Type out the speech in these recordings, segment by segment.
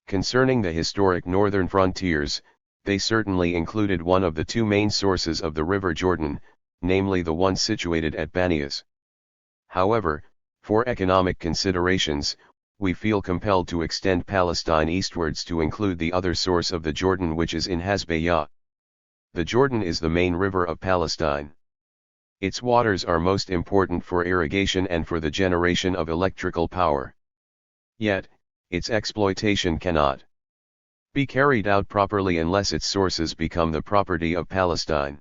Concerning the historic northern frontiers, they certainly included one of the two main sources of the River Jordan, namely the one situated at Banias. However, for economic considerations, we feel compelled to extend Palestine eastwards to include the other source of the Jordan, which is in Hasbayah. The Jordan is the main river of Palestine. Its waters are most important for irrigation and for the generation of electrical power. Yet, its exploitation cannot be carried out properly unless its sources become the property of Palestine.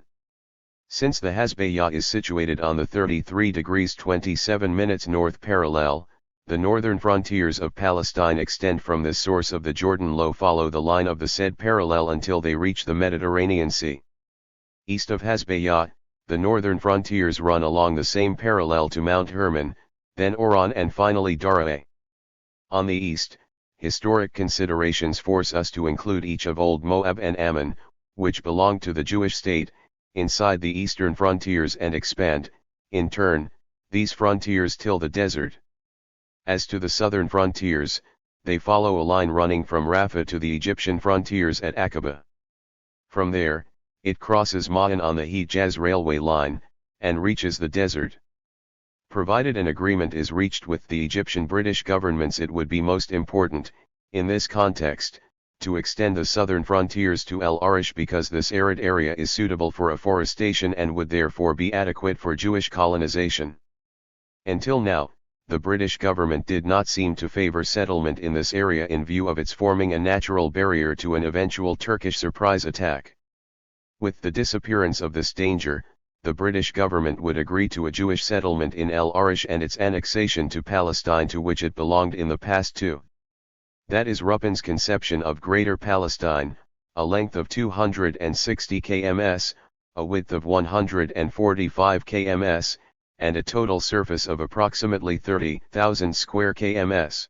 Since the Hasbayah is situated on the 33 degrees 27 minutes north parallel, the northern frontiers of Palestine extend from this source of the Jordan follow the line of the said parallel until they reach the Mediterranean Sea. East of Hasbayah, the northern frontiers run along the same parallel to Mount Hermon, then Oran and finally Darae. On the east, historic considerations force us to include each of Old Moab and Ammon, which belong to the Jewish state, inside the eastern frontiers and expand, in turn, these frontiers till the desert. As to the southern frontiers, they follow a line running from Rafah to the Egyptian frontiers at Aqaba. From there, it crosses Ma'an on the Hejaz railway line, and reaches the desert. Provided an agreement is reached with the Egyptian British governments, it would be most important, in this context, to extend the southern frontiers to El Arish, because this arid area is suitable for afforestation and would therefore be adequate for Jewish colonization. Until now, the British government did not seem to favor settlement in this area in view of its forming a natural barrier to an eventual Turkish surprise attack. With the disappearance of this danger, the British government would agree to a Jewish settlement in El Arish and its annexation to Palestine, to which it belonged in the past too. That is Ruppin's conception of Greater Palestine, a length of 260 kms, a width of 145 kms, and a total surface of approximately 30,000 square kms.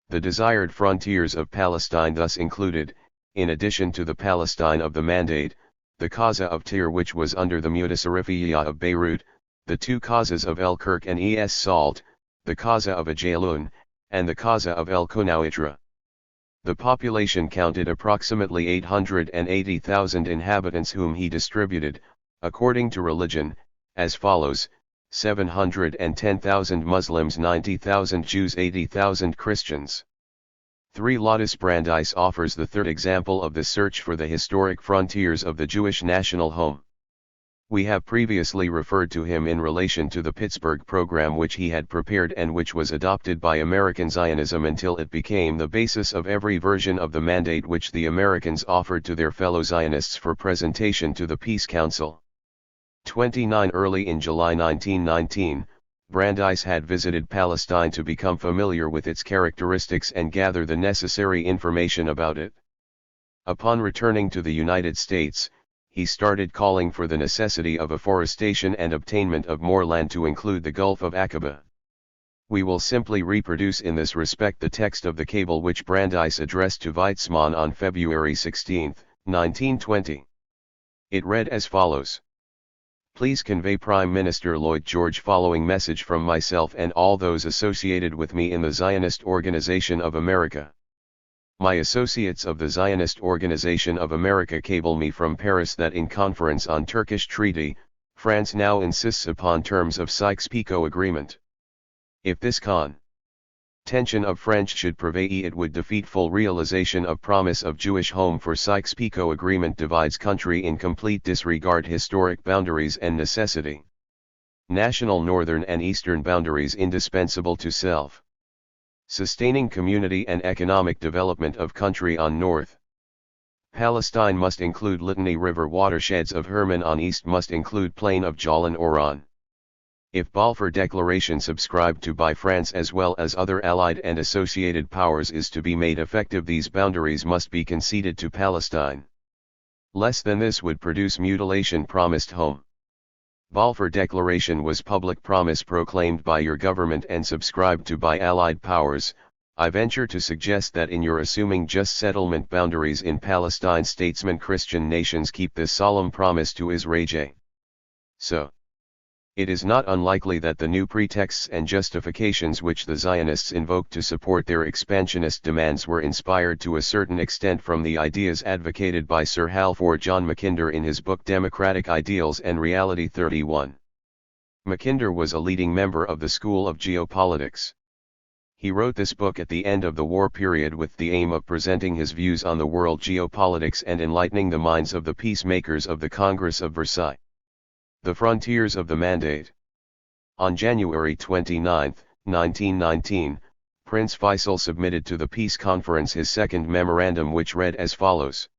The desired frontiers of Palestine thus included, in addition to the Palestine of the Mandate, the Qaza of Tyre, which was under the Mutasarrifiyya of Beirut, the two Qazas of El Kirk and Es Salt, the Qaza of Ajalun, and the Qaza of El Kunawitra. The population counted approximately 880,000 inhabitants, whom he distributed, according to religion, as follows: 710,000 Muslims, 90,000 Jews, 80,000 Christians. 3. Lotus Brandeis offers the third example of the search for the historic frontiers of the Jewish national home. We have previously referred to him in relation to the Pittsburgh program, which he had prepared and which was adopted by American Zionism until it became the basis of every version of the mandate which the Americans offered to their fellow Zionists for presentation to the Peace Council. 29. Early in July 1919, Brandeis had visited Palestine to become familiar with its characteristics and gather the necessary information about it. Upon returning to the United States, he started calling for the necessity of afforestation and obtainment of more land to include the Gulf of Aqaba. We will simply reproduce in this respect the text of the cable which Brandeis addressed to Weizmann on February 16, 1920. It read as follows: Please convey Prime Minister Lloyd George following message from myself and all those associated with me in the Zionist Organization of America. My associates of the Zionist Organization of America cable me from Paris that in conference on Turkish treaty, France now insists upon terms of Sykes-Picot agreement. If this tension of French should prevail, it would defeat full realization of promise of Jewish home, for Sykes-Picot agreement divides country in complete disregard historic boundaries and necessity. National northern and eastern boundaries indispensable to self-sustaining community and economic development of country on north. Palestine must include Litany River watersheds of Hermon on east, must include plain of Jalan Oran. If Balfour Declaration subscribed to by France as well as other allied and associated powers is to be made effective, these boundaries must be conceded to Palestine. Less than this would produce mutilation promised home. Balfour Declaration was public promise proclaimed by your government and subscribed to by allied powers. I venture to suggest that in your assuming just settlement boundaries in Palestine, statesmen Christian nations keep this solemn promise to Israel. So It is not unlikely that the new pretexts and justifications which the Zionists invoked to support their expansionist demands were inspired to a certain extent from the ideas advocated by Sir Halford John Mackinder in his book Democratic Ideals and Reality 31. Mackinder was a leading member of the School of Geopolitics. He wrote this book at the end of the war period with the aim of presenting his views on the world geopolitics and enlightening the minds of the peacemakers of the Congress of Versailles. The Frontiers of the Mandate. On January 29, 1919, Prince Faisal submitted to the Peace Conference his second memorandum, which read as follows.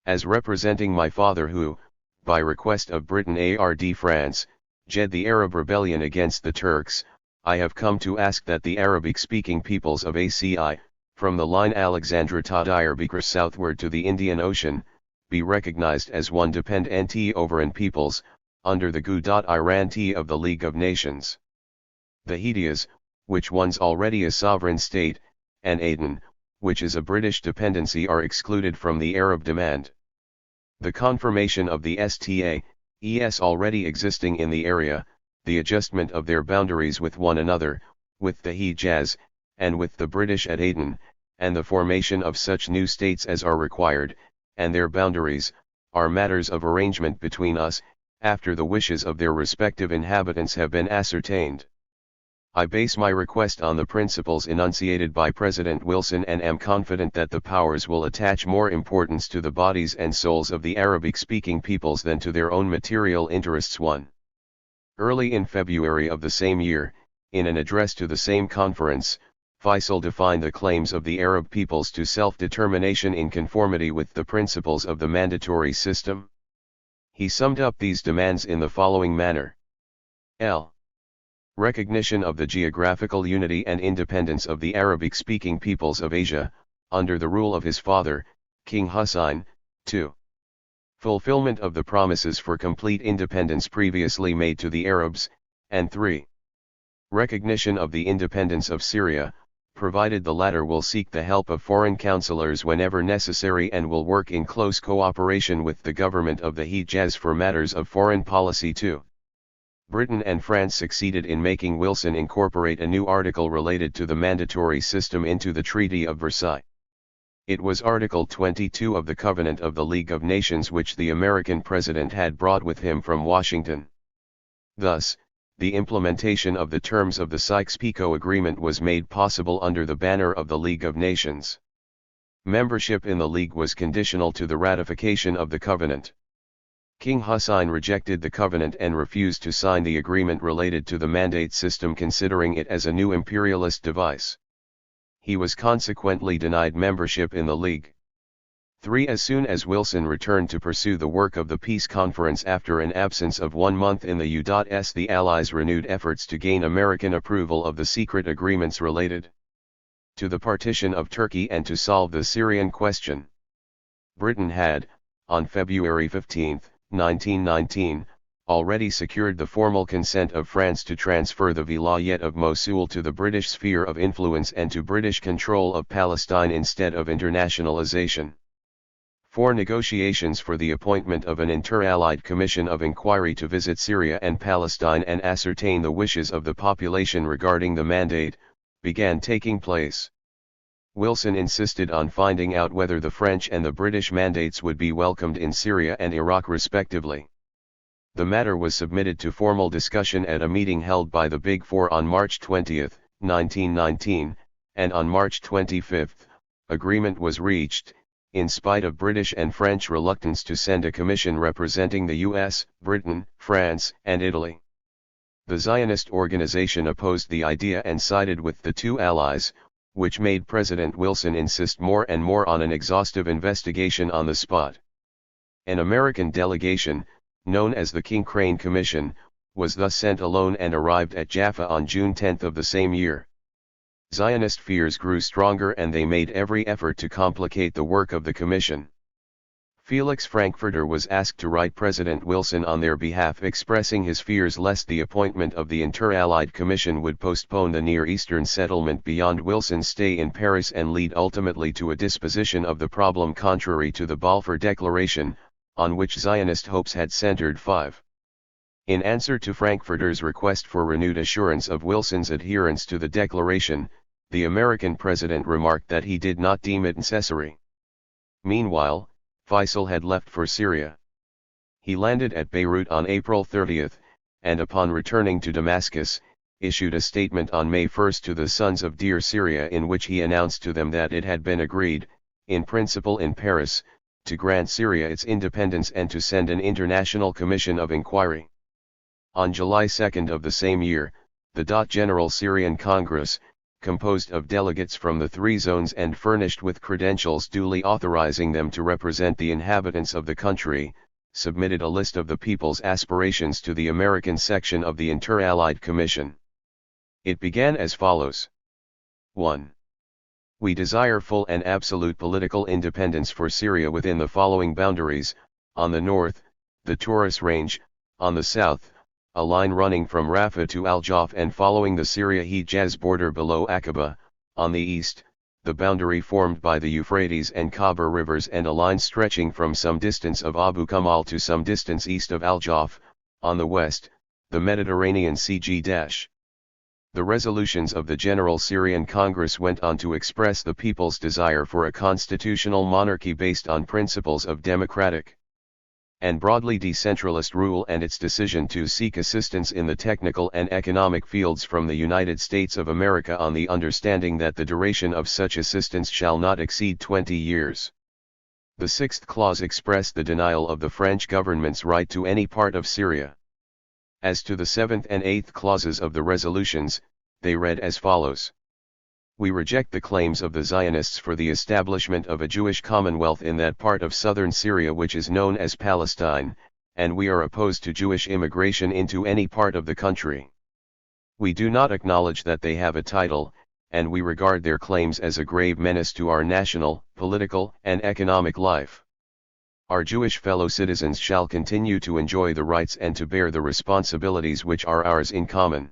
As representing my father who, by request of Britain and France, led the Arab rebellion against the Turks, I have come to ask that the Arabic-speaking peoples of ACI, from the line Alexandria to Diyarbakir southward to the Indian Ocean, be recognized as one dependent sovereign peoples, under the guarantee of the League of Nations. The Hejaz, which once already a sovereign state, and Aden, which is a British dependency, are excluded from the Arab demand. The confirmation of the STAES already existing in the area, the adjustment of their boundaries with one another, with the Hejaz, and with the British at Aden, and the formation of such new states as are required, and their boundaries, are matters of arrangement between us, after the wishes of their respective inhabitants have been ascertained. I base my request on the principles enunciated by President Wilson and am confident that the powers will attach more importance to the bodies and souls of the Arabic-speaking peoples than to their own material interests. 1. Early in February of the same year, in an address to the same conference, Faisal defined the claims of the Arab peoples to self-determination in conformity with the principles of the mandatory system. He summed up these demands in the following manner. L. Recognition of the geographical unity and independence of the Arabic-speaking peoples of Asia, under the rule of his father, King Hussein. 2. Fulfillment of the promises for complete independence previously made to the Arabs, and 3. Recognition of the independence of Syria, provided the latter will seek the help of foreign counselors whenever necessary and will work in close cooperation with the government of the Hejaz for matters of foreign policy. 2. Britain and France succeeded in making Wilson incorporate a new article related to the mandatory system into the Treaty of Versailles. It was Article 22 of the Covenant of the League of Nations which the American president had brought with him from Washington. Thus, the implementation of the terms of the Sykes-Picot Agreement was made possible under the banner of the League of Nations. Membership in the League was conditional to the ratification of the Covenant. King Hussein rejected the Covenant and refused to sign the agreement related to the mandate system, considering it as a new imperialist device. He was consequently denied membership in the League. 3. As soon as Wilson returned to pursue the work of the peace conference after an absence of 1 month in the U.S., the Allies renewed efforts to gain American approval of the secret agreements related to the partition of Turkey and to solve the Syrian question. Britain had, on February 15, 1919, already secured the formal consent of France to transfer the Vilayet of Mosul to the British sphere of influence and to British control of Palestine instead of internationalization. 4. Negotiations for the appointment of an inter-allied commission of inquiry to visit Syria and Palestine and ascertain the wishes of the population regarding the mandate, began taking place. Wilson insisted on finding out whether the French and the British mandates would be welcomed in Syria and Iraq respectively. The matter was submitted to formal discussion at a meeting held by the Big Four on March 20, 1919, and on March 25, agreement was reached, in spite of British and French reluctance to send a commission representing the US, Britain, France, and Italy. The Zionist organization opposed the idea and sided with the two allies, which made President Wilson insist more and more on an exhaustive investigation on the spot. An American delegation, known as the King Crane Commission, was thus sent alone and arrived at Jaffa on June 10 of the same year. Zionist fears grew stronger and they made every effort to complicate the work of the commission. Felix Frankfurter was asked to write President Wilson on their behalf, expressing his fears lest the appointment of the Inter-Allied Commission would postpone the Near Eastern settlement beyond Wilson's stay in Paris and lead ultimately to a disposition of the problem contrary to the Balfour Declaration, on which Zionist hopes had centered. 5. In answer to Frankfurter's request for renewed assurance of Wilson's adherence to the declaration, the American president remarked that he did not deem it necessary. Meanwhile, Faisal had left for Syria. He landed at Beirut on April 30, and upon returning to Damascus, issued a statement on May 1 to the Sons of Dear Syria in which he announced to them that it had been agreed, in principle in Paris, to grant Syria its independence and to send an international commission of inquiry. On July 2 of the same year, the General Syrian Congress, composed of delegates from the three zones and furnished with credentials duly authorizing them to represent the inhabitants of the country, submitted a list of the people's aspirations to the American section of the Inter-Allied Commission. It began as follows. 1. We desire full and absolute political independence for Syria within the following boundaries: on the north, the Taurus Range; on the south, a line running from Rafah to Al-Jaf and following the Syria-Hejaz border below Aqaba; on the east, the boundary formed by the Euphrates and Khabur rivers and a line stretching from some distance of Abu Kamal to some distance east of Al-Jaf; on the west, the Mediterranean Sea. The resolutions of the General Syrian Congress went on to express the people's desire for a constitutional monarchy based on principles of democratic and broadly decentralist rule, and its decision to seek assistance in the technical and economic fields from the United States of America on the understanding that the duration of such assistance shall not exceed 20 years. The sixth clause expressed the denial of the French government's right to any part of Syria. As to the seventh and eighth clauses of the resolutions, they read as follows. We reject the claims of the Zionists for the establishment of a Jewish commonwealth in that part of southern Syria which is known as Palestine, and we are opposed to Jewish immigration into any part of the country. We do not acknowledge that they have a title, and we regard their claims as a grave menace to our national, political, and economic life. Our Jewish fellow citizens shall continue to enjoy the rights and to bear the responsibilities which are ours in common.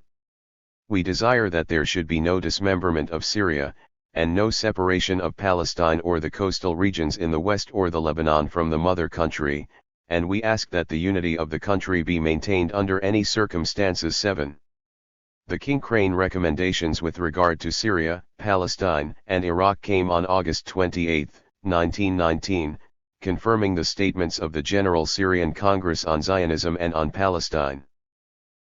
We desire that there should be no dismemberment of Syria, and no separation of Palestine or the coastal regions in the west or the Lebanon from the mother country, and we ask that the unity of the country be maintained under any circumstances. 7. The King Crane recommendations with regard to Syria, Palestine, and Iraq came on August 28, 1919, confirming the statements of the General Syrian Congress on Zionism and on Palestine.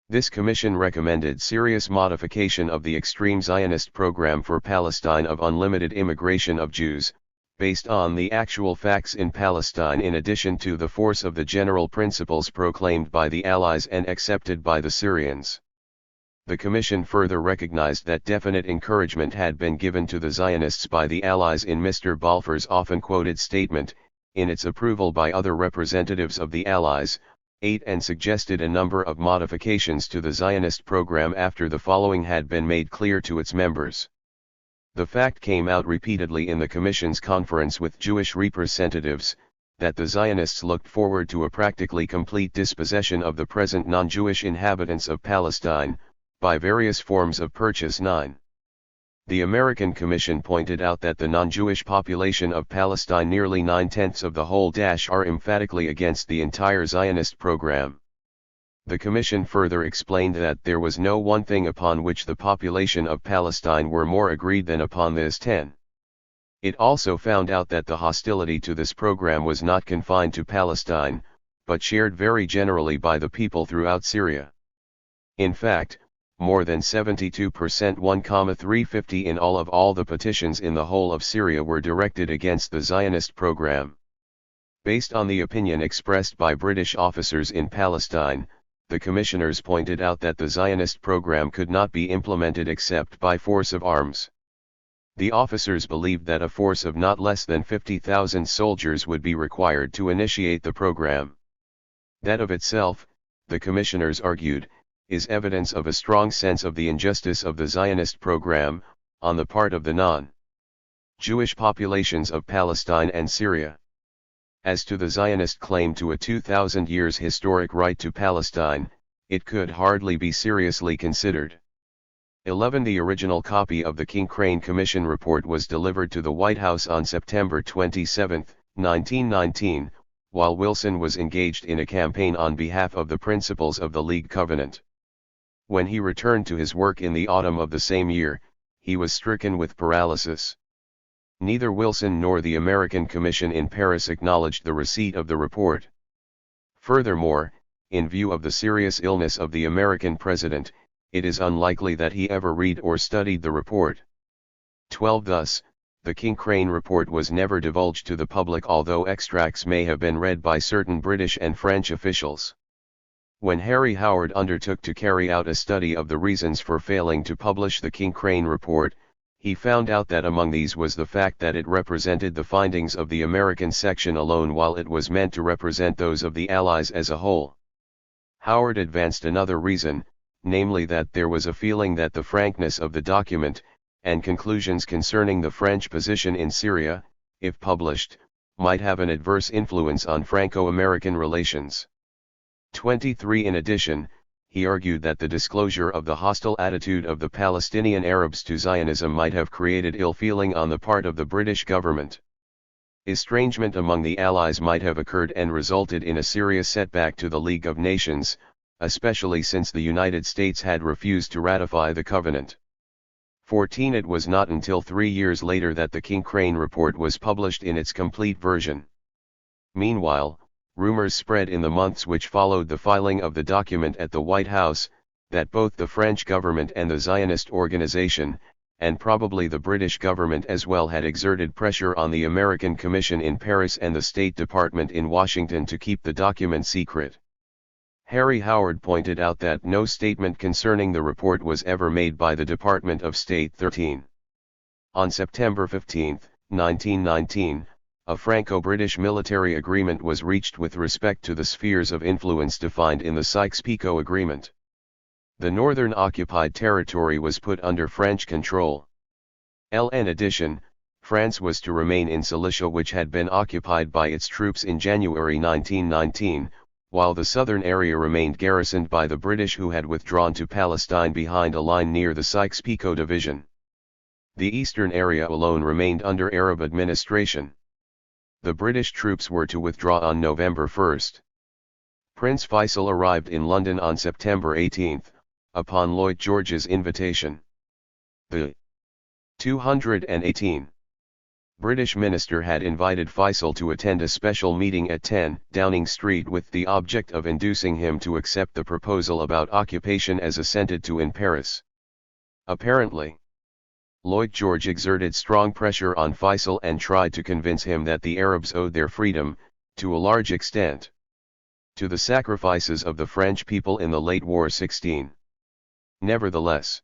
This commission recommended serious modification of the extreme Zionist program for Palestine of unlimited immigration of Jews, based on the actual facts in Palestine in addition to the force of the general principles proclaimed by the Allies and accepted by the Syrians. The commission further recognized that definite encouragement had been given to the Zionists by the Allies in Mr. Balfour's often quoted statement, in its approval by other representatives of the Allies, 8, and suggested a number of modifications to the Zionist program after the following had been made clear to its members. The fact came out repeatedly in the Commission's conference with Jewish representatives, that the Zionists looked forward to a practically complete dispossession of the present non-Jewish inhabitants of Palestine, by various forms of purchase. 9. The American Commission pointed out that the non-Jewish population of Palestine, nearly 9/10 of the whole, are emphatically against the entire Zionist program. The Commission further explained that there was no one thing upon which the population of Palestine were more agreed than upon this. 10. It also found out that the hostility to this program was not confined to Palestine, but shared very generally by the people throughout Syria. In fact, more than 72% 1,350 in all the petitions in the whole of Syria were directed against the Zionist program. Based on the opinion expressed by British officers in Palestine, the commissioners pointed out that the Zionist program could not be implemented except by force of arms. The officers believed that a force of not less than 50,000 soldiers would be required to initiate the program. That of itself, the commissioners argued, is evidence of a strong sense of the injustice of the Zionist program, on the part of the non-Jewish populations of Palestine and Syria. As to the Zionist claim to a 2,000 years historic right to Palestine, it could hardly be seriously considered. 11. The original copy of the King Crane Commission report was delivered to the White House on September 27, 1919, while Wilson was engaged in a campaign on behalf of the principles of the League Covenant. When he returned to his work in the autumn of the same year, he was stricken with paralysis. Neither Wilson nor the American Commission in Paris acknowledged the receipt of the report. Furthermore, in view of the serious illness of the American president, it is unlikely that he ever read or studied the report. 12. Thus, the King-Crane report was never divulged to the public, although extracts may have been read by certain British and French officials. When Harry Howard undertook to carry out a study of the reasons for failing to publish the King-Crane report, he found out that among these was the fact that it represented the findings of the American section alone, while it was meant to represent those of the Allies as a whole. Howard advanced another reason, namely that there was a feeling that the frankness of the document, and conclusions concerning the French position in Syria, if published, might have an adverse influence on Franco-American relations. 23. In addition, he argued that the disclosure of the hostile attitude of the Palestinian Arabs to Zionism might have created ill feeling on the part of the British government. Estrangement among the Allies might have occurred and resulted in a serious setback to the League of Nations, especially since the United States had refused to ratify the covenant. 14. It was not until 3 years later that the King-Crane report was published in its complete version. Meanwhile, rumors spread in the months which followed the filing of the document at the White House, that both the French government and the Zionist organization, and probably the British government as well, had exerted pressure on the American Commission in Paris and the State Department in Washington to keep the document secret. Harry Howard pointed out that no statement concerning the report was ever made by the Department of State. 13. On September 15, 1919, a Franco-British military agreement was reached with respect to the spheres of influence defined in the Sykes-Picot Agreement. The northern occupied territory was put under French control. In addition, France was to remain in Cilicia, which had been occupied by its troops in January 1919, while the southern area remained garrisoned by the British, who had withdrawn to Palestine behind a line near the Sykes-Picot Division. The eastern area alone remained under Arab administration. The British troops were to withdraw on November 1. Prince Faisal arrived in London on September 18, upon Lloyd George's invitation. The 218 British minister had invited Faisal to attend a special meeting at 10 Downing Street with the object of inducing him to accept the proposal about occupation as assented to in Paris. Apparently, Lloyd George exerted strong pressure on Faisal and tried to convince him that the Arabs owed their freedom, to a large extent, to the sacrifices of the French people in the late war. 16. Nevertheless,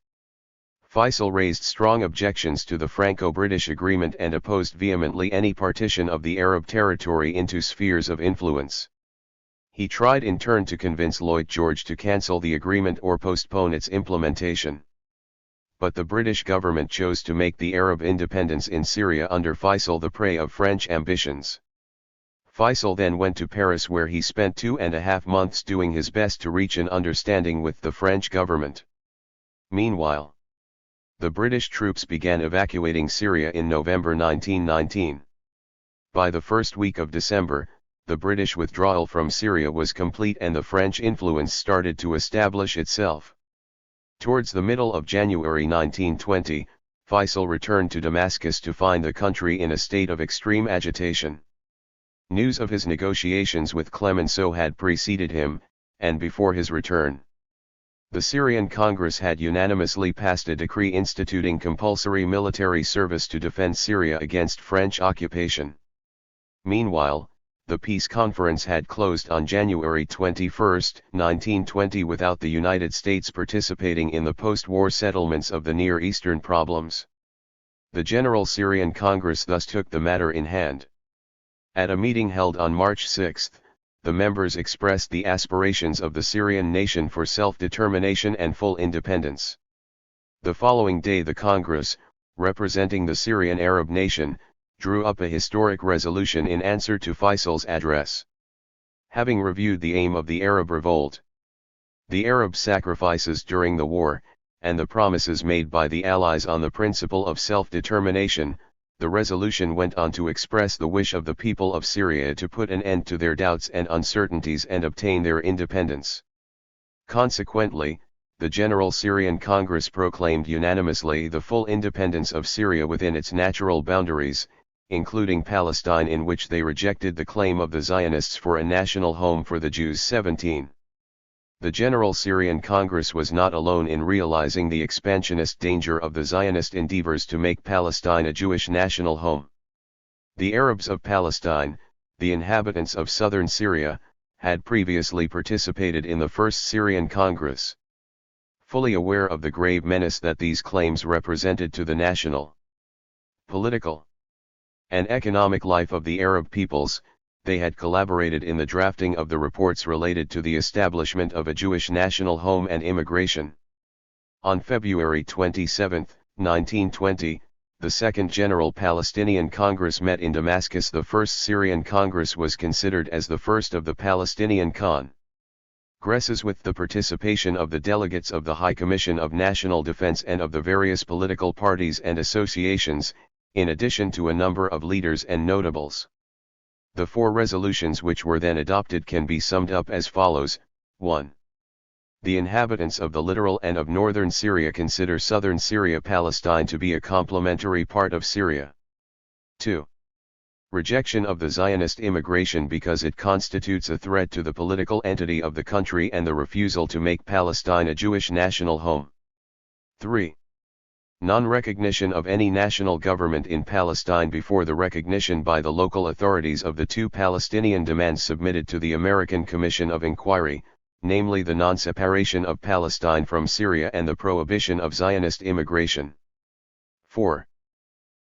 Faisal raised strong objections to the Franco-British agreement and opposed vehemently any partition of the Arab territory into spheres of influence. He tried in turn to convince Lloyd George to cancel the agreement or postpone its implementation. But the British government chose to make the Arab independence in Syria under Faisal the prey of French ambitions. Faisal then went to Paris, where he spent 2.5 months doing his best to reach an understanding with the French government. Meanwhile, the British troops began evacuating Syria in November 1919. By the first week of December, the British withdrawal from Syria was complete and the French influence started to establish itself. Towards the middle of January 1920, Faisal returned to Damascus to find the country in a state of extreme agitation. News of his negotiations with Clemenceau had preceded him, and before his return, the Syrian Congress had unanimously passed a decree instituting compulsory military service to defend Syria against French occupation. Meanwhile, the peace conference had closed on January 21, 1920, without the United States participating in the post-war settlements of the Near Eastern problems. The General Syrian Congress thus took the matter in hand. At a meeting held on March 6, the members expressed the aspirations of the Syrian nation for self-determination and full independence. The following day the Congress, representing the Syrian Arab nation, drew up a historic resolution in answer to Faisal's address. Having reviewed the aim of the Arab revolt, the Arab sacrifices during the war, and the promises made by the Allies on the principle of self-determination, The resolution went on to express the wish of the people of Syria to put an end to their doubts and uncertainties and obtain their independence. Consequently, the General Syrian Congress proclaimed unanimously the full independence of Syria within its natural boundaries, including Palestine, in which they rejected the claim of the Zionists for a national home for the Jews. 17. The General Syrian Congress was not alone in realizing the expansionist danger of the Zionist endeavors to make Palestine a Jewish national home. The Arabs of Palestine, the inhabitants of southern Syria, had previously participated in the First Syrian Congress. Fully aware of the grave menace that these claims represented to the national, political, and economic life of the Arab peoples, they had collaborated in the drafting of the reports related to the establishment of a Jewish national home and immigration. On February 27, 1920, the Second General Palestinian Congress met in Damascus. The First Syrian Congress was considered as the first of the Palestinian Congresses, with the participation of the delegates of the High Commission of National Defense and of the various political parties and associations, in addition to a number of leaders and notables. The four resolutions which were then adopted can be summed up as follows. 1. The inhabitants of the littoral and of northern Syria consider southern Syria-Palestine to be a complementary part of Syria. 2. Rejection of the Zionist immigration because it constitutes a threat to the political entity of the country, and the refusal to make Palestine a Jewish national home. 3. Non-recognition of any national government in Palestine before the recognition by the local authorities of the two Palestinian demands submitted to the American Commission of Inquiry, namely the non-separation of Palestine from Syria and the prohibition of Zionist immigration. 4.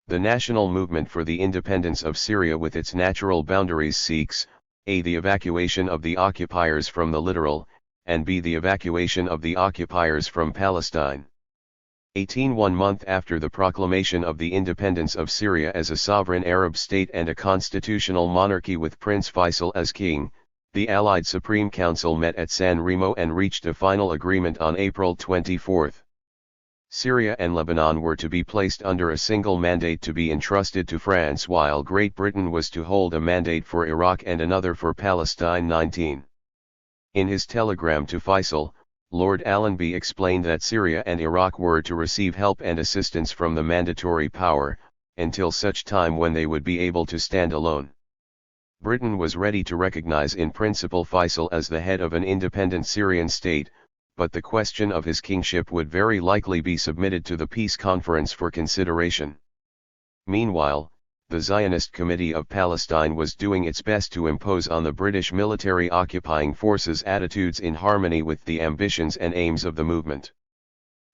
The national movement for the independence of Syria with its natural boundaries seeks, a. the evacuation of the occupiers from the littoral, and b. the evacuation of the occupiers from Palestine. 1 month after the proclamation of the independence of Syria as a sovereign Arab state and a constitutional monarchy with Prince Faisal as king, the Allied Supreme Council met at San Remo and reached a final agreement on April 24. Syria and Lebanon were to be placed under a single mandate to be entrusted to France, while Great Britain was to hold a mandate for Iraq and another for Palestine. 19. In his telegram to Faisal, Lord Allenby explained that Syria and Iraq were to receive help and assistance from the mandatory power, until such time when they would be able to stand alone. Britain was ready to recognize in principle Faisal as the head of an independent Syrian state, but the question of his kingship would very likely be submitted to the peace conference for consideration. Meanwhile, the Zionist Committee of Palestine was doing its best to impose on the British military occupying forces attitudes in harmony with the ambitions and aims of the movement.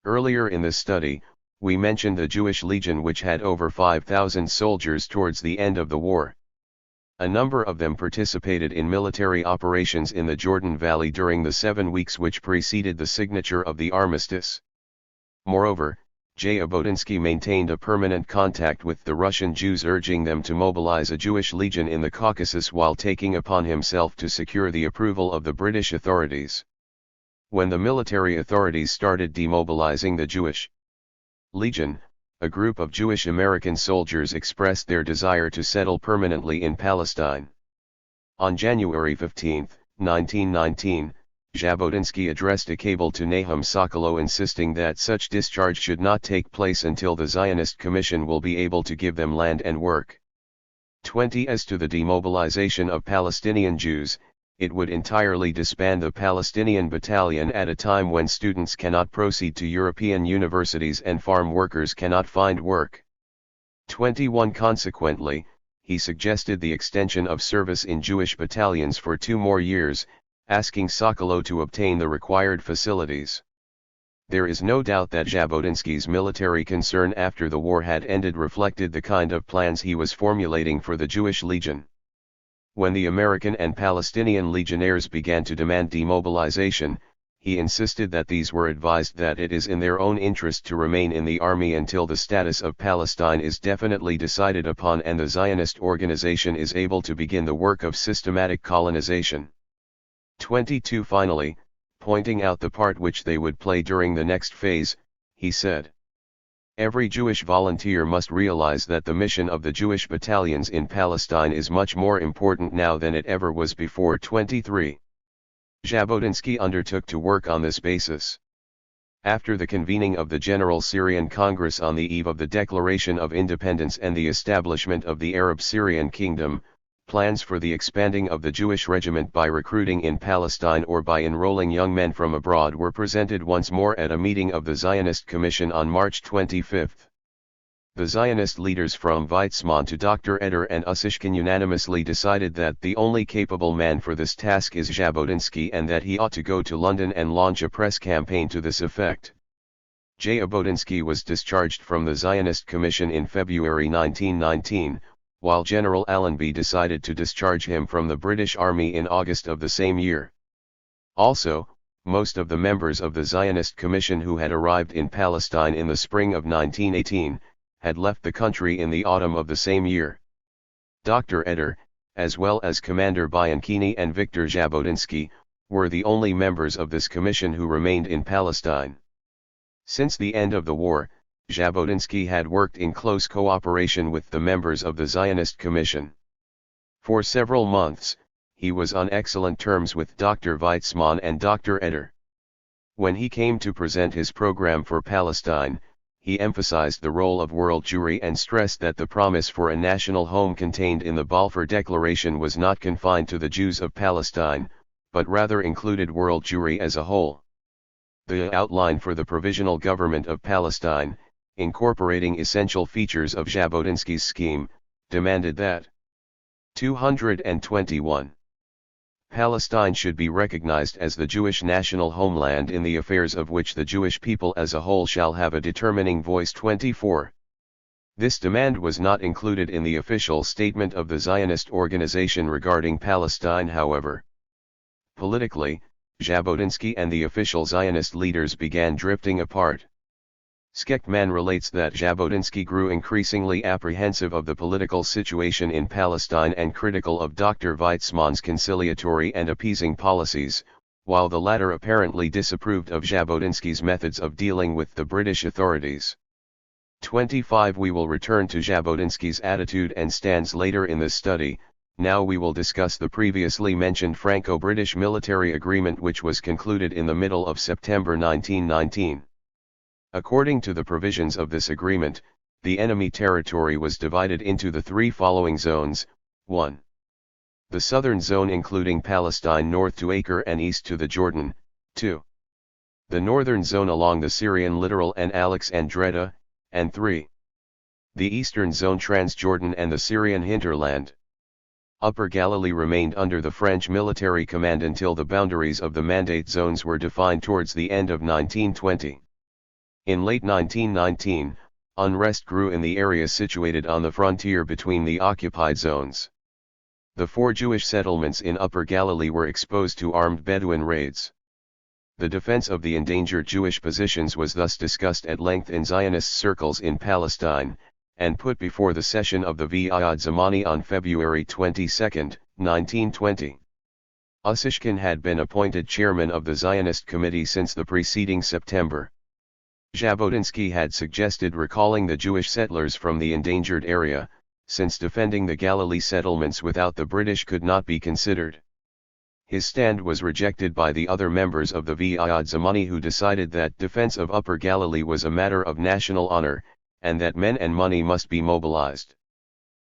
Earlier in this study, we mentioned the Jewish Legion, which had over 5,000 soldiers towards the end of the war. A number of them participated in military operations in the Jordan Valley during the 7 weeks which preceded the signature of the armistice. Moreover, Jabotinsky maintained a permanent contact with the Russian Jews, urging them to mobilize a Jewish legion in the Caucasus while taking upon himself to secure the approval of the British authorities. When the military authorities started demobilizing the Jewish Legion, a group of Jewish American soldiers expressed their desire to settle permanently in Palestine. On January 15, 1919, Jabotinsky addressed a cable to Nahum Sokolow insisting that such discharge should not take place until the Zionist Commission will be able to give them land and work. 20. As to the demobilization of Palestinian Jews, it would entirely disband the Palestinian Battalion at a time when students cannot proceed to European universities and farm workers cannot find work. 21. Consequently, he suggested the extension of service in Jewish battalions for 2 more years, asking Sokolow to obtain the required facilities. There is no doubt that Jabotinsky's military concern after the war had ended reflected the kind of plans he was formulating for the Jewish Legion. When the American and Palestinian legionnaires began to demand demobilization, he insisted that these were advised that it is in their own interest to remain in the army until the status of Palestine is definitely decided upon and the Zionist organization is able to begin the work of systematic colonization. 22. Finally, pointing out the part which they would play during the next phase, he said, Every Jewish volunteer must realize that the mission of the Jewish battalions in Palestine is much more important now than it ever was before. 23. Jabotinsky undertook to work on this basis. After the convening of the General Syrian Congress on the eve of the Declaration of Independence and the establishment of the Arab Syrian Kingdom, plans for the expanding of the Jewish regiment by recruiting in Palestine or by enrolling young men from abroad were presented once more at a meeting of the Zionist Commission on March 25. The Zionist leaders from Weizmann to Dr. Eder and Ussishkin unanimously decided that the only capable man for this task is Jabotinsky and that he ought to go to London and launch a press campaign to this effect. Jabotinsky was discharged from the Zionist Commission in February 1919, while General Allenby decided to discharge him from the British Army in August of the same year. Also, most of the members of the Zionist Commission who had arrived in Palestine in the spring of 1918, had left the country in the autumn of the same year. Dr. Eder, as well as Commander Bianchini and Viktor Jabotinsky, were the only members of this commission who remained in Palestine. Since the end of the war, Jabotinsky had worked in close cooperation with the members of the Zionist Commission. For several months, he was on excellent terms with Dr. Weizmann and Dr. Eder. When he came to present his program for Palestine, he emphasized the role of world Jewry and stressed that the promise for a national home contained in the Balfour Declaration was not confined to the Jews of Palestine, but rather included world Jewry as a whole. The outline for the Provisional Government of Palestine, incorporating essential features of Jabotinsky's scheme, demanded that 221. Palestine should be recognized as the Jewish national homeland in the affairs of which the Jewish people as a whole shall have a determining voice. 24. This demand was not included in the official statement of the Zionist organization regarding Palestine, however. Politically, Jabotinsky and the official Zionist leaders began drifting apart. Skechtman relates that Jabotinsky grew increasingly apprehensive of the political situation in Palestine and critical of Dr. Weizmann's conciliatory and appeasing policies, while the latter apparently disapproved of Jabotinsky's methods of dealing with the British authorities. 25. We will return to Jabotinsky's attitude and stands later in this study. Now we will discuss the previously mentioned Franco-British military agreement, which was concluded in the middle of September 1919. According to the provisions of this agreement, the enemy territory was divided into the three following zones. 1. The southern zone including Palestine north to Acre and east to the Jordan. 2. The northern zone along the Syrian littoral and Alexandretta, and 3. The eastern zone Transjordan and the Syrian hinterland. Upper Galilee remained under the French military command until the boundaries of the Mandate zones were defined towards the end of 1920. In late 1919, unrest grew in the area situated on the frontier between the occupied zones. The 4 Jewish settlements in Upper Galilee were exposed to armed Bedouin raids. The defense of the endangered Jewish positions was thus discussed at length in Zionist circles in Palestine, and put before the session of the Vi'ad Zamani on February 22, 1920. Ussishkin had been appointed chairman of the Zionist committee since the preceding September. Jabotinsky had suggested recalling the Jewish settlers from the endangered area, since defending the Galilee settlements without the British could not be considered. His stand was rejected by the other members of the Vi'ad Zamani, who decided that defense of Upper Galilee was a matter of national honor, and that men and money must be mobilized.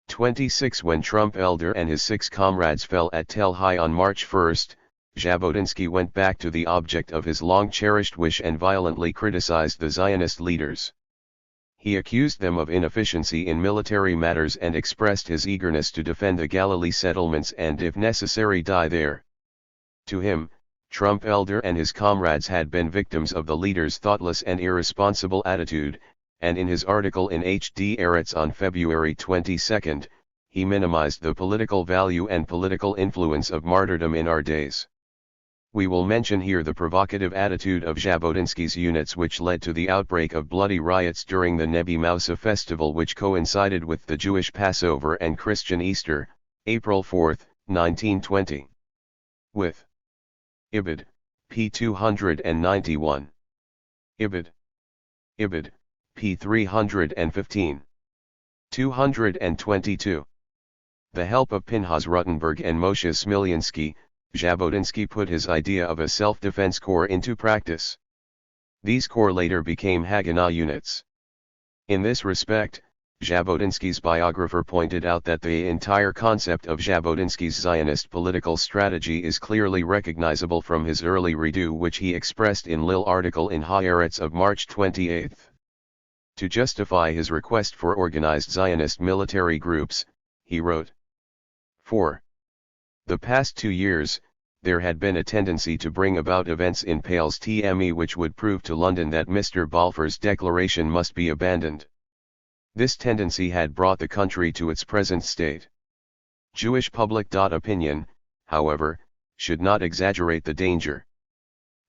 26. When Trump Elder and his 6 comrades fell at Tel Hai on March 1, Jabotinsky went back to the object of his long-cherished wish and violently criticized the Zionist leaders. He accused them of inefficiency in military matters and expressed his eagerness to defend the Galilee settlements and if necessary die there. To him, Trump Elder and his comrades had been victims of the leader's thoughtless and irresponsible attitude, and in his article in H.D. Eretz on February 22, he minimized the political value and political influence of martyrdom in our days. We will mention here the provocative attitude of Jabotinsky's units, which led to the outbreak of bloody riots during the Nebi Mousa festival, which coincided with the Jewish Passover and Christian Easter, April 4, 1920. With Ibid, p. 291. Ibid. p. 315. 222. The help of Pinchas Rutenberg and Moshe Smilyansky, Jabotinsky put his idea of a self-defense corps into practice. These corps later became Haganah units. In this respect, Jabotinsky's biographer pointed out that the entire concept of Jabotinsky's Zionist political strategy is clearly recognizable from his early redo, which he expressed in Lil article in Haaretz of March 28. To justify his request for organized Zionist military groups, he wrote, "For the past 2 years, there had been a tendency to bring about events in Pales TME which would prove to London that Mr. Balfour's declaration must be abandoned. This tendency had brought the country to its present state. Jewish public opinion, however, should not exaggerate the danger.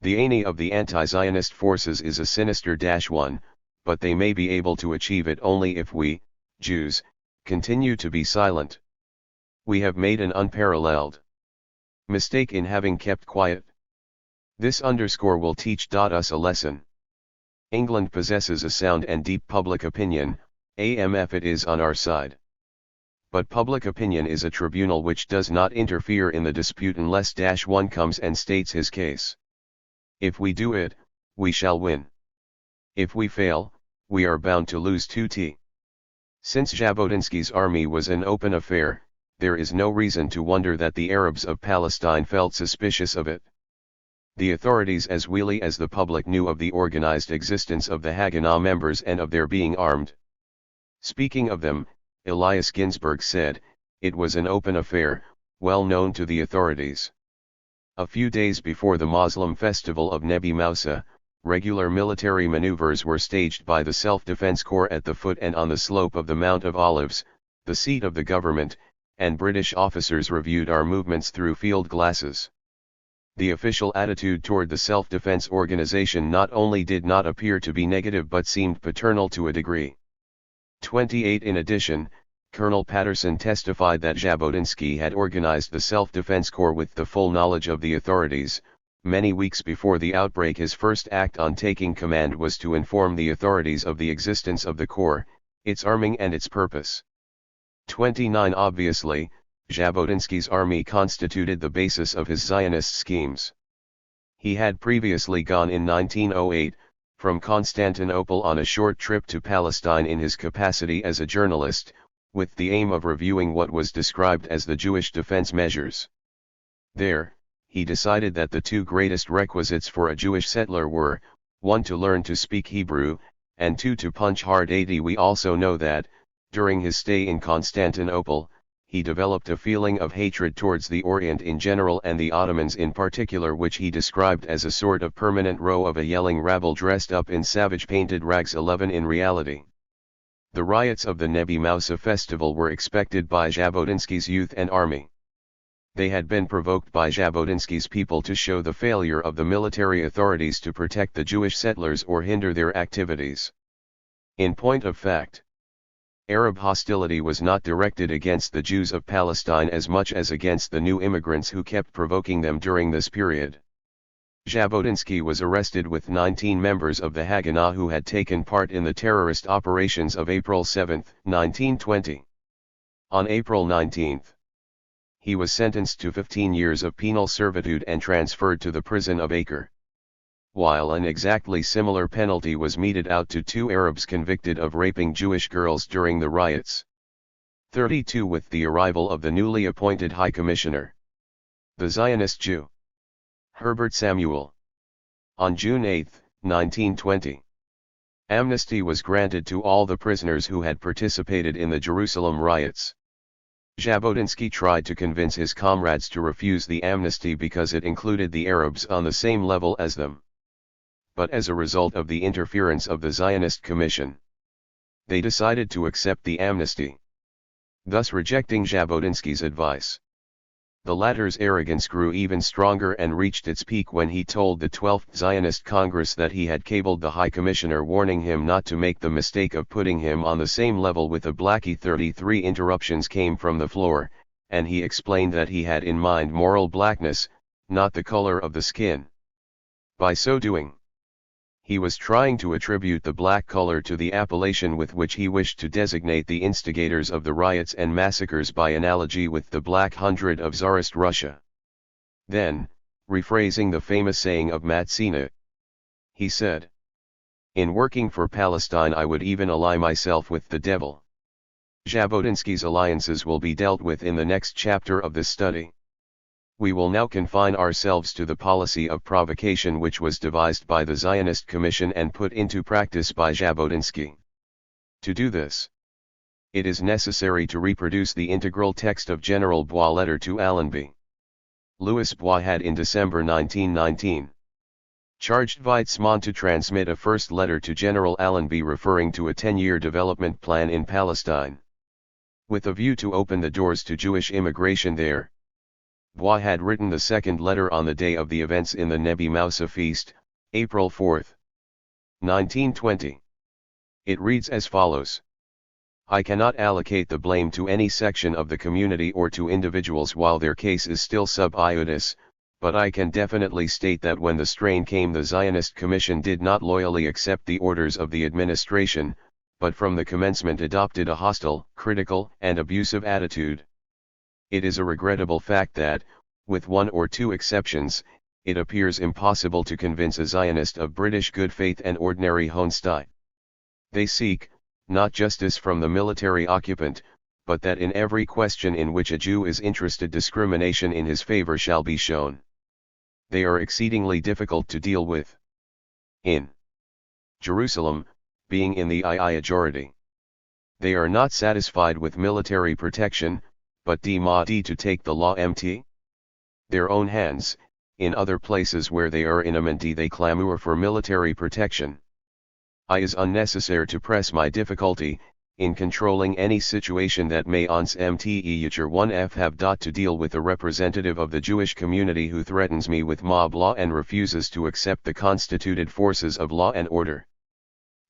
The aim of the anti-Zionist forces is a sinister one, but they may be able to achieve it only if we, Jews, continue to be silent. We have made an unparalleled mistake in having kept quiet. This underscore will teach us a lesson. England possesses a sound and deep public opinion, AMF it is on our side. But public opinion is a tribunal which does not interfere in the dispute unless one comes and states his case. If we do it, we shall win. If we fail, we are bound to lose 2t. Since Jabotinsky's army was an open affair, there is no reason to wonder that the Arabs of Palestine felt suspicious of it. The authorities as well as the public knew of the organized existence of the Haganah members and of their being armed. Speaking of them, Elias Ginsburg said, it was an open affair, well known to the authorities. A few days before the Muslim festival of Nebi Mousa, regular military maneuvers were staged by the Self-Defense Corps at the foot and on the slope of the Mount of Olives, the seat of the government, and British officers reviewed our movements through field glasses. The official attitude toward the self-defense organization not only did not appear to be negative but seemed paternal to a degree. 28 In addition, Colonel Patterson testified that Jabotinsky had organized the Self-Defense Corps with the full knowledge of the authorities. Many weeks before the outbreak, his first act on taking command was to inform the authorities of the existence of the Corps, its arming and its purpose. 29 Obviously, Jabotinsky's army constituted the basis of his Zionist schemes. He had previously gone in 1908, from Constantinople on a short trip to Palestine in his capacity as a journalist, with the aim of reviewing what was described as the Jewish defense measures. There, he decided that the two greatest requisites for a Jewish settler were, 1 to learn to speak Hebrew, and 2 to punch hard. We also know that, during his stay in Constantinople, he developed a feeling of hatred towards the Orient in general and the Ottomans in particular, which he described as a sort of permanent row of a yelling rabble dressed up in savage painted rags. 11 In reality, the riots of the Nebi Mousa festival were expected by Jabotinsky's youth and army. They had been provoked by Jabotinsky's people to show the failure of the military authorities to protect the Jewish settlers or hinder their activities. In point of fact, Arab hostility was not directed against the Jews of Palestine as much as against the new immigrants who kept provoking them during this period. Jabotinsky was arrested with 19 members of the Haganah who had taken part in the terrorist operations of April 7, 1920. On April 19, he was sentenced to 15 years of penal servitude and transferred to the prison of Acre, while an exactly similar penalty was meted out to 2 Arabs convicted of raping Jewish girls during the riots. 32 With the arrival of the newly appointed High Commissioner, the Zionist Jew, Herbert Samuel, on June 8, 1920, amnesty was granted to all the prisoners who had participated in the Jerusalem riots. Jabotinsky tried to convince his comrades to refuse the amnesty because it included the Arabs on the same level as them. But as a result of the interference of the Zionist Commission, they decided to accept the amnesty, thus rejecting Jabotinsky's advice. The latter's arrogance grew even stronger and reached its peak when he told the 12th Zionist Congress that he had cabled the High Commissioner warning him not to make the mistake of putting him on the same level with a blackie. 33 Interruptions came from the floor, and he explained that he had in mind moral blackness, not the color of the skin. By so doing, he was trying to attribute the black color to the appellation with which he wished to designate the instigators of the riots and massacres by analogy with the Black Hundred of Tsarist Russia. Then, rephrasing the famous saying of Matsina, he said, "In working for Palestine I would even ally myself with the devil." Jabotinsky's alliances will be dealt with in the next chapter of this study. We will now confine ourselves to the policy of provocation which was devised by the Zionist Commission and put into practice by Jabotinsky. To do this, it is necessary to reproduce the integral text of General Bois' letter to Allenby. Louis Bois had in December 1919 charged Weizmann to transmit a first letter to General Allenby referring to a 10-year development plan in Palestine, with a view to open the doors to Jewish immigration there. Bois had written the second letter on the day of the events in the Nebi Moussa feast, April 4, 1920. It reads as follows: "I cannot allocate the blame to any section of the community or to individuals while their case is still sub iudice, but I can definitely state that when the strain came the Zionist Commission did not loyally accept the orders of the administration, but from the commencement adopted a hostile, critical, and abusive attitude. It is a regrettable fact that, with one or two exceptions, it appears impossible to convince a Zionist of British good faith and ordinary Hohenstein. They seek, not justice from the military occupant, but that in every question in which a Jew is interested discrimination in his favor shall be shown. They are exceedingly difficult to deal with. In Jerusalem, being in the II majority, they are not satisfied with military protection, but demandent to take the law into their own hands. In other places where they are in amity they clamour for military protection. It is unnecessary to press my difficulty, in controlling any situation that may ons mte 1f have to deal with a representative of the Jewish community who threatens me with mob law and refuses to accept the constituted forces of law and order.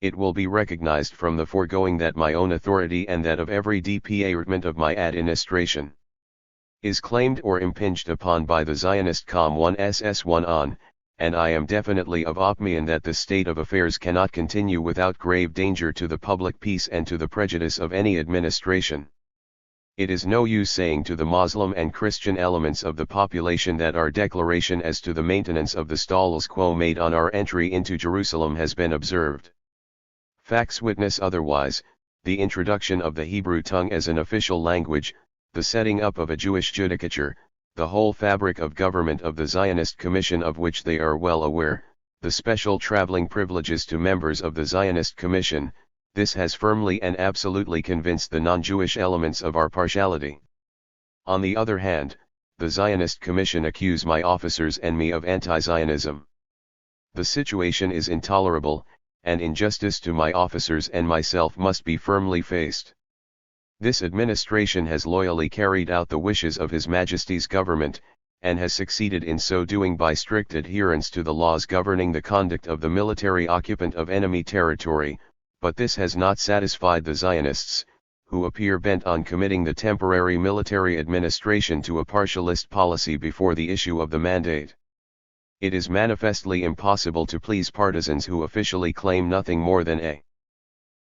It will be recognized from the foregoing that my own authority and that of every department of my administration is claimed or impinged upon by the Zionist Com 1 SS1 on, and I am definitely of opinion that this state of affairs cannot continue without grave danger to the public peace and to the prejudice of any administration. It is no use saying to the Muslim and Christian elements of the population that our declaration as to the maintenance of the status quo made on our entry into Jerusalem has been observed. Facts witness otherwise: the introduction of the Hebrew tongue as an official language, the setting up of a Jewish judicature, the whole fabric of government of the Zionist Commission of which they are well aware, the special traveling privileges to members of the Zionist Commission, this has firmly and absolutely convinced the non-Jewish elements of our partiality. On the other hand, the Zionist Commission accuse my officers and me of anti-Zionism. The situation is intolerable, and injustice to my officers and myself must be firmly faced. This administration has loyally carried out the wishes of His Majesty's government, and has succeeded in so doing by strict adherence to the laws governing the conduct of the military occupant of enemy territory, but this has not satisfied the Zionists, who appear bent on committing the temporary military administration to a partialist policy before the issue of the mandate. It is manifestly impossible to please partisans who officially claim nothing more than a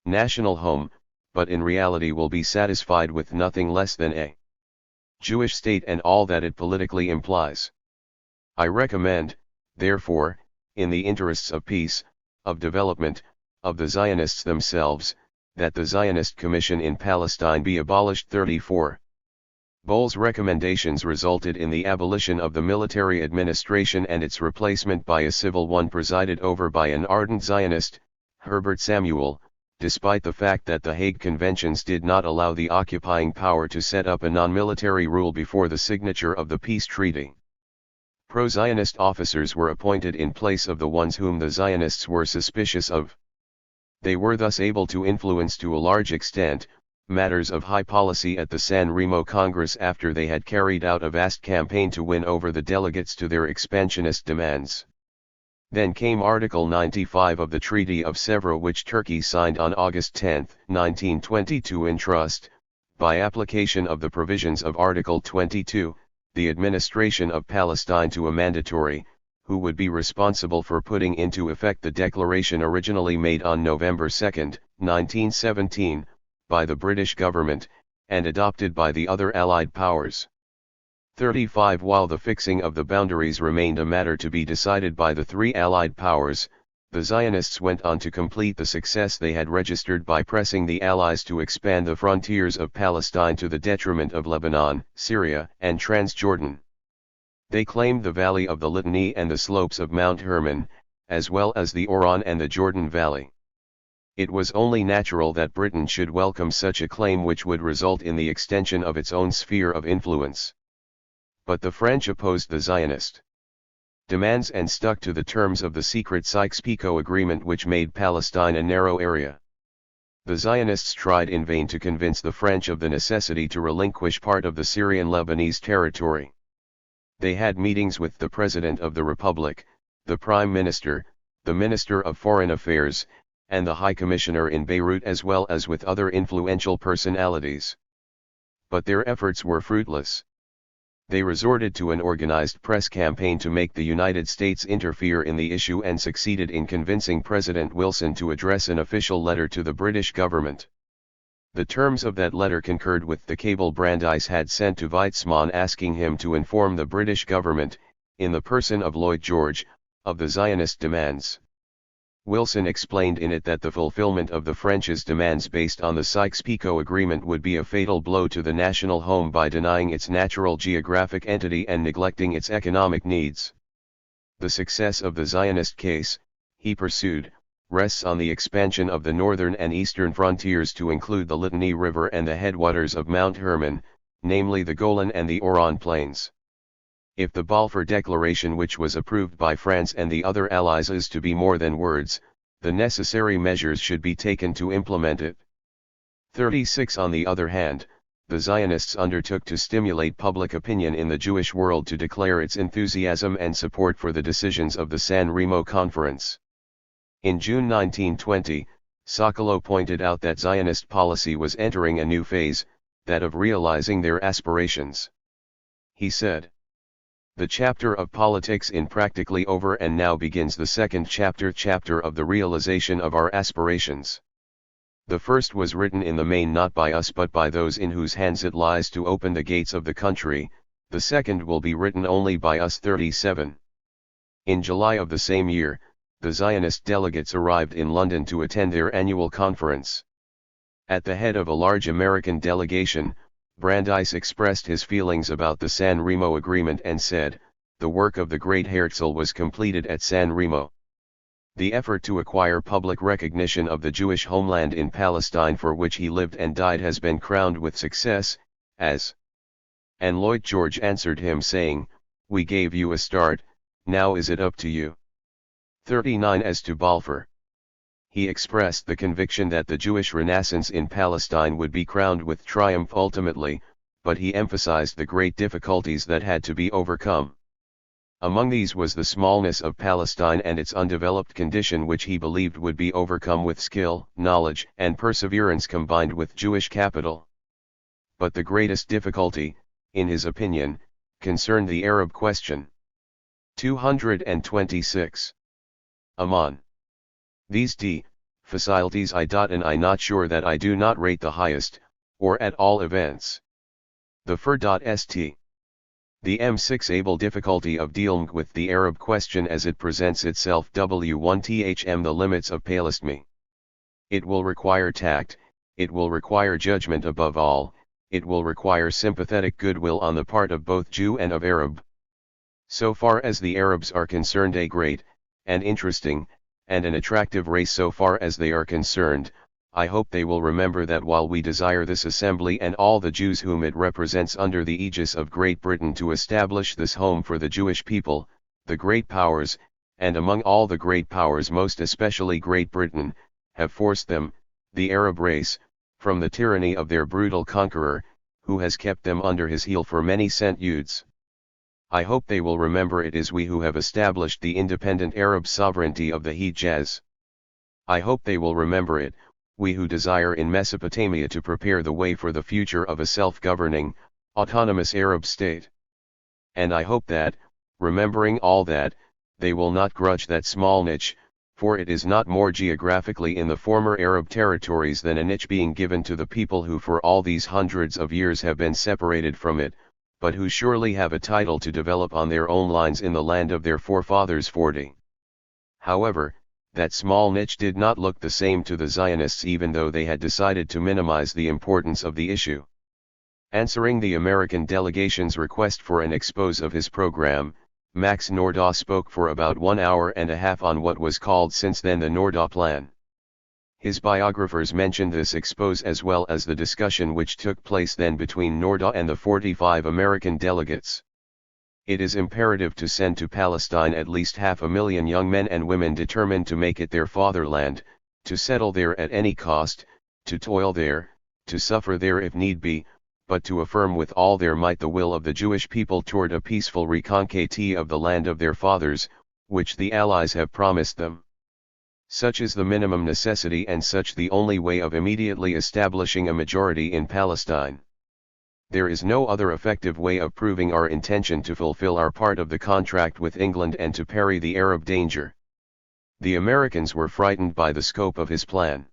national home, but in reality will be satisfied with nothing less than a Jewish state and all that it politically implies. I recommend, therefore, in the interests of peace, of development, of the Zionists themselves, that the Zionist Commission in Palestine be abolished. 34. Bohl's recommendations resulted in the abolition of the military administration and its replacement by a civil one presided over by an ardent Zionist, Herbert Samuel, despite the fact that the Hague Conventions did not allow the occupying power to set up a non-military rule before the signature of the peace treaty. Pro-Zionist officers were appointed in place of the ones whom the Zionists were suspicious of. They were thus able to influence to a large extent matters of high policy at the San Remo Congress after they had carried out a vast campaign to win over the delegates to their expansionist demands. Then came Article 95 of the Treaty of Sèvres, which Turkey signed on August 10, 1920 to entrust, by application of the provisions of Article 22, the administration of Palestine to a mandatory, who would be responsible for putting into effect the declaration originally made on November 2, 1917, by the British government, and adopted by the other Allied powers. 35 While the fixing of the boundaries remained a matter to be decided by the three Allied powers, the Zionists went on to complete the success they had registered by pressing the Allies to expand the frontiers of Palestine to the detriment of Lebanon, Syria, and Transjordan. They claimed the valley of the Litani and the slopes of Mount Hermon, as well as the Oron and the Jordan Valley. It was only natural that Britain should welcome such a claim, which would result in the extension of its own sphere of influence. But the French opposed the Zionist demands and stuck to the terms of the secret Sykes-Picot Agreement, which made Palestine a narrow area. The Zionists tried in vain to convince the French of the necessity to relinquish part of the Syrian-Lebanese territory. They had meetings with the President of the Republic, the Prime Minister, the Minister of Foreign Affairs, and the High Commissioner in Beirut, as well as with other influential personalities. But their efforts were fruitless. They resorted to an organized press campaign to make the United States interfere in the issue, and succeeded in convincing President Wilson to address an official letter to the British government. The terms of that letter concurred with the cable Brandeis had sent to Weizmann, asking him to inform the British government, in the person of Lloyd George, of the Zionist demands. Wilson explained in it that the fulfillment of the French's demands based on the Sykes-Picot Agreement would be a fatal blow to the national home by denying its natural geographic entity and neglecting its economic needs. The success of the Zionist case, he pursued, rests on the expansion of the northern and eastern frontiers to include the Litani River and the headwaters of Mount Hermon, namely the Golan and the Oron Plains. If the Balfour Declaration, which was approved by France and the other Allies, is to be more than words, the necessary measures should be taken to implement it. 36 On the other hand, the Zionists undertook to stimulate public opinion in the Jewish world to declare its enthusiasm and support for the decisions of the San Remo Conference. In June 1920, Sokolow pointed out that Zionist policy was entering a new phase, that of realizing their aspirations. He said, "The chapter of politics is practically over, and now begins the second chapter of the realization of our aspirations. The first was written in the main not by us but by those in whose hands it lies to open the gates of the country, the second will be written only by us." 37. In July of the same year, the Zionist delegates arrived in London to attend their annual conference. At the head of a large American delegation, Brandeis expressed his feelings about the San Remo Agreement and said, "The work of the great Herzl was completed at San Remo. The effort to acquire public recognition of the Jewish homeland in Palestine, for which he lived and died, has been crowned with success, as." And Lloyd George answered him saying, "We gave you a start, now is it up to you?" 39 As to Balfour, he expressed the conviction that the Jewish Renaissance in Palestine would be crowned with triumph ultimately, but he emphasized the great difficulties that had to be overcome. Among these was the smallness of Palestine and its undeveloped condition, which he believed would be overcome with skill, knowledge, and perseverance combined with Jewish capital. But the greatest difficulty, in his opinion, concerned the Arab question. 226. Amman. These facilities and I not sure that I do not rate the highest, or at all events. The THIRD-WORLDISM. The M6 able difficulty of dealing with the Arab question as it presents itself. W1THM The limits of Palestine. It will require tact, it will require judgment, above all, it will require sympathetic goodwill on the part of both Jew and of Arab. So far as the Arabs are concerned, a great, and interesting, and an attractive race. So far as they are concerned, I hope they will remember that while we desire this assembly and all the Jews whom it represents under the aegis of Great Britain to establish this home for the Jewish people, the great powers, and among all the great powers most especially Great Britain, have forced them, the Arab race, from the tyranny of their brutal conqueror, who has kept them under his heel for many centuries. I hope they will remember it is we who have established the independent Arab sovereignty of the Hejaz. I hope they will remember it, we who desire in Mesopotamia to prepare the way for the future of a self-governing, autonomous Arab state. And I hope that, remembering all that, they will not grudge that small niche, for it is not more geographically in the former Arab territories than a niche being given to the people who for all these hundreds of years have been separated from it, but who surely have a title to develop on their own lines in the land of their forefathers 40. However, that small niche did not look the same to the Zionists even though they had decided to minimize the importance of the issue. Answering the American delegation's request for an expose of his program, Max Nordau spoke for about 1 hour and a half on what was called since then the Nordau Plan. His biographers mentioned this expose as well as the discussion which took place then between Nordau and the 45 American delegates. It is imperative to send to Palestine at least 500,000 young men and women determined to make it their fatherland, to settle there at any cost, to toil there, to suffer there if need be, but to affirm with all their might the will of the Jewish people toward a peaceful reconquête of the land of their fathers, which the Allies have promised them. Such is the minimum necessity and such the only way of immediately establishing a majority in Palestine. There is no other effective way of proving our intention to fulfill our part of the contract with England and to parry the Arab danger. The Americans were frightened by the scope of his plan.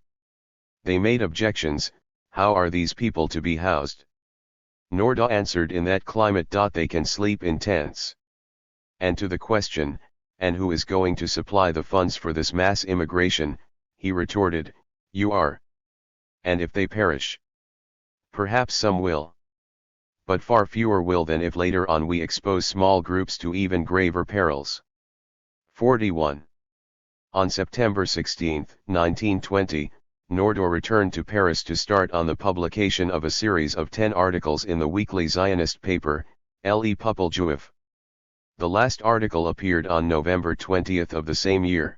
They made objections. How are these people to be housed? Nordau answered in that climate. They can sleep in tents. And to the question, and who is going to supply the funds for this mass immigration, he retorted, you are. And if they perish? Perhaps some will. But far fewer will than if later on we expose small groups to even graver perils. 41. On September 16, 1920, Nordau returned to Paris to start on the publication of a series of 10 articles in the weekly Zionist paper, Le Peuple Juif. The last article appeared on November 20 of the same year.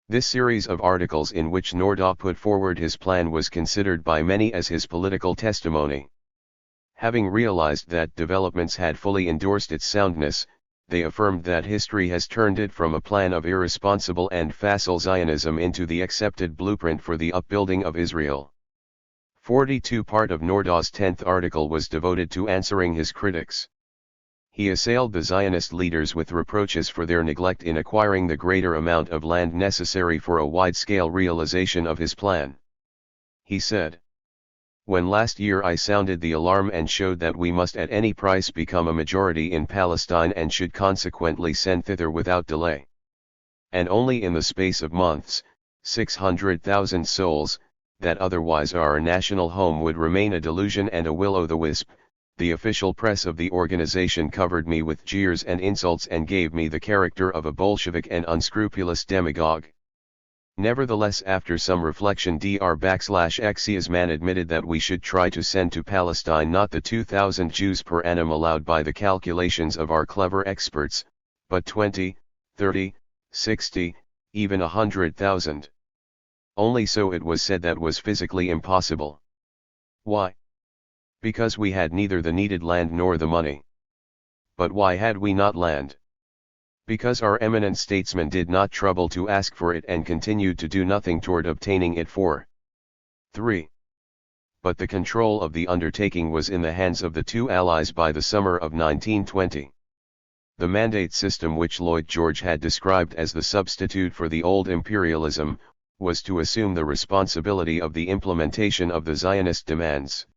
This series of articles in which Nordau put forward his plan was considered by many as his political testimony. Having realized that developments had fully endorsed its soundness, they affirmed that history has turned it from a plan of irresponsible and facile Zionism into the accepted blueprint for the upbuilding of Israel. 42 Part of Nordau's 10th article was devoted to answering his critics. He assailed the Zionist leaders with reproaches for their neglect in acquiring the greater amount of land necessary for a wide-scale realization of his plan. He said, when last year I sounded the alarm and showed that we must at any price become a majority in Palestine and should consequently send thither without delay. And only in the space of months, 600,000 souls, that otherwise our national home would remain a delusion and a will-o'-the-wisp, the official press of the organization covered me with jeers and insults and gave me the character of a Bolshevik and unscrupulous demagogue. Nevertheless, after some reflection, Dr/Exciusman admitted that we should try to send to Palestine not the 2,000 Jews per annum allowed by the calculations of our clever experts, but 20, 30, 60, even 100,000. Only so it was said that was physically impossible. Why? Because we had neither the needed land nor the money. But why had we not land? Because our eminent statesmen did not trouble to ask for it and continued to do nothing toward obtaining it. 3. But the control of the undertaking was in the hands of the two allies by the summer of 1920. The mandate system which Lloyd George had described as the substitute for the old imperialism, was to assume the responsibility of the implementation of the Zionist demands.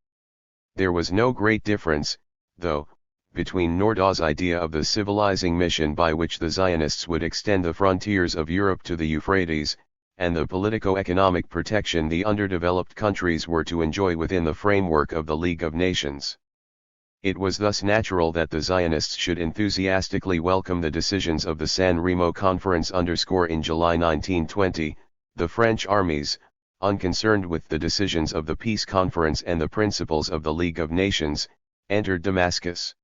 There was no great difference, though, between Nordau's idea of the civilizing mission by which the Zionists would extend the frontiers of Europe to the Euphrates, and the politico-economic protection the underdeveloped countries were to enjoy within the framework of the League of Nations. It was thus natural that the Zionists should enthusiastically welcome the decisions of the San Remo Conference in July 1920, the French armies, unconcerned with the decisions of the Peace Conference and the principles of the League of Nations, entered Damascus.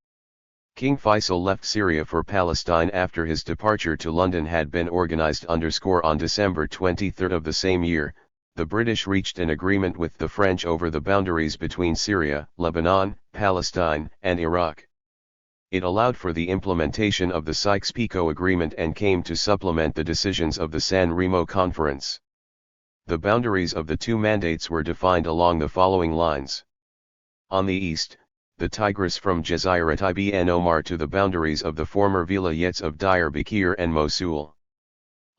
King Faisal left Syria for Palestine after his departure to London had been organized on December 23 of the same year. The British reached an agreement with the French over the boundaries between Syria, Lebanon, Palestine, and Iraq. It allowed for the implementation of the Sykes-Picot Agreement and came to supplement the decisions of the San Remo Conference. The boundaries of the two mandates were defined along the following lines. On the east, the Tigris from Jazirat ibn Omar to the boundaries of the former vilayets of Diyarbakir and Mosul.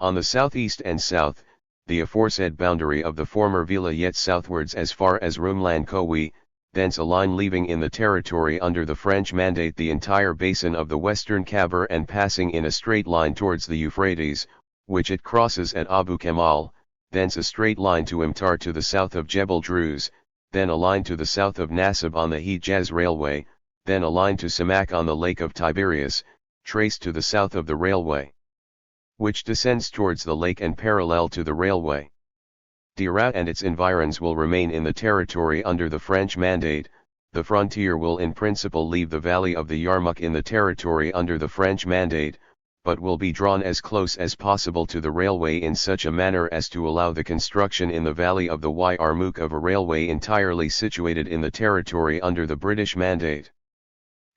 On the southeast and south, the aforesaid boundary of the former vilayet southwards as far as Rumlan Kowi, thence a line leaving in the territory under the French mandate the entire basin of the western Khabur and passing in a straight line towards the Euphrates, which it crosses at Abu Kamal, thence a straight line to Imtar to the south of Jebel Druz, then a line to the south of Nasib on the Hejaz Railway, then a line to Samak on the Lake of Tiberias, traced to the south of the railway, which descends towards the lake and parallel to the railway. Dirat and its environs will remain in the territory under the French mandate. The frontier will in principle leave the valley of the Yarmouk in the territory under the French mandate, but will be drawn as close as possible to the railway in such a manner as to allow the construction in the valley of the Yarmouk of a railway entirely situated in the territory under the British mandate.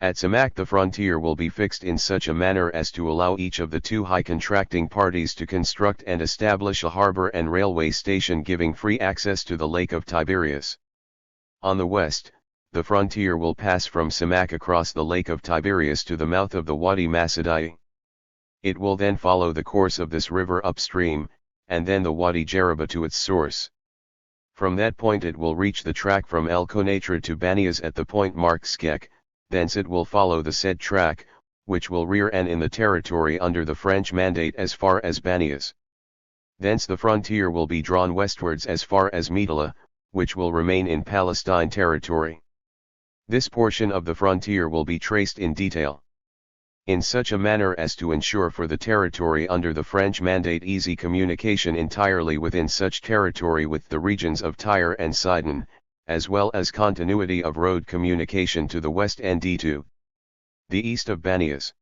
At Samak the frontier will be fixed in such a manner as to allow each of the two high contracting parties to construct and establish a harbour and railway station giving free access to the Lake of Tiberias. On the west, the frontier will pass from Samak across the Lake of Tiberias to the mouth of the Wadi Masadai. It will then follow the course of this river upstream, and then the Wadi Jaraba to its source. From that point it will reach the track from El Konatra to Banias at the point marked Skek. Thence it will follow the said track, which will rear end in the territory under the French mandate as far as Banias. Thence the frontier will be drawn westwards as far as Metala, which will remain in Palestine territory. This portion of the frontier will be traced in detail, in such a manner as to ensure for the territory under the French mandate easy communication entirely within such territory with the regions of Tyre and Sidon, as well as continuity of road communication to the west and to the east of Banias.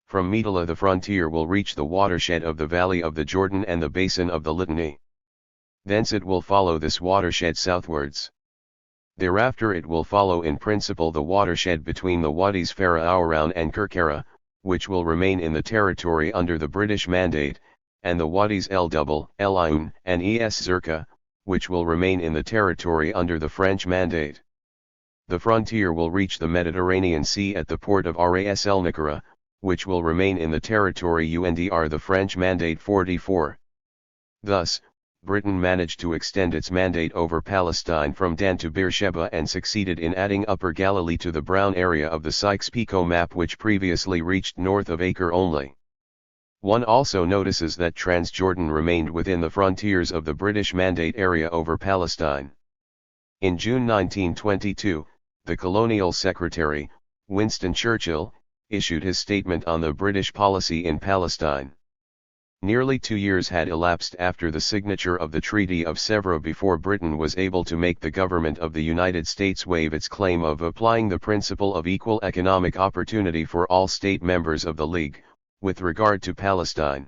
From Metala the frontier will reach the watershed of the valley of the Jordan and the basin of the Litani. Thence it will follow this watershed southwards. Thereafter it will follow in principle the watershed between the Wadis Farah Aouran and Kirkara, which will remain in the territory under the British mandate, and the Wadis El Double, El Aoun, and Es Zerka, which will remain in the territory under the French mandate. The frontier will reach the Mediterranean Sea at the port of Ras El Nicara, which will remain in the territory UNDR the French mandate 44. Thus, Britain managed to extend its mandate over Palestine from Dan to Beersheba and succeeded in adding Upper Galilee to the brown area of the Sykes-Picot map which previously reached north of Acre only. One also notices that Transjordan remained within the frontiers of the British Mandate area over Palestine. In June 1922, the Colonial Secretary, Winston Churchill, issued his statement on the British policy in Palestine. Nearly 2 years had elapsed after the signature of the Treaty of Sèvres before Britain was able to make the government of the United States waive its claim of applying the principle of equal economic opportunity for all state members of the League, with regard to Palestine.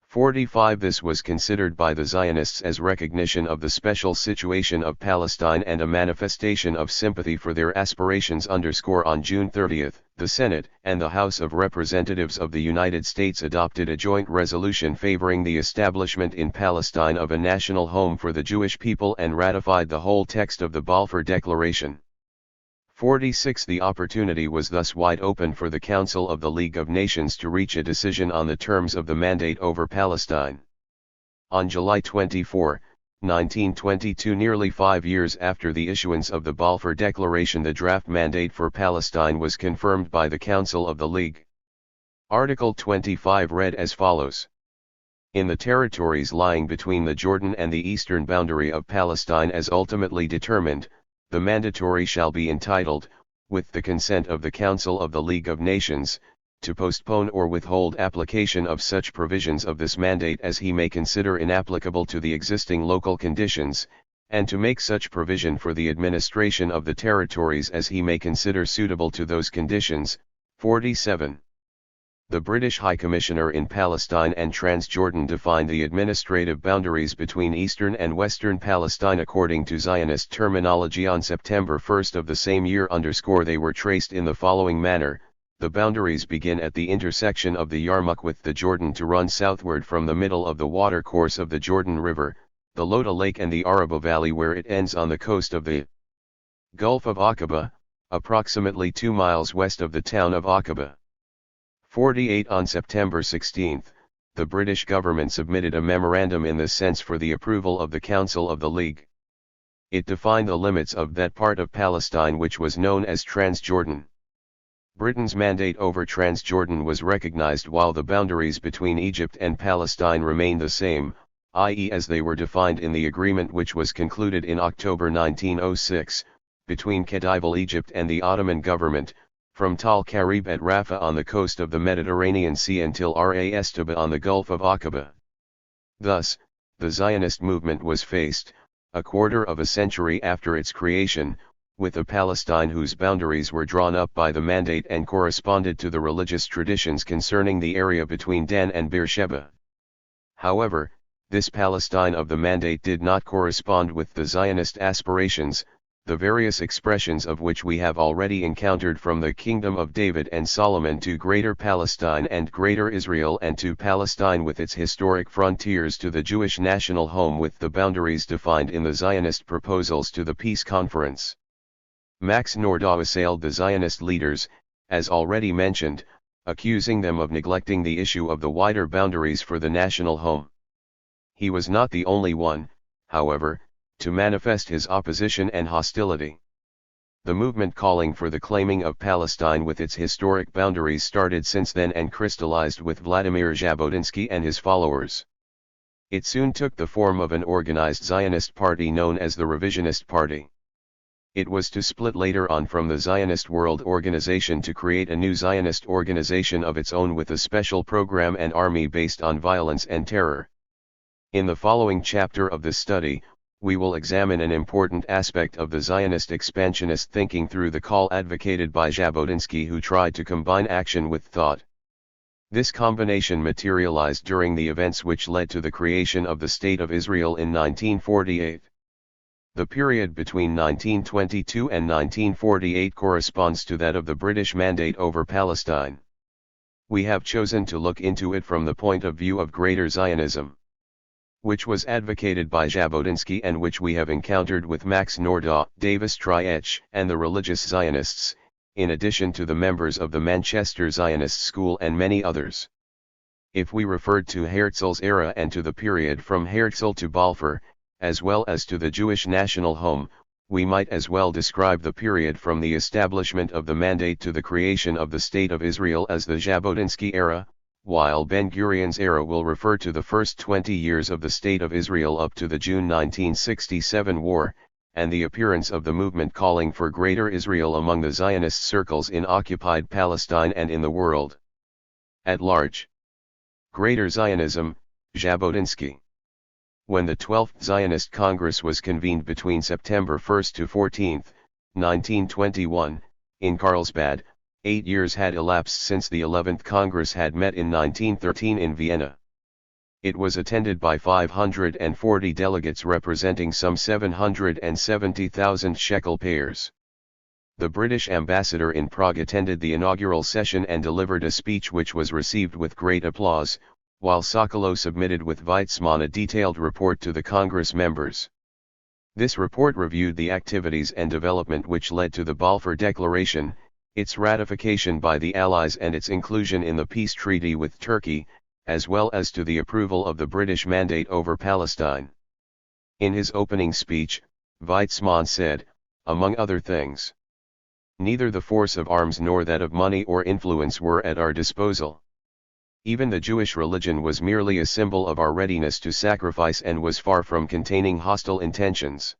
45 This was considered by the Zionists as recognition of the special situation of Palestine and a manifestation of sympathy for their aspirations. On June 30, the Senate and the House of Representatives of the United States adopted a joint resolution favoring the establishment in Palestine of a national home for the Jewish people and ratified the whole text of the Balfour Declaration. 46 The opportunity was thus wide open for the Council of the League of Nations to reach a decision on the terms of the mandate over Palestine. On July 24, 1922, nearly 5 years after the issuance of the Balfour Declaration, the draft mandate for Palestine was confirmed by the Council of the League. Article 25 read as follows. In the territories lying between the Jordan and the eastern boundary of Palestine as ultimately determined, the mandatory shall be entitled, with the consent of the Council of the League of Nations, to postpone or withhold application of such provisions of this mandate as he may consider inapplicable to the existing local conditions, and to make such provision for the administration of the territories as he may consider suitable to those conditions. 47. The British High Commissioner in Palestine and Transjordan defined the administrative boundaries between eastern and western Palestine according to Zionist terminology on September 1 of the same year. They were traced in the following manner. The boundaries begin at the intersection of the Yarmouk with the Jordan to run southward from the middle of the watercourse of the Jordan River, the Loda Lake and the Araba Valley where it ends on the coast of the Gulf of Aqaba, approximately 2 miles west of the town of Aqaba. 48 On September 16, the British government submitted a memorandum in this sense for the approval of the Council of the League. It defined the limits of that part of Palestine which was known as Transjordan. Britain's mandate over Transjordan was recognized while the boundaries between Egypt and Palestine remained the same, i.e. as they were defined in the agreement which was concluded in October 1906, between Khedive Egypt and the Ottoman government, from Tal Karib at Rafah on the coast of the Mediterranean Sea until Ras Taba on the Gulf of Aqaba. Thus, the Zionist movement was faced, a quarter of a century after its creation, with a Palestine whose boundaries were drawn up by the mandate and corresponded to the religious traditions concerning the area between Dan and Beersheba. However, this Palestine of the mandate did not correspond with the Zionist aspirations, the various expressions of which we have already encountered from the Kingdom of David and Solomon to Greater Palestine and Greater Israel and to Palestine with its historic frontiers to the Jewish national home with the boundaries defined in the Zionist proposals to the peace conference. Max Nordau assailed the Zionist leaders, as already mentioned, accusing them of neglecting the issue of the wider boundaries for the national home. He was not the only one, however, to manifest his opposition and hostility. The movement calling for the claiming of Palestine with its historic boundaries started since then and crystallized with Vladimir Jabotinsky and his followers. It soon took the form of an organized Zionist party known as the Revisionist Party. It was to split later on from the Zionist World Organization to create a new Zionist organization of its own with a special program and army based on violence and terror. In the following chapter of this study, we will examine an important aspect of the Zionist expansionist thinking through the call advocated by Jabotinsky, who tried to combine action with thought. This combination materialized during the events which led to the creation of the State of Israel in 1948. The period between 1922 and 1948 corresponds to that of the British Mandate over Palestine. We have chosen to look into it from the point of view of Greater Zionism, which was advocated by Jabotinsky and which we have encountered with Max Nordau, Davis Triech, and the religious Zionists, in addition to the members of the Manchester Zionist School and many others. If we referred to Herzl's era and to the period from Herzl to Balfour, as well as to the Jewish national home, we might as well describe the period from the establishment of the mandate to the creation of the State of Israel as the Jabotinsky era, while Ben-Gurion's era will refer to the first 20 years of the State of Israel up to the June 1967 war, and the appearance of the movement calling for Greater Israel among the Zionist circles in occupied Palestine and in the world at large. Greater Zionism, Jabotinsky. When the 12th Zionist Congress was convened between September 1 to 14, 1921, in Carlsbad, 8 years had elapsed since the 11th Congress had met in 1913 in Vienna. It was attended by 540 delegates representing some 770,000 shekel payers. The British ambassador in Prague attended the inaugural session and delivered a speech which was received with great applause, while Sokolow submitted with Weizmann a detailed report to the Congress members. This report reviewed the activities and development which led to the Balfour Declaration, its ratification by the Allies and its inclusion in the peace treaty with Turkey, as well as to the approval of the British Mandate over Palestine. In his opening speech, Weizmann said, among other things, "Neither the force of arms nor that of money or influence were at our disposal. Even the Jewish religion was merely a symbol of our readiness to sacrifice and was far from containing hostile intentions.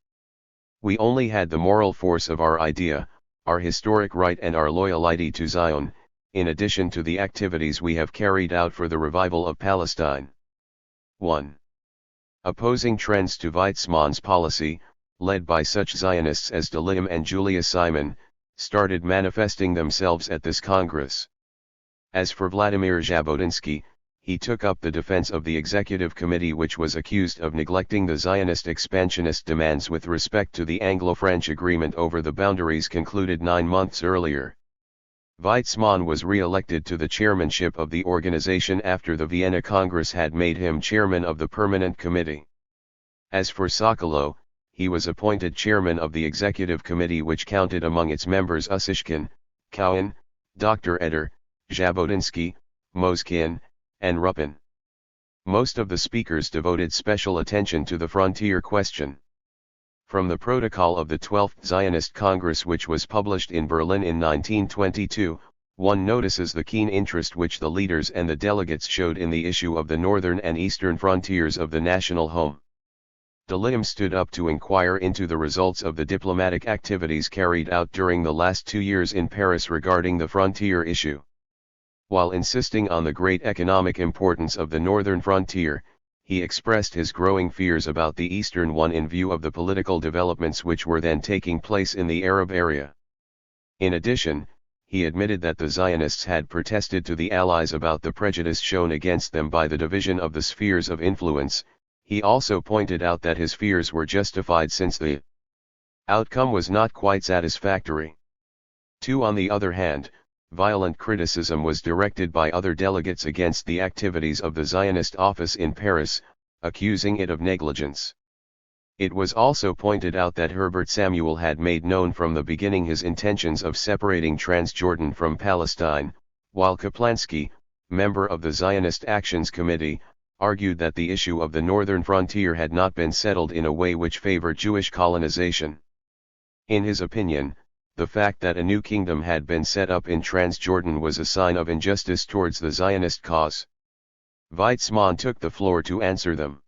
We only had the moral force of our idea, our historic right and our loyalty to Zion, in addition to the activities we have carried out for the revival of Palestine." 1. Opposing trends to Weizmann's policy, led by such Zionists as Delim and Julia Simon, started manifesting themselves at this Congress. As for Vladimir Jabotinsky, he took up the defense of the executive committee which was accused of neglecting the Zionist expansionist demands with respect to the Anglo-French agreement over the boundaries concluded 9 months earlier. Weizmann was re-elected to the chairmanship of the organization after the Vienna Congress had made him chairman of the permanent committee. As for Sokolow, he was appointed chairman of the executive committee, which counted among its members Ussishkin, Cowan, Dr. Eder, Jabotinsky, Moskin, and Ruppin. Most of the speakers devoted special attention to the frontier question. From the protocol of the 12th Zionist Congress, which was published in Berlin in 1922, one notices the keen interest which the leaders and the delegates showed in the issue of the northern and eastern frontiers of the national home. De Leem stood up to inquire into the results of the diplomatic activities carried out during the last 2 years in Paris regarding the frontier issue. While insisting on the great economic importance of the northern frontier, he expressed his growing fears about the eastern one in view of the political developments which were then taking place in the Arab area. In addition, he admitted that the Zionists had protested to the Allies about the prejudice shown against them by the division of the spheres of influence. He also pointed out that his fears were justified since the outcome was not quite satisfactory. On the other hand, violent criticism was directed by other delegates against the activities of the Zionist office in Paris, accusing it of negligence. It was also pointed out that Herbert Samuel had made known from the beginning his intentions of separating Transjordan from Palestine, while Kaplansky, member of the Zionist Actions Committee, argued that the issue of the northern frontier had not been settled in a way which favored Jewish colonization. In his opinion, the fact that a new kingdom had been set up in Transjordan was a sign of injustice towards the Zionist cause. Weizmann took the floor to answer them.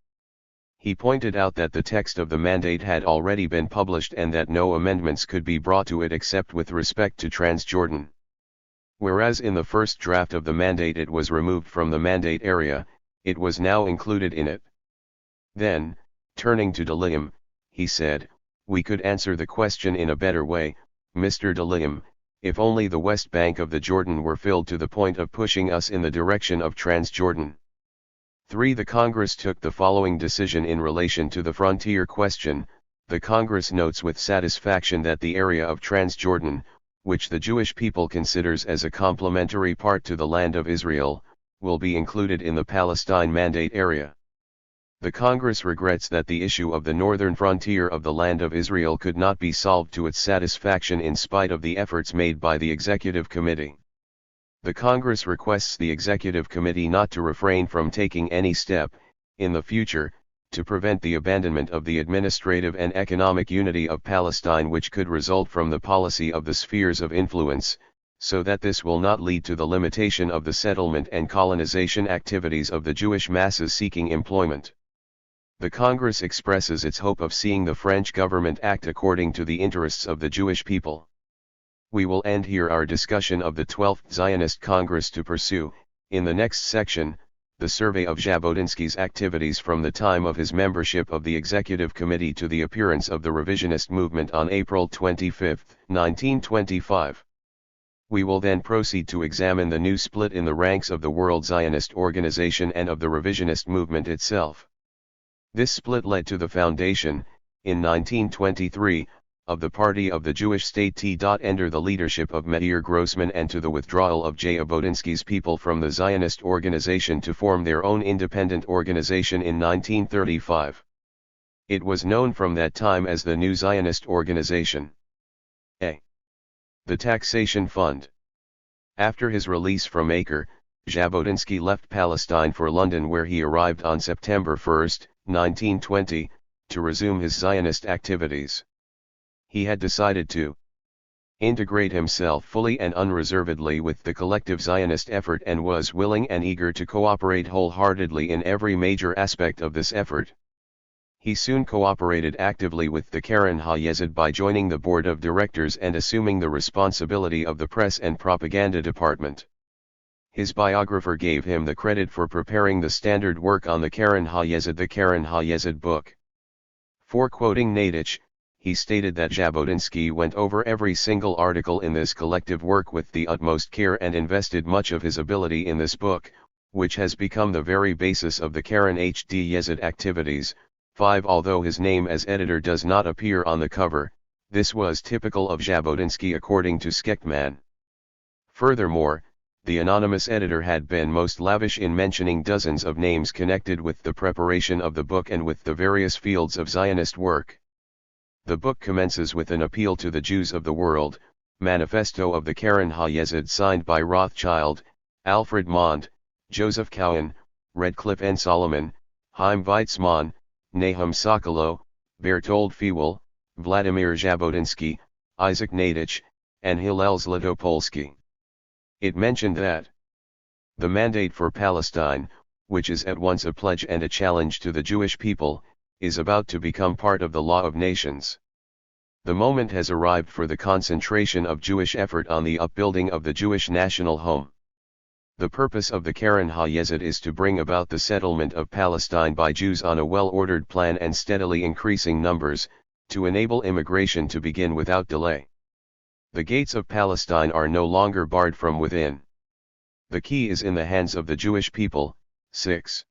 He pointed out that the text of the mandate had already been published and that no amendments could be brought to it except with respect to Transjordan. Whereas in the first draft of the mandate it was removed from the mandate area, it was now included in it. Then, turning to De Leem, he said, "We could answer the question in a better way, Mr. De Leem, if only the west bank of the Jordan were filled to the point of pushing us in the direction of Transjordan." 3. The Congress took the following decision in relation to the frontier question. The Congress notes with satisfaction that the area of Transjordan, which the Jewish people considers as a complementary part to the land of Israel, will be included in the Palestine Mandate area. The Congress regrets that the issue of the northern frontier of the land of Israel could not be solved to its satisfaction in spite of the efforts made by the Executive Committee. The Congress requests the Executive Committee not to refrain from taking any step, in the future, to prevent the abandonment of the administrative and economic unity of Palestine which could result from the policy of the spheres of influence, so that this will not lead to the limitation of the settlement and colonization activities of the Jewish masses seeking employment. The Congress expresses its hope of seeing the French government act according to the interests of the Jewish people. We will end here our discussion of the 12th Zionist Congress to pursue, in the next section, the survey of Jabotinsky's activities from the time of his membership of the Executive Committee to the appearance of the revisionist movement on April 25, 1925. We will then proceed to examine the new split in the ranks of the World Zionist Organization and of the revisionist movement itself. This split led to the foundation, in 1923, of the Party of the Jewish State under the leadership of Meir Grossman and to the withdrawal of Jabotinsky's people from the Zionist organization to form their own independent organization in 1935. It was known from that time as the New Zionist Organization. A. The Taxation Fund. After his release from Acre, Jabotinsky left Palestine for London where he arrived on September 1, 1920, to resume his Zionist activities. He had decided to integrate himself fully and unreservedly with the collective Zionist effort and was willing and eager to cooperate wholeheartedly in every major aspect of this effort. He soon cooperated actively with the Keren HaYesod by joining the board of directors and assuming the responsibility of the press and propaganda department. His biographer gave him the credit for preparing the standard work on the Keren HaYesod book. For quoting Nadich, he stated that Jabotinsky went over every single article in this collective work with the utmost care and invested much of his ability in this book, which has become the very basis of the Keren HaYesod activities. 5. Although his name as editor does not appear on the cover, this was typical of Jabotinsky according to Skechtman. Furthermore, the anonymous editor had been most lavish in mentioning dozens of names connected with the preparation of the book and with the various fields of Zionist work. The book commences with an appeal to the Jews of the world, manifesto of the Karen HaYesod signed by Rothschild, Alfred Mond, Joseph Cowen, Redcliffe N. Solomon, Chaim Weizmann, Nahum Sokolow, Bertold Fewell, Vladimir Jabotinsky, Isaac Nadich, and Hillel Zlatopolsky. It mentioned that the mandate for Palestine, which is at once a pledge and a challenge to the Jewish people, is about to become part of the law of nations. The moment has arrived for the concentration of Jewish effort on the upbuilding of the Jewish national home. The purpose of the Karen HaYesod is to bring about the settlement of Palestine by Jews on a well-ordered plan and steadily increasing numbers, to enable immigration to begin without delay. The gates of Palestine are no longer barred from within. The key is in the hands of the Jewish people. 6.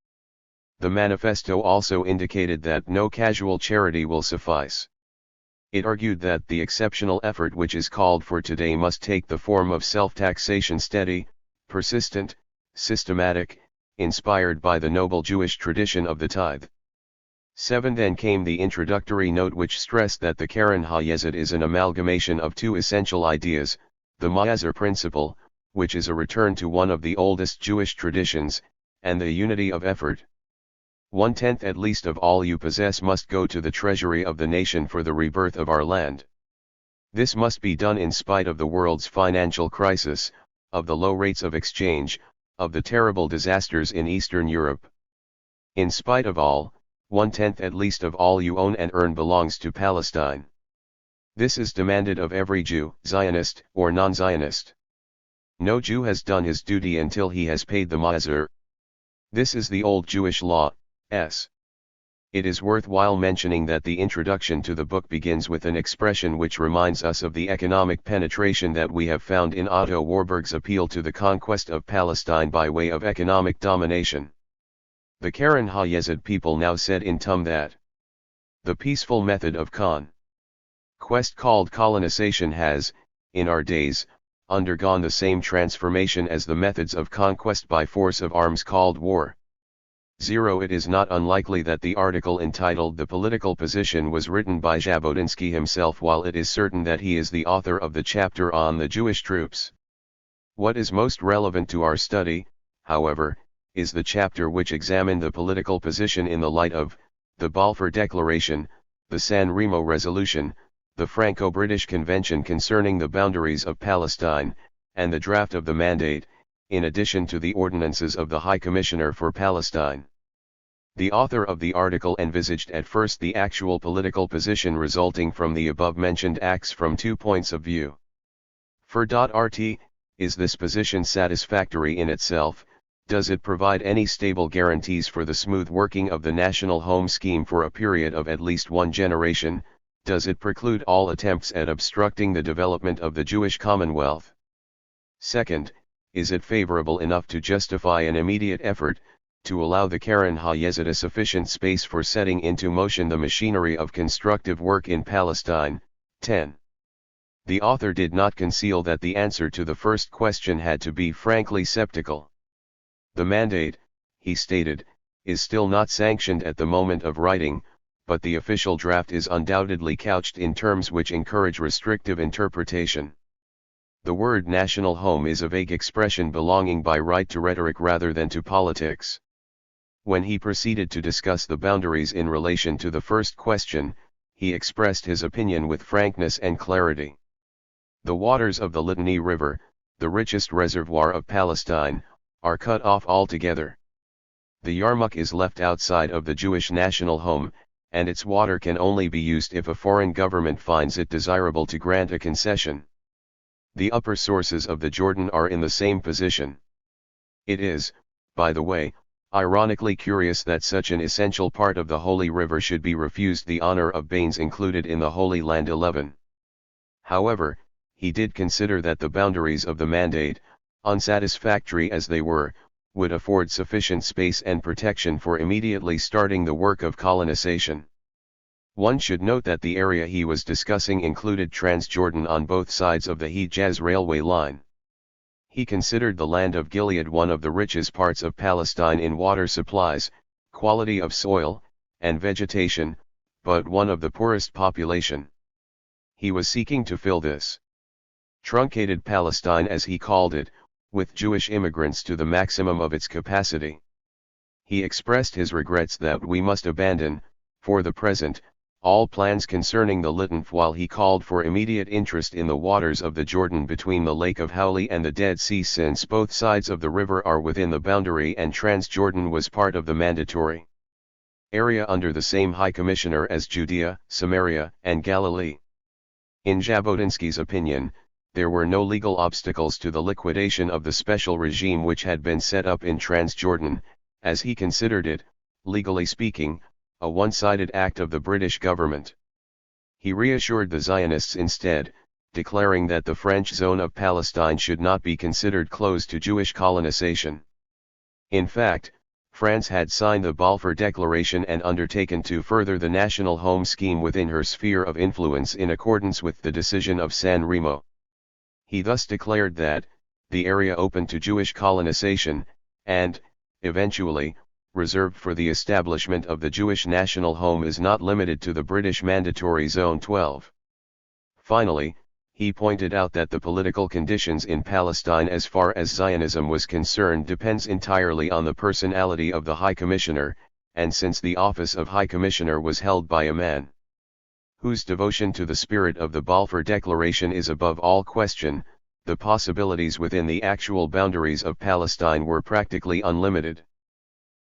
The manifesto also indicated that no casual charity will suffice. It argued that the exceptional effort which is called for today must take the form of self-taxation, steady, persistent, systematic, inspired by the noble Jewish tradition of the tithe. 7. Then came the introductory note which stressed that the Karen HaYesod is an amalgamation of two essential ideas, the Maaser principle, which is a return to one of the oldest Jewish traditions, and the unity of effort. 1/10 at least of all you possess must go to the treasury of the nation for the rebirth of our land. This must be done in spite of the world's financial crisis, of the low rates of exchange, of the terrible disasters in Eastern Europe. In spite of all, 1/10 at least of all you own and earn belongs to Palestine. This is demanded of every Jew, Zionist or non-Zionist. No Jew has done his duty until he has paid the Maaser. This is the old Jewish law. It is worthwhile mentioning that the introduction to the book begins with an expression which reminds us of the economic penetration that we have found in Otto Warburg's appeal to the conquest of Palestine by way of economic domination. The Karen HaYesod people now said in Tum that the peaceful method of conquest called colonization has, in our days, undergone the same transformation as the methods of conquest by force of arms called war. 0. It is not unlikely that the article entitled "The Political Position" was written by Jabotinsky himself, while it is certain that he is the author of the chapter on the Jewish troops. What is most relevant to our study, however, is the chapter which examined the political position in the light of the Balfour Declaration, the San Remo Resolution, the Franco-British Convention concerning the boundaries of Palestine, and the draft of the Mandate, in addition to the ordinances of the High Commissioner for Palestine. The author of the article envisaged at first the actual political position resulting from the above-mentioned acts from 2 points of view. THIRD-RT, is this position satisfactory in itself? Does it provide any stable guarantees for the smooth working of the national home scheme for a period of at least one generation? Does it preclude all attempts at obstructing the development of the Jewish Commonwealth? Second, is it favorable enough to justify an immediate effort to allow the Karen HaYesod a sufficient space for setting into motion the machinery of constructive work in Palestine? 10. The author did not conceal that the answer to the first question had to be frankly skeptical. The mandate, he stated, is still not sanctioned at the moment of writing, but the official draft is undoubtedly couched in terms which encourage restrictive interpretation. The word national home is a vague expression belonging by right to rhetoric rather than to politics. When he proceeded to discuss the boundaries in relation to the first question, he expressed his opinion with frankness and clarity. The waters of the Litani River, the richest reservoir of Palestine, are cut off altogether. The Yarmouk is left outside of the Jewish national home, and its water can only be used if a foreign government finds it desirable to grant a concession. The upper sources of the Jordan are in the same position. It is, by the way, ironically curious that such an essential part of the Holy River should be refused the honor of Bains included in the Holy Land 11. However, he did consider that the boundaries of the mandate, unsatisfactory as they were, would afford sufficient space and protection for immediately starting the work of colonization. One should note that the area he was discussing included Transjordan on both sides of the Hejaz railway line. He considered the land of Gilead one of the richest parts of Palestine in water supplies, quality of soil, and vegetation, but one of the poorest population. He was seeking to fill this truncated Palestine, as he called it, with Jewish immigrants to the maximum of its capacity. He expressed his regrets that we must abandon, for the present, all plans concerning the Litton, while he called for immediate interest in the waters of the Jordan between the Lake of Howley and the Dead Sea, since both sides of the river are within the boundary and Transjordan was part of the mandatory area under the same High Commissioner as Judea, Samaria, and Galilee. In Jabotinsky's opinion, there were no legal obstacles to the liquidation of the special regime which had been set up in Transjordan, as he considered it, legally speaking, a one-sided act of the British government. He reassured the Zionists instead, declaring that the French zone of Palestine should not be considered closed to Jewish colonization. In fact, France had signed the Balfour Declaration and undertaken to further the national home scheme within her sphere of influence in accordance with the decision of San Remo. He thus declared that, the area open to Jewish colonization, and, eventually, reserved for the establishment of the Jewish national home is not limited to the British Mandatory Zone 12. Finally, he pointed out that the political conditions in Palestine as far as Zionism was concerned depends entirely on the personality of the High Commissioner, and since the office of High Commissioner was held by a man whose devotion to the spirit of the Balfour Declaration is above all question, the possibilities within the actual boundaries of Palestine were practically unlimited.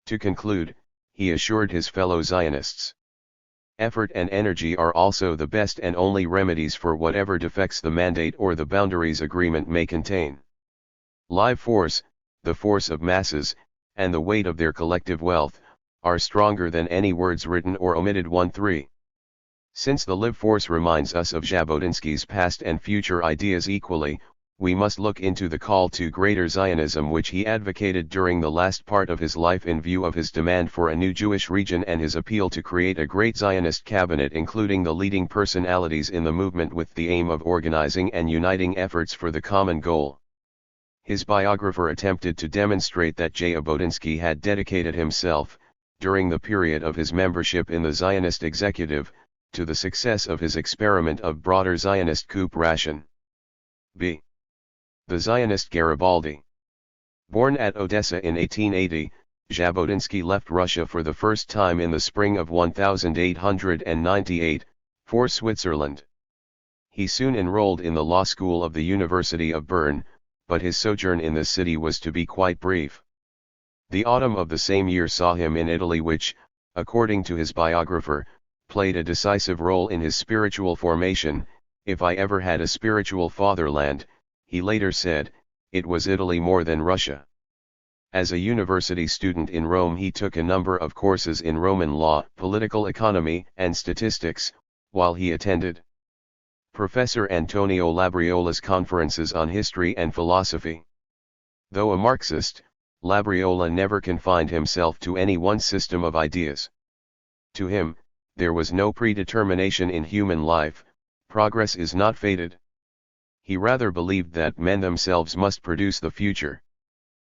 To conclude, he assured his fellow Zionists, effort and energy are also the best and only remedies for whatever defects the mandate or the boundaries agreement may contain. Live force, the force of masses, and the weight of their collective wealth, are stronger than any words written or omitted. 1-3. Since the live force reminds us of Jabotinsky's past and future ideas equally, we must look into the call to greater Zionism which he advocated during the last part of his life in view of his demand for a new Jewish region and his appeal to create a great Zionist cabinet including the leading personalities in the movement with the aim of organizing and uniting efforts for the common goal. His biographer attempted to demonstrate that Jabotinsky had dedicated himself, during the period of his membership in the Zionist executive, to the success of his experiment of broader Zionist cooperation. B. The Zionist Garibaldi. Born at Odessa in 1880, Jabotinsky left Russia for the first time in the spring of 1898, for Switzerland. He soon enrolled in the law school of the University of Bern, but his sojourn in the city was to be quite brief. The autumn of the same year saw him in Italy which, according to his biographer, played a decisive role in his spiritual formation. If I ever had a spiritual fatherland, he later said, it was Italy more than Russia. As a university student in Rome he took a number of courses in Roman law, political economy, and statistics, while he attended Professor Antonio Labriola's conferences on history and philosophy. Though a Marxist, Labriola never confined himself to any one system of ideas. To him, there was no predetermination in human life, progress is not fated. He rather believed that men themselves must produce the future.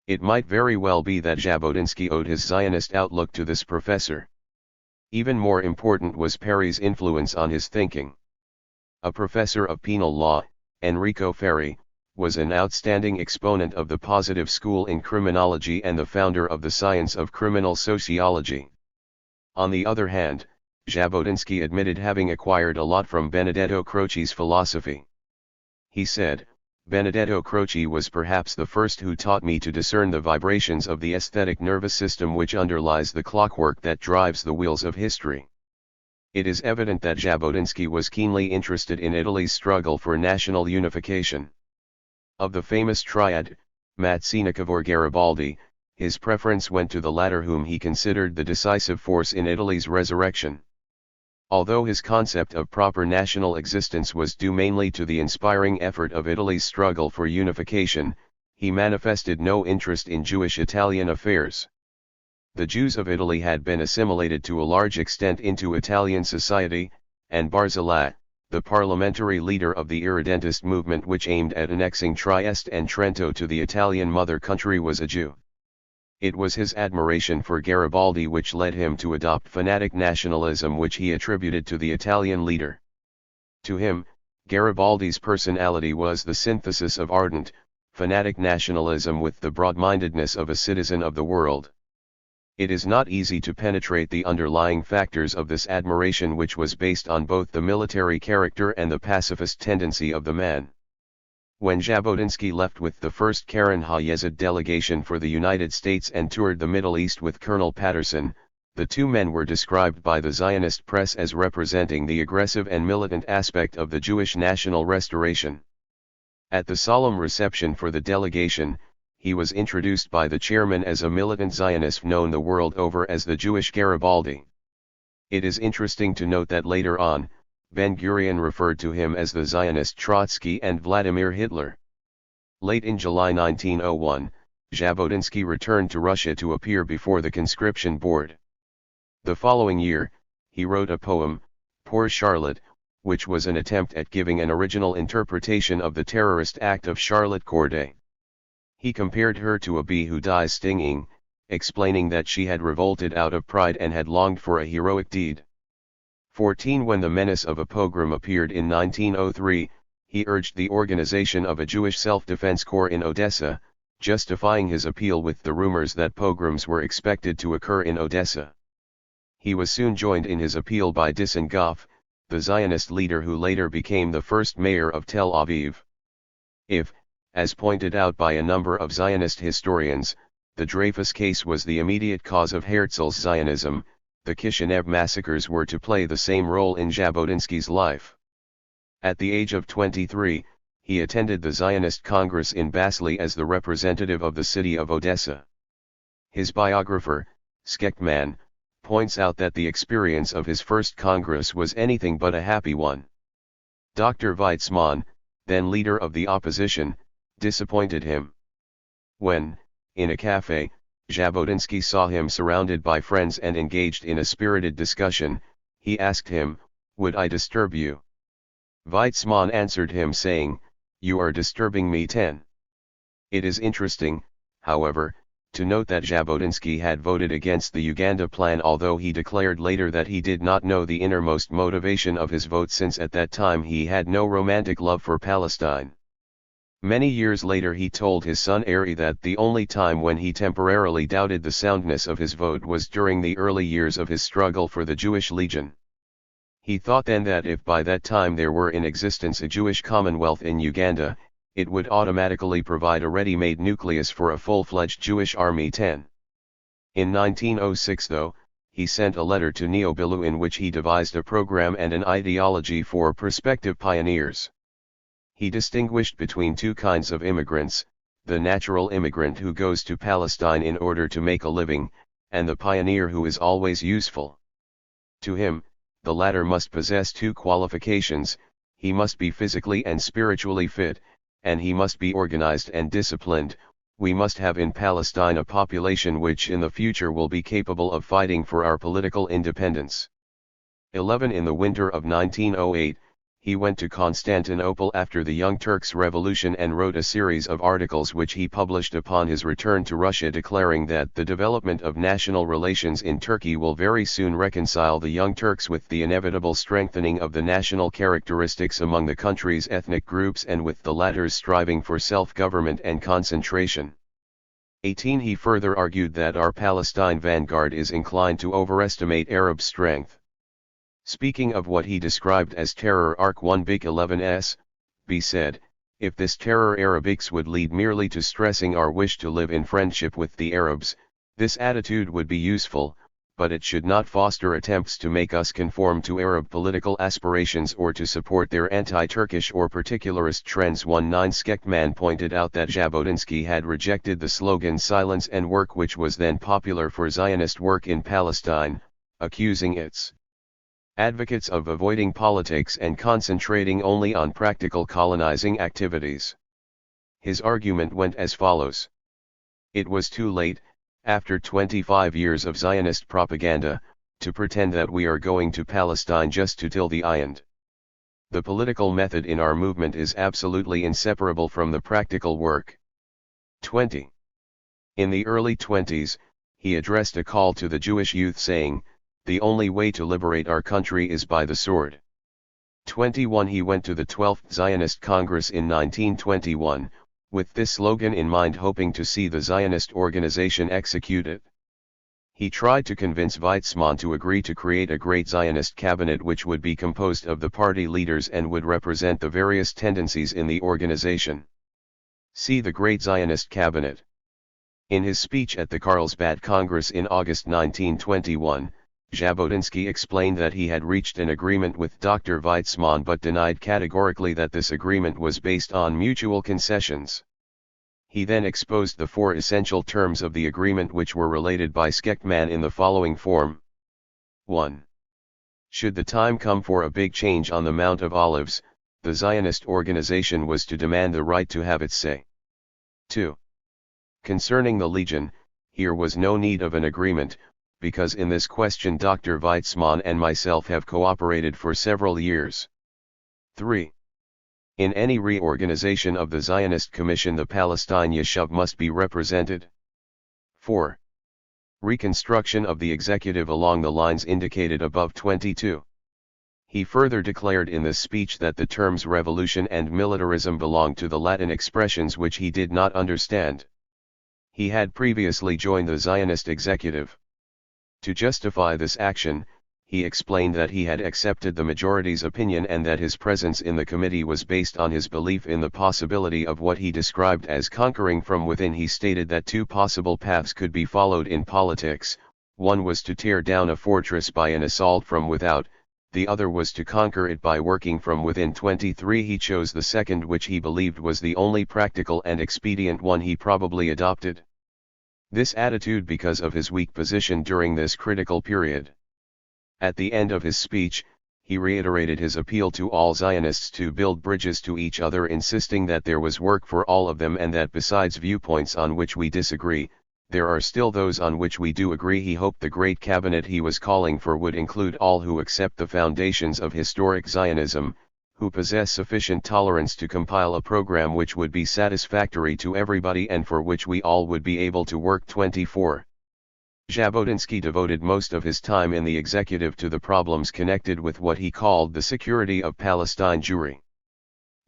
It might very well be that Jabotinsky owed his Zionist outlook to this professor. Even more important was Perry's influence on his thinking. A professor of penal law, Enrico Ferri, was an outstanding exponent of the positive school in criminology and the founder of the science of criminal sociology. On the other hand, Jabotinsky admitted having acquired a lot from Benedetto Croce's philosophy. He said, Benedetto Croce was perhaps the first who taught me to discern the vibrations of the aesthetic nervous system which underlies the clockwork that drives the wheels of history. It is evident that Jabotinsky was keenly interested in Italy's struggle for national unification. Of the famous triad, Matsunikov or Garibaldi, his preference went to the latter, whom he considered the decisive force in Italy's resurrection. Although his concept of proper national existence was due mainly to the inspiring effort of Italy's struggle for unification, he manifested no interest in Jewish Italian affairs. The Jews of Italy had been assimilated to a large extent into Italian society, and Barzilai, the parliamentary leader of the Irredentist movement which aimed at annexing Trieste and Trento to the Italian mother country, was a Jew. It was his admiration for Garibaldi which led him to adopt fanatic nationalism, which he attributed to the Italian leader. To him, Garibaldi's personality was the synthesis of ardent, fanatic nationalism with the broad-mindedness of a citizen of the world. It is not easy to penetrate the underlying factors of this admiration, which was based on both the military character and the pacifist tendency of the man. When Jabotinsky left with the first Karen Ha-Yezid delegation for the United States and toured the Middle East with Colonel Patterson, the two men were described by the Zionist press as representing the aggressive and militant aspect of the Jewish national restoration. At the solemn reception for the delegation, he was introduced by the chairman as a militant Zionist known the world over as the Jewish Garibaldi. It is interesting to note that later on, Ben-Gurion referred to him as the Zionist Trotsky and Vladimir Hitler. Late in July 1901, Jabotinsky returned to Russia to appear before the conscription board. The following year, he wrote a poem, Poor Charlotte, which was an attempt at giving an original interpretation of the terrorist act of Charlotte Corday. He compared her to a bee who dies stinging, explaining that she had revolted out of pride and had longed for a heroic deed. 14 When the menace of a pogrom appeared in 1903, he urged the organization of a Jewish self-defense corps in Odessa, justifying his appeal with the rumors that pogroms were expected to occur in Odessa. He was soon joined in his appeal by Dizengoff, the Zionist leader who later became the first mayor of Tel Aviv. If, as pointed out by a number of Zionist historians, the Dreyfus case was the immediate cause of Herzl's Zionism, the Kishinev massacres were to play the same role in Jabotinsky's life. At the age of 23, he attended the Zionist Congress in Basli as the representative of the city of Odessa. His biographer, Skeckman, points out that the experience of his first Congress was anything but a happy one. Dr. Weizmann, then leader of the opposition, disappointed him. When, in a cafe, Jabotinsky saw him surrounded by friends and engaged in a spirited discussion, he asked him, "Would I disturb you?" Weizmann answered him saying, "You are disturbing me 10." It is interesting, however, to note that Jabotinsky had voted against the Uganda plan, although he declared later that he did not know the innermost motivation of his vote, since at that time he had no romantic love for Palestine. Many years later he told his son Ari that the only time when he temporarily doubted the soundness of his vote was during the early years of his struggle for the Jewish Legion. He thought then that if by that time there were in existence a Jewish Commonwealth in Uganda, it would automatically provide a ready-made nucleus for a full-fledged Jewish army 10. In 1906 though, he sent a letter to Neo Bilou in which he devised a program and an ideology for prospective pioneers. He distinguished between two kinds of immigrants, the natural immigrant who goes to Palestine in order to make a living, and the pioneer who is always useful. To him, the latter must possess two qualifications: he must be physically and spiritually fit, and he must be organized and disciplined. We must have in Palestine a population which in the future will be capable of fighting for our political independence. 11 In the winter of 1908, he went to Constantinople after the Young Turks' Revolution and wrote a series of articles which he published upon his return to Russia, declaring that the development of national relations in Turkey will very soon reconcile the Young Turks with the inevitable strengthening of the national characteristics among the country's ethnic groups and with the latter's striving for self-government and concentration. 18 He further argued that our Palestine vanguard is inclined to overestimate Arab strength. Speaking of what he described as Terror Arc 1 Big 11s, B said, "If this terror Arabics would lead merely to stressing our wish to live in friendship with the Arabs, this attitude would be useful, but it should not foster attempts to make us conform to Arab political aspirations or to support their anti-Turkish or particularist trends." 19 Skeckman pointed out that Jabotinsky had rejected the slogan "Silence and Work," which was then popular for Zionist work in Palestine, accusing its advocates of avoiding politics and concentrating only on practical colonizing activities. His argument went as follows. It was too late, after 25 years of Zionist propaganda, to pretend that we are going to Palestine just to till the land. The political method in our movement is absolutely inseparable from the practical work. 20. In the early 20s, he addressed a call to the Jewish youth saying, "The only way to liberate our country is by the sword." 21 He went to the 12th Zionist Congress in 1921, with this slogan in mind, hoping to see the Zionist organization executed. He tried to convince Weizmann to agree to create a great Zionist cabinet which would be composed of the party leaders and would represent the various tendencies in the organization. See the Great Zionist Cabinet. In his speech at the Carlsbad Congress in August 1921, Jabotinsky explained that he had reached an agreement with Dr. Weizmann but denied categorically that this agreement was based on mutual concessions. He then exposed the 4 essential terms of the agreement which were related by Skeckman in the following form. 1. Should the time come for a big change on the Mount of Olives, the Zionist organization was to demand the right to have its say. 2. Concerning the Legion, here was no need of an agreement, because in this question Dr. Weizmann and myself have cooperated for several years. 3. In any reorganization of the Zionist Commission the Palestine Yeshuv must be represented. 4. Reconstruction of the executive along the lines indicated above. 22. He further declared in this speech that the terms revolution and militarism belonged to the Latin expressions which he did not understand. He had previously joined the Zionist executive. To justify this action, he explained that he had accepted the majority's opinion and that his presence in the committee was based on his belief in the possibility of what he described as conquering from within. He stated that 2 possible paths could be followed in politics: one was to tear down a fortress by an assault from without, the other was to conquer it by working from within. 23 He chose the second, which he believed was the only practical and expedient one. He probably adopted this attitude because of his weak position during this critical period. At the end of his speech, he reiterated his appeal to all Zionists to build bridges to each other, insisting that there was work for all of them and that besides viewpoints on which we disagree, there are still those on which we do agree. He hoped the great cabinet he was calling for would include all who accept the foundations of historic Zionism, who possess sufficient tolerance to compile a program which would be satisfactory to everybody and for which we all would be able to work. 24. Jabotinsky devoted most of his time in the executive to the problems connected with what he called the security of Palestine Jewry.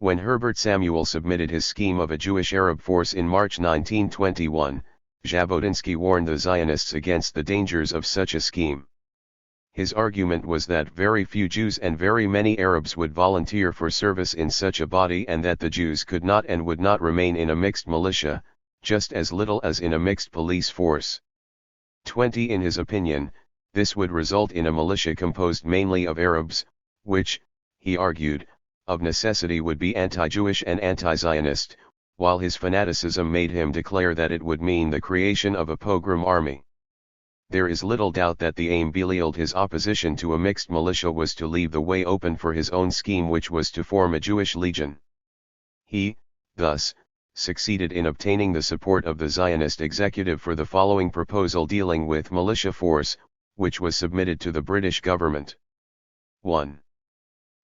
When Herbert Samuel submitted his scheme of a Jewish Arab force in March 1921, Jabotinsky warned the Zionists against the dangers of such a scheme. His argument was that very few Jews and very many Arabs would volunteer for service in such a body, and that the Jews could not and would not remain in a mixed militia, just as little as in a mixed police force. 20 In his opinion, this would result in a militia composed mainly of Arabs, which, he argued, of necessity would be anti-Jewish and anti-Zionist, while his fanaticism made him declare that it would mean the creation of a pogrom army. There is little doubt that the aim belied his opposition to a mixed militia was to leave the way open for his own scheme, which was to form a Jewish legion. He, thus, succeeded in obtaining the support of the Zionist executive for the following proposal dealing with militia force, which was submitted to the British government. 1.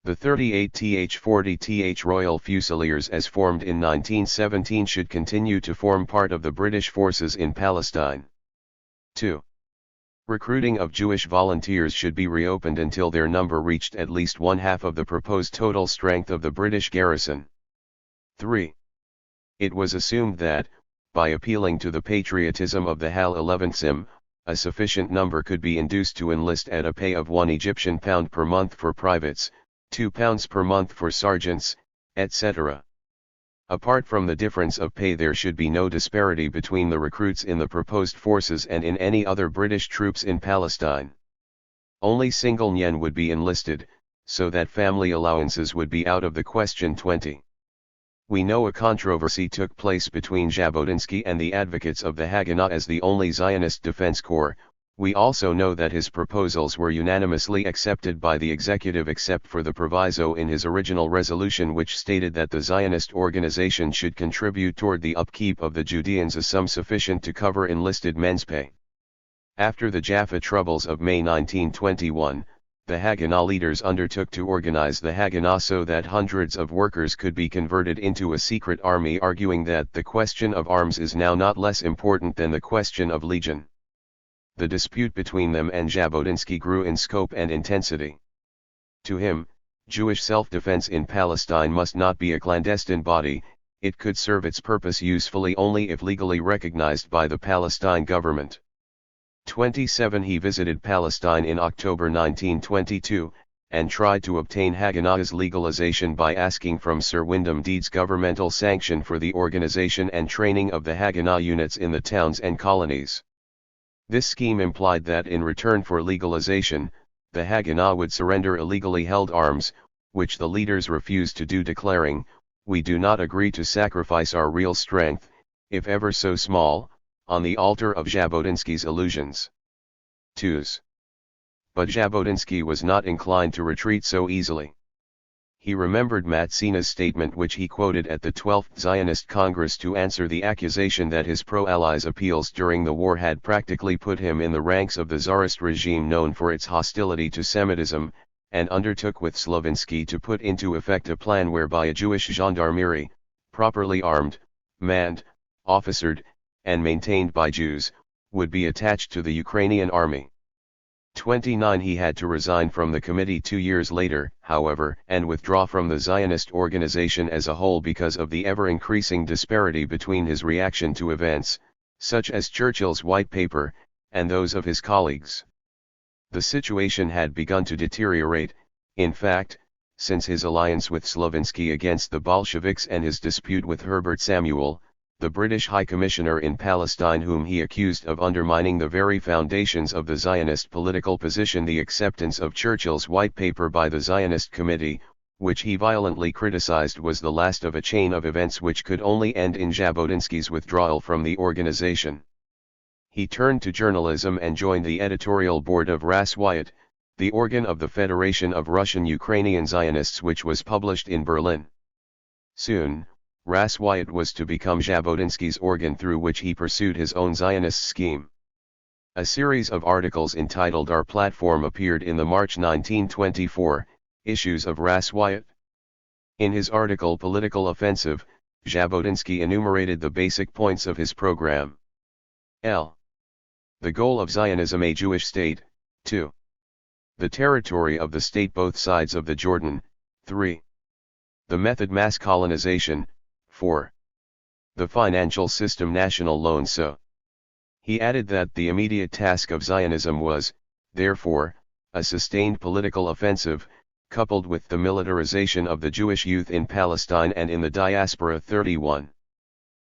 The 38 Th-40 Royal Fusiliers as formed in 1917 should continue to form part of the British forces in Palestine. 2. Recruiting of Jewish volunteers should be reopened until their number reached at least 1/2 of the proposed total strength of the British garrison. 3. It was assumed that, by appealing to the patriotism of the Hal 11th, a sufficient number could be induced to enlist at a pay of £1 per month for privates, £2 per month for sergeants, etc. Apart from the difference of pay, there should be no disparity between the recruits in the proposed forces and in any other British troops in Palestine. Only single yen would be enlisted, so that family allowances would be out of the question. 20. We know a controversy took place between Jabotinsky and the advocates of the Haganah as the only Zionist defense corps. We also know that his proposals were unanimously accepted by the executive except for the proviso in his original resolution which stated that the Zionist organization should contribute toward the upkeep of the Judeans a sum sufficient to cover enlisted men's pay. After the Jaffa troubles of May 1921, the Haganah leaders undertook to organize the Haganah so that hundreds of workers could be converted into a secret army, arguing that the question of arms is now not less important than the question of legion. The dispute between them and Jabotinsky grew in scope and intensity. To him, Jewish self-defense in Palestine must not be a clandestine body, it could serve its purpose usefully only if legally recognized by the Palestine government. 27 He visited Palestine in October 1922, and tried to obtain Haganah's legalization by asking from Sir Wyndham Deed's governmental sanction for the organization and training of the Haganah units in the towns and colonies. This scheme implied that in return for legalization, the Haganah would surrender illegally held arms, which the leaders refused to do, declaring, "We do not agree to sacrifice our real strength, if ever so small, on the altar of Jabotinsky's illusions." 2. But Jabotinsky was not inclined to retreat so easily. He remembered Matzina's statement, which he quoted at the 12th Zionist Congress to answer the accusation that his pro-Allies appeals during the war had practically put him in the ranks of the Tsarist regime known for its hostility to Semitism, and undertook with Slavinsky to put into effect a plan whereby a Jewish gendarmerie, properly armed, manned, officered, and maintained by Jews, would be attached to the Ukrainian army. 29 He had to resign from the committee 2 years later, however, and withdraw from the Zionist organization as a whole because of the ever-increasing disparity between his reaction to events, such as Churchill's White Paper, and those of his colleagues. The situation had begun to deteriorate, in fact, since his alliance with Slavinsky against the Bolsheviks and his dispute with Herbert Samuel, the British High Commissioner in Palestine, whom he accused of undermining the very foundations of the Zionist political position. The acceptance of Churchill's White Paper by the Zionist Committee, which he violently criticized, was the last of a chain of events which could only end in Jabotinsky's withdrawal from the organization. He turned to journalism and joined the editorial board of Razzouk, the organ of the Federation of Russian-Ukrainian Zionists, which was published in Berlin. Soon, Razzouk was to become Jabotinsky's organ through which he pursued his own Zionist scheme. A series of articles entitled Our Platform appeared in the March 1924 issues of Razzouk. In his article Political Offensive, Jabotinsky enumerated the basic points of his program. L. The goal of Zionism: a Jewish state. 2. The territory of the state both sides of the Jordan. 3. The method: mass colonization. 4. The financial system: national loan. So, he added that the immediate task of Zionism was, therefore, a sustained political offensive, coupled with the militarization of the Jewish youth in Palestine and in the diaspora. 31.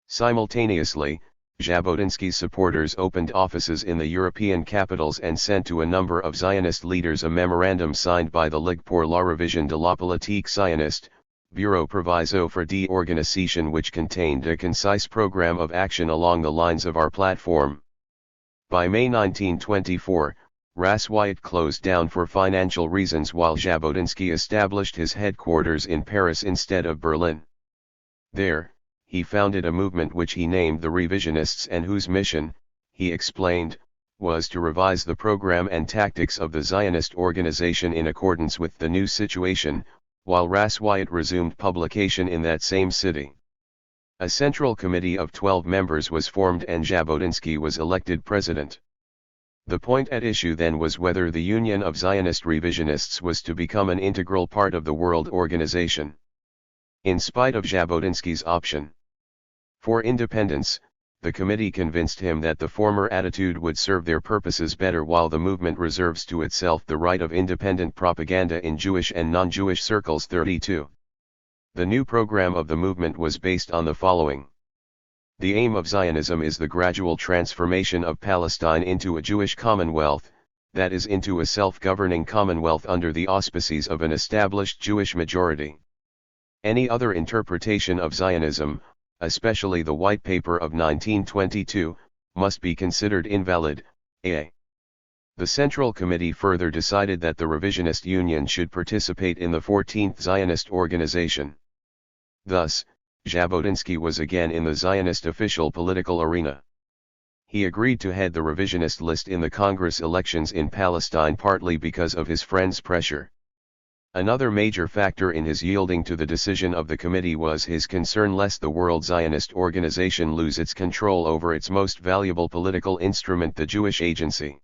Simultaneously, Jabotinsky's supporters opened offices in the European capitals and sent to a number of Zionist leaders a memorandum signed by the Ligue pour la Révision de la Politique Zioniste, Bureau Proviso for de-Organisation, which contained a concise program of action along the lines of our platform. By May 1924, Razzouk closed down for financial reasons, while Jabotinsky established his headquarters in Paris instead of Berlin. There, he founded a movement which he named the Revisionists, and whose mission, he explained, was to revise the program and tactics of the Zionist organization in accordance with the new situation, while Razzouk resumed publication in that same city. A central committee of 12 members was formed and Jabotinsky was elected president. The point at issue then was whether the Union of Zionist Revisionists was to become an integral part of the world organization. In spite of Jabotinsky's option for independence, the committee convinced him that the former attitude would serve their purposes better, while the movement reserves to itself the right of independent propaganda in Jewish and non-Jewish circles. 32. The new program of the movement was based on the following. The aim of Zionism is the gradual transformation of Palestine into a Jewish commonwealth, that is, into a self-governing commonwealth under the auspices of an established Jewish majority. Any other interpretation of Zionism, especially the White Paper of 1922, must be considered invalid. A. The Central Committee further decided that the Revisionist Union should participate in the 14th Zionist organization. Thus, Jabotinsky was again in the Zionist official political arena. He agreed to head the revisionist list in the Congress elections in Palestine partly because of his friend's pressure. Another major factor in his yielding to the decision of the committee was his concern lest the World Zionist Organization lose its control over its most valuable political instrument, the Jewish Agency.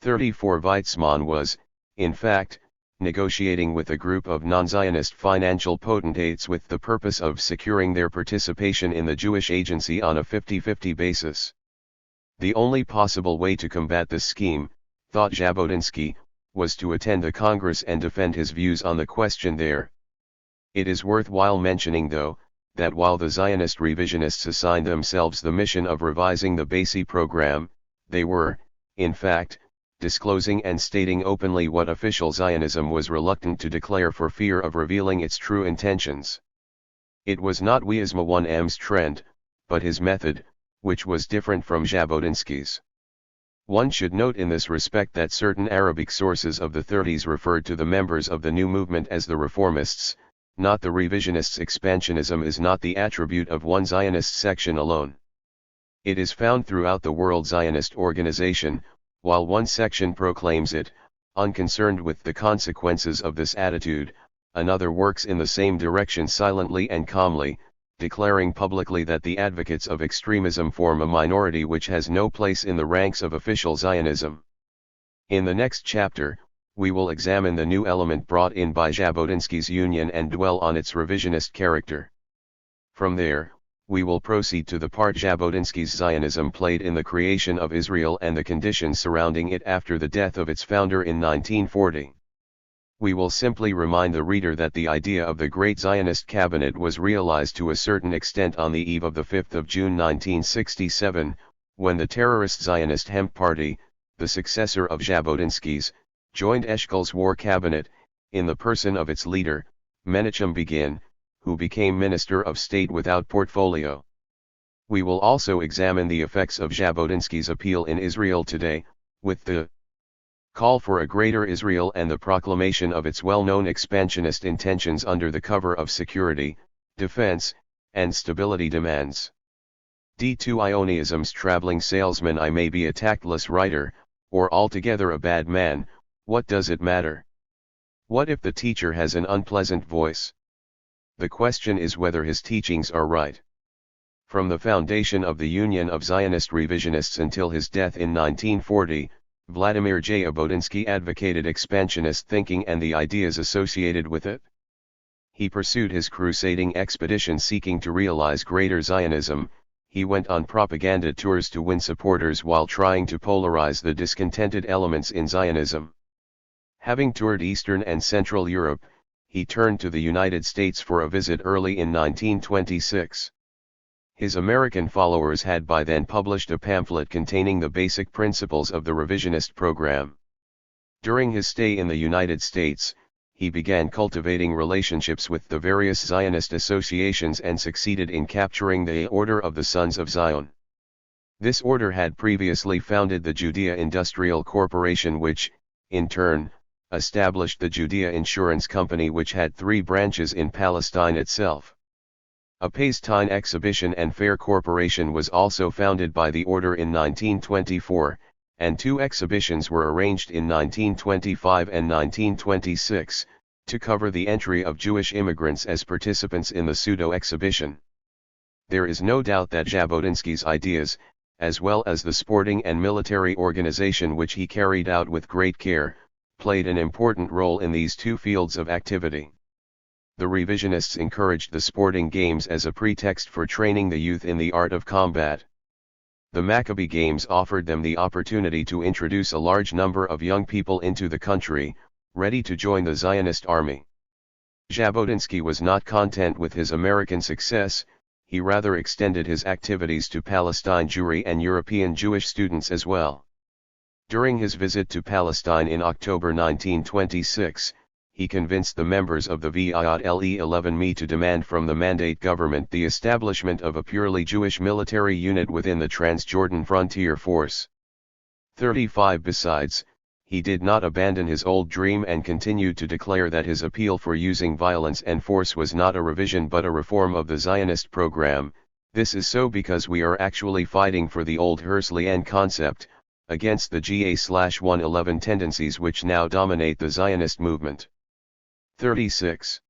34 Weizmann was, in fact, negotiating with a group of non-Zionist financial potentates with the purpose of securing their participation in the Jewish Agency on a 50-50 basis. The only possible way to combat this scheme, thought Jabotinsky, was to attend the Congress and defend his views on the question there. It is worthwhile mentioning though, that while the Zionist revisionists assigned themselves the mission of revising the Basi program, they were, in fact, disclosing and stating openly what official Zionism was reluctant to declare for fear of revealing its true intentions. It was not Weizmann 1M's trend, but his method, which was different from Jabotinsky's. One should note in this respect that certain Arabic sources of the 30s referred to the members of the new movement as the reformists, not the revisionists. Expansionism is not the attribute of one Zionist section alone. It is found throughout the World Zionist Organization, while one section proclaims it, unconcerned with the consequences of this attitude, another works in the same direction silently and calmly, declaring publicly that the advocates of extremism form a minority which has no place in the ranks of official Zionism. In the next chapter, we will examine the new element brought in by Jabotinsky's union and dwell on its revisionist character. From there, we will proceed to the part Jabotinsky's Zionism played in the creation of Israel and the conditions surrounding it after the death of its founder in 1940. We will simply remind the reader that the idea of the Great Zionist Cabinet was realized to a certain extent on the eve of the 5th of June 1967, when the terrorist Zionist Hemp Party, the successor of Jabotinsky's, joined Eshkol's war cabinet, in the person of its leader, Menachem Begin, who became Minister of State without portfolio. We will also examine the effects of Jabotinsky's appeal in Israel today, with the call for a greater Israel and the proclamation of its well-known expansionist intentions under the cover of security, defense, and stability demands. D2 Ionism's traveling salesman. I may be a tactless writer, or altogether a bad man, what does it matter? What if the teacher has an unpleasant voice? The question is whether his teachings are right. From the foundation of the Union of Zionist Revisionists until his death in 1940, Vladimir Jabotinsky advocated expansionist thinking and the ideas associated with it. He pursued his crusading expedition seeking to realize greater Zionism. He went on propaganda tours to win supporters while trying to polarize the discontented elements in Zionism. Having toured Eastern and Central Europe, he turned to the United States for a visit early in 1926. His American followers had by then published a pamphlet containing the basic principles of the revisionist program. During his stay in the United States, he began cultivating relationships with the various Zionist associations and succeeded in capturing the Order of the Sons of Zion. This order had previously founded the Judea Industrial Corporation, which, in turn, established the Judea Insurance Company, which had 3 branches in Palestine itself. A Palestine Exhibition and Fair Corporation was also founded by the order in 1924, and 2 exhibitions were arranged in 1925 and 1926, to cover the entry of Jewish immigrants as participants in the pseudo-exhibition. There is no doubt that Jabotinsky's ideas, as well as the sporting and military organization which he carried out with great care, played an important role in these 2 fields of activity. The revisionists encouraged the sporting games as a pretext for training the youth in the art of combat. The Maccabee Games offered them the opportunity to introduce a large number of young people into the country, ready to join the Zionist army. Jabotinsky was not content with his American success, he rather extended his activities to Palestine Jewry and European Jewish students as well. During his visit to Palestine in October 1926, he convinced the members of the VIL-11 to demand from the Mandate government the establishment of a purely Jewish military unit within the Transjordan Frontier Force. 35 Besides, he did not abandon his old dream and continued to declare that his appeal for using violence and force was not a revision but a reform of the Zionist program. This is so because we are actually fighting for the old Herzlian concept, against the GA/111 tendencies which now dominate the Zionist movement. 36.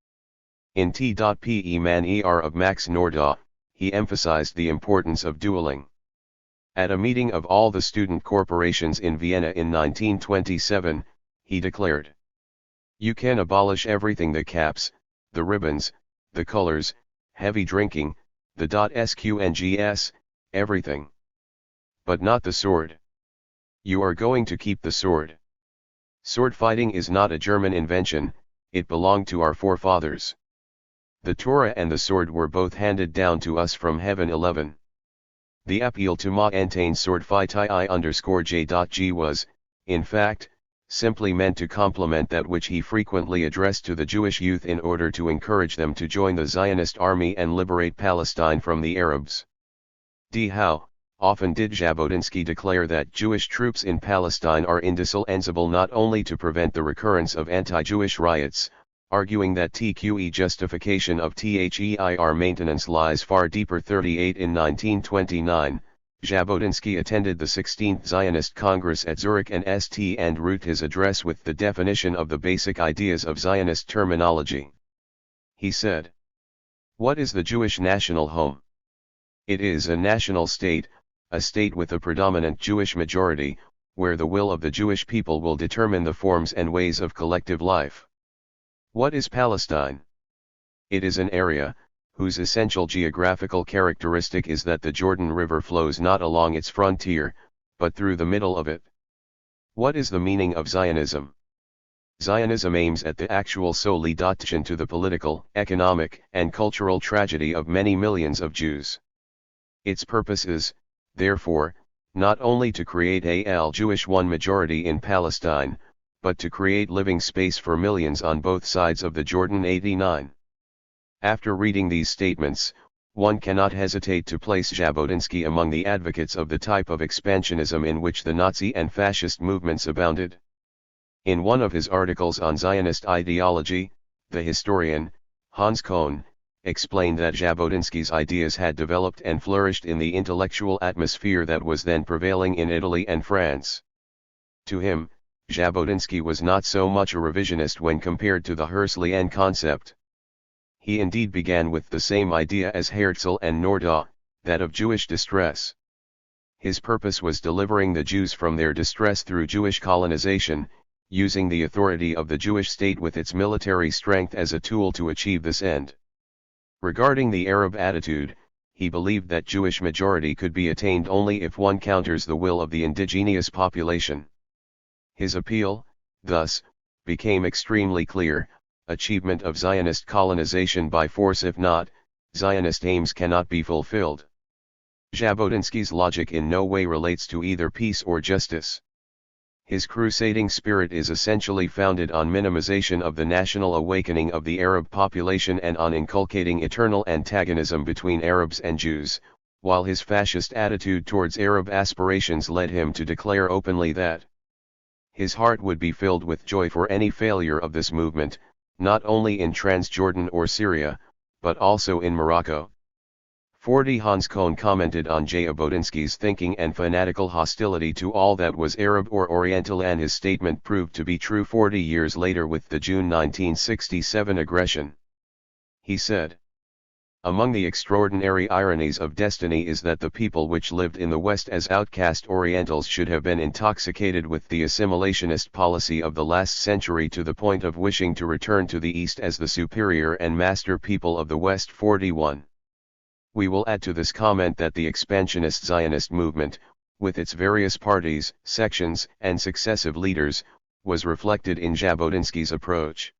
In T.P. Man Er of Max Nordau, he emphasized the importance of dueling. At a meeting of all the student corporations in Vienna in 1927, he declared, "You can abolish everything: the caps, the ribbons, the colors, heavy drinking, the .sqngs, everything. But not the sword. You are going to keep the sword. Sword fighting is not a German invention, it belonged to our forefathers. The Torah and the sword were both handed down to us from heaven." 11. The appeal to Ma'entain sword fight I_J.G was, in fact, simply meant to complement that which he frequently addressed to the Jewish youth in order to encourage them to join the Zionist army and liberate Palestine from the Arabs. How often did Jabotinsky declare that Jewish troops in Palestine are indispensable not only to prevent the recurrence of anti-Jewish riots, arguing that TQE justification of THEIR maintenance lies far deeper. 38. In 1929, Jabotinsky attended the 16th Zionist Congress at Zurich and St. and wrote his address with the definition of the basic ideas of Zionist terminology. He said, "What is the Jewish national home? It is a national state, a state with a predominant Jewish majority, where the will of the Jewish people will determine the forms and ways of collective life. What is Palestine? It is an area, whose essential geographical characteristic is that the Jordan River flows not along its frontier, but through the middle of it. What is the meaning of Zionism? Zionism aims at the actual solution to the political, economic, and cultural tragedy of many millions of Jews. Its purpose is, therefore, not only to create a Jewish one majority in Palestine, but to create living space for millions on both sides of the Jordan. 89. After reading these statements, one cannot hesitate to place Jabotinsky among the advocates of the type of expansionism in which the Nazi and fascist movements abounded. In one of his articles on Zionist ideology, the historian, Hans Kohn, explained that Jabotinsky's ideas had developed and flourished in the intellectual atmosphere that was then prevailing in Italy and France. To him, Jabotinsky was not so much a revisionist when compared to the Herzlian concept. He indeed began with the same idea as Herzl and Nordau, that of Jewish distress. His purpose was delivering the Jews from their distress through Jewish colonization, using the authority of the Jewish state with its military strength as a tool to achieve this end. Regarding the Arab attitude, he believed that Jewish majority could be attained only if one counters the will of the indigenous population. His appeal, thus, became extremely clear: achievement of Zionist colonization by force; if not, Zionist aims cannot be fulfilled. Jabotinsky's logic in no way relates to either peace or justice. His crusading spirit is essentially founded on minimization of the national awakening of the Arab population and on inculcating eternal antagonism between Arabs and Jews, while his fascist attitude towards Arab aspirations led him to declare openly that his heart would be filled with joy for any failure of this movement, not only in Transjordan or Syria, but also in Morocco. 40. Hans Kohn commented on Jabotinsky's thinking and fanatical hostility to all that was Arab or Oriental, and his statement proved to be true 40 years later with the June 1967 aggression. He said, "Among the extraordinary ironies of destiny is that the people which lived in the West as outcast Orientals should have been intoxicated with the assimilationist policy of the last century to the point of wishing to return to the East as the superior and master people of the West." 41. We will add to this comment that the expansionist Zionist movement, with its various parties, sections, and successive leaders, was reflected in Jabotinsky's approach.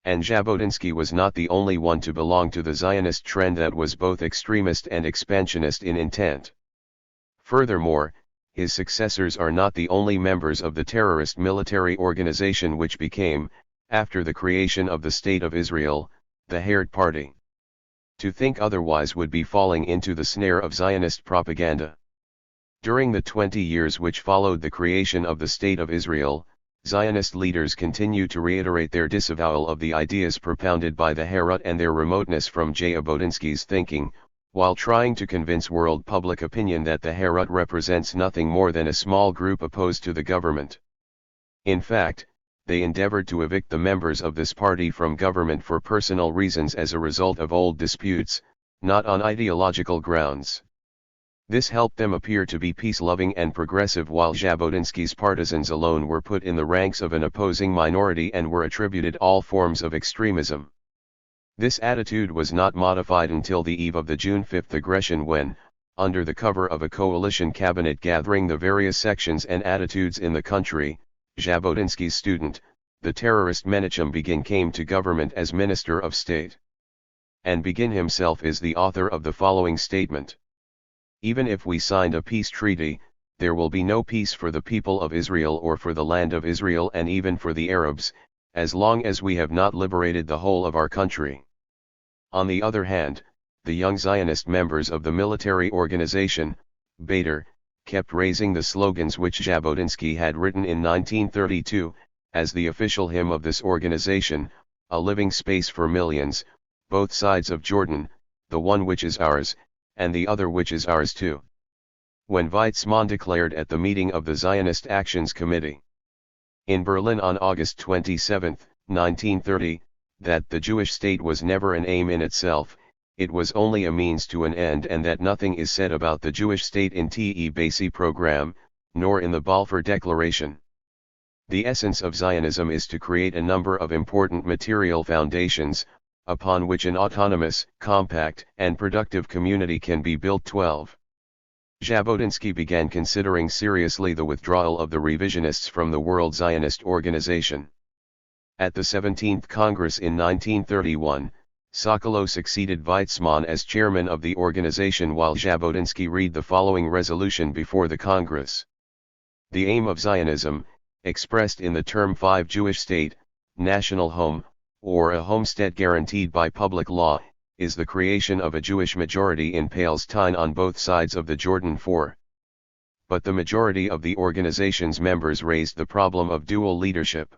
And Jabotinsky was not the only one to belong to the Zionist trend that was both extremist and expansionist in intent. Furthermore, his successors are not the only members of the terrorist military organization which became, after the creation of the State of Israel, the Herd Party. To think otherwise would be falling into the snare of Zionist propaganda. During the 20 years which followed the creation of the State of Israel, Zionist leaders continue to reiterate their disavowal of the ideas propounded by the Herut and their remoteness from Jabotinsky's thinking, while trying to convince world public opinion that the Herut represents nothing more than a small group opposed to the government. In fact, they endeavored to evict the members of this party from government for personal reasons as a result of old disputes, not on ideological grounds. This helped them appear to be peace-loving and progressive, while Jabotinsky's partisans alone were put in the ranks of an opposing minority and were attributed all forms of extremism. This attitude was not modified until the eve of the June 5 aggression, when, under the cover of a coalition cabinet gathering the various sections and attitudes in the country, Jabotinsky's student, the terrorist Menachem Begin, came to government as Minister of State. And Begin himself is the author of the following statement: "Even if we signed a peace treaty, there will be no peace for the people of Israel or for the land of Israel, and even for the Arabs, as long as we have not liberated the whole of our country." On the other hand, the young Zionist members of the military organization, Beitar, kept raising the slogans which Jabotinsky had written in 1932, as the official hymn of this organization: "A living space for millions, both sides of Jordan, the one which is ours, and the other which is ours too." When Weizmann declared at the meeting of the Zionist Actions Committee in Berlin on August 27, 1930, that the Jewish state was never an aim in itself, it was only a means to an end, and that nothing is said about the Jewish state in the Basi program, nor in the Balfour Declaration. The essence of Zionism is to create a number of important material foundations, upon which an autonomous, compact, and productive community can be built. 12. Jabotinsky began considering seriously the withdrawal of the revisionists from the World Zionist Organization. At the 17th Congress in 1931, Sokolow succeeded Weizmann as chairman of the organization, while Jabotinsky read the following resolution before the Congress: "The aim of Zionism, expressed in the term 5 Jewish state, national home, or a homestead guaranteed by public law, is the creation of a Jewish majority in Palestine on both sides of the Jordan. 4. But the majority of the organization's members raised the problem of dual leadership.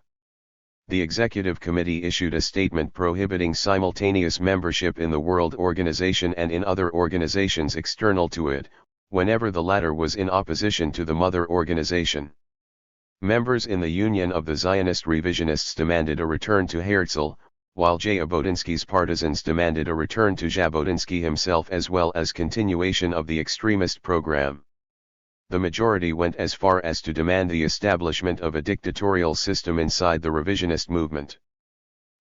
The Executive Committee issued a statement prohibiting simultaneous membership in the World Organization and in other organizations external to it, whenever the latter was in opposition to the mother organization. Members in the Union of the Zionist Revisionists demanded a return to Herzl, while Jabotinsky's partisans demanded a return to Jabotinsky himself, as well as continuation of the extremist program. The majority went as far as to demand the establishment of a dictatorial system inside the revisionist movement.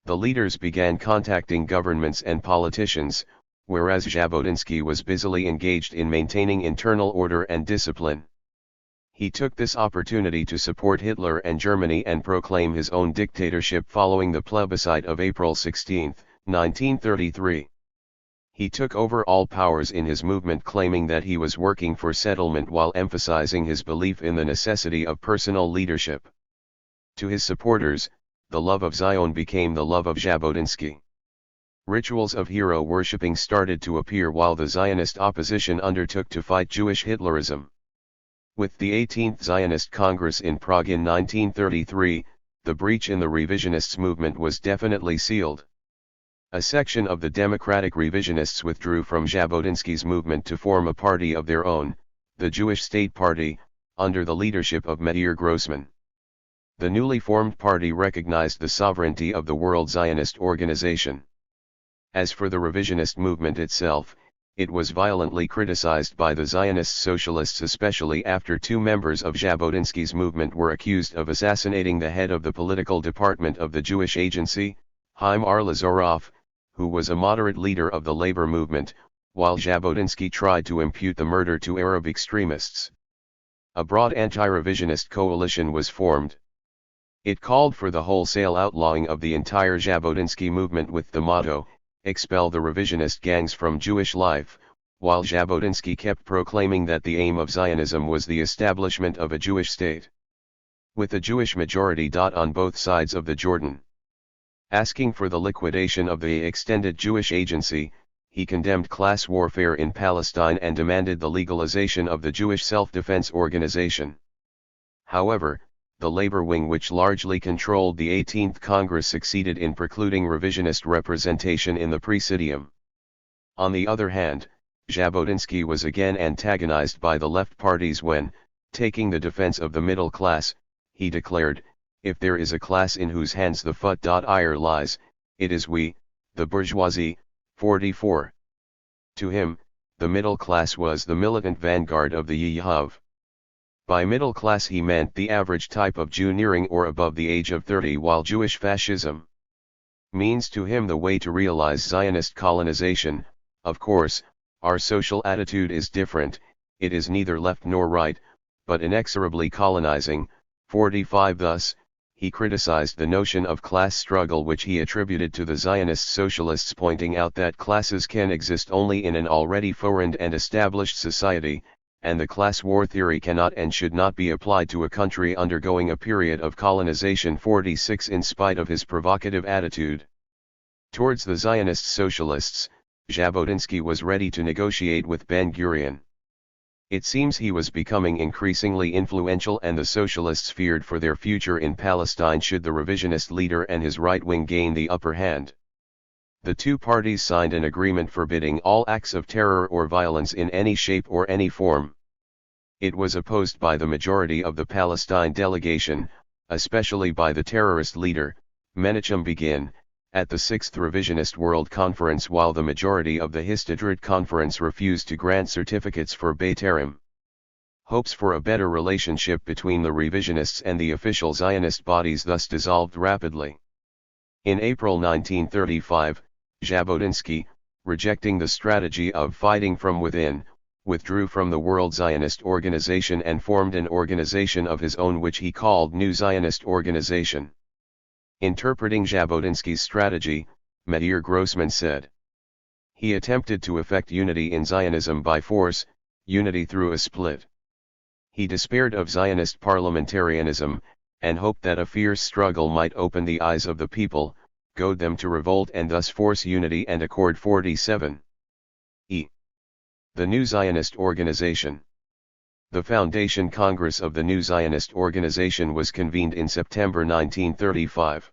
The leaders began contacting governments and politicians, whereas Jabotinsky was busily engaged in maintaining internal order and discipline. He took this opportunity to support Hitler and Germany and proclaim his own dictatorship following the plebiscite of April 16, 1933. He took over all powers in his movement, claiming that he was working for settlement while emphasizing his belief in the necessity of personal leadership. To his supporters, the love of Zion became the love of Jabotinsky. Rituals of hero worshipping started to appear while the Zionist opposition undertook to fight Jewish Hitlerism. With the 18th Zionist Congress in Prague in 1933, the breach in the revisionists' movement was definitely sealed. A section of the Democratic Revisionists withdrew from Jabotinsky's movement to form a party of their own, the Jewish State Party, under the leadership of Meir Grossman. The newly formed party recognized the sovereignty of the World Zionist Organization. As for the revisionist movement itself, it was violently criticized by the Zionist socialists, especially after two members of Jabotinsky's movement were accused of assassinating the head of the political department of the Jewish Agency, Chaim Arlazorov, who was a moderate leader of the labor movement, while Jabotinsky tried to impute the murder to Arab extremists. A broad anti-revisionist coalition was formed. It called for the wholesale outlawing of the entire Jabotinsky movement with the motto, "Expel the revisionist gangs from Jewish life," while Jabotinsky kept proclaiming that the aim of Zionism was the establishment of a Jewish state, with a Jewish majority on both sides of the Jordan. Asking for the liquidation of the extended Jewish agency, he condemned class warfare in Palestine and demanded the legalization of the Jewish Self-Defense Organization. However, the labor wing, which largely controlled the 18th Congress, succeeded in precluding revisionist representation in the Presidium. On the other hand, Jabotinsky was again antagonized by the left parties when, taking the defense of the middle class, he declared, "If there is a class in whose hands the fut.ir lies, it is we, the bourgeoisie." 44. To him, the middle class was the militant vanguard of the Yehuv. By middle class he meant the average type of Jew nearing or above the age of 30, while Jewish fascism means to him the way to realize Zionist colonization. Of course, our social attitude is different, it is neither left nor right, but inexorably colonizing. 45. Thus, he criticized the notion of class struggle which he attributed to the Zionist socialists, pointing out that classes can exist only in an already foreign and established society, and the class war theory cannot and should not be applied to a country undergoing a period of colonization. 46. In spite of his provocative attitude towards the Zionist socialists, Jabotinsky was ready to negotiate with Ben-Gurion. It seems he was becoming increasingly influential, and the socialists feared for their future in Palestine should the revisionist leader and his right wing gain the upper hand. The two parties signed an agreement forbidding all acts of terror or violence in any shape or any form. It was opposed by the majority of the Palestine delegation, especially by the terrorist leader, Menachem Begin, at the 6th Revisionist World Conference, while the majority of the Histadrut Conference refused to grant certificates for B'Terim. Hopes for a better relationship between the revisionists and the official Zionist bodies thus dissolved rapidly. In April 1935, Jabotinsky, rejecting the strategy of fighting from within, withdrew from the World Zionist Organization and formed an organization of his own which he called New Zionist Organization. Interpreting Jabotinsky's strategy, Meir Grossman said, "He attempted to effect unity in Zionism by force, unity through a split. He despaired of Zionist parliamentarianism, and hoped that a fierce struggle might open the eyes of the people, goad them to revolt and thus force unity and accord." 47. The New Zionist Organization. The Foundation Congress of the New Zionist Organization was convened in September 1935.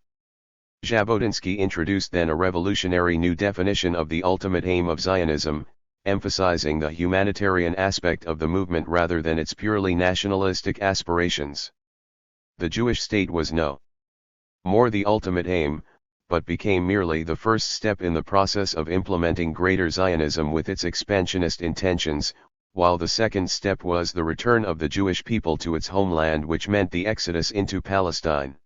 Jabotinsky introduced then a revolutionary new definition of the ultimate aim of Zionism, emphasizing the humanitarian aspect of the movement rather than its purely nationalistic aspirations. The Jewish state was no more the ultimate aim, but became merely the first step in the process of implementing Greater Zionism with its expansionist intentions, while the second step was the return of the Jewish people to its homeland, which meant the exodus into Palestine.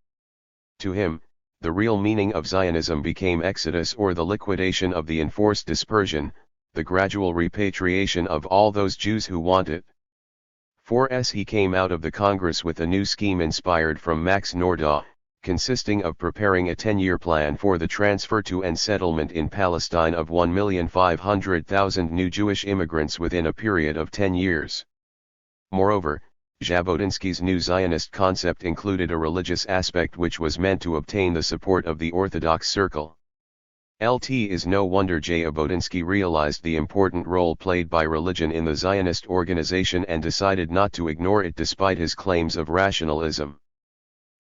To him, the real meaning of Zionism became exodus, or the liquidation of the enforced dispersion, the gradual repatriation of all those Jews who want it. 4s He came out of the Congress with a new scheme inspired from Max Nordau, consisting of preparing a 10-year plan for the transfer to and settlement in Palestine of 1,500,000 new Jewish immigrants within a period of 10 years. Moreover, Jabotinsky's new Zionist concept included a religious aspect which was meant to obtain the support of the Orthodox circle. It is no wonder Jabotinsky realized the important role played by religion in the Zionist organization and decided not to ignore it despite his claims of rationalism.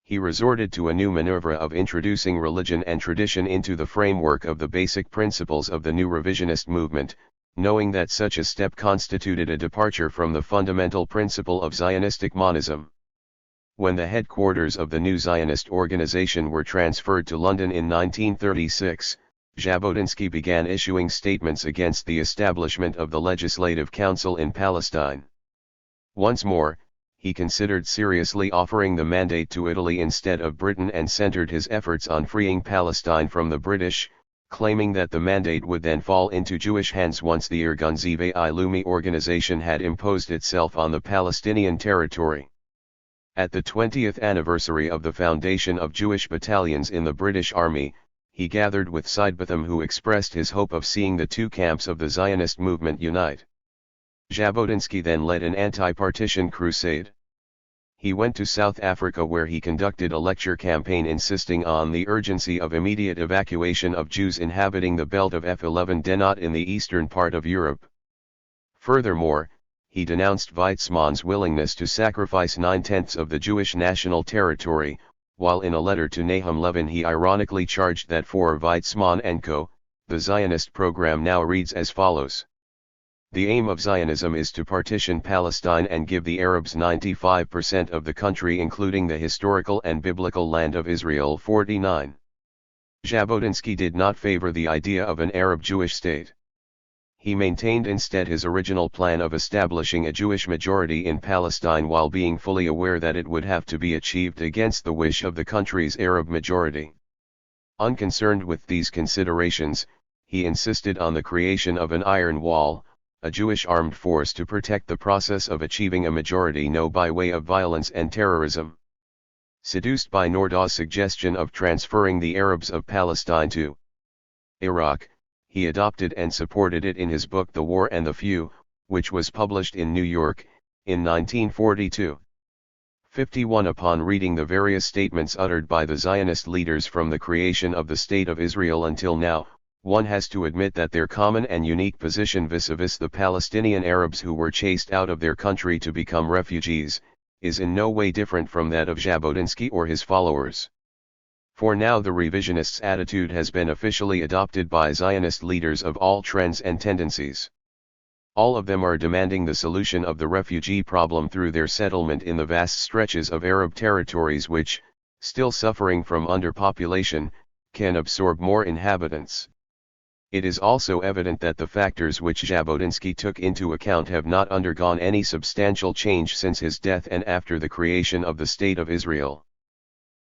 He resorted to a new maneuver of introducing religion and tradition into the framework of the basic principles of the new revisionist movement, knowing that such a step constituted a departure from the fundamental principle of Zionistic monism. When the headquarters of the new Zionist organization were transferred to London in 1936, Jabotinsky began issuing statements against the establishment of the Legislative Council in Palestine. Once more, he considered seriously offering the mandate to Italy instead of Britain and centered his efforts on freeing Palestine from the British, claiming that the mandate would then fall into Jewish hands once the Irgun Leumi organization had imposed itself on the Palestinian territory. At the 20th anniversary of the foundation of Jewish battalions in the British Army, he gathered with Sidebotham, who expressed his hope of seeing the two camps of the Zionist movement unite. Jabotinsky then led an anti-partition crusade. He went to South Africa, where he conducted a lecture campaign insisting on the urgency of immediate evacuation of Jews inhabiting the belt of F11 Denot in the eastern part of Europe. Furthermore, he denounced Weizmann's willingness to sacrifice 9/10 of the Jewish national territory, while in a letter to Nahum Levin he ironically charged that for Weizmann and co., the Zionist program now reads as follows. The aim of Zionism is to partition Palestine and give the Arabs 95% of the country, including the historical and biblical land of Israel. 49. Jabotinsky did not favor the idea of an Arab-Jewish state. He maintained instead his original plan of establishing a Jewish majority in Palestine, while being fully aware that it would have to be achieved against the wish of the country's Arab majority. Unconcerned with these considerations, he insisted on the creation of an iron wall, a Jewish armed force to protect the process of achieving a majority by way of violence and terrorism. Seduced by Nordau's suggestion of transferring the Arabs of Palestine to Iraq, he adopted and supported it in his book The War and the Few, which was published in New York, in 1942. 51. Upon reading the various statements uttered by the Zionist leaders from the creation of the State of Israel until now, one has to admit that their common and unique position vis-a-vis the Palestinian Arabs who were chased out of their country to become refugees, is in no way different from that of Jabotinsky or his followers. For now the revisionist's attitude has been officially adopted by Zionist leaders of all trends and tendencies. All of them are demanding the solution of the refugee problem through their settlement in the vast stretches of Arab territories which, still suffering from underpopulation, can absorb more inhabitants. It is also evident that the factors which Jabotinsky took into account have not undergone any substantial change since his death and after the creation of the State of Israel.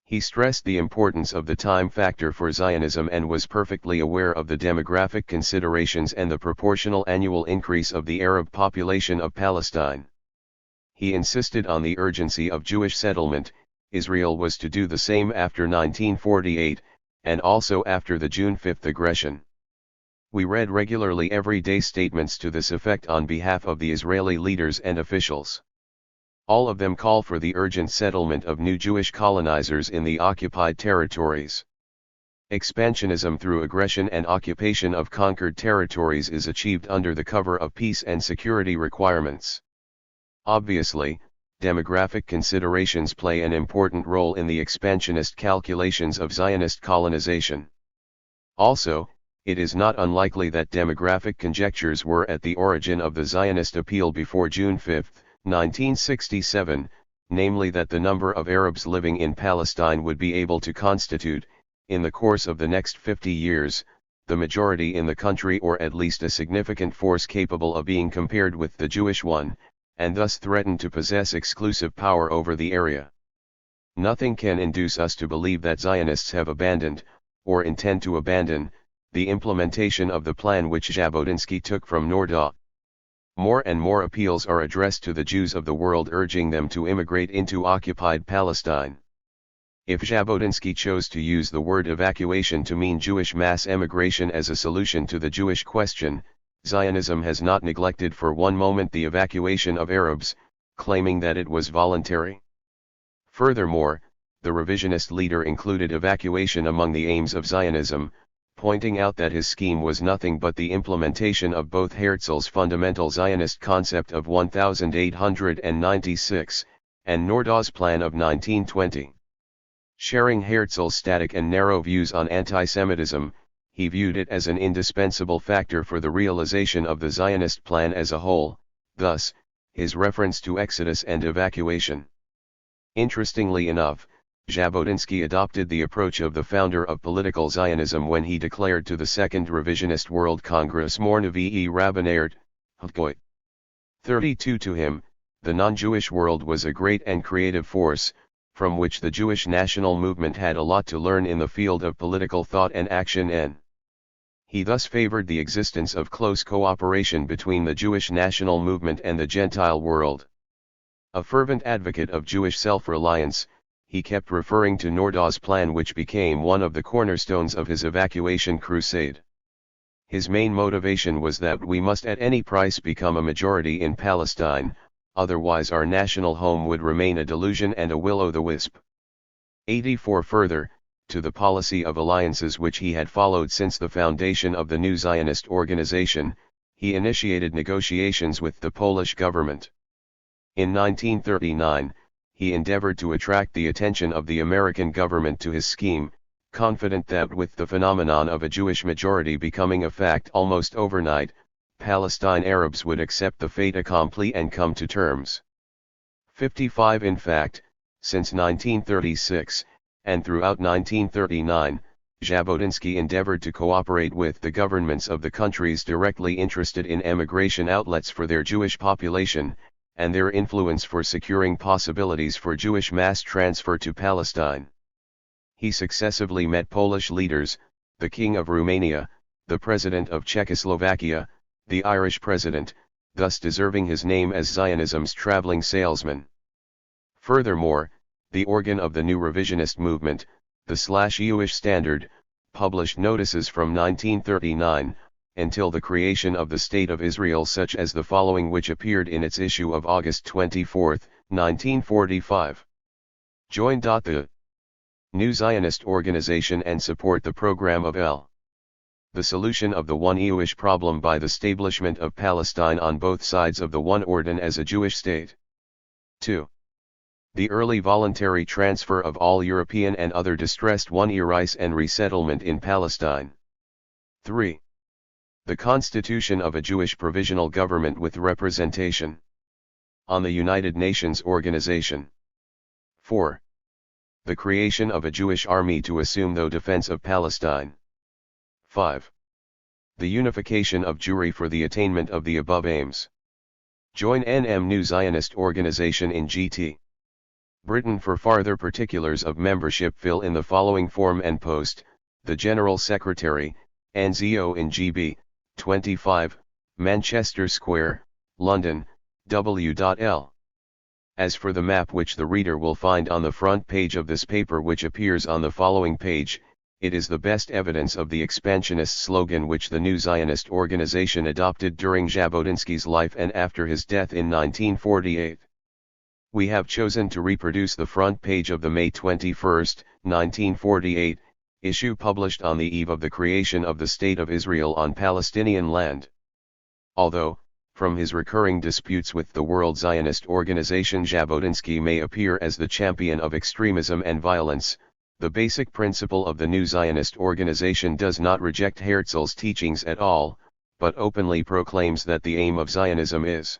He stressed the importance of the time factor for Zionism and was perfectly aware of the demographic considerations and the proportional annual increase of the Arab population of Palestine. He insisted on the urgency of Jewish settlement. Israel was to do the same after 1948, and also after the June 5 aggression. We read regularly everyday statements to this effect on behalf of the Israeli leaders and officials. All of them call for the urgent settlement of new Jewish colonizers in the occupied territories. Expansionism through aggression and occupation of conquered territories is achieved under the cover of peace and security requirements. Obviously, demographic considerations play an important role in the expansionist calculations of Zionist colonization. Also, it is not unlikely that demographic conjectures were at the origin of the Zionist appeal before June 5, 1967, namely that the number of Arabs living in Palestine would be able to constitute, in the course of the next 50 years, the majority in the country, or at least a significant force capable of being compared with the Jewish one, and thus threaten to possess exclusive power over the area. Nothing can induce us to believe that Zionists have abandoned, or intend to abandon, the implementation of the plan which Jabotinsky took from Nordau. More and more appeals are addressed to the Jews of the world urging them to immigrate into occupied Palestine. If Jabotinsky chose to use the word evacuation to mean Jewish mass emigration as a solution to the Jewish question, Zionism has not neglected for one moment the evacuation of Arabs, claiming that it was voluntary. Furthermore, the revisionist leader included evacuation among the aims of Zionism, pointing out that his scheme was nothing but the implementation of both Herzl's fundamental Zionist concept of 1896, and Nordau's plan of 1920. Sharing Herzl's static and narrow views on antisemitism, he viewed it as an indispensable factor for the realization of the Zionist plan as a whole, thus, his reference to exodus and evacuation. Interestingly enough, Jabotinsky adopted the approach of the founder of political Zionism when he declared to the Second Revisionist World Congress Mornevi Rabbinert, 32. To him, the non-Jewish world was a great and creative force, from which the Jewish national movement had a lot to learn in the field of political thought and action, and he thus favored the existence of close cooperation between the Jewish national movement and the Gentile world. A fervent advocate of Jewish self-reliance, he kept referring to Nordau's plan, which became one of the cornerstones of his evacuation crusade. His main motivation was that we must at any price become a majority in Palestine, otherwise our national home would remain a delusion and a will-o'-the-wisp. 84. Further, to the policy of alliances which he had followed since the foundation of the new Zionist organization, he initiated negotiations with the Polish government. In 1939, he endeavored to attract the attention of the American government to his scheme, confident that with the phenomenon of a Jewish majority becoming a fact almost overnight, Palestine Arabs would accept the fait accompli and come to terms. 55 In fact, since 1936, and throughout 1939, Jabotinsky endeavored to cooperate with the governments of the countries directly interested in emigration outlets for their Jewish population, and their influence for securing possibilities for Jewish mass transfer to Palestine. He successively met Polish leaders, the King of Romania, the President of Czechoslovakia, the Irish President, thus deserving his name as Zionism's traveling salesman. Furthermore, the organ of the new revisionist movement, the Jewish Standard, published notices from 1939, until the creation of the State of Israel, such as the following, which appeared in its issue of August 24, 1945. Join the new Zionist organization and support the program of L. The solution of the one Jewish problem by the establishment of Palestine on both sides of the one Jordan as a Jewish state. 2. The early voluntary transfer of all European and other distressed one rights and resettlement in Palestine. 3. The constitution of a Jewish provisional government with representation on the United Nations Organization. 4. The creation of a Jewish army to assume the defense of Palestine. 5. The unification of Jewry for the attainment of the above aims. Join NM New Zionist Organization in GT. Britain. For farther particulars of membership, fill in the following form and post, the General Secretary, NZO in GB, 25, Manchester Square, London, W.L. As for the map which the reader will find on the front page of this paper, which appears on the following page, it is the best evidence of the expansionist slogan which the New Zionist organization adopted during Jabotinsky's life and after his death in 1948. We have chosen to reproduce the front page of the May 21, 1948, issue published on the eve of the creation of the State of Israel on Palestinian land. Although, from his recurring disputes with the World Zionist Organization, Jabotinsky may appear as the champion of extremism and violence, the basic principle of the New Zionist Organization does not reject Herzl's teachings at all, but openly proclaims that the aim of Zionism is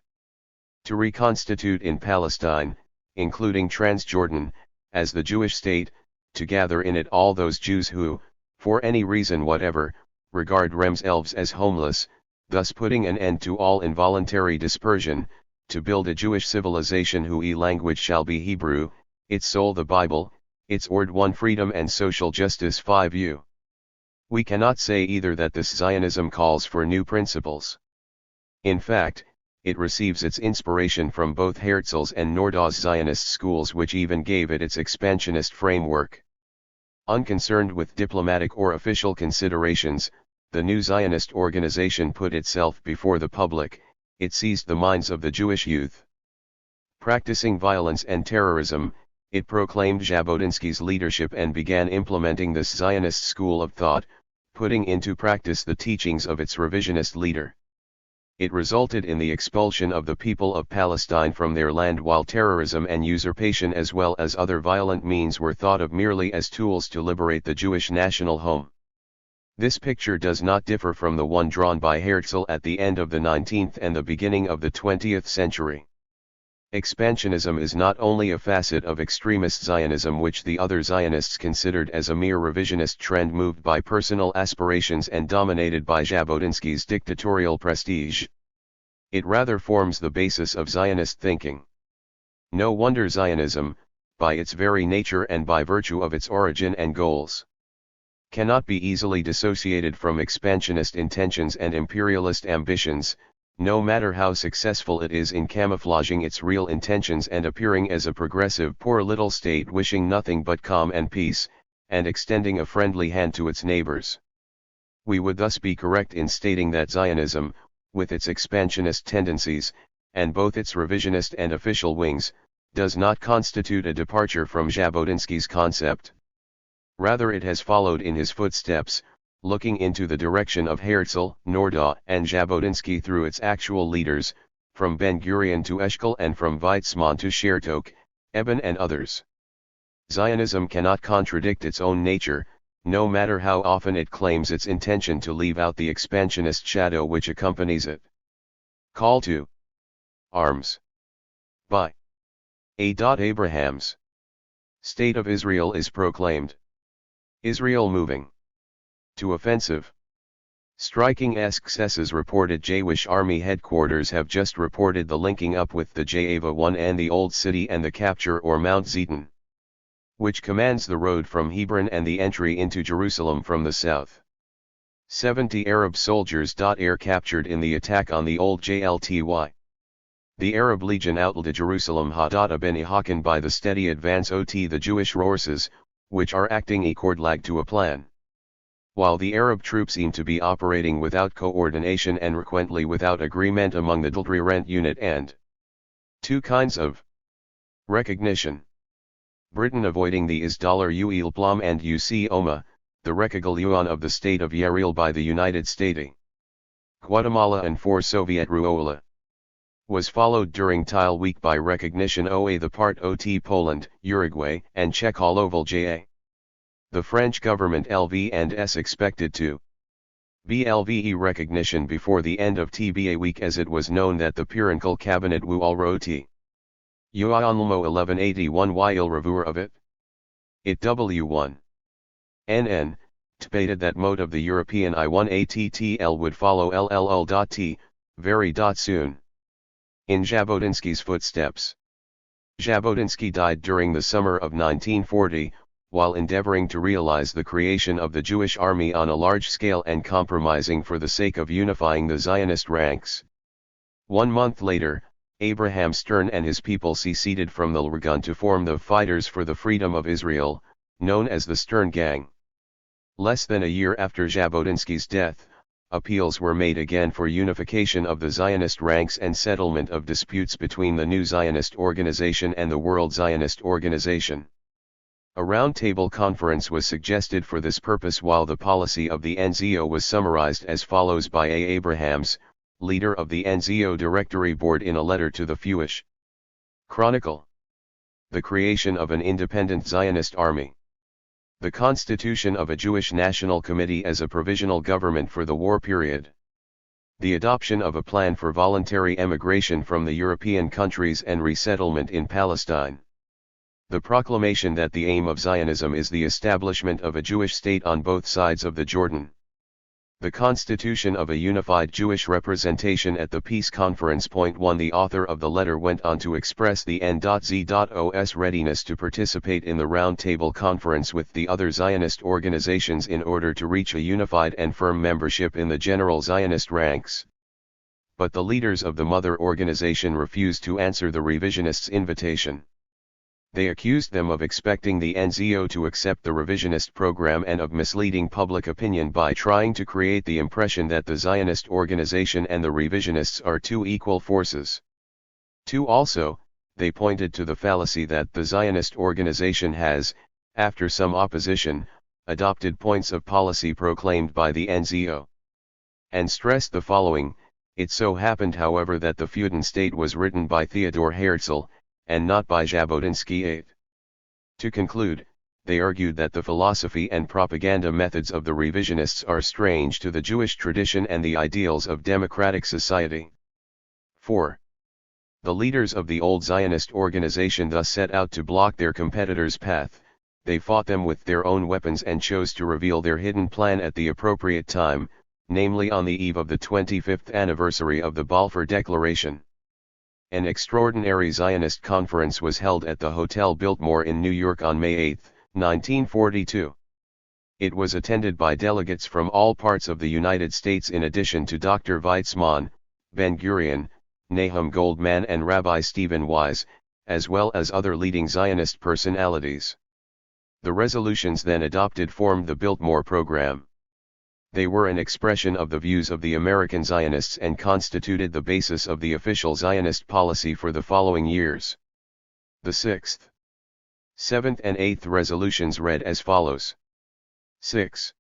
to reconstitute in Palestine, including Transjordan, as the Jewish state, to gather in it all those Jews who, for any reason whatever, regard themselves as homeless, thus putting an end to all involuntary dispersion, to build a Jewish civilization whose language shall be Hebrew, its soul the Bible, its ord one freedom and social justice 5u. We cannot say either that this Zionism calls for new principles. In fact, it receives its inspiration from both Herzl's and Nordau's Zionist schools, which even gave it its expansionist framework. Unconcerned with diplomatic or official considerations, the new Zionist organization put itself before the public, it seized the minds of the Jewish youth. Practicing violence and terrorism, it proclaimed Jabotinsky's leadership and began implementing this Zionist school of thought, putting into practice the teachings of its revisionist leader. It resulted in the expulsion of the people of Palestine from their land, while terrorism and usurpation as well as other violent means were thought of merely as tools to liberate the Jewish national home. This picture does not differ from the one drawn by Herzl at the end of the 19th and the beginning of the 20th century. Expansionism is not only a facet of extremist Zionism, which the other Zionists considered as a mere revisionist trend moved by personal aspirations and dominated by Jabotinsky's dictatorial prestige. It rather forms the basis of Zionist thinking. No wonder Zionism, by its very nature and by virtue of its origin and goals, cannot be easily dissociated from expansionist intentions and imperialist ambitions, no matter how successful it is in camouflaging its real intentions and appearing as a progressive poor little state wishing nothing but calm and peace, and extending a friendly hand to its neighbors. We would thus be correct in stating that Zionism, with its expansionist tendencies, and both its revisionist and official wings, does not constitute a departure from Jabotinsky's concept. Rather, it has followed in his footsteps, looking into the direction of Herzl, Nordau, and Jabotinsky through its actual leaders, from Ben-Gurion to Eshkol and from Weizmann to Chertok, Eben and others. Zionism cannot contradict its own nature, no matter how often it claims its intention to leave out the expansionist shadow which accompanies it. Call to arms by A. Abrahams. State of Israel is proclaimed. Israel moving to offensive. Striking successes reported. Jewish Army headquarters have just reported the linking up with the Java 1 and the Old City and the capture or Mount Zeton, which commands the road from Hebron and the entry into Jerusalem from the south. 70 Arab soldiers. Air captured in the attack on the Old Jlty. The Arab Legion outlet Jerusalem had been haken by the steady advance of the Jewish forces, which are acting according to a plan. While the Arab troops seem to be operating without coordination and frequently without agreement among the Rent unit and two kinds of recognition. Britain avoiding the $UEL Plum and UC Oma, the Rekigal Yuan of the state of Yaril by the United States. Guatemala and 4 Soviet Ruola. Was followed during Tile Week by recognition OA the part OT Poland, Uruguay, and Czechoslovakia. The French government LV and S expected to BLVE recognition before the end of TBA week, as it was known that the Pyrancal cabinet wu alroti Uanlmo 1181 il revur of it. It W1. NN, debated that mode of the European I1ATTL would follow LLL.T, very soon. In Jabotinsky's footsteps. Jabotinsky died during the summer of 1940, while endeavoring to realize the creation of the Jewish army on a large scale and compromising for the sake of unifying the Zionist ranks. 1 month later, Abraham Stern and his people seceded from the Irgun to form the Fighters for the Freedom of Israel, known as the Stern Gang. Less than a year after Jabotinsky's death, appeals were made again for unification of the Zionist ranks and settlement of disputes between the new Zionist organization and the World Zionist Organization. A roundtable conference was suggested for this purpose, while the policy of the NZO was summarized as follows by A. Abrahams, leader of the NZO Directory Board, in a letter to the Jewish Chronicle. The creation of an independent Zionist army. The constitution of a Jewish National Committee as a provisional government for the war period. The adoption of a plan for voluntary emigration from the European countries and resettlement in Palestine. The proclamation that the aim of Zionism is the establishment of a Jewish state on both sides of the Jordan. The constitution of a unified Jewish representation at the Peace Conference. 1 The author of the letter went on to express the N.Z.Os readiness to participate in the roundtable conference with the other Zionist organizations in order to reach a unified and firm membership in the general Zionist ranks. But the leaders of the mother organization refused to answer the revisionists' invitation. They accused them of expecting the NZO to accept the revisionist program and of misleading public opinion by trying to create the impression that the Zionist organization and the revisionists are two equal forces. 2 Also, they pointed to the fallacy that the Zionist organization has, after some opposition, adopted points of policy proclaimed by the NZO. And stressed the following: it so happened, however, that the Feudin State was written by Theodor Herzl, and not by Jabotinsky VIII. To conclude, they argued that the philosophy and propaganda methods of the revisionists are strange to the Jewish tradition and the ideals of democratic society. 4. The leaders of the old Zionist organization thus set out to block their competitors' path. They fought them with their own weapons and chose to reveal their hidden plan at the appropriate time, namely on the eve of the 25th anniversary of the Balfour Declaration. An extraordinary Zionist conference was held at the Hotel Biltmore in New York on May 8, 1942. It was attended by delegates from all parts of the United States in addition to Dr. Weizmann, Ben-Gurion, Nahum Goldman and Rabbi Stephen Wise, as well as other leading Zionist personalities. The resolutions then adopted formed the Biltmore Program. They were an expression of the views of the American Zionists and constituted the basis of the official Zionist policy for the following years. The 6th, 7th and 8th resolutions read as follows. 6.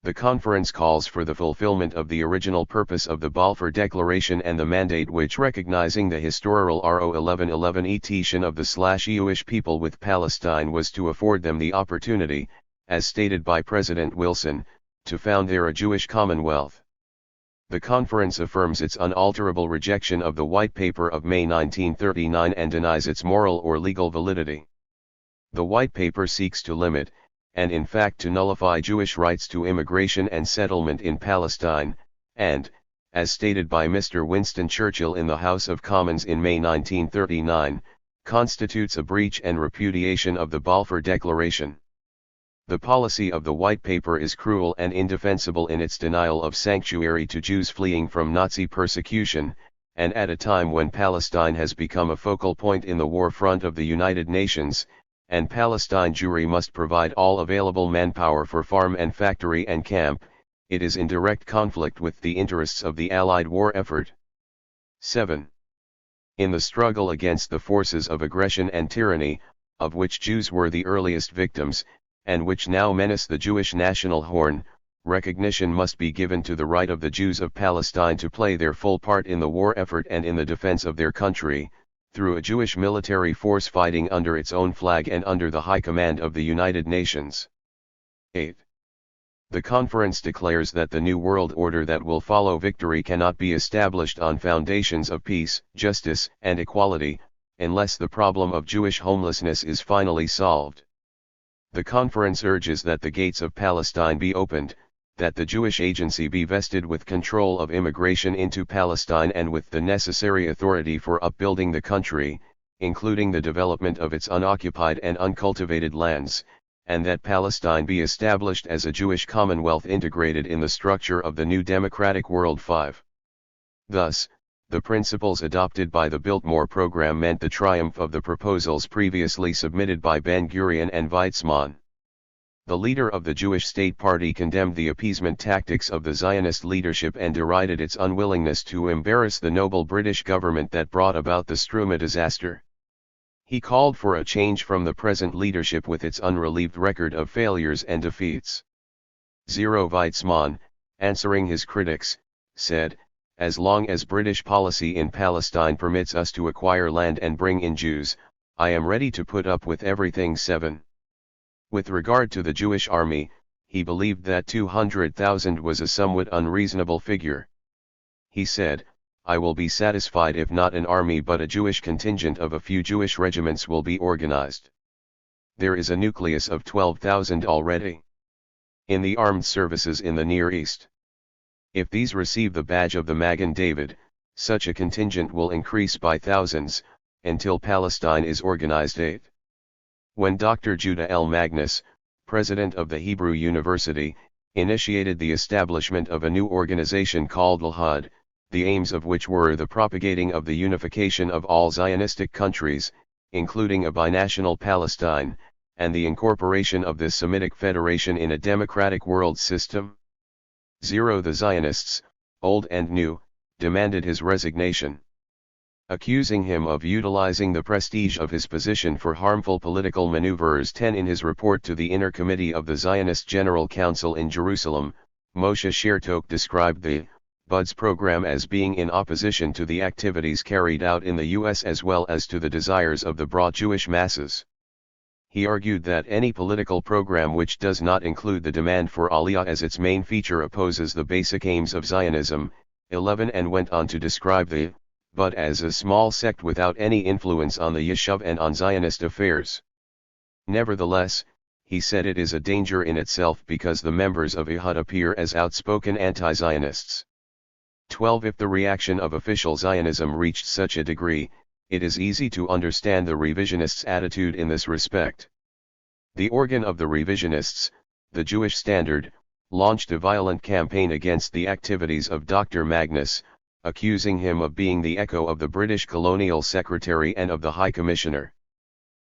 The conference calls for the fulfillment of the original purpose of the Balfour Declaration and the mandate which, recognizing the historical RO 1111 etition of the Jewish people with Palestine, was to afford them the opportunity, as stated by President Wilson, to found there a Jewish Commonwealth. The conference affirms its unalterable rejection of the White Paper of May 1939 and denies its moral or legal validity. The White Paper seeks to limit, and in fact to nullify Jewish rights to immigration and settlement in Palestine, and, as stated by Mr. Winston Churchill in the House of Commons in May 1939, constitutes a breach and repudiation of the Balfour Declaration. The policy of the White Paper is cruel and indefensible in its denial of sanctuary to Jews fleeing from Nazi persecution, and at a time when Palestine has become a focal point in the war front of the United Nations, and Palestine Jewry must provide all available manpower for farm and factory and camp, it is in direct conflict with the interests of the Allied war effort. 7. In the struggle against the forces of aggression and tyranny, of which Jews were the earliest victims, and which now menace the Jewish national horn, recognition must be given to the right of the Jews of Palestine to play their full part in the war effort and in the defense of their country, through a Jewish military force fighting under its own flag and under the high command of the United Nations. 8. The conference declares that the new world order that will follow victory cannot be established on foundations of peace, justice, and equality, unless the problem of Jewish homelessness is finally solved. The conference urges that the gates of Palestine be opened, that the Jewish Agency be vested with control of immigration into Palestine and with the necessary authority for upbuilding the country, including the development of its unoccupied and uncultivated lands, and that Palestine be established as a Jewish Commonwealth integrated in the structure of the new democratic world. 5. Thus, the principles adopted by the Biltmore program meant the triumph of the proposals previously submitted by Ben-Gurion and Weizmann. The leader of the Jewish State Party condemned the appeasement tactics of the Zionist leadership and derided its unwillingness to embarrass the noble British government that brought about the Struma disaster. He called for a change from the present leadership with its unrelieved record of failures and defeats. Weizmann, answering his critics, said, "As long as British policy in Palestine permits us to acquire land and bring in Jews, I am ready to put up with everything." 7. With regard to the Jewish army, he believed that 200,000 was a somewhat unreasonable figure. He said, "I will be satisfied if not an army but a Jewish contingent of a few Jewish regiments will be organized. There is a nucleus of 12,000 already in the armed services in the Near East. If these receive the badge of the Magen David, such a contingent will increase by thousands, until Palestine is organized." 8. When Dr. Judah L. Magnus, president of the Hebrew University, initiated the establishment of a new organization called Al-Hud, the aims of which were the propagating of the unification of all Zionistic countries, including a binational Palestine, and the incorporation of the Semitic Federation in a democratic world system. The Zionists, old and new, demanded his resignation. Accusing him of utilizing the prestige of his position for harmful political maneuvers. 10. In his report to the Inner Committee of the Zionist General Council in Jerusalem, Moshe Shertok described the Buds program as being in opposition to the activities carried out in the U.S. as well as to the desires of the broad Jewish masses. He argued that any political program which does not include the demand for Aliyah as its main feature opposes the basic aims of Zionism. 11. And went on to describe the Bud as a small sect without any influence on the Yishuv and on Zionist affairs. Nevertheless, he said it is a danger in itself because the members of Ihud appear as outspoken anti-Zionists. 12. If the reaction of official Zionism reached such a degree, it is easy to understand the revisionists' attitude in this respect. The organ of the revisionists, the Jewish Standard, launched a violent campaign against the activities of Dr. Magnus, accusing him of being the echo of the British Colonial Secretary and of the High Commissioner.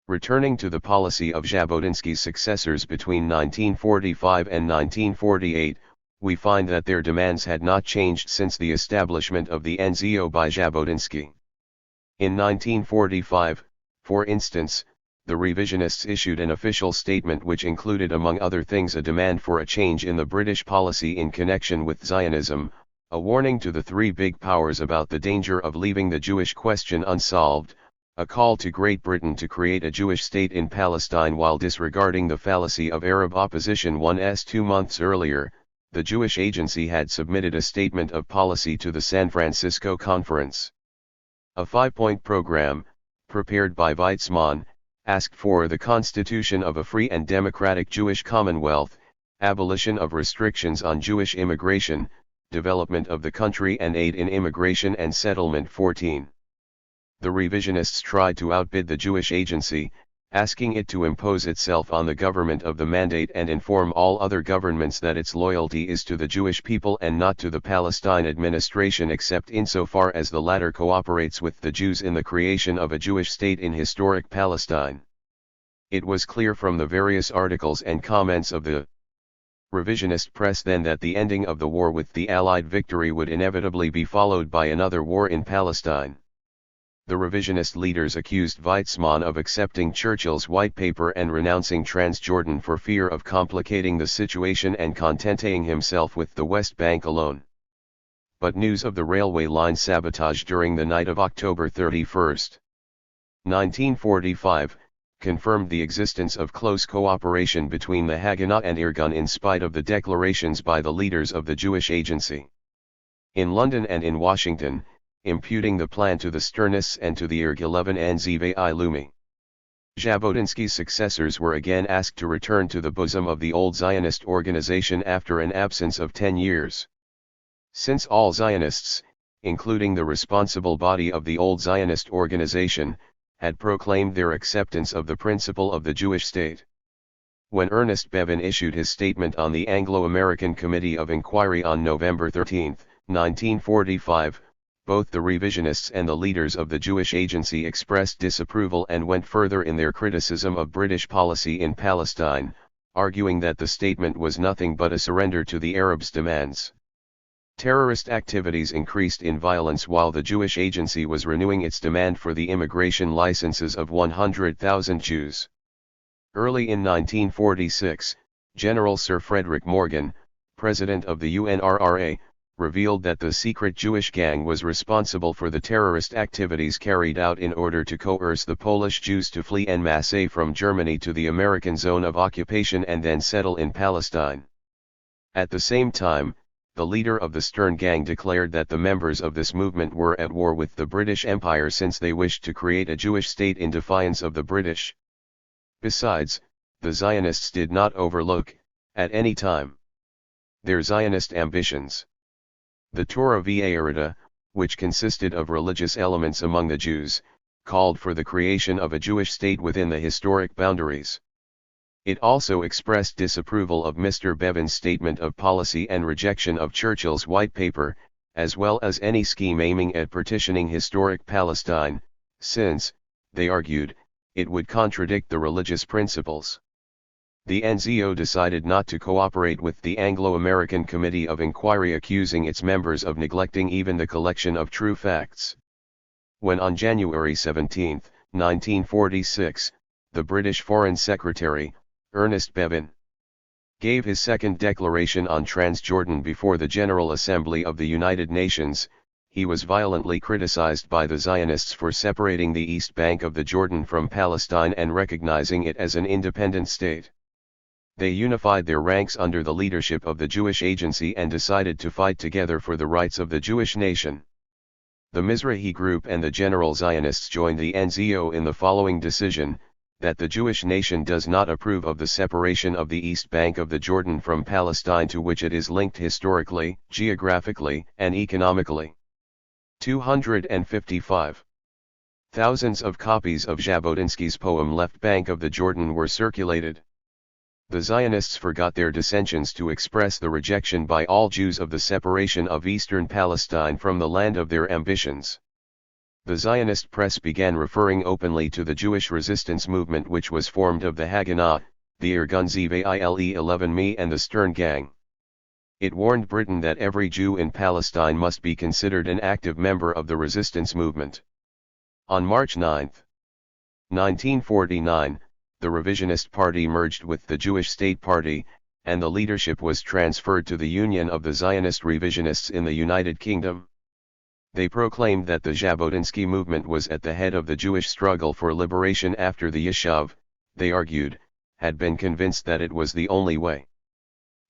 Returning to the policy of Jabotinsky's successors between 1945 and 1948, we find that their demands had not changed since the establishment of the NZO by Jabotinsky. In 1945, for instance, the revisionists issued an official statement which included among other things a demand for a change in the British policy in connection with Zionism, a warning to the three big powers about the danger of leaving the Jewish question unsolved, a call to Great Britain to create a Jewish state in Palestine while disregarding the fallacy of Arab opposition. 2 months earlier, the Jewish Agency had submitted a statement of policy to the San Francisco Conference. A 5-point program, prepared by Weizmann, asked for the constitution of a free and democratic Jewish Commonwealth, abolition of restrictions on Jewish immigration, development of the country and aid in immigration and settlement. 14. The revisionists tried to outbid the Jewish Agency, asking it to impose itself on the government of the mandate and inform all other governments that its loyalty is to the Jewish people and not to the Palestine administration except insofar as the latter cooperates with the Jews in the creation of a Jewish state in historic Palestine. It was clear from the various articles and comments of the revisionist press then that the ending of the war with the Allied victory would inevitably be followed by another war in Palestine. The revisionist leaders accused Weizmann of accepting Churchill's white paper and renouncing Transjordan for fear of complicating the situation and contenting himself with the West Bank alone. But news of the railway line sabotage during the night of October 31, 1945, confirmed the existence of close cooperation between the Haganah and Irgun in spite of the declarations by the leaders of the Jewish Agency. In London and in Washington, imputing the plan to the Sternists and to the Irg-11 Nzvi Lumi. Jabotinsky's successors were again asked to return to the bosom of the old Zionist organization after an absence of 10 years. Since all Zionists, including the responsible body of the old Zionist organization, had proclaimed their acceptance of the principle of the Jewish state. When Ernest Bevin issued his statement on the Anglo-American Committee of Inquiry on November 13, 1945, both the revisionists and the leaders of the Jewish Agency expressed disapproval and went further in their criticism of British policy in Palestine, arguing that the statement was nothing but a surrender to the Arabs' demands. Terrorist activities increased in violence while the Jewish Agency was renewing its demand for the immigration licenses of 100,000 Jews. Early in 1946, General Sir Frederick Morgan, president of the UNRRA, revealed that the secret Jewish gang was responsible for the terrorist activities carried out in order to coerce the Polish Jews to flee en masse from Germany to the American zone of occupation and then settle in Palestine. At the same time, the leader of the Stern Gang declared that the members of this movement were at war with the British Empire since they wished to create a Jewish state in defiance of the British. Besides, the Zionists did not overlook, at any time, their Zionist ambitions. The Torah V'Arida, which consisted of religious elements among the Jews, called for the creation of a Jewish state within the historic boundaries. It also expressed disapproval of Mr. Bevin's statement of policy and rejection of Churchill's white paper, as well as any scheme aiming at partitioning historic Palestine, since, they argued, it would contradict the religious principles. The NZO decided not to cooperate with the Anglo-American Committee of Inquiry, accusing its members of neglecting even the collection of true facts. When on January 17, 1946, the British Foreign Secretary, Ernest Bevin, gave his second declaration on Transjordan before the General Assembly of the United Nations, he was violently criticized by the Zionists for separating the East Bank of the Jordan from Palestine and recognizing it as an independent state. They unified their ranks under the leadership of the Jewish Agency and decided to fight together for the rights of the Jewish nation. The Mizrahi Group and the General Zionists joined the NZO in the following decision, that the Jewish nation does not approve of the separation of the East Bank of the Jordan from Palestine, to which it is linked historically, geographically, and economically. 255. Thousands of copies of Jabotinsky's poem Left Bank of the Jordan were circulated. The Zionists forgot their dissensions to express the rejection by all Jews of the separation of eastern Palestine from the land of their ambitions. The Zionist press began referring openly to the Jewish resistance movement, which was formed of the Haganah, the Irgun Zvi 11 Me and the Stern Gang. It warned Britain that every Jew in Palestine must be considered an active member of the resistance movement. On March 9, 1949, the Revisionist Party merged with the Jewish State Party, and the leadership was transferred to the Union of the Zionist Revisionists in the United Kingdom. They proclaimed that the Jabotinsky movement was at the head of the Jewish struggle for liberation after the Yishuv, they argued, had been convinced that it was the only way.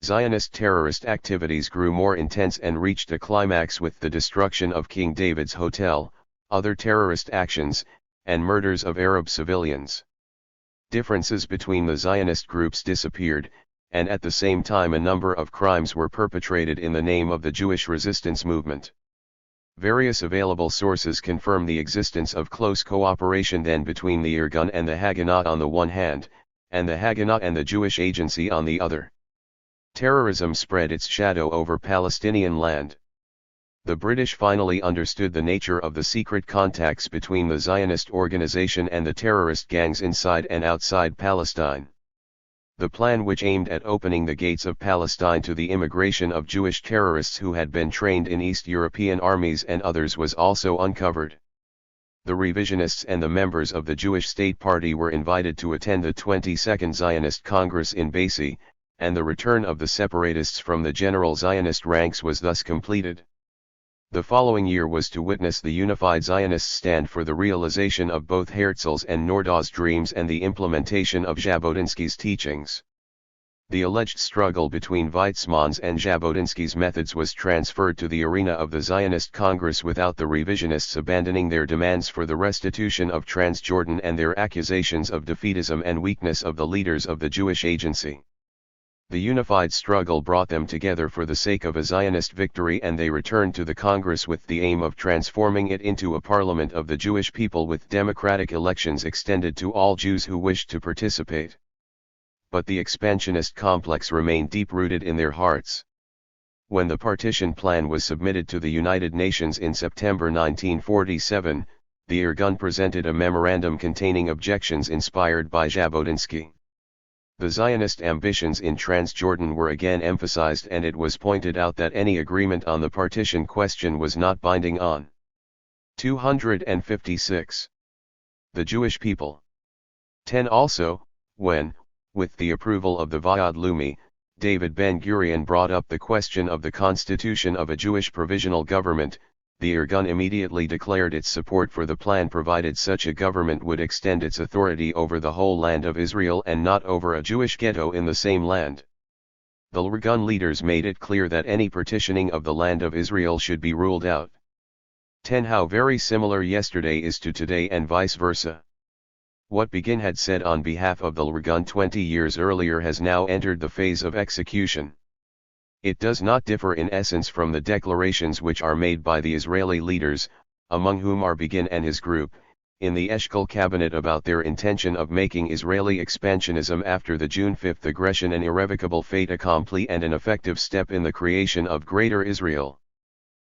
Zionist terrorist activities grew more intense and reached a climax with the destruction of King David's Hotel, other terrorist actions, and murders of Arab civilians. Differences between the Zionist groups disappeared, and at the same time a number of crimes were perpetrated in the name of the Jewish resistance movement. Various available sources confirm the existence of close cooperation then between the Irgun and the Haganah on the one hand, and the Haganah and the Jewish Agency on the other. Terrorism spread its shadow over Palestinian land. The British finally understood the nature of the secret contacts between the Zionist organization and the terrorist gangs inside and outside Palestine. The plan, which aimed at opening the gates of Palestine to the immigration of Jewish terrorists who had been trained in East European armies and others, was also uncovered. The revisionists and the members of the Jewish State Party were invited to attend the 22nd Zionist Congress in Basel, and the return of the separatists from the general Zionist ranks was thus completed. The following year was to witness the unified Zionists stand for the realization of both Herzl's and Nordau's dreams and the implementation of Jabotinsky's teachings. The alleged struggle between Weizmann's and Jabotinsky's methods was transferred to the arena of the Zionist Congress without the revisionists abandoning their demands for the restitution of Transjordan and their accusations of defeatism and weakness of the leaders of the Jewish Agency. The unified struggle brought them together for the sake of a Zionist victory, and they returned to the Congress with the aim of transforming it into a parliament of the Jewish people with democratic elections extended to all Jews who wished to participate. But the expansionist complex remained deep-rooted in their hearts. When the partition plan was submitted to the United Nations in September 1947, the Irgun presented a memorandum containing objections inspired by Jabotinsky. The Zionist ambitions in Transjordan were again emphasized, and it was pointed out that any agreement on the partition question was not binding on 256. The Jewish people. 10. Also, when, with the approval of the Va'ad Leumi, David Ben-Gurion brought up the question of the constitution of a Jewish provisional government, the Irgun immediately declared its support for the plan, provided such a government would extend its authority over the whole land of Israel and not over a Jewish ghetto in the same land. The Irgun leaders made it clear that any partitioning of the land of Israel should be ruled out. 10. How very similar yesterday is to today and vice versa. What Begin had said on behalf of the Irgun 20 years earlier has now entered the phase of execution. It does not differ in essence from the declarations which are made by the Israeli leaders, among whom are Begin and his group, in the Eshkol cabinet about their intention of making Israeli expansionism after the June 5 aggression an irrevocable fait accompli and an effective step in the creation of Greater Israel.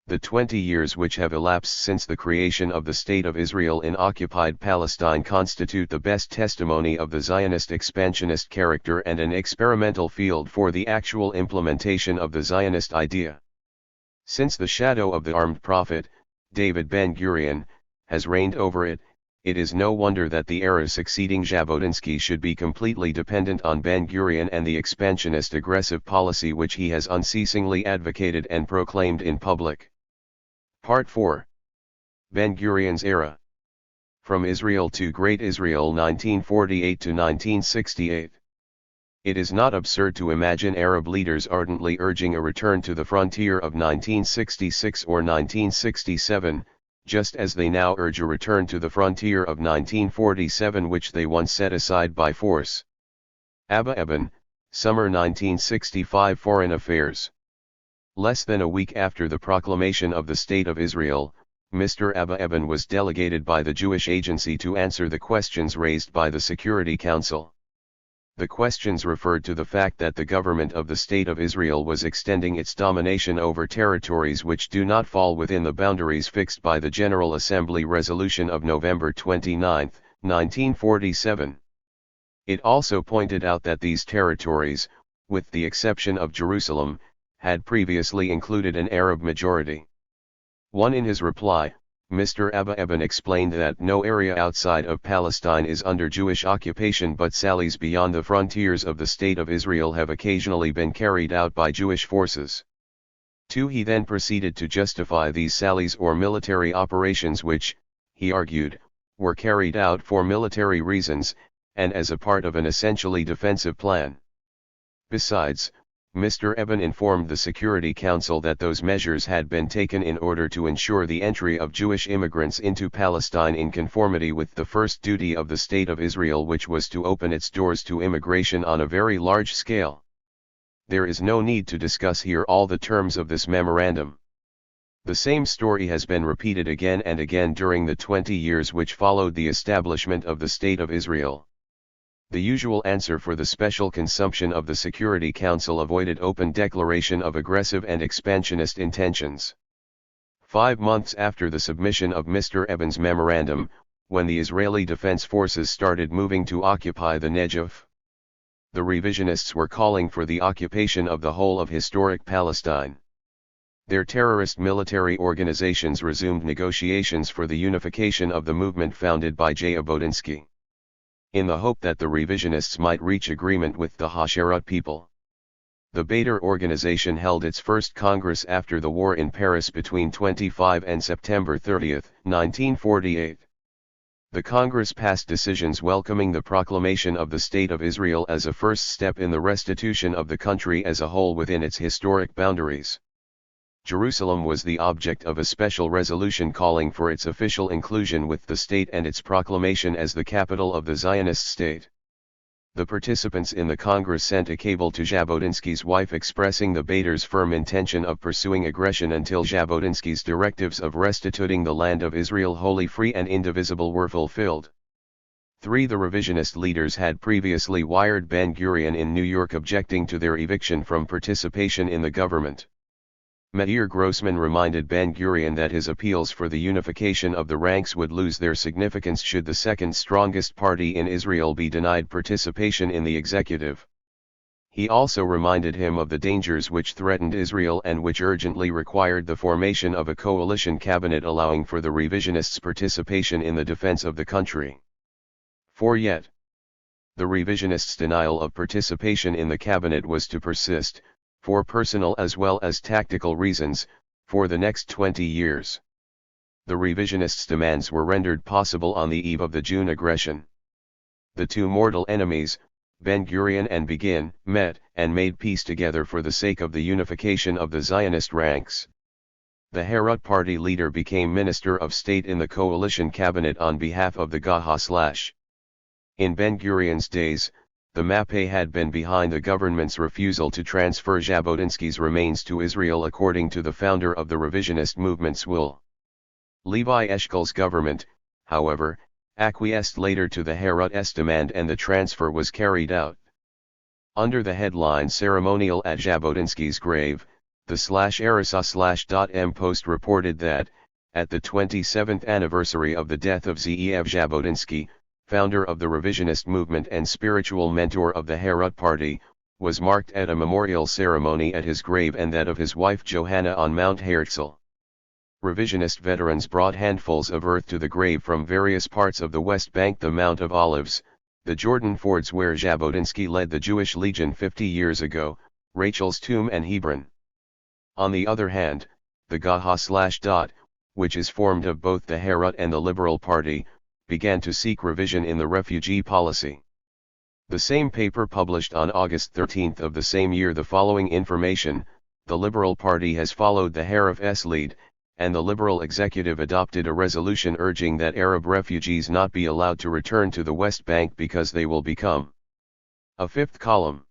The 20 years which have elapsed since the creation of the State of Israel in occupied Palestine constitute the best testimony of the Zionist expansionist character and an experimental field for the actual implementation of the Zionist idea. Since the shadow of the armed prophet, David Ben-Gurion, has reigned over it, it is no wonder that the era succeeding Jabotinsky should be completely dependent on Ben-Gurion and the expansionist aggressive policy which he has unceasingly advocated and proclaimed in public. Part 4. Ben-Gurion's era. From Israel to Great Israel 1948 to 1968. It is not absurd to imagine Arab leaders ardently urging a return to the frontier of 1966 or 1967, just as they now urge a return to the frontier of 1947 which they once set aside by force. Abba Eban, Summer 1965. Foreign Affairs. Less than a week after the proclamation of the State of Israel, Mr. Abba Eban was delegated by the Jewish Agency to answer the questions raised by the Security Council. The questions referred to the fact that the government of the State of Israel was extending its domination over territories which do not fall within the boundaries fixed by the General Assembly resolution of November 29, 1947. It also pointed out that these territories, with the exception of Jerusalem, had previously included an Arab majority. In his reply, Mr. Abba Eban explained that no area outside of Palestine is under Jewish occupation, but sallies beyond the frontiers of the State of Israel have occasionally been carried out by Jewish forces. 2. He then proceeded to justify these sallies or military operations which, he argued, were carried out for military reasons, and as a part of an essentially defensive plan. Besides, Mr. Eben informed the Security Council that those measures had been taken in order to ensure the entry of Jewish immigrants into Palestine in conformity with the first duty of the State of Israel, which was to open its doors to immigration on a very large scale. There is no need to discuss here all the terms of this memorandum. The same story has been repeated again and again during the 20 years which followed the establishment of the State of Israel. The usual answer for the special consumption of the Security Council avoided open declaration of aggressive and expansionist intentions. 5 months after the submission of Mr. Eben's memorandum, when the Israeli Defense Forces started moving to occupy the Negev, the revisionists were calling for the occupation of the whole of historic Palestine. Their terrorist military organizations resumed negotiations for the unification of the movement founded by Jabotinsky, in the hope that the revisionists might reach agreement with the Hasherut people. The Beitar organization held its first congress after the war in Paris between 25 and September 30, 1948. The Congress passed decisions welcoming the proclamation of the State of Israel as a first step in the restitution of the country as a whole within its historic boundaries. Jerusalem was the object of a special resolution calling for its official inclusion with the state and its proclamation as the capital of the Zionist state. The participants in the Congress sent a cable to Jabotinsky's wife expressing the Beitar's firm intention of pursuing aggression until Jabotinsky's directives of restituting the land of Israel wholly free and indivisible were fulfilled. 3. The revisionist leaders had previously wired Ben-Gurion in New York objecting to their eviction from participation in the government. Meir Grossman reminded Ben-Gurion that his appeals for the unification of the ranks would lose their significance should the second strongest party in Israel be denied participation in the executive. He also reminded him of the dangers which threatened Israel and which urgently required the formation of a coalition cabinet allowing for the revisionists' participation in the defense of the country. 4. Yet, the revisionists' denial of participation in the cabinet was to persist, for personal as well as tactical reasons, for the next 20 years. The revisionists' demands were rendered possible on the eve of the June aggression. The two mortal enemies, Ben-Gurion and Begin, met and made peace together for the sake of the unification of the Zionist ranks. The Herut party leader became Minister of State in the coalition cabinet on behalf of the Gaha/. In Ben-Gurion's days, the Mappé had been behind the government's refusal to transfer Jabotinsky's remains to Israel according to the founder of the revisionist movement Shmuel Levi Eshkol's government, however, acquiesced later to the Herut's demand and the transfer was carried out. Under the headline Ceremonial at Jabotinsky's grave, the /Arisa/.m Post reported that, at the 27th anniversary of the death of Zeev Jabotinsky, founder of the revisionist movement and spiritual mentor of the Herut party, was marked at a memorial ceremony at his grave and that of his wife Johanna on Mount Herzl. Revisionist veterans brought handfuls of earth to the grave from various parts of the West Bank, the Mount of Olives, the Jordan fords where Jabotinsky led the Jewish Legion 50 years ago, Rachel's tomb and Hebron. On the other hand, the Gaha/. Which is formed of both the Herut and the Liberal Party, began to seek revision in the refugee policy. The same paper published on August 13 of the same year the following information: the Liberal Party has followed the Haraf's lead, and the Liberal executive adopted a resolution urging that Arab refugees not be allowed to return to the West Bank because they will become a fifth column.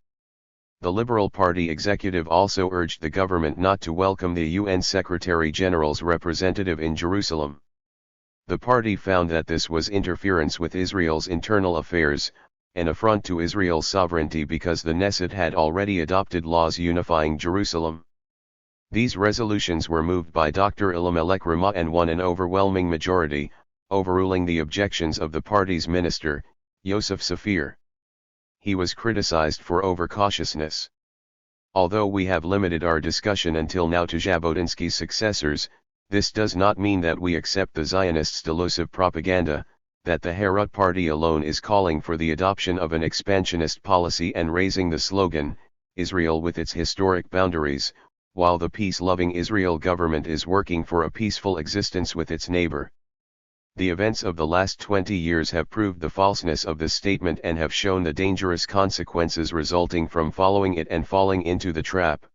The Liberal Party executive also urged the government not to welcome the UN Secretary-General's representative in Jerusalem. The party found that this was interference with Israel's internal affairs, an affront to Israel's sovereignty because the Knesset had already adopted laws unifying Jerusalem. These resolutions were moved by Dr. Elimelech Ramah and won an overwhelming majority, overruling the objections of the party's minister, Yosef Safir. He was criticized for overcautiousness. Although we have limited our discussion until now to Jabotinsky's successors, this does not mean that we accept the Zionists' delusive propaganda, that the Herut party alone is calling for the adoption of an expansionist policy and raising the slogan, Israel with its historic boundaries, while the peace-loving Israel government is working for a peaceful existence with its neighbor. The events of the last 20 years have proved the falseness of this statement and have shown the dangerous consequences resulting from following it and falling into the trap.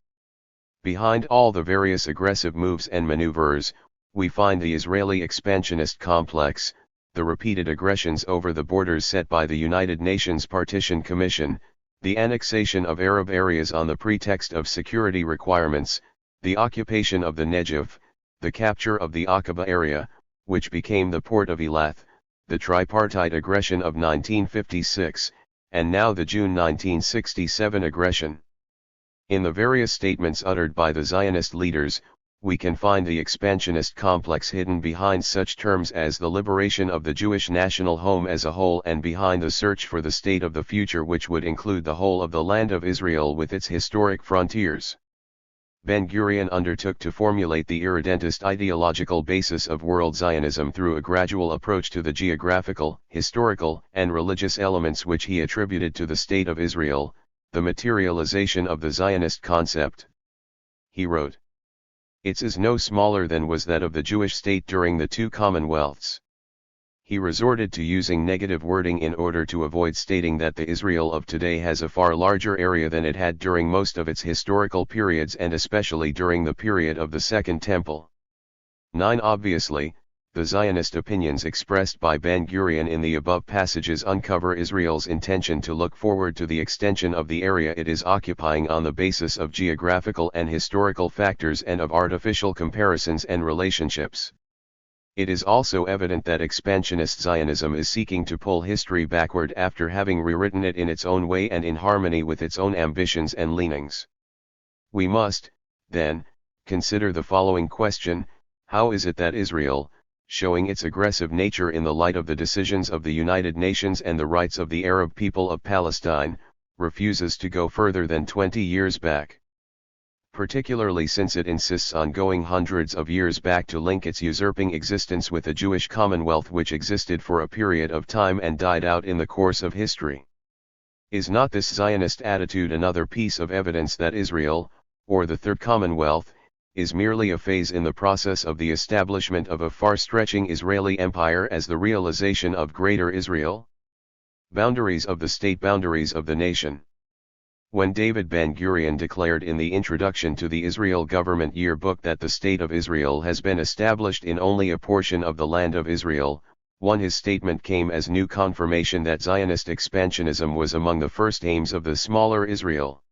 Behind all the various aggressive moves and maneuvers, we find the Israeli expansionist complex, the repeated aggressions over the borders set by the United Nations Partition Commission, the annexation of Arab areas on the pretext of security requirements, the occupation of the Negev, the capture of the Aqaba area, which became the port of Elath, the tripartite aggression of 1956, and now the June 1967 aggression. In the various statements uttered by the Zionist leaders, we can find the expansionist complex hidden behind such terms as the liberation of the Jewish national home as a whole and behind the search for the state of the future which would include the whole of the land of Israel with its historic frontiers. Ben-Gurion undertook to formulate the irredentist ideological basis of world Zionism through a gradual approach to the geographical, historical, and religious elements which he attributed to the state of Israel, the materialization of the Zionist concept. He wrote, "Its is no smaller than was that of the Jewish state during the two commonwealths." He resorted to using negative wording in order to avoid stating that the Israel of today has a far larger area than it had during most of its historical periods and especially during the period of the Second Temple. 9. Obviously, the Zionist opinions expressed by Ben-Gurion in the above passages uncover Israel's intention to look forward to the extension of the area it is occupying on the basis of geographical and historical factors and of artificial comparisons and relationships. It is also evident that expansionist Zionism is seeking to pull history backward after having rewritten it in its own way and in harmony with its own ambitions and leanings. We must, then, consider the following question: how is it that Israel, showing its aggressive nature in the light of the decisions of the United Nations and the rights of the Arab people of Palestine, refuses to go further than 20 years back? Particularly since it insists on going hundreds of years back to link its usurping existence with a Jewish commonwealth which existed for a period of time and died out in the course of history. Is not this Zionist attitude another piece of evidence that Israel, or the Third Commonwealth, is merely a phase in the process of the establishment of a far-stretching Israeli empire as the realization of Greater Israel? Boundaries of the state, boundaries of the nation. When David Ben-Gurion declared in the introduction to the Israel Government Yearbook that the State of Israel has been established in only a portion of the land of Israel, his statement came as new confirmation that Zionist expansionism was among the first aims of the smaller Israel.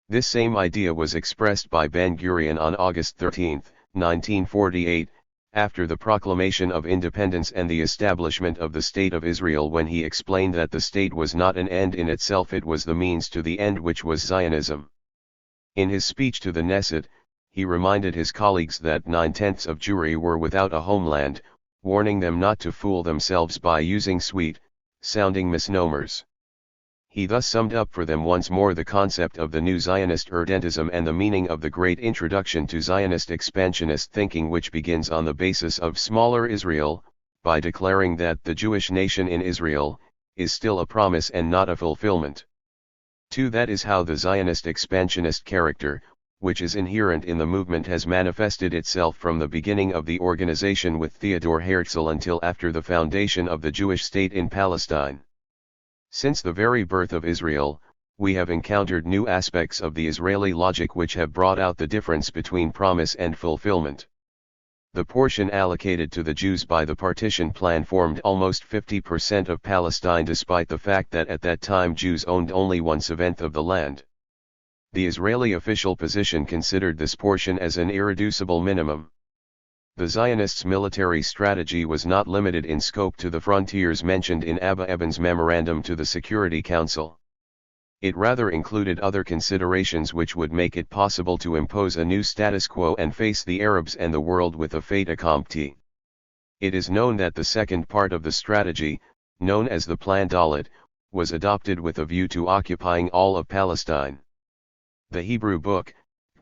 This same idea was expressed by Ben-Gurion on August 13, 1948, after the proclamation of independence and the establishment of the State of Israel, when he explained that the state was not an end in itself, it was the means to the end, which was Zionism. In his speech to the Knesset, he reminded his colleagues that 9/10 of Jewry were without a homeland, warning them not to fool themselves by using sweet-sounding misnomers. He thus summed up for them once more the concept of the new Zionist irredentism and the meaning of the great introduction to Zionist expansionist thinking, which begins on the basis of smaller Israel, by declaring that the Jewish nation in Israel is still a promise and not a fulfillment. 2. That is how the Zionist expansionist character, which is inherent in the movement, has manifested itself from the beginning of the organization with Theodor Herzl until after the foundation of the Jewish state in Palestine. Since the very birth of Israel, we have encountered new aspects of the Israeli logic which have brought out the difference between promise and fulfillment. The portion allocated to the Jews by the partition plan formed almost 50% of Palestine, despite the fact that at that time Jews owned only 1/7 of the land. The Israeli official position considered this portion as an irreducible minimum. The Zionists' military strategy was not limited in scope to the frontiers mentioned in Abba Eban's memorandum to the Security Council. It rather included other considerations which would make it possible to impose a new status quo and face the Arabs and the world with a fait accompli. It is known that the second part of the strategy, known as the Plan Dalet, was adopted with a view to occupying all of Palestine. The Hebrew book,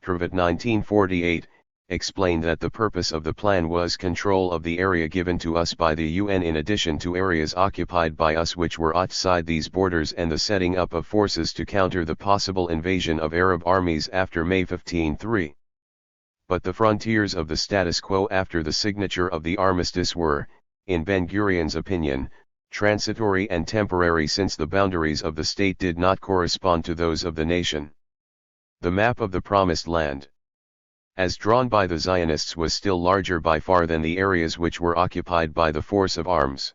Privat 1948, explained that the purpose of the plan was control of the area given to us by the UN in addition to areas occupied by us which were outside these borders, and the setting up of forces to counter the possible invasion of Arab armies after May 15. 3. but the frontiers of the status quo after the signature of the armistice were, in Ben-Gurion's opinion, transitory and temporary since the boundaries of the state did not correspond to those of the nation. The map of the Promised Land, as drawn by the Zionists, was still larger by far than the areas which were occupied by the force of arms.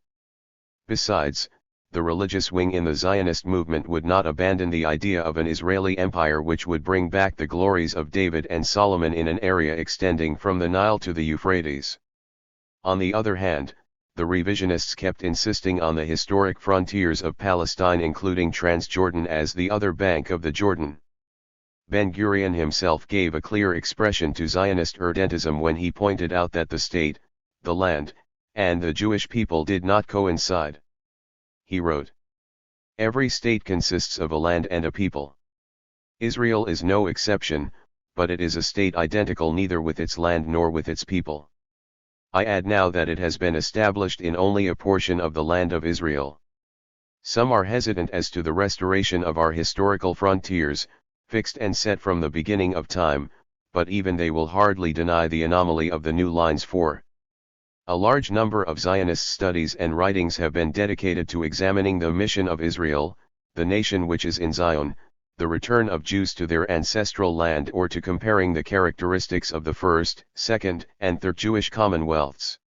Besides, the religious wing in the Zionist movement would not abandon the idea of an Israeli empire which would bring back the glories of David and Solomon in an area extending from the Nile to the Euphrates. On the other hand, the revisionists kept insisting on the historic frontiers of Palestine, including Transjordan as the other bank of the Jordan. Ben-Gurion himself gave a clear expression to Zionist irredentism when he pointed out that the state, the land, and the Jewish people did not coincide. He wrote, "Every state consists of a land and a people. Israel is no exception, but it is a state identical neither with its land nor with its people. I add now that it has been established in only a portion of the land of Israel. Some are hesitant as to the restoration of our historical frontiers, fixed and set from the beginning of time, but even they will hardly deny the anomaly of the new lines, for a large number of Zionist studies and writings have been dedicated to examining the mission of Israel, the nation which is in Zion, the return of Jews to their ancestral land, or to comparing the characteristics of the first, second, and third Jewish commonwealths.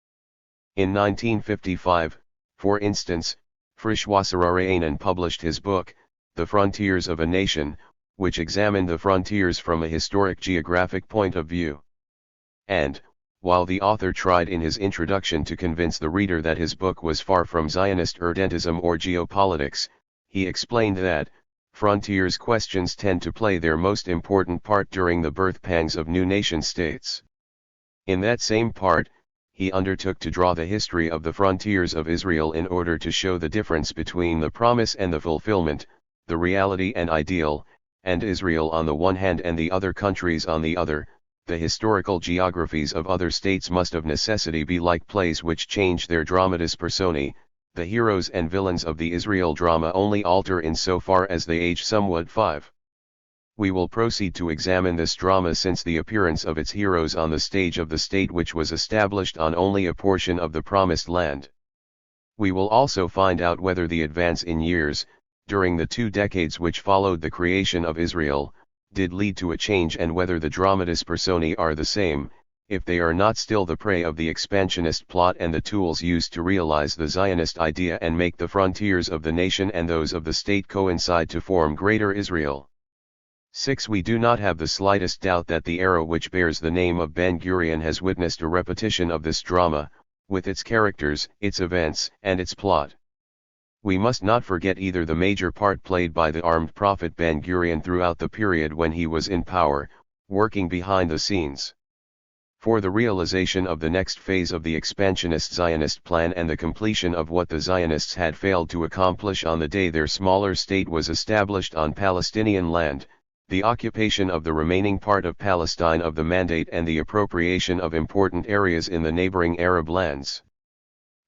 In 1955, for instance, Frischwassererainen published his book, The Frontiers of a Nation, which examined the frontiers from a historic geographic point of view. And, while the author tried in his introduction to convince the reader that his book was far from Zionist irredentism or geopolitics, he explained that, frontiers questions tend to play their most important part during the birth pangs of new nation-states. In that same part, he undertook to draw the history of the frontiers of Israel in order to show the difference between the promise and the fulfillment, the reality and ideal, and Israel on the one hand and the other countries on the other. The historical geographies of other states must of necessity be like plays which change their dramatis personae. The heroes and villains of the Israel drama only alter in so far as they age somewhat. 5. We will proceed to examine this drama since the appearance of its heroes on the stage of the state which was established on only a portion of the Promised Land. We will also find out whether the advance in years, during the 2 decades which followed the creation of Israel, did lead to a change, and whether the dramatis personae are the same, if they are not still the prey of the expansionist plot and the tools used to realize the Zionist idea and make the frontiers of the nation and those of the state coincide to form Greater Israel. 6. We do not have the slightest doubt that the era which bears the name of Ben-Gurion has witnessed a repetition of this drama, with its characters, its events, and its plot. We must not forget either the major part played by the armed prophet Ben-Gurion throughout the period when he was in power, working behind the scenes. For the realization of the next phase of the expansionist Zionist plan and the completion of what the Zionists had failed to accomplish on the day their smaller state was established on Palestinian land, the occupation of the remaining part of Palestine of the Mandate and the appropriation of important areas in the neighboring Arab lands.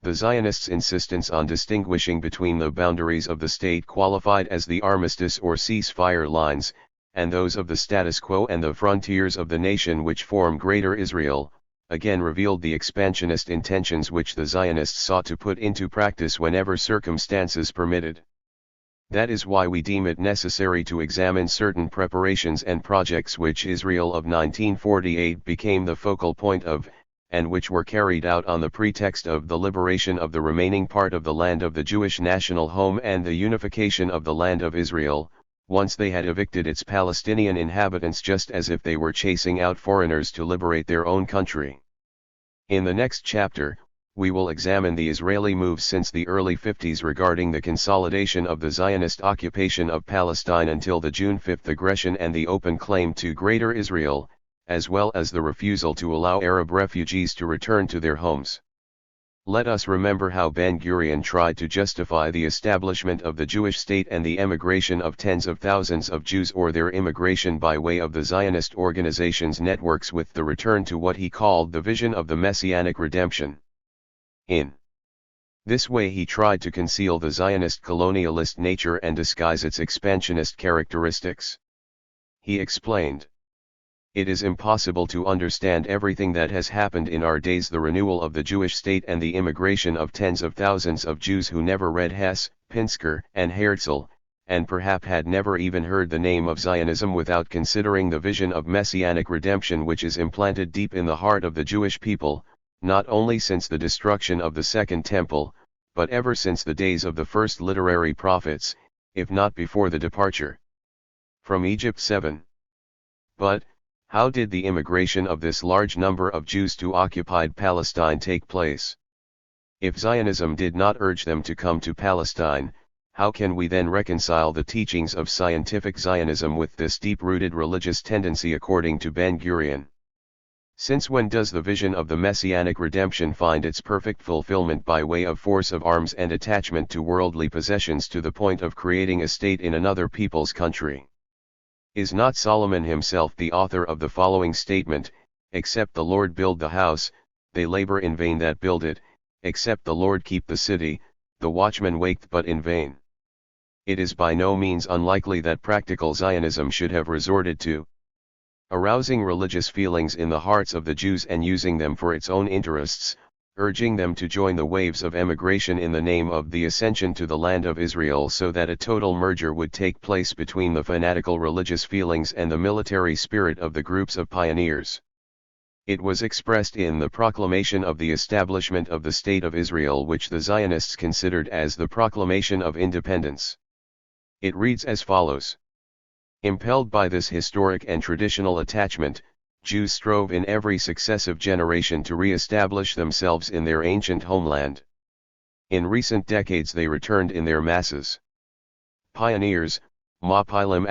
The Zionists' insistence on distinguishing between the boundaries of the state qualified as the armistice or ceasefire lines, and those of the status quo and the frontiers of the nation which form Greater Israel, again revealed the expansionist intentions which the Zionists sought to put into practice whenever circumstances permitted. That is why we deem it necessary to examine certain preparations and projects which Israel of 1948 became the focal point of, and which were carried out on the pretext of the liberation of the remaining part of the land of the Jewish national home and the unification of the land of Israel, once they had evicted its Palestinian inhabitants, just as if they were chasing out foreigners to liberate their own country. In the next chapter, we will examine the Israeli moves since the early 50s regarding the consolidation of the Zionist occupation of Palestine until the June 5 aggression and the open claim to Greater Israel, as well as the refusal to allow Arab refugees to return to their homes. Let us remember how Ben-Gurion tried to justify the establishment of the Jewish state and the emigration of tens of thousands of Jews or their immigration by way of the Zionist organization's networks with the return to what he called the vision of the Messianic redemption. In this way he tried to conceal the Zionist colonialist nature and disguise its expansionist characteristics. He explained, It is impossible to understand everything that has happened in our days: the renewal of the Jewish state and the immigration of tens of thousands of Jews who never read Hess, Pinsker, and Herzl, and perhaps had never even heard the name of Zionism, without considering the vision of messianic redemption which is implanted deep in the heart of the Jewish people, not only since the destruction of the Second Temple, but ever since the days of the first literary prophets, if not before the departure from Egypt. 7. But, how did the immigration of this large number of Jews to occupied Palestine take place? If Zionism did not urge them to come to Palestine, how can we then reconcile the teachings of scientific Zionism with this deep-rooted religious tendency according to Ben-Gurion? Since when does the vision of the messianic redemption find its perfect fulfillment by way of force of arms and attachment to worldly possessions to the point of creating a state in another people's country? Is not Solomon himself the author of the following statement: "Except the Lord build the house, they labor in vain that build it, except the Lord keep the city, the watchman waketh but in vain"? It is by no means unlikely that practical Zionism should have resorted to arousing religious feelings in the hearts of the Jews and using them for its own interests, urging them to join the waves of emigration in the name of the ascension to the land of Israel, so that a total merger would take place between the fanatical religious feelings and the military spirit of the groups of pioneers. It was expressed in the proclamation of the establishment of the State of Israel, which the Zionists considered as the proclamation of independence. It reads as follows: "Impelled by this historic and traditional attachment, Jews strove in every successive generation to re-establish themselves in their ancient homeland. In recent decades they returned in their masses. Pioneers, Mapilim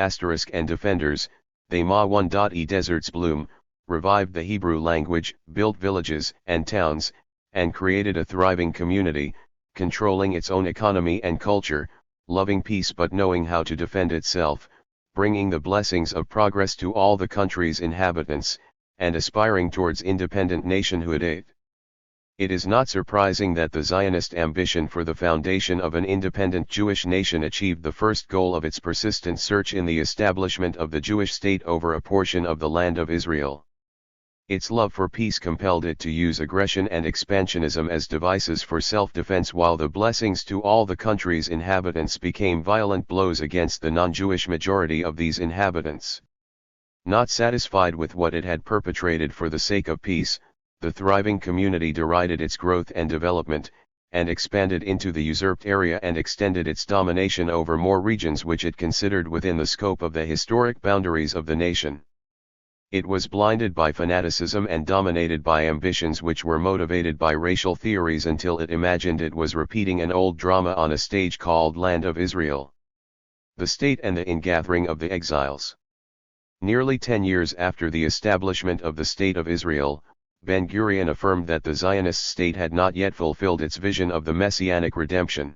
* and defenders, they Ma 1.e deserts bloom, revived the Hebrew language, built villages and towns, and created a thriving community, controlling its own economy and culture, loving peace but knowing how to defend itself, bringing the blessings of progress to all the country's inhabitants, and aspiring towards independent nationhood. 8. It is not surprising that the Zionist ambition for the foundation of an independent Jewish nation achieved the first goal of its persistent search in the establishment of the Jewish state over a portion of the land of Israel. Its love for peace compelled it to use aggression and expansionism as devices for self-defense, while the blessings to all the country's inhabitants became violent blows against the non-Jewish majority of these inhabitants. Not satisfied with what it had perpetrated for the sake of peace, the thriving community derided its growth and development, and expanded into the usurped area and extended its domination over more regions which it considered within the scope of the historic boundaries of the nation. It was blinded by fanaticism and dominated by ambitions which were motivated by racial theories until it imagined it was repeating an old drama on a stage called Land of Israel. The State and the Ingathering of the Exiles. Nearly 10 years after the establishment of the State of Israel, Ben-Gurion affirmed that the Zionist state had not yet fulfilled its vision of the messianic redemption.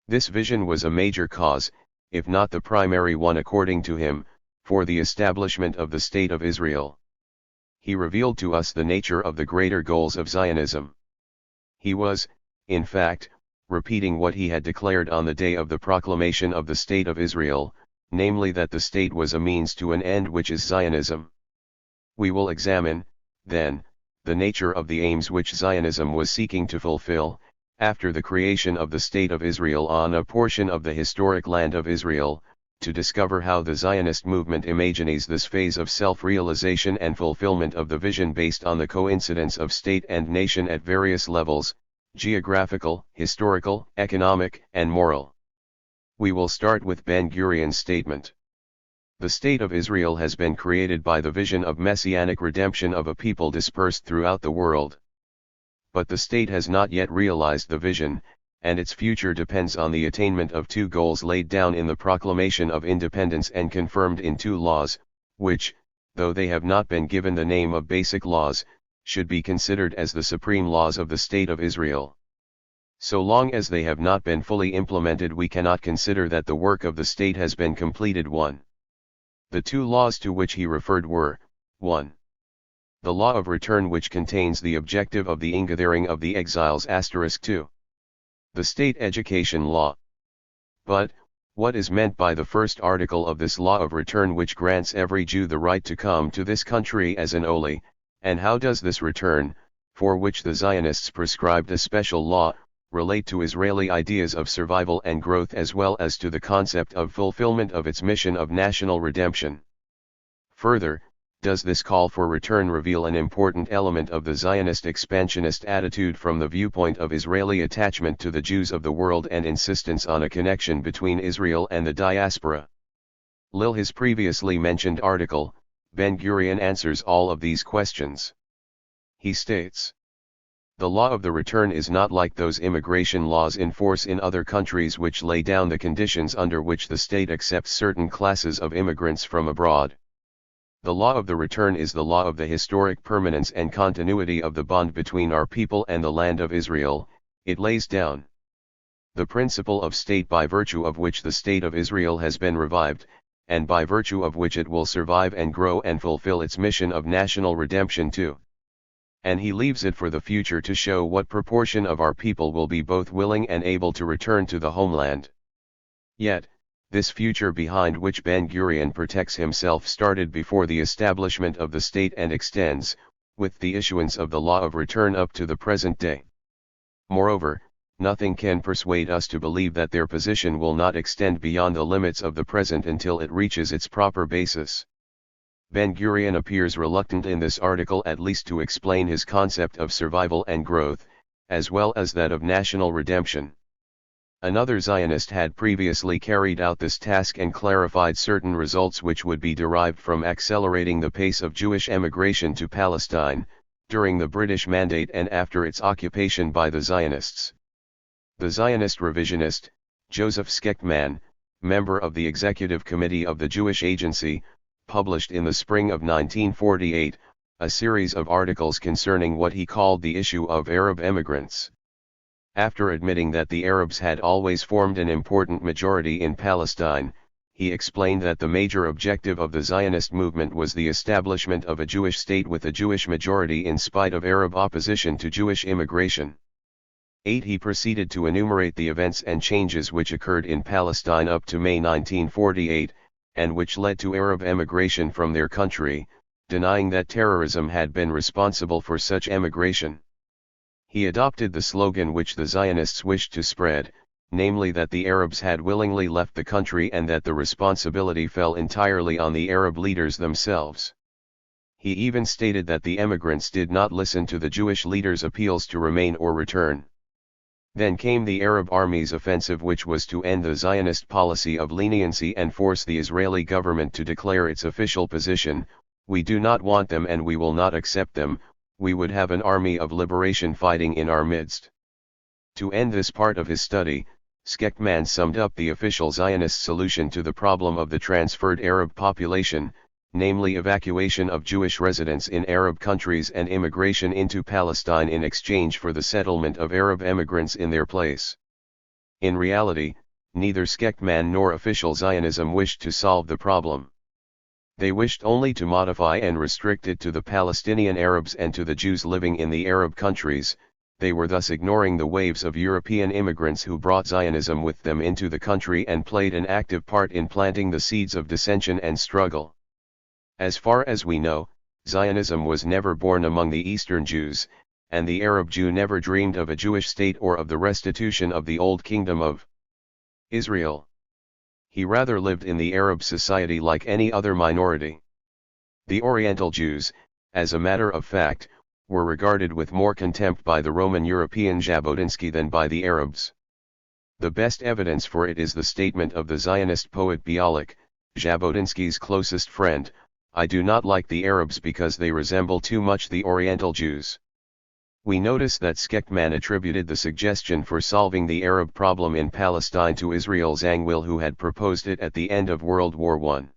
This vision was a major cause, if not the primary one according to him, for the establishment of the State of Israel. He revealed to us the nature of the greater goals of Zionism. He was, in fact, repeating what he had declared on the day of the proclamation of the State of Israel, namely that the state was a means to an end, which is Zionism. We will examine, then, the nature of the aims which Zionism was seeking to fulfill, after the creation of the State of Israel on a portion of the historic land of Israel, to discover how the Zionist movement imagines this phase of self-realization and fulfillment of the vision based on the coincidence of state and nation at various levels: geographical, historical, economic, and moral. We will start with Ben-Gurion's statement. The State of Israel has been created by the vision of messianic redemption of a people dispersed throughout the world. But the state has not yet realized the vision, and its future depends on the attainment of two goals laid down in the Proclamation of Independence and confirmed in two laws, which, though they have not been given the name of basic laws, should be considered as the supreme laws of the State of Israel. So long as they have not been fully implemented, we cannot consider that the work of the state has been completed. 1. The two laws to which he referred were, 1. The law of return, which contains the objective of the ingathering of the exiles *2. The state education law. But, What is meant by the first article of this law of return, which grants every Jew the right to come to this country as an Oli, and how does this return, for which the Zionists prescribed a special law, relate to Israeli ideas of survival and growth, as well as to the concept of fulfillment of its mission of national redemption? Further, does this call for return reveal an important element of the Zionist expansionist attitude from the viewpoint of Israeli attachment to the Jews of the world and insistence on a connection between Israel and the diaspora? His previously mentioned article, Ben-Gurion answers all of these questions. He states, "The law of the return is not like those immigration laws in force in other countries which lay down the conditions under which the state accepts certain classes of immigrants from abroad. The law of the return is the law of the historic permanence and continuity of the bond between our people and the land of Israel. It lays down the principle of state by virtue of which the state of Israel has been revived, and by virtue of which it will survive and grow and fulfill its mission of national redemption too. And he leaves it for the future to show what proportion of our people will be both willing and able to return to the homeland. Yet, this future behind which Ben-Gurion protects himself started before the establishment of the state and extends, with the issuance of the law of return up to the present day. Moreover, nothing can persuade us to believe that their position will not extend beyond the limits of the present until it reaches its proper basis." Ben-Gurion appears reluctant in this article at least to explain his concept of survival and growth, as well as that of national redemption. Another Zionist had previously carried out this task and clarified certain results which would be derived from accelerating the pace of Jewish emigration to Palestine, during the British Mandate and after its occupation by the Zionists. The Zionist revisionist, Joseph Skechtman, member of the Executive Committee of the Jewish Agency, published in the spring of 1948, a series of articles concerning what he called the issue of Arab emigrants. After admitting that the Arabs had always formed an important majority in Palestine, he explained that the major objective of the Zionist movement was the establishment of a Jewish state with a Jewish majority in spite of Arab opposition to Jewish immigration. 8. He proceeded to enumerate the events and changes which occurred in Palestine up to May 1948, and which led to Arab emigration from their country, denying that terrorism had been responsible for such emigration. He adopted the slogan which the Zionists wished to spread, namely that the Arabs had willingly left the country and that the responsibility fell entirely on the Arab leaders themselves. He even stated that the emigrants did not listen to the Jewish leaders' appeals to remain or return. Then came the Arab Army's offensive, which was to end the Zionist policy of leniency and force the Israeli government to declare its official position: "We do not want them and we will not accept them. We would have an army of liberation fighting in our midst." To end this part of his study, Skechtman summed up the official Zionist solution to the problem of the transferred Arab population, namely evacuation of Jewish residents in Arab countries and immigration into Palestine in exchange for the settlement of Arab emigrants in their place. In reality, neither Skechtman nor official Zionism wished to solve the problem. They wished only to modify and restrict it to the Palestinian Arabs and to the Jews living in the Arab countries. They were thus ignoring the waves of European immigrants who brought Zionism with them into the country and played an active part in planting the seeds of dissension and struggle. As far as we know, Zionism was never born among the Eastern Jews, and the Arab Jew never dreamed of a Jewish state or of the restitution of the old kingdom of Israel. He rather lived in the Arab society like any other minority. The Oriental Jews, as a matter of fact, were regarded with more contempt by the Roman European Jabotinsky than by the Arabs. The best evidence for it is the statement of the Zionist poet Bialik, Jabotinsky's closest friend: "I do not like the Arabs because they resemble too much the Oriental Jews." We notice that Skechtman attributed the suggestion for solving the Arab problem in Palestine to Israel Zangwill, who had proposed it at the end of World War I.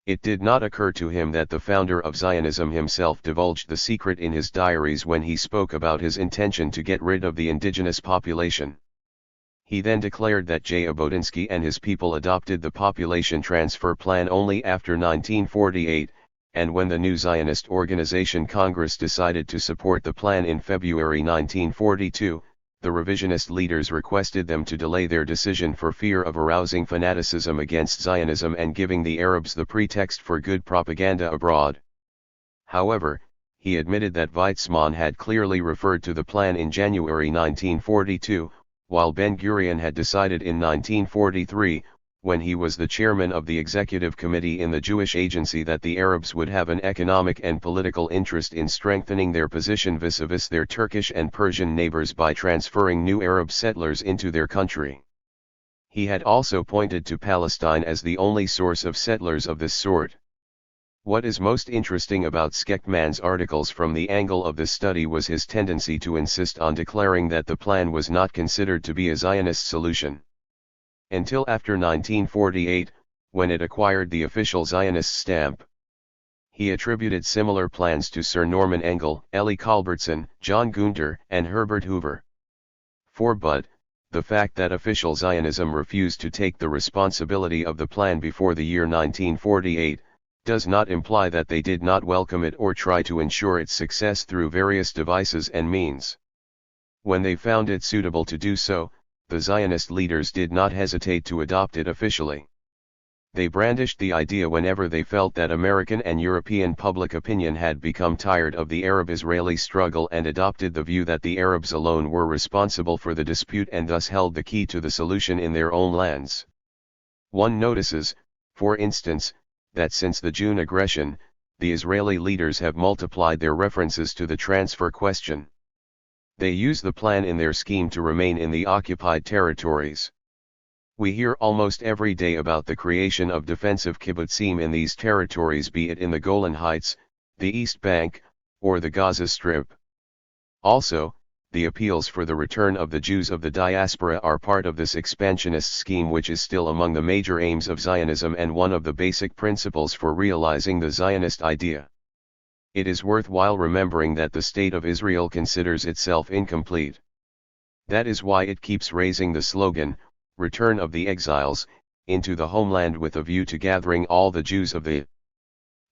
It did not occur to him that the founder of Zionism himself divulged the secret in his diaries when he spoke about his intention to get rid of the indigenous population. He then declared that Jabotinsky and his people adopted the population transfer plan only after 1948, and when the new Zionist organization Congress decided to support the plan in February 1942, the revisionist leaders requested them to delay their decision for fear of arousing fanaticism against Zionism and giving the Arabs the pretext for good propaganda abroad. However, he admitted that Weizmann had clearly referred to the plan in January 1942, while Ben-Gurion had decided in 1943, when he was the chairman of the executive committee in the Jewish Agency, that the Arabs would have an economic and political interest in strengthening their position vis-a-vis their Turkish and Persian neighbors by transferring new Arab settlers into their country. He had also pointed to Palestine as the only source of settlers of this sort. What is most interesting about Skeckmann's articles from the angle of this study was his tendency to insist on declaring that the plan was not considered to be a Zionist solution. Until after 1948, when it acquired the official Zionist stamp. He attributed similar plans to Sir Norman Engel, Elie Culbertson, John Gunter, and Herbert Hoover. But, the fact that official Zionism refused to take the responsibility of the plan before the year 1948, does not imply that they did not welcome it or try to ensure its success through various devices and means. When they found it suitable to do so, the Zionist leaders did not hesitate to adopt it officially. They brandished the idea whenever they felt that American and European public opinion had become tired of the Arab-Israeli struggle and adopted the view that the Arabs alone were responsible for the dispute and thus held the key to the solution in their own lands. One notices, for instance, that since the June aggression, the Israeli leaders have multiplied their references to the transfer question. They use the plan in their scheme to remain in the occupied territories. We hear almost every day about the creation of defensive kibbutzim in these territories, be it in the Golan Heights, the East Bank, or the Gaza Strip. Also, the appeals for the return of the Jews of the diaspora are part of this expansionist scheme, which is still among the major aims of Zionism and one of the basic principles for realizing the Zionist idea. It is worthwhile remembering that the State of Israel considers itself incomplete. That is why it keeps raising the slogan, "Return of the Exiles," into the homeland with a view to gathering all the Jews of the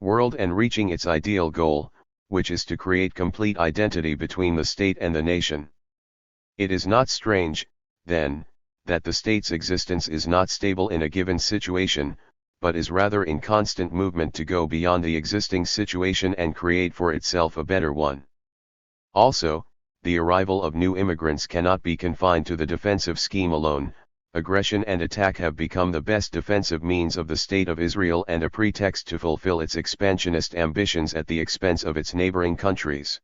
world and reaching its ideal goal, which is to create complete identity between the state and the nation. It is not strange, then, that the state's existence is not stable in a given situation, but is rather in constant movement to go beyond the existing situation and create for itself a better one. Also, the arrival of new immigrants cannot be confined to the defensive scheme alone. Aggression and attack have become the best defensive means of the State of Israel and a pretext to fulfill its expansionist ambitions at the expense of its neighboring countries.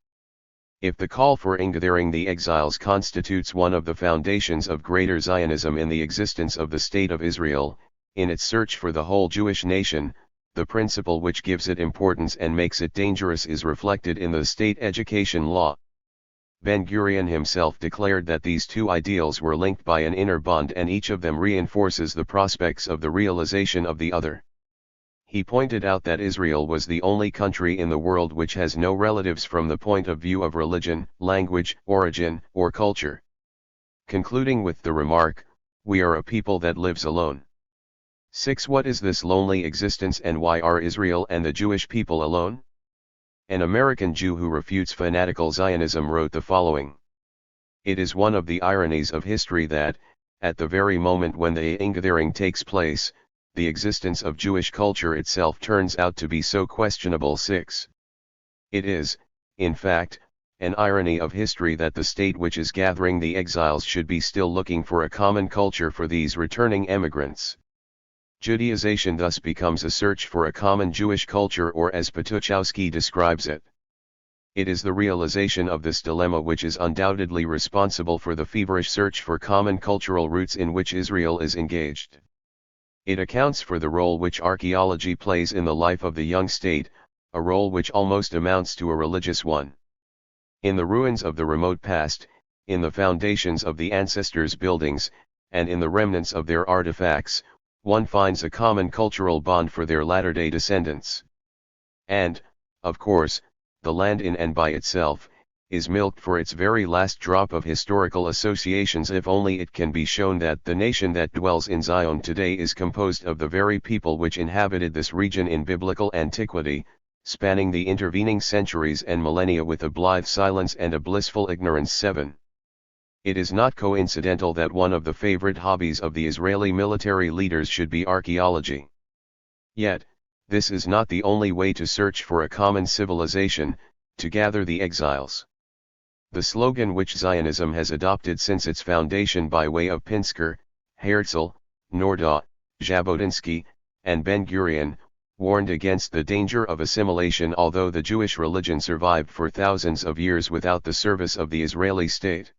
If the call for gathering the exiles constitutes one of the foundations of greater Zionism in the existence of the State of Israel, in its search for the whole Jewish nation, the principle which gives it importance and makes it dangerous is reflected in the state education law. Ben-Gurion himself declared that these two ideals were linked by an inner bond and each of them reinforces the prospects of the realization of the other. He pointed out that Israel was the only country in the world which has no relatives from the point of view of religion, language, origin, or culture. Concluding with the remark, "We are a people that lives alone." 6. What is this lonely existence and why are Israel and the Jewish people alone? An American Jew who refutes fanatical Zionism wrote the following. It is one of the ironies of history that, at the very moment when the ingathering takes place, the existence of Jewish culture itself turns out to be so questionable. 6. It is, in fact, an irony of history that the state which is gathering the exiles should be still looking for a common culture for these returning emigrants. Judaization thus becomes a search for a common Jewish culture, or as Patuchowski describes it. It is the realization of this dilemma which is undoubtedly responsible for the feverish search for common cultural roots in which Israel is engaged. It accounts for the role which archaeology plays in the life of the young state, a role which almost amounts to a religious one. In the ruins of the remote past, in the foundations of the ancestors' buildings, and in the remnants of their artifacts, one finds a common cultural bond for their latter-day descendants. And, of course, the land in and by itself, is milked for its very last drop of historical associations if only it can be shown that the nation that dwells in Zion today is composed of the very people which inhabited this region in biblical antiquity, spanning the intervening centuries and millennia with a blithe silence and a blissful ignorance. 7. It is not coincidental that one of the favorite hobbies of the Israeli military leaders should be archaeology. Yet, this is not the only way to search for a common civilization, to gather the exiles. The slogan which Zionism has adopted since its foundation by way of Pinsker, Herzl, Nordau, Jabotinsky, and Ben-Gurion, warned against the danger of assimilation, although the Jewish religion survived for thousands of years without the service of the Israeli state.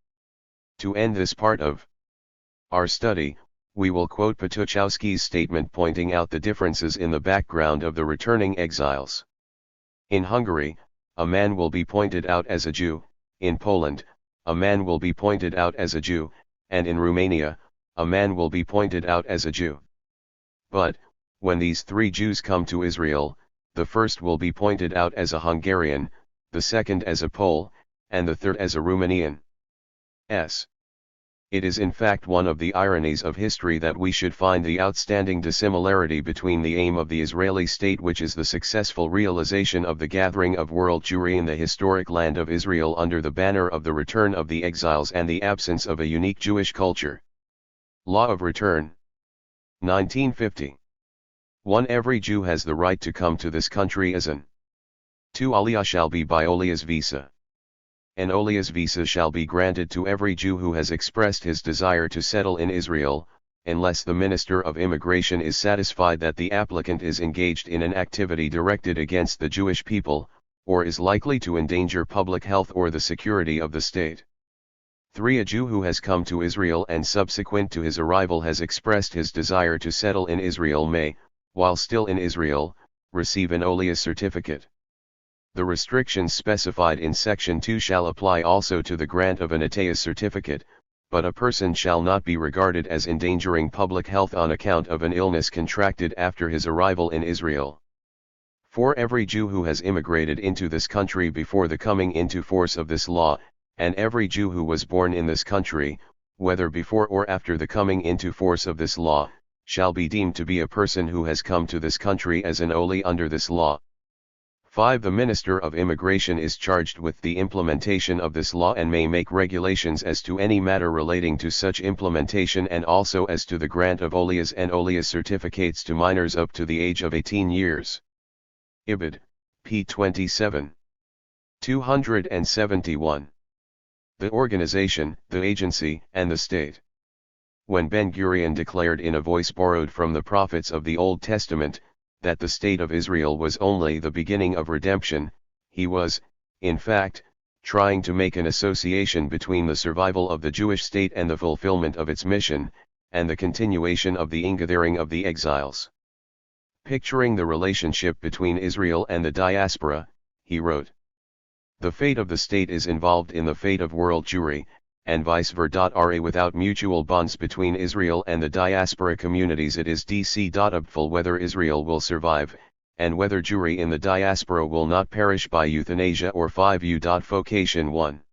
To end this part of our study, we will quote Patuchowski's statement pointing out the differences in the background of the returning exiles. In Hungary, a man will be pointed out as a Jew, in Poland, a man will be pointed out as a Jew, and in Romania, a man will be pointed out as a Jew. But, when these three Jews come to Israel, the first will be pointed out as a Hungarian, the second as a Pole, and the third as a Romanian. It is in fact one of the ironies of history that we should find the outstanding dissimilarity between the aim of the Israeli state, which is the successful realization of the gathering of world Jewry in the historic land of Israel under the banner of the return of the exiles, and the absence of a unique Jewish culture. Law of Return. 1950. 1. Every Jew has the right to come to this country as an 2. Aliyah shall be by Olia's visa. An Olia's visa shall be granted to every Jew who has expressed his desire to settle in Israel, unless the Minister of Immigration is satisfied that the applicant is engaged in an activity directed against the Jewish people, or is likely to endanger public health or the security of the state. 3. A Jew who has come to Israel and subsequent to his arrival has expressed his desire to settle in Israel may, while still in Israel, receive an Oliya certificate. The restrictions specified in Section 2 shall apply also to the grant of an Ataya certificate, but a person shall not be regarded as endangering public health on account of an illness contracted after his arrival in Israel. 4. Every Jew who has immigrated into this country before the coming into force of this law, and every Jew who was born in this country, whether before or after the coming into force of this law, shall be deemed to be a person who has come to this country as an Oli under this law. 5. The Minister of Immigration is charged with the implementation of this law and may make regulations as to any matter relating to such implementation, and also as to the grant of Oliyas and Oliya certificates to minors up to the age of 18 years. Ibid. p. 27. 271. The organization, the agency, and the state. When Ben-Gurion declared in a voice borrowed from the prophets of the Old Testament, that the state of Israel was only the beginning of redemption, he was, in fact, trying to make an association between the survival of the Jewish state and the fulfillment of its mission, and the continuation of the ingathering of the exiles. Picturing the relationship between Israel and the diaspora, he wrote, "The fate of the state is involved in the fate of world Jewry, and vice versa. Without mutual bonds between Israel and the diaspora communities, it is doubtful whether Israel will survive, and whether Jewry in the diaspora will not perish by euthanasia or 5U. Vocation 1.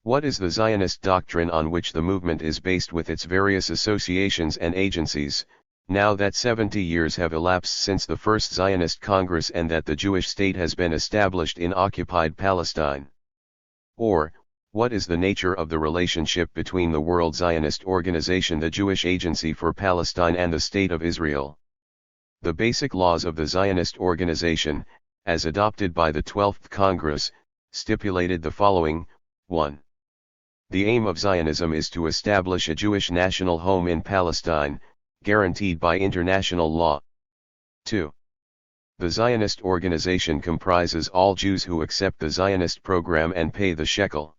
What is the Zionist doctrine on which the movement is based with its various associations and agencies, now that 70 years have elapsed since the first Zionist Congress and that the Jewish state has been established in occupied Palestine? Or, what is the nature of the relationship between the World Zionist Organization, the Jewish Agency for Palestine, and the State of Israel? The basic laws of the Zionist organization, as adopted by the 12th Congress, stipulated the following. 1. The aim of Zionism is to establish a Jewish national home in Palestine, guaranteed by international law. 2. The Zionist organization comprises all Jews who accept the Zionist program and pay the shekel.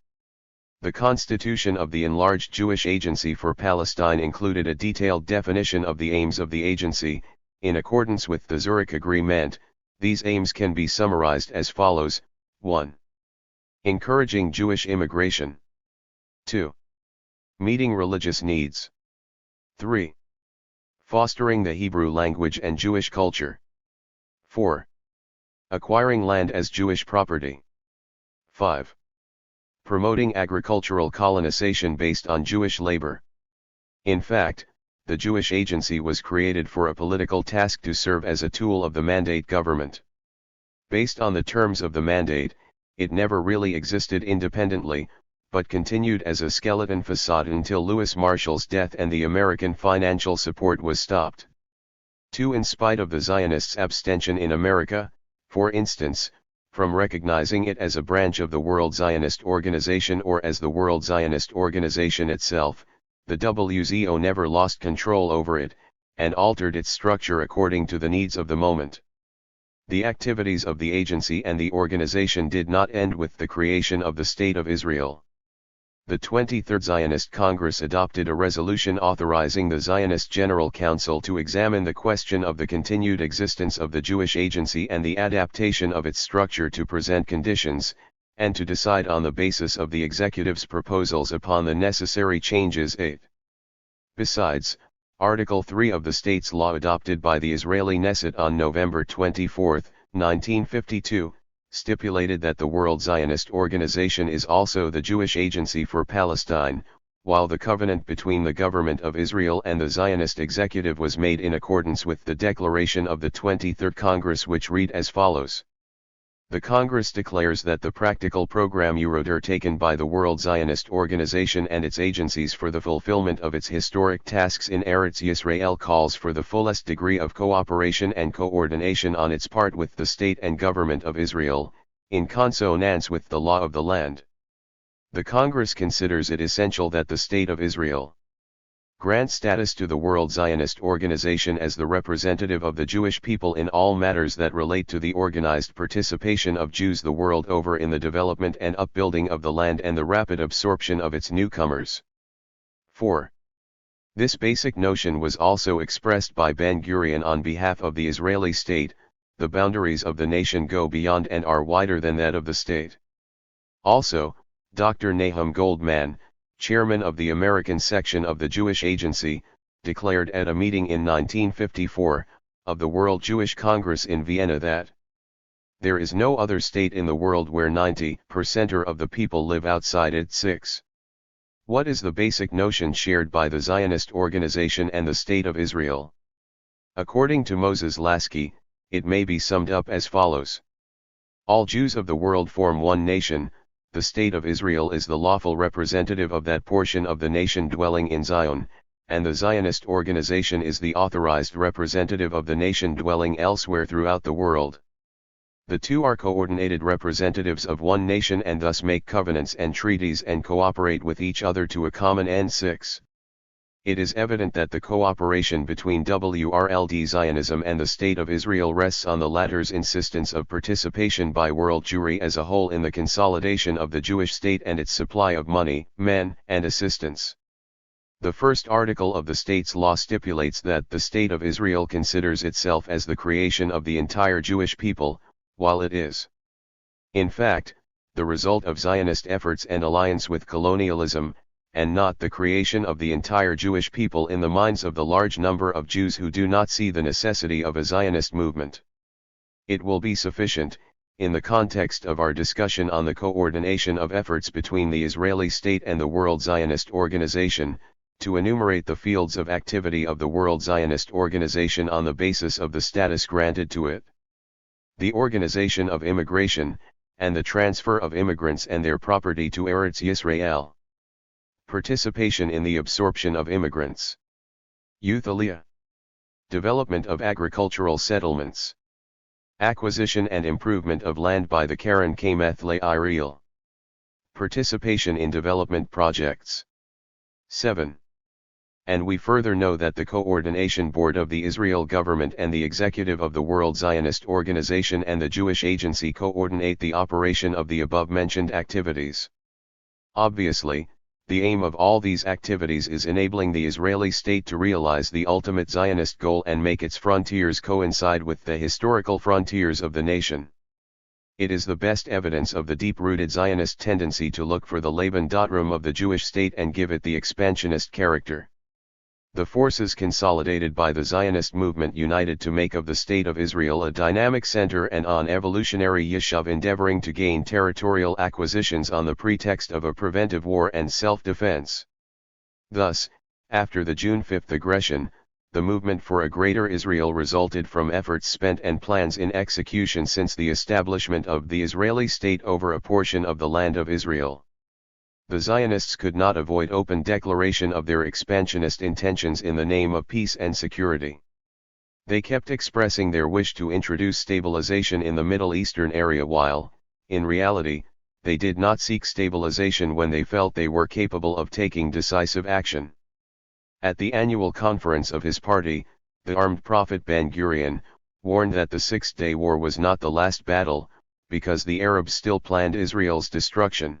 The constitution of the enlarged Jewish Agency for Palestine included a detailed definition of the aims of the agency. In accordance with the Zurich Agreement, these aims can be summarized as follows. 1. Encouraging Jewish immigration. 2. Meeting religious needs. 3. Fostering the Hebrew language and Jewish culture. 4. Acquiring land as Jewish property. 5. Promoting agricultural colonization based on Jewish labor. In fact, the Jewish Agency was created for a political task to serve as a tool of the mandate government. Based on the terms of the mandate, it never really existed independently, but continued as a skeleton facade until Lewis Marshall's death and the American financial support was stopped. 2. In spite of the Zionists' abstention in America, for instance, from recognizing it as a branch of the World Zionist Organization or as the World Zionist Organization itself, the WZO never lost control over it, and altered its structure according to the needs of the moment. The activities of the agency and the organization did not end with the creation of the State of Israel. The 23rd Zionist Congress adopted a resolution authorizing the Zionist General Council to examine the question of the continued existence of the Jewish Agency and the adaptation of its structure to present conditions, and to decide on the basis of the executive's proposals upon the necessary changes. 8. Besides, Article 3 of the state's law adopted by the Israeli Knesset on November 24, 1952, stipulated that the World Zionist Organization is also the Jewish Agency for Palestine, while the covenant between the government of Israel and the Zionist executive was made in accordance with the declaration of the 23rd Congress, which read as follows. The Congress declares that the practical program undertaken by the World Zionist Organization and its agencies for the fulfillment of its historic tasks in Eretz Yisrael calls for the fullest degree of cooperation and coordination on its part with the state and government of Israel, in consonance with the law of the land. The Congress considers it essential that the State of Israel grant status to the World Zionist Organization as the representative of the Jewish people in all matters that relate to the organized participation of Jews the world over in the development and upbuilding of the land and the rapid absorption of its newcomers. 4. This basic notion was also expressed by Ben-Gurion on behalf of the Israeli state. The boundaries of the nation go beyond and are wider than that of the state. Also, Dr. Nahum Goldman, chairman of the American section of the Jewish Agency, declared at a meeting in 1954, of the World Jewish Congress in Vienna that there is no other state in the world where 90% of the people live outside it. 6. What is the basic notion shared by the Zionist organization and the State of Israel? According to Moses Lasky, it may be summed up as follows. All Jews of the world form one nation. The State of Israel is the lawful representative of that portion of the nation dwelling in Zion, and the Zionist organization is the authorized representative of the nation dwelling elsewhere throughout the world. The two are coordinated representatives of one nation and thus make covenants and treaties and cooperate with each other to a common end. 6. It is evident that the cooperation between WRLD Zionism and the State of Israel rests on the latter's insistence of participation by world Jewry as a whole in the consolidation of the Jewish state and its supply of money, men, and assistance. The first article of the state's law stipulates that the State of Israel considers itself as the creation of the entire Jewish people, while it is, in fact, the result of Zionist efforts and alliance with colonialism, and not the creation of the entire Jewish people in the minds of the large number of Jews who do not see the necessity of a Zionist movement. It will be sufficient, in the context of our discussion on the coordination of efforts between the Israeli state and the World Zionist Organization, to enumerate the fields of activity of the World Zionist Organization on the basis of the status granted to it. The organization of immigration, and the transfer of immigrants and their property to Eretz Yisrael. Participation in the absorption of immigrants. Youth Aliyah. Development of agricultural settlements. Acquisition and improvement of land by the Karen Kameth Le'Iriel. Participation in development projects. 7. And we further know that the Coordination Board of the Israel government and the executive of the World Zionist Organization and the Jewish Agency coordinate the operation of the above-mentioned activities. Obviously, the aim of all these activities is enabling the Israeli state to realize the ultimate Zionist goal and make its frontiers coincide with the historical frontiers of the nation. It is the best evidence of the deep-rooted Zionist tendency to look for the Laban Dotrum of the Jewish state and give it the expansionist character. The forces consolidated by the Zionist movement united to make of the State of Israel a dynamic center and an evolutionary yeshuv endeavoring to gain territorial acquisitions on the pretext of a preventive war and self-defense. Thus, after the June 5 aggression, the movement for a greater Israel resulted from efforts spent and plans in execution since the establishment of the Israeli state over a portion of the land of Israel. The Zionists could not avoid open declaration of their expansionist intentions in the name of peace and security. They kept expressing their wish to introduce stabilization in the Middle Eastern area while, in reality, they did not seek stabilization when they felt they were capable of taking decisive action. At the annual conference of his party, the armed prophet Ben-Gurion warned that the Six-Day War was not the last battle, because the Arabs still planned Israel's destruction.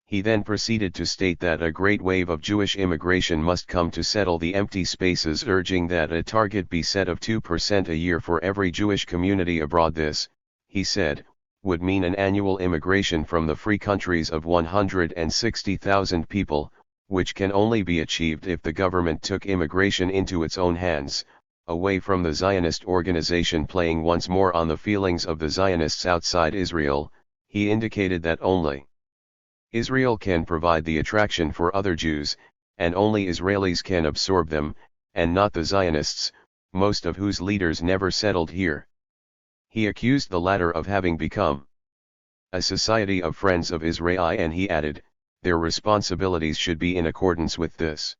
He then proceeded to state that a great wave of Jewish immigration must come to settle the empty spaces, urging that a target be set of 2% a year for every Jewish community abroad. This, he said, would mean an annual immigration from the free countries of 160,000 people, which can only be achieved if the government took immigration into its own hands, away from the Zionist organization. Playing once more on the feelings of the Zionists outside Israel, he indicated that only Israel can provide the attraction for other Jews, and only Israelis can absorb them, and not the Zionists, most of whose leaders never settled here. He accused the latter of having become a society of friends of Israel, and he added, their responsibilities should be in accordance with this.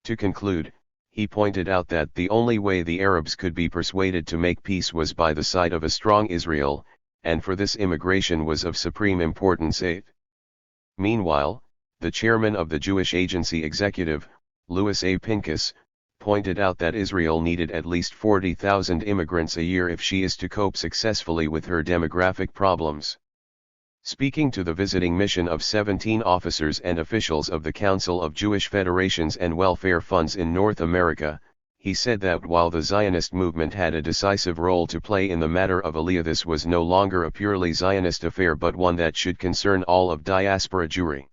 To conclude, he pointed out that the only way the Arabs could be persuaded to make peace was by the side of a strong Israel, and for this immigration was of supreme importance. 8. Meanwhile, the chairman of the Jewish Agency Executive, Louis A. Pincus, pointed out that Israel needed at least 40,000 immigrants a year if she is to cope successfully with her demographic problems. Speaking to the visiting mission of 17 officers and officials of the Council of Jewish Federations and Welfare Funds in North America, he said that while the Zionist movement had a decisive role to play in the matter of Aliyah, this was no longer a purely Zionist affair but one that should concern all of diaspora Jewry.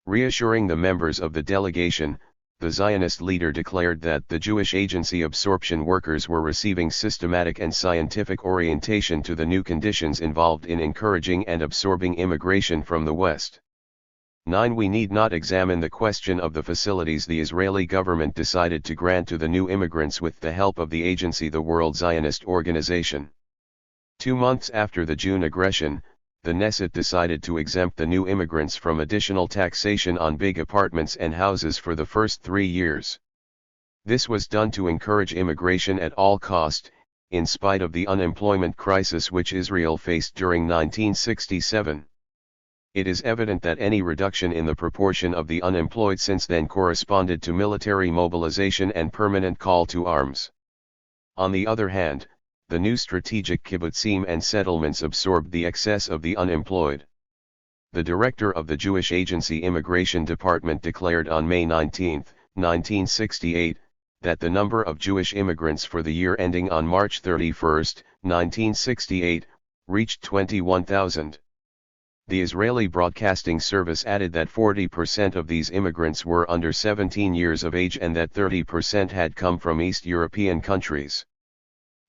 Reassuring the members of the delegation, the Zionist leader declared that the Jewish agency absorption workers were receiving systematic and scientific orientation to the new conditions involved in encouraging and absorbing immigration from the West. 9. We need not examine the question of the facilities the Israeli government decided to grant to the new immigrants with the help of the agency, the World Zionist Organization. 2 months after the June aggression, the Knesset decided to exempt the new immigrants from additional taxation on big apartments and houses for the first 3 years. This was done to encourage immigration at all cost, in spite of the unemployment crisis which Israel faced during 1967. It is evident that any reduction in the proportion of the unemployed since then corresponded to military mobilization and permanent call to arms. On the other hand, the new strategic kibbutzim and settlements absorbed the excess of the unemployed. The director of the Jewish Agency Immigration Department declared on May 19, 1968, that the number of Jewish immigrants for the year ending on March 31, 1968, reached 21,000. The Israeli Broadcasting Service added that 40% of these immigrants were under 17 years of age and that 30% had come from East European countries.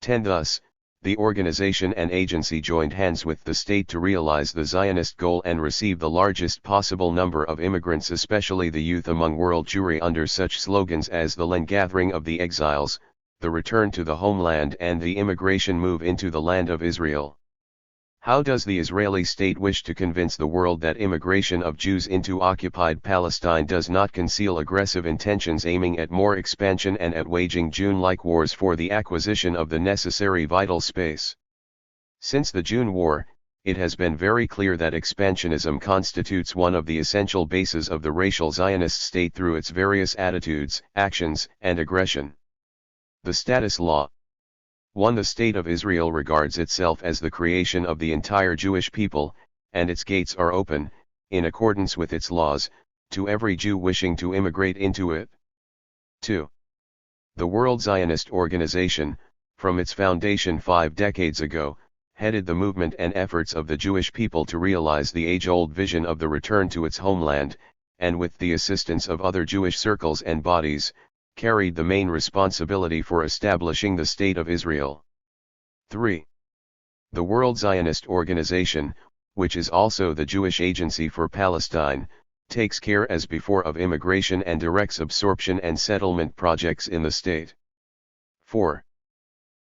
10. Thus, the organization and agency joined hands with the state to realize the Zionist goal and receive the largest possible number of immigrants, especially the youth, among world Jewry under such slogans as the Landgathering of the Exiles, the Return to the Homeland, and the Immigration Move into the Land of Israel. How does the Israeli state wish to convince the world that immigration of Jews into occupied Palestine does not conceal aggressive intentions aiming at more expansion and at waging June-like wars for the acquisition of the necessary vital space? Since the June War, it has been very clear that expansionism constitutes one of the essential bases of the racial Zionist state through its various attitudes, actions, and aggression. The status law. 1. The State of Israel regards itself as the creation of the entire Jewish people, and its gates are open, in accordance with its laws, to every Jew wishing to immigrate into it. 2. The World Zionist Organization, from its foundation 5 decades ago, headed the movement and efforts of the Jewish people to realize the age-old vision of the return to its homeland, and with the assistance of other Jewish circles and bodies, carried the main responsibility for establishing the State of Israel. 3. The World Zionist Organization, which is also the Jewish Agency for Palestine, takes care as before of immigration and directs absorption and settlement projects in the state. 4.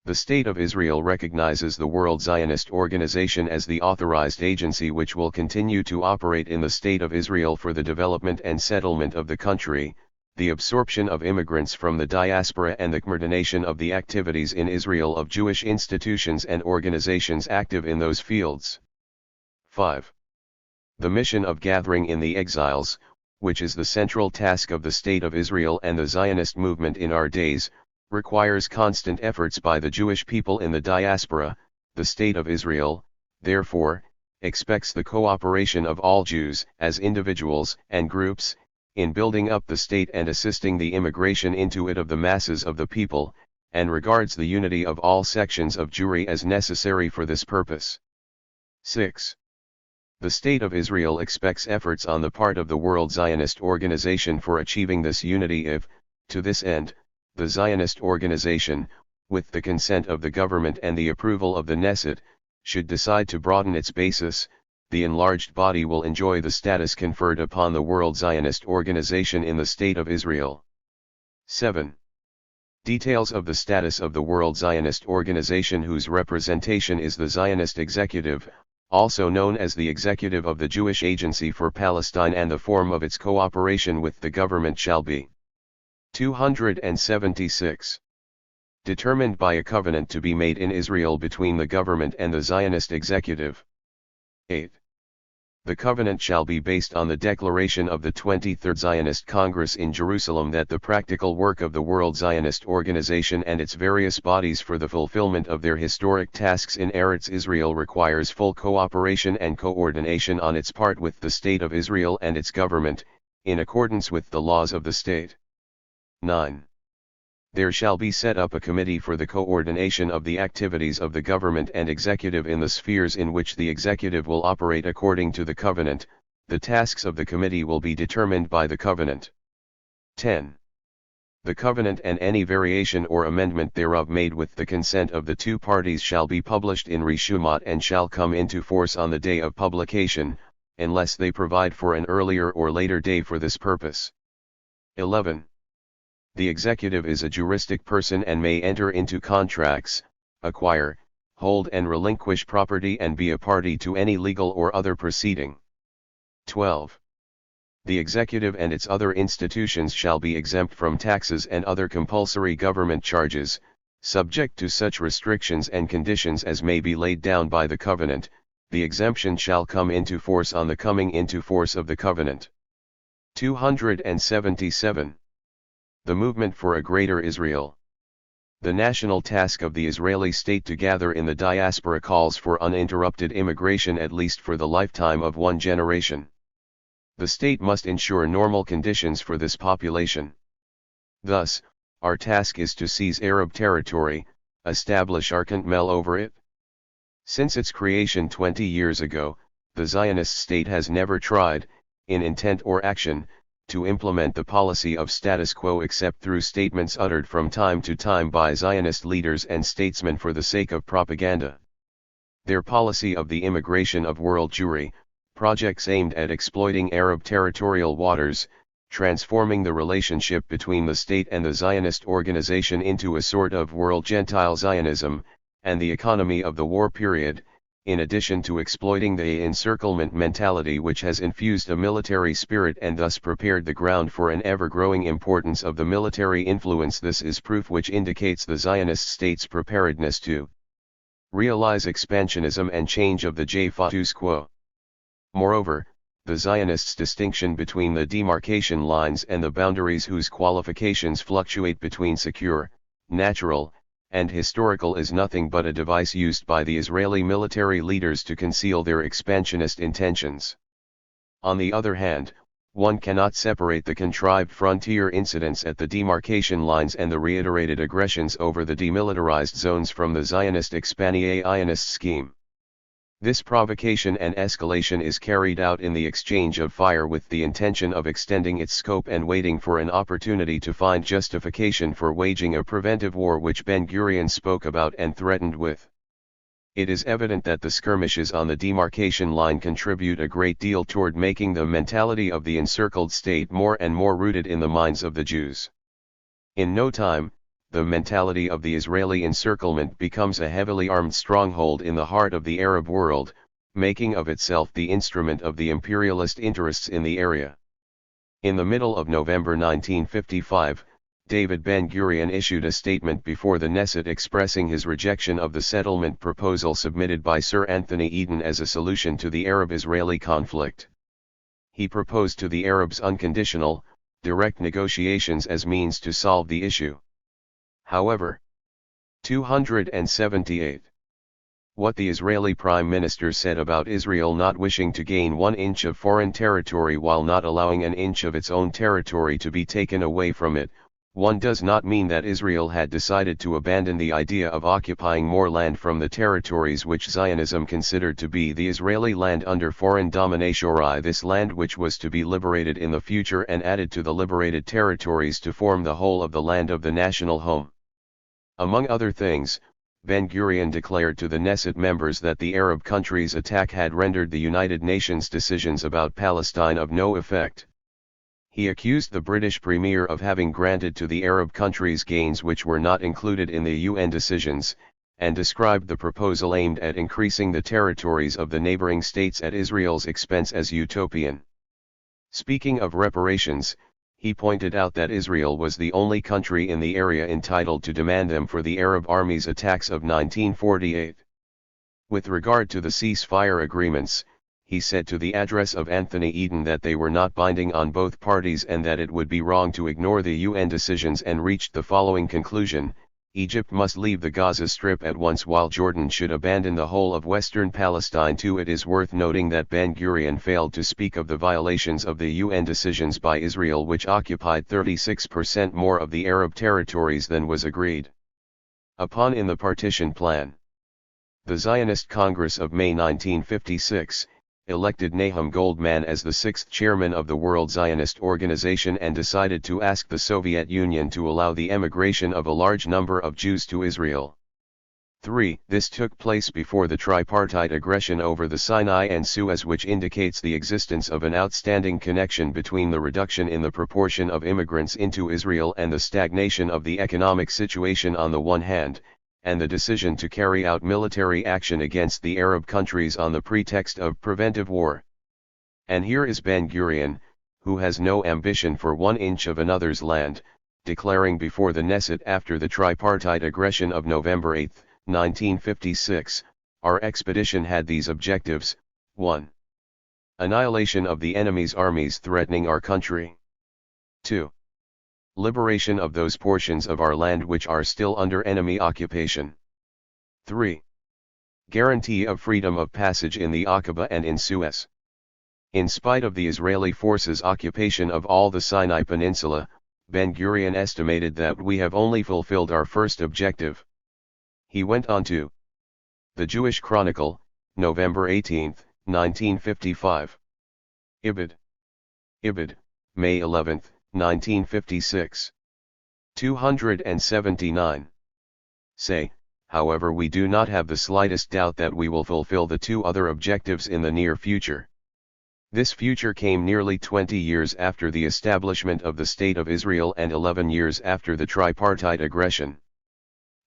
The State of Israel recognizes the World Zionist Organization as the authorized agency which will continue to operate in the State of Israel for the development and settlement of the country, the absorption of immigrants from the diaspora and the coordination of the activities in Israel of Jewish institutions and organizations active in those fields. 5. The mission of gathering in the exiles, which is the central task of the State of Israel and the Zionist movement in our days, requires constant efforts by the Jewish people in the diaspora. The State of Israel, therefore, expects the cooperation of all Jews, as individuals and groups, in building up the state and assisting the immigration into it of the masses of the people, and regards the unity of all sections of Jewry as necessary for this purpose. 6. The State of Israel expects efforts on the part of the World Zionist Organization for achieving this unity if, to this end, the Zionist organization, with the consent of the government and the approval of the Knesset, should decide to broaden its basis. The enlarged body will enjoy the status conferred upon the World Zionist Organization in the State of Israel. 7. Details of the status of the World Zionist Organization, whose representation is the Zionist Executive, also known as the Executive of the Jewish Agency for Palestine, and the form of its cooperation with the government shall be 276. Determined by a covenant to be made in Israel between the government and the Zionist Executive. 8. The covenant shall be based on the declaration of the 23rd Zionist Congress in Jerusalem that the practical work of the World Zionist Organization and its various bodies for the fulfillment of their historic tasks in Eretz Israel requires full cooperation and coordination on its part with the State of Israel and its government, in accordance with the laws of the state. 9. There shall be set up a committee for the coordination of the activities of the government and executive in the spheres in which the executive will operate according to the covenant. The tasks of the committee will be determined by the covenant. 10. The covenant and any variation or amendment thereof made with the consent of the two parties shall be published in Rishumot and shall come into force on the day of publication, unless they provide for an earlier or later day for this purpose. 11. The executive is a juristic person and may enter into contracts, acquire, hold and relinquish property and be a party to any legal or other proceeding. 12. The executive and its other institutions shall be exempt from taxes and other compulsory government charges, subject to such restrictions and conditions as may be laid down by the covenant. The exemption shall come into force on the coming into force of the covenant. 277. The movement for a greater Israel. The national task of the Israeli state to gather in the diaspora calls for uninterrupted immigration at least for the lifetime of one generation. The state must ensure normal conditions for this population. Thus, our task is to seize Arab territory, establish our contmel over it. Since its creation 20 years ago, the Zionist state has never tried, in intent or action, to implement the policy of status quo except through statements uttered from time to time by Zionist leaders and statesmen for the sake of propaganda. Their policy of the immigration of world Jewry, projects aimed at exploiting Arab territorial waters, transforming the relationship between the state and the Zionist organization into a sort of world Gentile Zionism, and the economy of the war period, in addition to exploiting the encirclement mentality which has infused a military spirit and thus prepared the ground for an ever-growing importance of the military influence. This is proof which indicates the Zionist state's preparedness to realize expansionism and change of the status quo. Moreover, the Zionists' distinction between the demarcation lines and the boundaries whose qualifications fluctuate between secure, natural, and historical is nothing but a device used by the Israeli military leaders to conceal their expansionist intentions. On the other hand, one cannot separate the contrived frontier incidents at the demarcation lines and the reiterated aggressions over the demilitarized zones from the Zionist Expansionist scheme. This provocation and escalation is carried out in the exchange of fire with the intention of extending its scope and waiting for an opportunity to find justification for waging a preventive war which Ben-Gurion spoke about and threatened with. It is evident that the skirmishes on the demarcation line contribute a great deal toward making the mentality of the encircled state more and more rooted in the minds of the Jews. In no time, the mentality of the Israeli encirclement becomes a heavily armed stronghold in the heart of the Arab world, making of itself the instrument of the imperialist interests in the area. In the middle of November 1955, David Ben-Gurion issued a statement before the Knesset expressing his rejection of the settlement proposal submitted by Sir Anthony Eden as a solution to the Arab-Israeli conflict. He proposed to the Arabs unconditional, direct negotiations as means to solve the issue. However, 278. What the Israeli Prime Minister said about Israel not wishing to gain 1 inch of foreign territory while not allowing an inch of its own territory to be taken away from it, one does not mean that Israel had decided to abandon the idea of occupying more land from the territories which Zionism considered to be the Israeli land under foreign domination. This land which was to be liberated in the future and added to the liberated territories to form the whole of the land of the national home. Among other things, Ben-Gurion declared to the Knesset members that the Arab countries' attack had rendered the United Nations decisions about Palestine of no effect. He accused the British Premier of having granted to the Arab countries gains which were not included in the UN decisions, and described the proposal aimed at increasing the territories of the neighboring states at Israel's expense as utopian. Speaking of reparations, he pointed out that Israel was the only country in the area entitled to demand them for the Arab army's attacks of 1948. With regard to the ceasefire agreements, he said to the address of Anthony Eden that they were not binding on both parties and that it would be wrong to ignore the UN decisions, and reached the following conclusion: Egypt must leave the Gaza Strip at once while Jordan should abandon the whole of western Palestine too. It is worth noting that Ben-Gurion failed to speak of the violations of the UN decisions by Israel, which occupied 36% more of the Arab territories than was agreed upon in the partition plan. The Zionist Congress of May 1956 elected Nahum Goldman as the 6th chairman of the World Zionist Organization and decided to ask the Soviet Union to allow the emigration of a large number of Jews to Israel. 3. This took place before the tripartite aggression over the Sinai and Suez, which indicates the existence of an outstanding connection between the reduction in the proportion of immigrants into Israel and the stagnation of the economic situation on the one hand, and the decision to carry out military action against the Arab countries on the pretext of preventive war. And here is Ben-Gurion, who has no ambition for 1 inch of another's land, declaring before the Knesset after the tripartite aggression of November 8, 1956, our expedition had these objectives: 1. Annihilation of the enemy's armies threatening our country. 2. Liberation of those portions of our land which are still under enemy occupation. 3. Guarantee of freedom of passage in the Aqaba and in Suez. In spite of the Israeli forces' occupation of all the Sinai Peninsula, Ben-Gurion estimated that we have only fulfilled our first objective. He went on to The Jewish Chronicle, November 18, 1955. Ibid. May 11, 1956. 279. Say, however, we do not have the slightest doubt that we will fulfill the 2 other objectives in the near future. This future came nearly 20 years after the establishment of the State of Israel and 11 years after the tripartite aggression.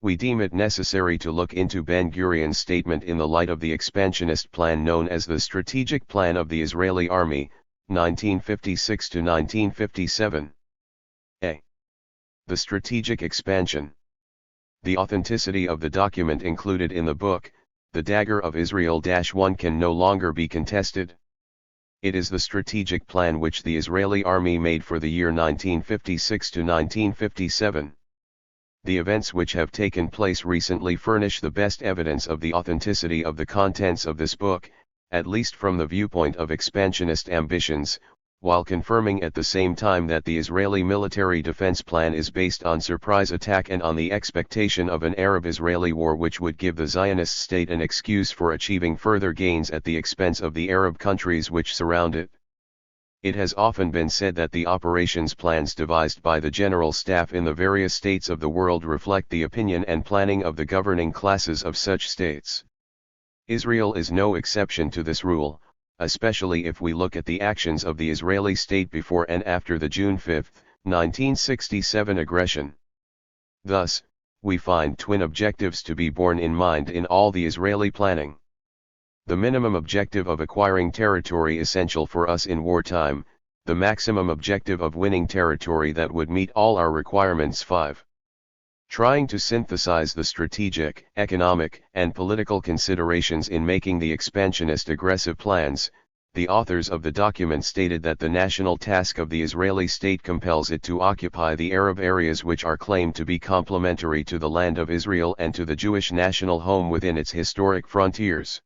We deem it necessary to look into Ben-Gurion's statement in the light of the expansionist plan known as the Strategic Plan of the Israeli Army, 1956 to 1957. A. The strategic expansion. The authenticity of the document included in the book, The Dagger of Israel-1, can no longer be contested. It is the strategic plan which the Israeli army made for the year 1956 to 1957. The events which have taken place recently furnish the best evidence of the authenticity of the contents of this book, at least from the viewpoint of expansionist ambitions, while confirming at the same time that the Israeli military defense plan is based on surprise attack and on the expectation of an Arab-Israeli war which would give the Zionist state an excuse for achieving further gains at the expense of the Arab countries which surround it. It has often been said that the operations plans devised by the General Staff in the various states of the world reflect the opinion and planning of the governing classes of such states. Israel is no exception to this rule, especially if we look at the actions of the Israeli state before and after the June 5, 1967 aggression. Thus, we find twin objectives to be borne in mind in all the Israeli planning. The minimum objective of acquiring territory essential for us in wartime, the maximum objective of winning territory that would meet all our requirements. 5. Trying to synthesize the strategic, economic, and political considerations in making the expansionist aggressive plans, the authors of the document stated that the national task of the Israeli state compels it to occupy the Arab areas which are claimed to be complementary to the land of Israel and to the Jewish national home within its historic frontiers.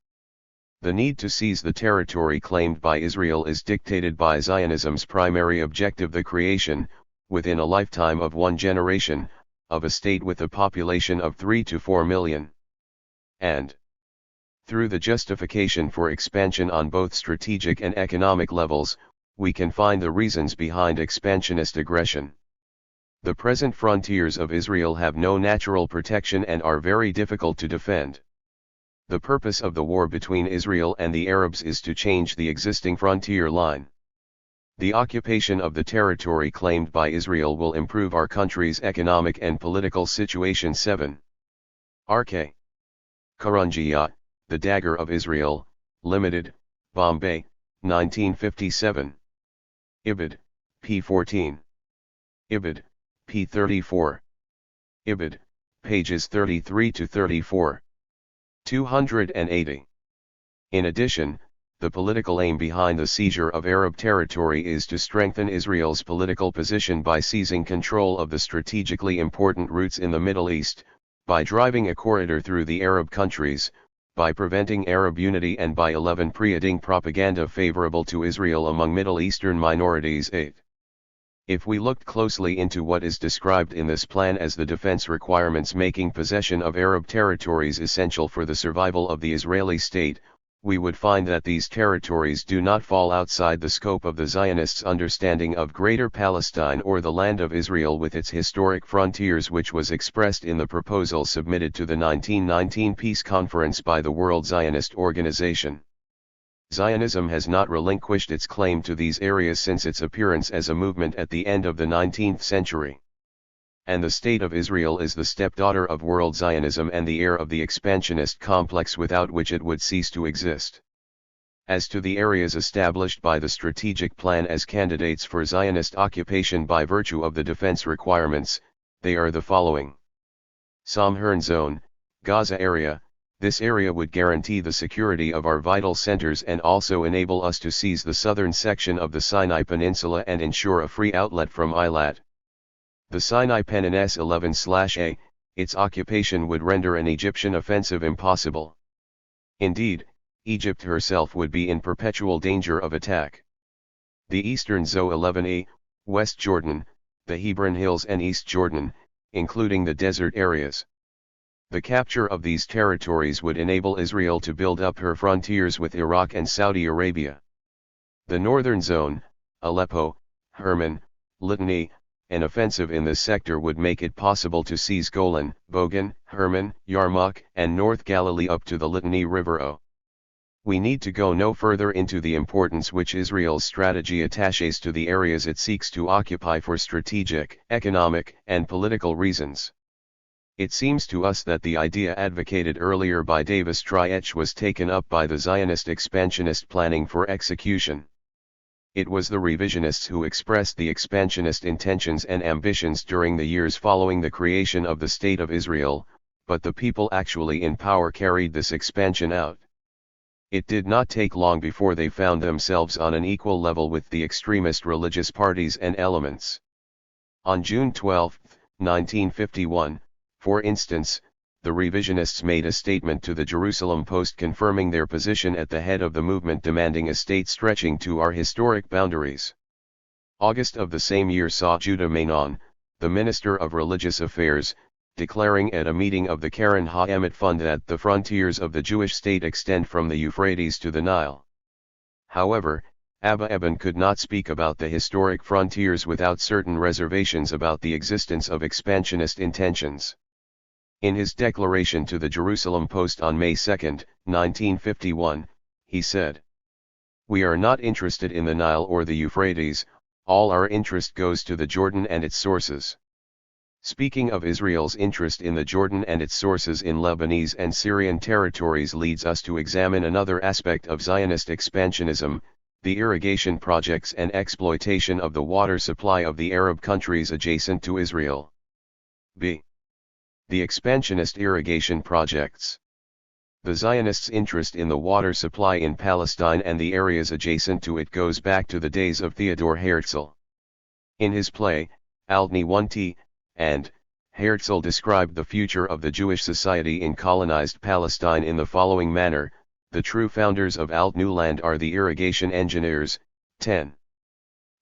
The need to seize the territory claimed by Israel is dictated by Zionism's primary objective: the creation, within a lifetime of one generation, of a state with a population of 3 to 4 million. And through the justification for expansion on both strategic and economic levels, we can find the reasons behind expansionist aggression. The present frontiers of Israel have no natural protection and are very difficult to defend. The purpose of the war between Israel and the Arabs is to change the existing frontier line. The occupation of the territory claimed by Israel will improve our country's economic and political situation. 7. R.K. Karanjia, The Dagger of Israel, Limited, Bombay, 1957. Ibid, p. 14. Ibid, p. 34. Ibid, pages 33 to 34. 280. In addition, the political aim behind the seizure of Arab territory is to strengthen Israel's political position by seizing control of the strategically important routes in the Middle East, by driving a corridor through the Arab countries, by preventing Arab unity, and by creating propaganda favorable to Israel among Middle Eastern minorities. 8. If we looked closely into what is described in this plan as the defense requirements making possession of Arab territories essential for the survival of the Israeli state, we would find that these territories do not fall outside the scope of the Zionists' understanding of Greater Palestine or the Land of Israel with its historic frontiers, which was expressed in the proposal submitted to the 1919 Peace Conference by the World Zionist Organization. Zionism has not relinquished its claim to these areas since its appearance as a movement at the end of the 19th century. And the State of Israel is the stepdaughter of World Zionism and the heir of the expansionist complex without which it would cease to exist. As to the areas established by the strategic plan as candidates for Zionist occupation by virtue of the defense requirements, they are the following. Somhern Zone, Gaza area. This area would guarantee the security of our vital centers and also enable us to seize the southern section of the Sinai Peninsula and ensure a free outlet from Eilat. The Sinai Peninsula 11/A, its occupation would render an Egyptian offensive impossible. Indeed, Egypt herself would be in perpetual danger of attack. The Eastern Zone 11A, West Jordan, the Hebron Hills and East Jordan, including the desert areas. The capture of these territories would enable Israel to build up her frontiers with Iraq and Saudi Arabia. The Northern Zone, Aleppo, Hermon, Litani, an offensive in this sector would make it possible to seize Golan, Bogan, Hermon, Yarmouk, and North Galilee up to the Litani River. O. We need to go no further into the importance which Israel's strategy attaches to the areas it seeks to occupy for strategic, economic, and political reasons. It seems to us that the idea advocated earlier by Davis Triech was taken up by the Zionist expansionist planning for execution. It was the revisionists who expressed the expansionist intentions and ambitions during the years following the creation of the State of Israel, but the people actually in power carried this expansion out. It did not take long before they found themselves on an equal level with the extremist religious parties and elements. On June 12, 1951, for instance, the revisionists made a statement to the Jerusalem Post confirming their position at the head of the movement demanding a state stretching to our historic boundaries. August of the same year saw Judah Menon, the Minister of Religious Affairs, declaring at a meeting of the Karen HaEmet Fund that the frontiers of the Jewish state extend from the Euphrates to the Nile. However, Abba Eban could not speak about the historic frontiers without certain reservations about the existence of expansionist intentions. In his declaration to the Jerusalem Post on May 2, 1951, he said, "We are not interested in the Nile or the Euphrates, all our interest goes to the Jordan and its sources." Speaking of Israel's interest in the Jordan and its sources in Lebanese and Syrian territories leads us to examine another aspect of Zionist expansionism, the irrigation projects and exploitation of the water supply of the Arab countries adjacent to Israel. b. The expansionist irrigation projects. The Zionists' interest in the water supply in Palestine and the areas adjacent to it goes back to the days of Theodor Herzl. In his play, Aldni 1t, and Herzl described the future of the Jewish society in colonized Palestine in the following manner: the true founders of Alt New Land are the irrigation engineers. 10.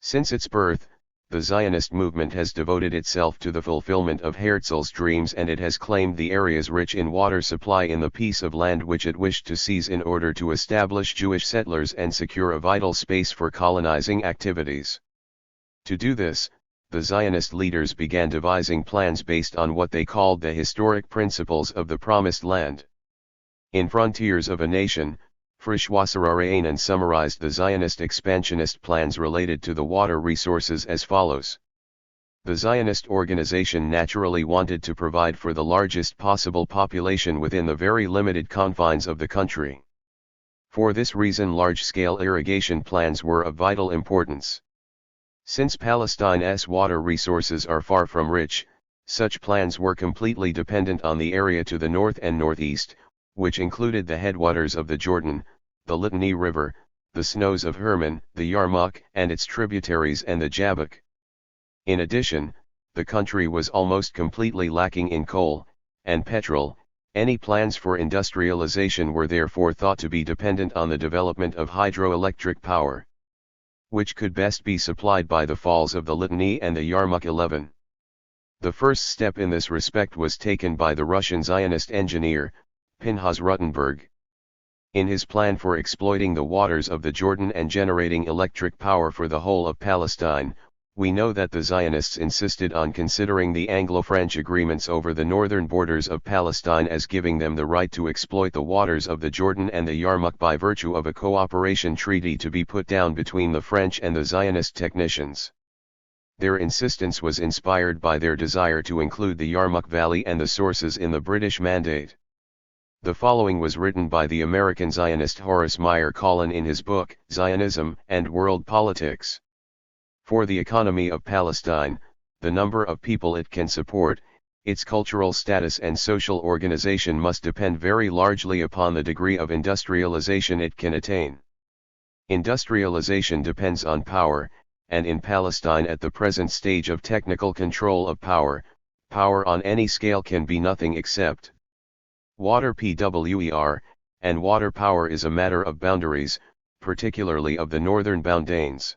Since its birth, the Zionist movement has devoted itself to the fulfillment of Herzl's dreams, and it has claimed the areas rich in water supply in the piece of land which it wished to seize in order to establish Jewish settlers and secure a vital space for colonizing activities. To do this, the Zionist leaders began devising plans based on what they called the historic principles of the Promised Land. In Frontiers of a Nation, Frischwasserarainen summarized the Zionist expansionist plans related to the water resources as follows. The Zionist organization naturally wanted to provide for the largest possible population within the very limited confines of the country. For this reason, large-scale irrigation plans were of vital importance. Since Palestine's water resources are far from rich, such plans were completely dependent on the area to the north and northeast, which included the headwaters of the Jordan, the Litani River, the snows of Hermon, the Yarmouk and its tributaries, and the Jabbok. In addition, the country was almost completely lacking in coal and petrol. Any plans for industrialization were therefore thought to be dependent on the development of hydroelectric power, which could best be supplied by the falls of the Litani and the Yarmouk. 11. The first step in this respect was taken by the Russian Zionist engineer, Pinchas Rutenberg. In his plan for exploiting the waters of the Jordan and generating electric power for the whole of Palestine, we know that the Zionists insisted on considering the Anglo-French agreements over the northern borders of Palestine as giving them the right to exploit the waters of the Jordan and the Yarmouk by virtue of a cooperation treaty to be put down between the French and the Zionist technicians. Their insistence was inspired by their desire to include the Yarmouk Valley and the sources in the British Mandate. The following was written by the American Zionist Horace Meyer Collin in his book, Zionism and World Politics. For the economy of Palestine, the number of people it can support, its cultural status and social organization must depend very largely upon the degree of industrialization it can attain. Industrialization depends on power, and in Palestine at the present stage of technical control of power, power on any scale can be nothing except water PWER, and water power is a matter of boundaries, particularly of the northern boundaries.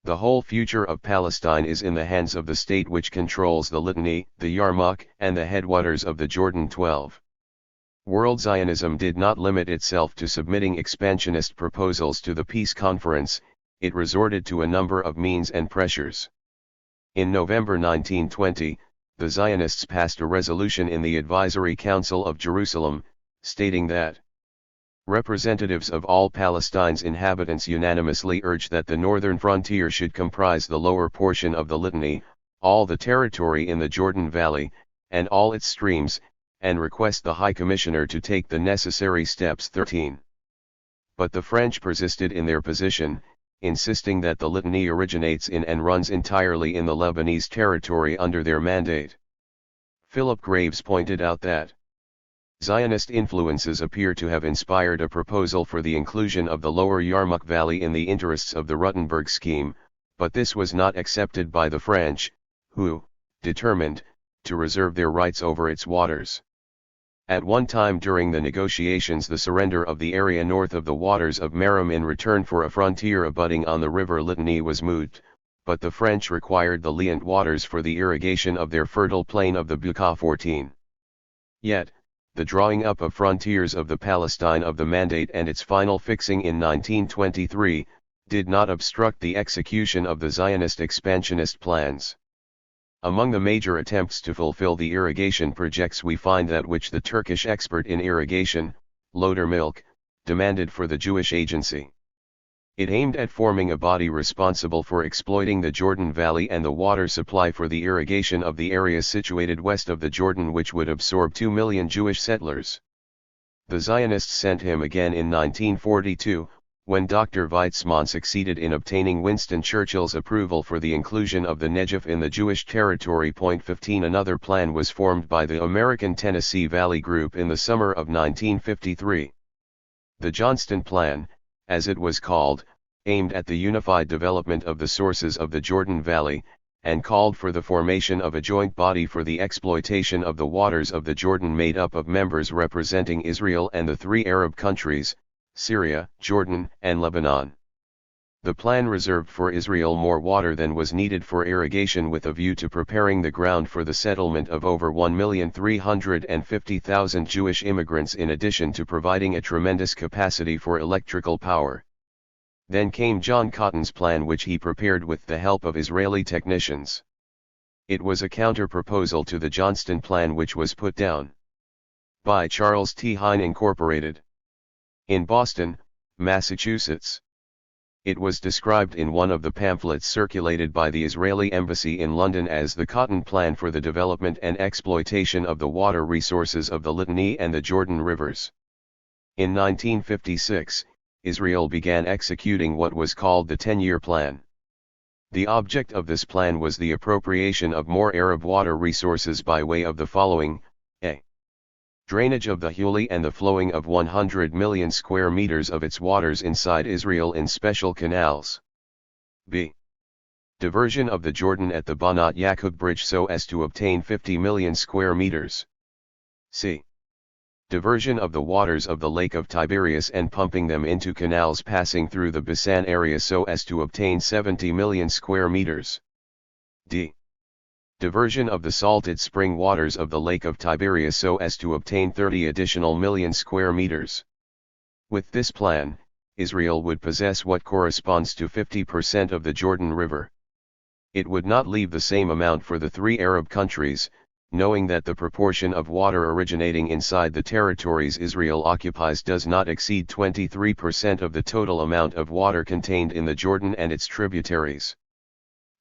The whole future of Palestine is in the hands of the state which controls the Litani, the Yarmouk, and the headwaters of the Jordan. 12. World Zionism did not limit itself to submitting expansionist proposals to the peace conference, it resorted to a number of means and pressures. In November 1920, the Zionists passed a resolution in the Advisory Council of Jerusalem, stating that representatives of all Palestine's inhabitants unanimously urge that the northern frontier should comprise the lower portion of the Litani, all the territory in the Jordan Valley, and all its streams, and request the High Commissioner to take the necessary steps. 13. But the French persisted in their position, insisting that the Litani originates in and runs entirely in the Lebanese territory under their mandate. Philip Graves pointed out that Zionist influences appear to have inspired a proposal for the inclusion of the lower Yarmouk Valley in the interests of the Rutenberg scheme, but this was not accepted by the French, who, determined, to reserve their rights over its waters. At one time during the negotiations, the surrender of the area north of the waters of Merom in return for a frontier abutting on the river Litani was moot, but the French required the Liant waters for the irrigation of their fertile plain of the Bekaa. 14. Yet, the drawing up of frontiers of the Palestine of the Mandate and its final fixing in 1923, did not obstruct the execution of the Zionist expansionist plans. Among the major attempts to fulfill the irrigation projects we find that which the Turkish expert in irrigation, Loder Milk, demanded for the Jewish Agency. It aimed at forming a body responsible for exploiting the Jordan Valley and the water supply for the irrigation of the area situated west of the Jordan, which would absorb 2 million Jewish settlers. The Zionists sent him again in 1942, when Dr. Weizmann succeeded in obtaining Winston Churchill's approval for the inclusion of the Negev in the Jewish territory. 15 Another plan was formed by the American Tennessee Valley Group in the summer of 1953. The Johnston Plan, as it was called, aimed at the unified development of the sources of the Jordan Valley, and called for the formation of a joint body for the exploitation of the waters of the Jordan made up of members representing Israel and the three Arab countries, Syria, Jordan, and Lebanon. The plan reserved for Israel more water than was needed for irrigation with a view to preparing the ground for the settlement of over 1,350,000 Jewish immigrants, in addition to providing a tremendous capacity for electrical power. Then came John Cotton's plan, which he prepared with the help of Israeli technicians. It was a counter-proposal to the Johnston Plan, which was put down by Charles T. Hine Incorporated in Boston, Massachusetts. It was described in one of the pamphlets circulated by the Israeli Embassy in London as the Cotton Plan for the development and exploitation of the water resources of the Litani and the Jordan rivers. In 1956, Israel began executing what was called the 10-year plan. The object of this plan was the appropriation of more Arab water resources by way of the following: a. Drainage of the Huli and the flowing of 100 million square meters of its waters inside Israel in special canals. b. Diversion of the Jordan at the Banat Yaqub Bridge so as to obtain 50 million square meters. c. Diversion of the waters of the Lake of Tiberias and pumping them into canals passing through the Bisan area so as to obtain 70 million square meters. d. Diversion of the salted spring waters of the Lake of Tiberias so as to obtain 30 additional million square meters. With this plan, Israel would possess what corresponds to 50% of the Jordan River. It would not leave the same amount for the three Arab countries, knowing that the proportion of water originating inside the territories Israel occupies does not exceed 23% of the total amount of water contained in the Jordan and its tributaries.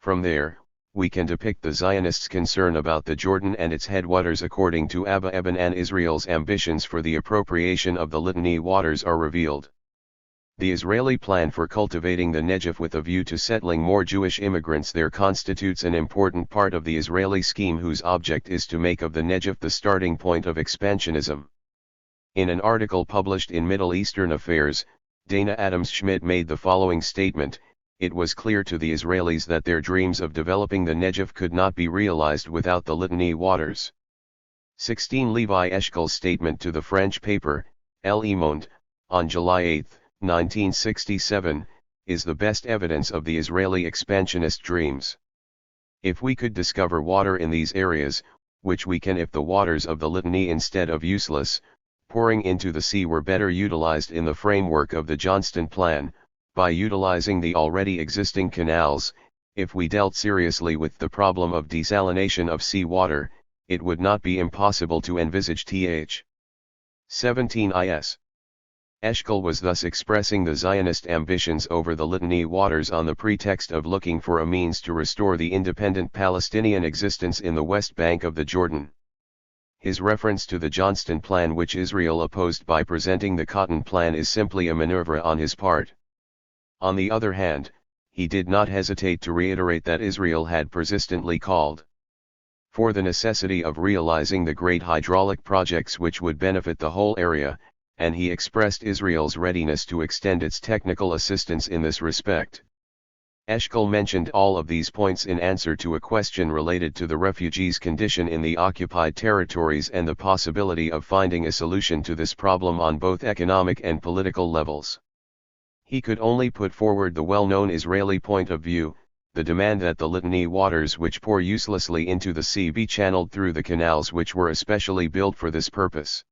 From there, we can depict the Zionists' concern about the Jordan and its headwaters. According to Abba Eban, Israel's ambitions for the appropriation of the Litani waters are revealed. The Israeli plan for cultivating the Negev with a view to settling more Jewish immigrants there constitutes an important part of the Israeli scheme, whose object is to make of the Negev the starting point of expansionism. In an article published in Middle Eastern Affairs, Dana Adams-Schmidt made the following statement: "It was clear to the Israelis that their dreams of developing the Negev could not be realized without the Litani waters." 16 Levi Eshkol's statement to the French paper, Le Monde, on July 8, 1967, is the best evidence of the Israeli expansionist dreams. If we could discover water in these areas, which we can if the waters of the Litani, instead of useless, pouring into the sea, were better utilized in the framework of the Johnston Plan, by utilizing the already existing canals, if we dealt seriously with the problem of desalination of sea water, it would not be impossible to envisage th. 17 is. Eshkol was thus expressing the Zionist ambitions over the Litani waters on the pretext of looking for a means to restore the independent Palestinian existence in the West Bank of the Jordan. His reference to the Johnston Plan, which Israel opposed by presenting the Cotton Plan, is simply a maneuver on his part. On the other hand, he did not hesitate to reiterate that Israel had persistently called for the necessity of realizing the great hydraulic projects which would benefit the whole area, and he expressed Israel's readiness to extend its technical assistance in this respect. Eshkol mentioned all of these points in answer to a question related to the refugees' condition in the occupied territories and the possibility of finding a solution to this problem on both economic and political levels. He could only put forward the well-known Israeli point of view, the demand that the Litani waters which pour uselessly into the sea be channeled through the canals which were especially built for this purpose.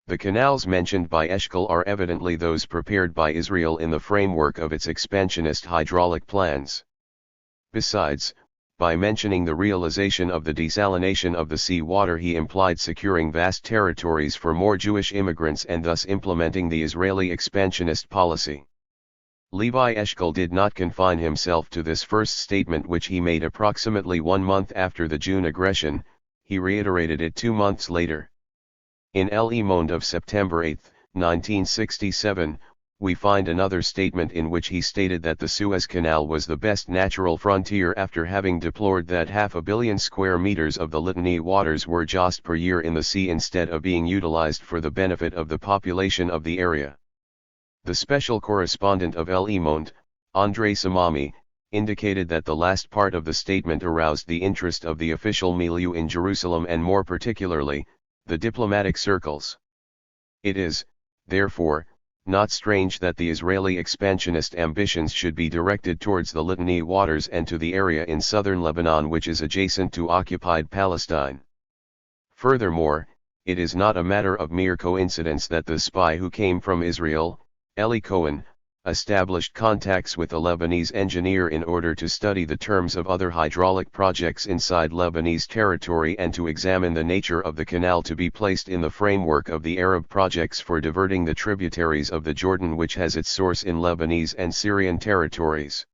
The canals mentioned by Eshkol are evidently those prepared by Israel in the framework of its expansionist hydraulic plans. Besides, by mentioning the realization of the desalination of the sea water, he implied securing vast territories for more Jewish immigrants and thus implementing the Israeli expansionist policy. Levi Eshkol did not confine himself to this first statement, which he made approximately 1 month after the June aggression. He reiterated it 2 months later. In Le Monde of September 8, 1967, we find another statement in which he stated that the Suez Canal was the best natural frontier, after having deplored that 500 million square meters of the Litani waters were just per year in the sea instead of being utilized for the benefit of the population of the area. The special correspondent of Le Monde, André Samami, indicated that the last part of the statement aroused the interest of the official milieu in Jerusalem, and more particularly, the diplomatic circles. It is, therefore, not strange that the Israeli expansionist ambitions should be directed towards the Litani waters and to the area in southern Lebanon which is adjacent to occupied Palestine. Furthermore, it is not a matter of mere coincidence that the spy who came from Israel, Eli Cohen, established contacts with a Lebanese engineer in order to study the terms of other hydraulic projects inside Lebanese territory and to examine the nature of the canal to be placed in the framework of the Arab projects for diverting the tributaries of the Jordan, which has its source in Lebanese and Syrian territories.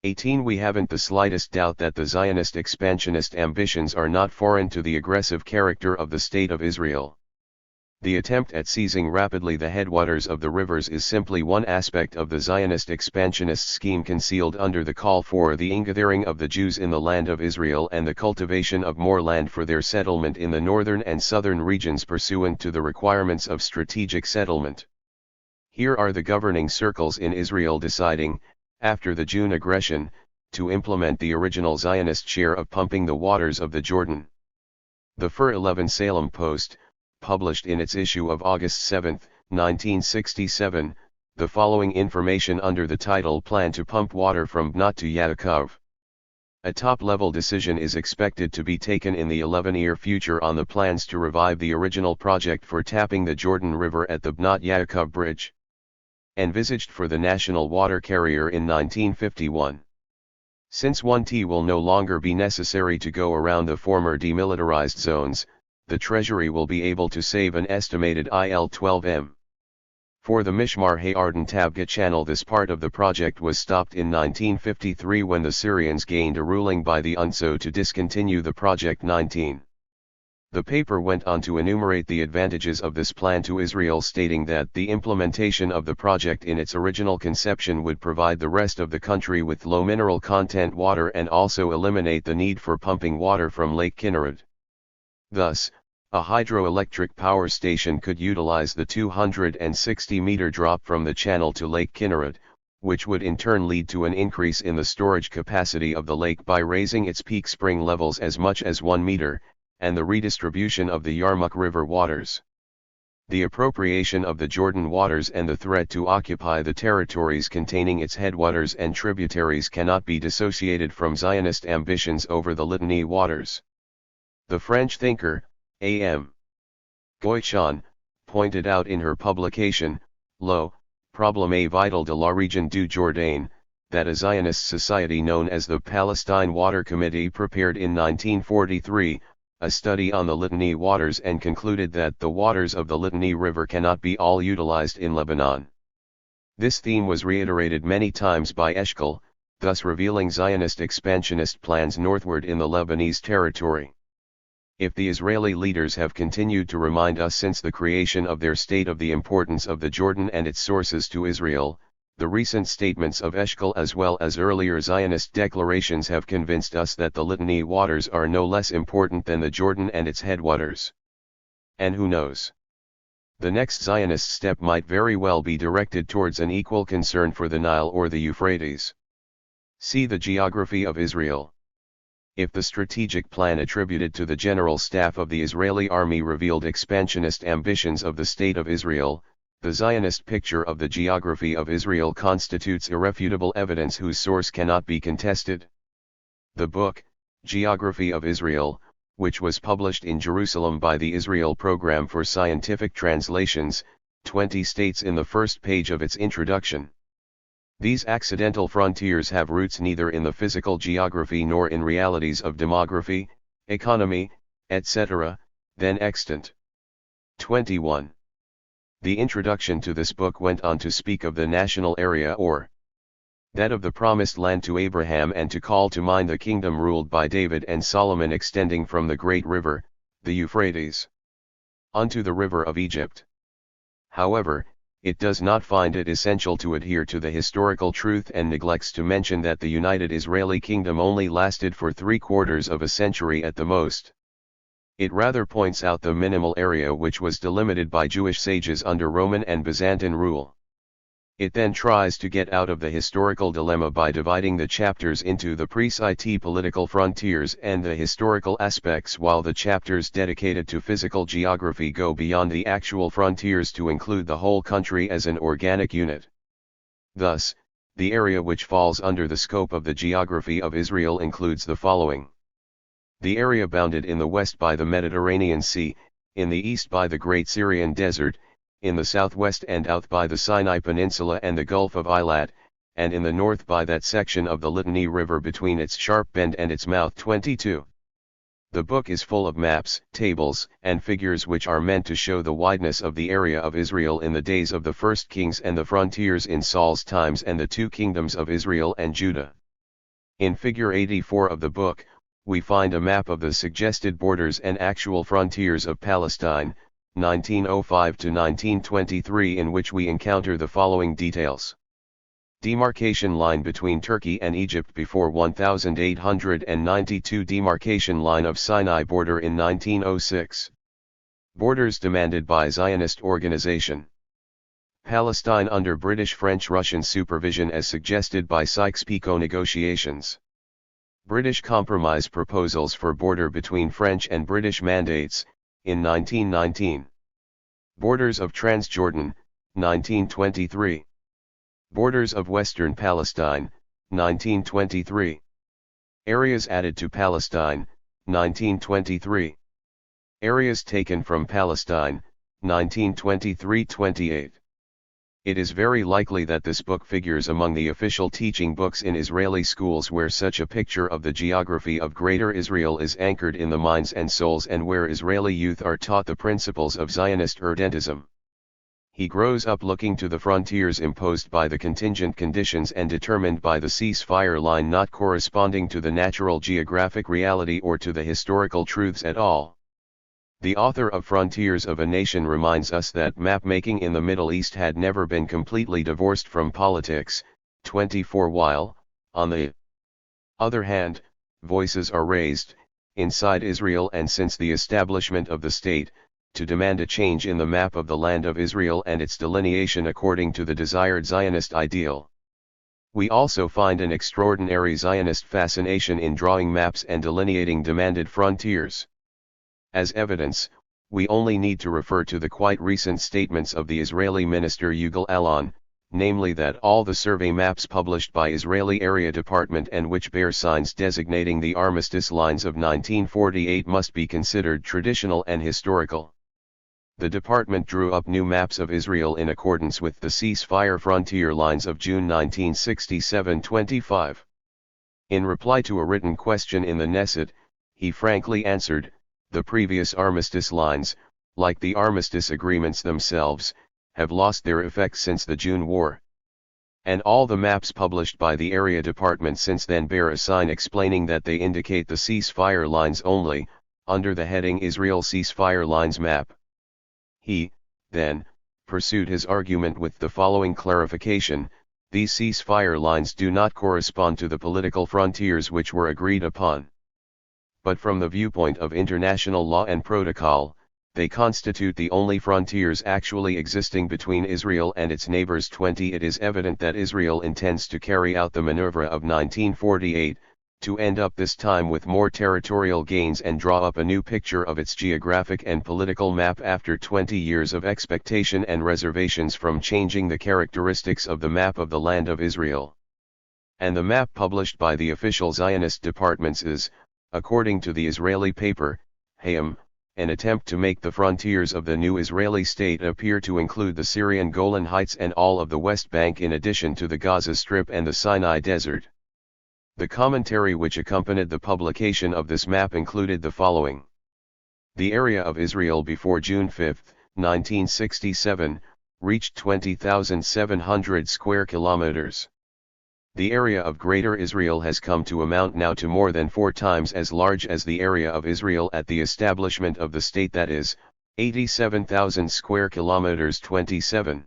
18. We haven't the slightest doubt that the Zionist expansionist ambitions are not foreign to the aggressive character of the State of Israel. The attempt at seizing rapidly the headwaters of the rivers is simply one aspect of the Zionist expansionist scheme concealed under the call for the ingathering of the Jews in the land of Israel and the cultivation of more land for their settlement in the northern and southern regions pursuant to the requirements of strategic settlement. Here are the governing circles in Israel deciding, after the June aggression, to implement the original Zionist share of pumping the waters of the Jordan. The Fur 11 Salem Post, published in its issue of August 7, 1967, the following information under the title Plan to Pump Water from Bnot to Yaakov. A top-level decision is expected to be taken in the 11-year future on the plans to revive the original project for tapping the Jordan River at the Bnot Yaakov Bridge, envisaged for the national water carrier in 1951. Since 1T will no longer be necessary to go around the former demilitarized zones, the Treasury will be able to save an estimated IL-12M. For the Mishmar Hayarden Tabga channel, this part of the project was stopped in 1953 when the Syrians gained a ruling by the UNSO to discontinue the project. 19. The paper went on to enumerate the advantages of this plan to Israel, stating that the implementation of the project in its original conception would provide the rest of the country with low mineral content water and also eliminate the need for pumping water from Lake Kinneret. Thus, a hydroelectric power station could utilize the 260-meter drop from the channel to Lake Kinneret, which would in turn lead to an increase in the storage capacity of the lake by raising its peak spring levels as much as 1 meter, and the redistribution of the Yarmouk River waters. The appropriation of the Jordan waters and the threat to occupy the territories containing its headwaters and tributaries cannot be dissociated from Zionist ambitions over the Litani waters. The French thinker, A.M. Goichon, pointed out in her publication, Le Problème vital de la région du Jourdain, that a Zionist society known as the Palestine Water Committee prepared in 1943, a study on the Litani waters and concluded that the waters of the Litani River cannot be all utilized in Lebanon. This theme was reiterated many times by Eshkol, thus revealing Zionist expansionist plans northward in the Lebanese territory. If the Israeli leaders have continued to remind us since the creation of their state of the importance of the Jordan and its sources to Israel, the recent statements of Eshkol as well as earlier Zionist declarations have convinced us that the Litani waters are no less important than the Jordan and its headwaters. And who knows? The next Zionist step might very well be directed towards an equal concern for the Nile or the Euphrates. See the geography of Israel. If the strategic plan attributed to the General Staff of the Israeli Army revealed expansionist ambitions of the State of Israel, the Zionist picture of the geography of Israel constitutes irrefutable evidence whose source cannot be contested. The book, Geography of Israel, which was published in Jerusalem by the Israel Program for Scientific Translations, 20 states in the first page of its introduction. These accidental frontiers have roots neither in the physical geography nor in realities of demography, economy, etc., then extant. 21. The introduction to this book went on to speak of the national area or that of the promised land to Abraham, and to call to mind the kingdom ruled by David and Solomon extending from the great river, the Euphrates, unto the river of Egypt. However, it does not find it essential to adhere to the historical truth and neglects to mention that the united Israeli kingdom only lasted for 3/4 of a century at the most. It rather points out the minimal area which was delimited by Jewish sages under Roman and Byzantine rule. It then tries to get out of the historical dilemma by dividing the chapters into the precise political frontiers and the historical aspects, while the chapters dedicated to physical geography go beyond the actual frontiers to include the whole country as an organic unit. Thus, the area which falls under the scope of the geography of Israel includes the following: the area bounded in the west by the Mediterranean Sea, in the east by the Great Syrian Desert, in the southwest and out by the Sinai Peninsula and the Gulf of Eilat, and in the north by that section of the Litani River between its sharp bend and its mouth. 22. The book is full of maps, tables, and figures which are meant to show the wideness of the area of Israel in the days of the first kings and the frontiers in Saul's times and the two kingdoms of Israel and Judah. In figure 84 of the book, we find a map of the suggested borders and actual frontiers of Palestine, 1905 to 1923, in which we encounter the following details: demarcation line between Turkey and Egypt before 1892, demarcation line of Sinai border in 1906, borders demanded by Zionist organization, Palestine under British, French, Russian supervision as suggested by Sykes-Picot negotiations, British compromise proposals for border between French and British mandates, in 1919. Borders of Transjordan, 1923. Borders of Western Palestine, 1923. Areas added to Palestine, 1923. Areas taken from Palestine, 1923-28. It is very likely that this book figures among the official teaching books in Israeli schools, where such a picture of the geography of Greater Israel is anchored in the minds and souls, and where Israeli youth are taught the principles of Zionist irredentism. He grows up looking to the frontiers imposed by the contingent conditions and determined by the ceasefire line not corresponding to the natural geographic reality or to the historical truths at all. The author of Frontiers of a Nation reminds us that map-making in the Middle East had never been completely divorced from politics. 24. While, on the other hand, voices are raised, inside Israel and since the establishment of the state, to demand a change in the map of the land of Israel and its delineation according to the desired Zionist ideal. We also find an extraordinary Zionist fascination in drawing maps and delineating demanded frontiers. As evidence, we only need to refer to the quite recent statements of the Israeli minister Yugal Alon, namely that all the survey maps published by Israeli Area Department and which bear signs designating the armistice lines of 1948 must be considered traditional and historical. The department drew up new maps of Israel in accordance with the ceasefire frontier lines of June 1967. 25. In reply to a written question in the Knesset, he frankly answered, the previous armistice lines, like the armistice agreements themselves, have lost their effect since the June War. And all the maps published by the Area Department since then bear a sign explaining that they indicate the ceasefire lines only, under the heading Israel Ceasefire Lines Map. He, then, pursued his argument with the following clarification: these ceasefire lines do not correspond to the political frontiers which were agreed upon. But from the viewpoint of international law and protocol, they constitute the only frontiers actually existing between Israel and its neighbors. 20. It is evident that Israel intends to carry out the maneuver of 1948, to end up this time with more territorial gains and draw up a new picture of its geographic and political map after 20 years of expectation and reservations from changing the characteristics of the map of the land of Israel. And the map published by the official Zionist departments is, according to the Israeli paper, Hayam, an attempt to make the frontiers of the new Israeli state appear to include the Syrian Golan Heights and all of the West Bank in addition to the Gaza Strip and the Sinai Desert. The commentary which accompanied the publication of this map included the following: the area of Israel before June 5, 1967, reached 20,700 square kilometers. The area of Greater Israel has come to amount now to more than 4 times as large as the area of Israel at the establishment of the state, that is, 87,000 square kilometers 27.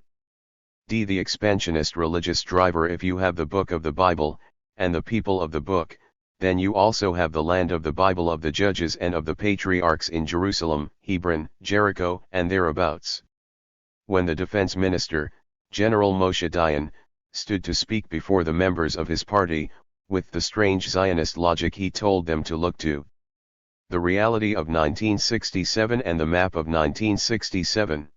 D. The expansionist religious driver. If you have the book of the Bible, and the people of the book, then you also have the land of the Bible, of the judges and of the patriarchs in Jerusalem, Hebron, Jericho, and thereabouts. When the defense minister, General Moshe Dayan, stood to speak before the members of his party, with the strange Zionist logic he told them to look to the reality of 1967 and the map of 1967.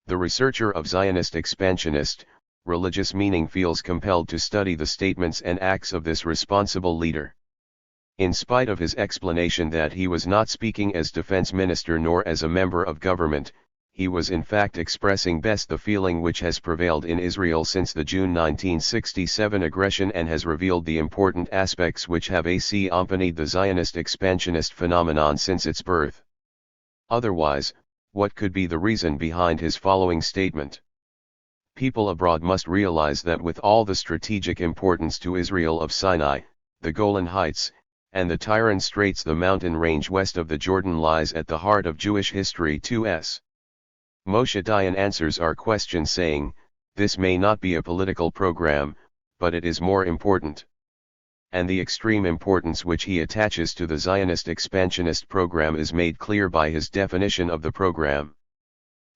The researcher of Zionist expansionist, religious meaning feels compelled to study the statements and acts of this responsible leader. In spite of his explanation that he was not speaking as defense minister nor as a member of government, he was in fact expressing best the feeling which has prevailed in Israel since the June 1967 aggression, and has revealed the important aspects which have accompanied the Zionist expansionist phenomenon since its birth. Otherwise, what could be the reason behind his following statement? People abroad must realize that with all the strategic importance to Israel of Sinai, the Golan Heights, and the Tiran Straits, the mountain range west of the Jordan lies at the heart of Jewish history. 2s. Moshe Dayan answers our question saying, this may not be a political program, but it is more important. And the extreme importance which he attaches to the Zionist expansionist program is made clear by his definition of the program.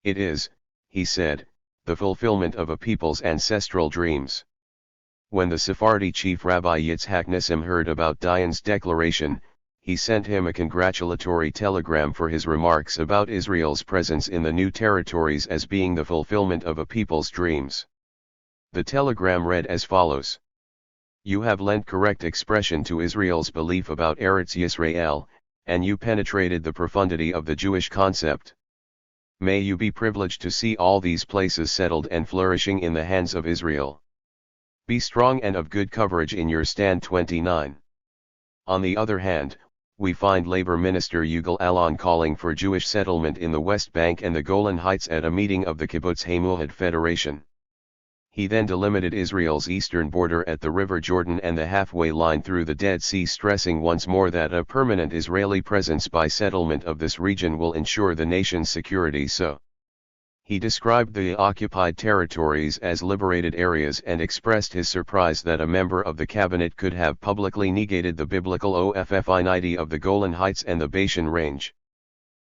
It is, he said, the fulfillment of a people's ancestral dreams. When the Sephardi chief Rabbi Yitzhak Nissim heard about Dayan's declaration, he sent him a congratulatory telegram for his remarks about Israel's presence in the new territories as being the fulfillment of a people's dreams. The telegram read as follows: You have lent correct expression to Israel's belief about Eretz Yisrael, and you penetrated the profundity of the Jewish concept. May you be privileged to see all these places settled and flourishing in the hands of Israel. Be strong and of good courage in your stand. 29. On the other hand, we find Labor Minister Yugal Alon calling for Jewish settlement in the West Bank and the Golan Heights at a meeting of the Kibbutz Hamuhad Federation. He then delimited Israel's eastern border at the River Jordan and the halfway line through the Dead Sea, stressing once more that a permanent Israeli presence by settlement of this region will ensure the nation's security. He described the occupied territories as liberated areas and expressed his surprise that a member of the cabinet could have publicly negated the biblical offinity of the Golan Heights and the Bashan Range.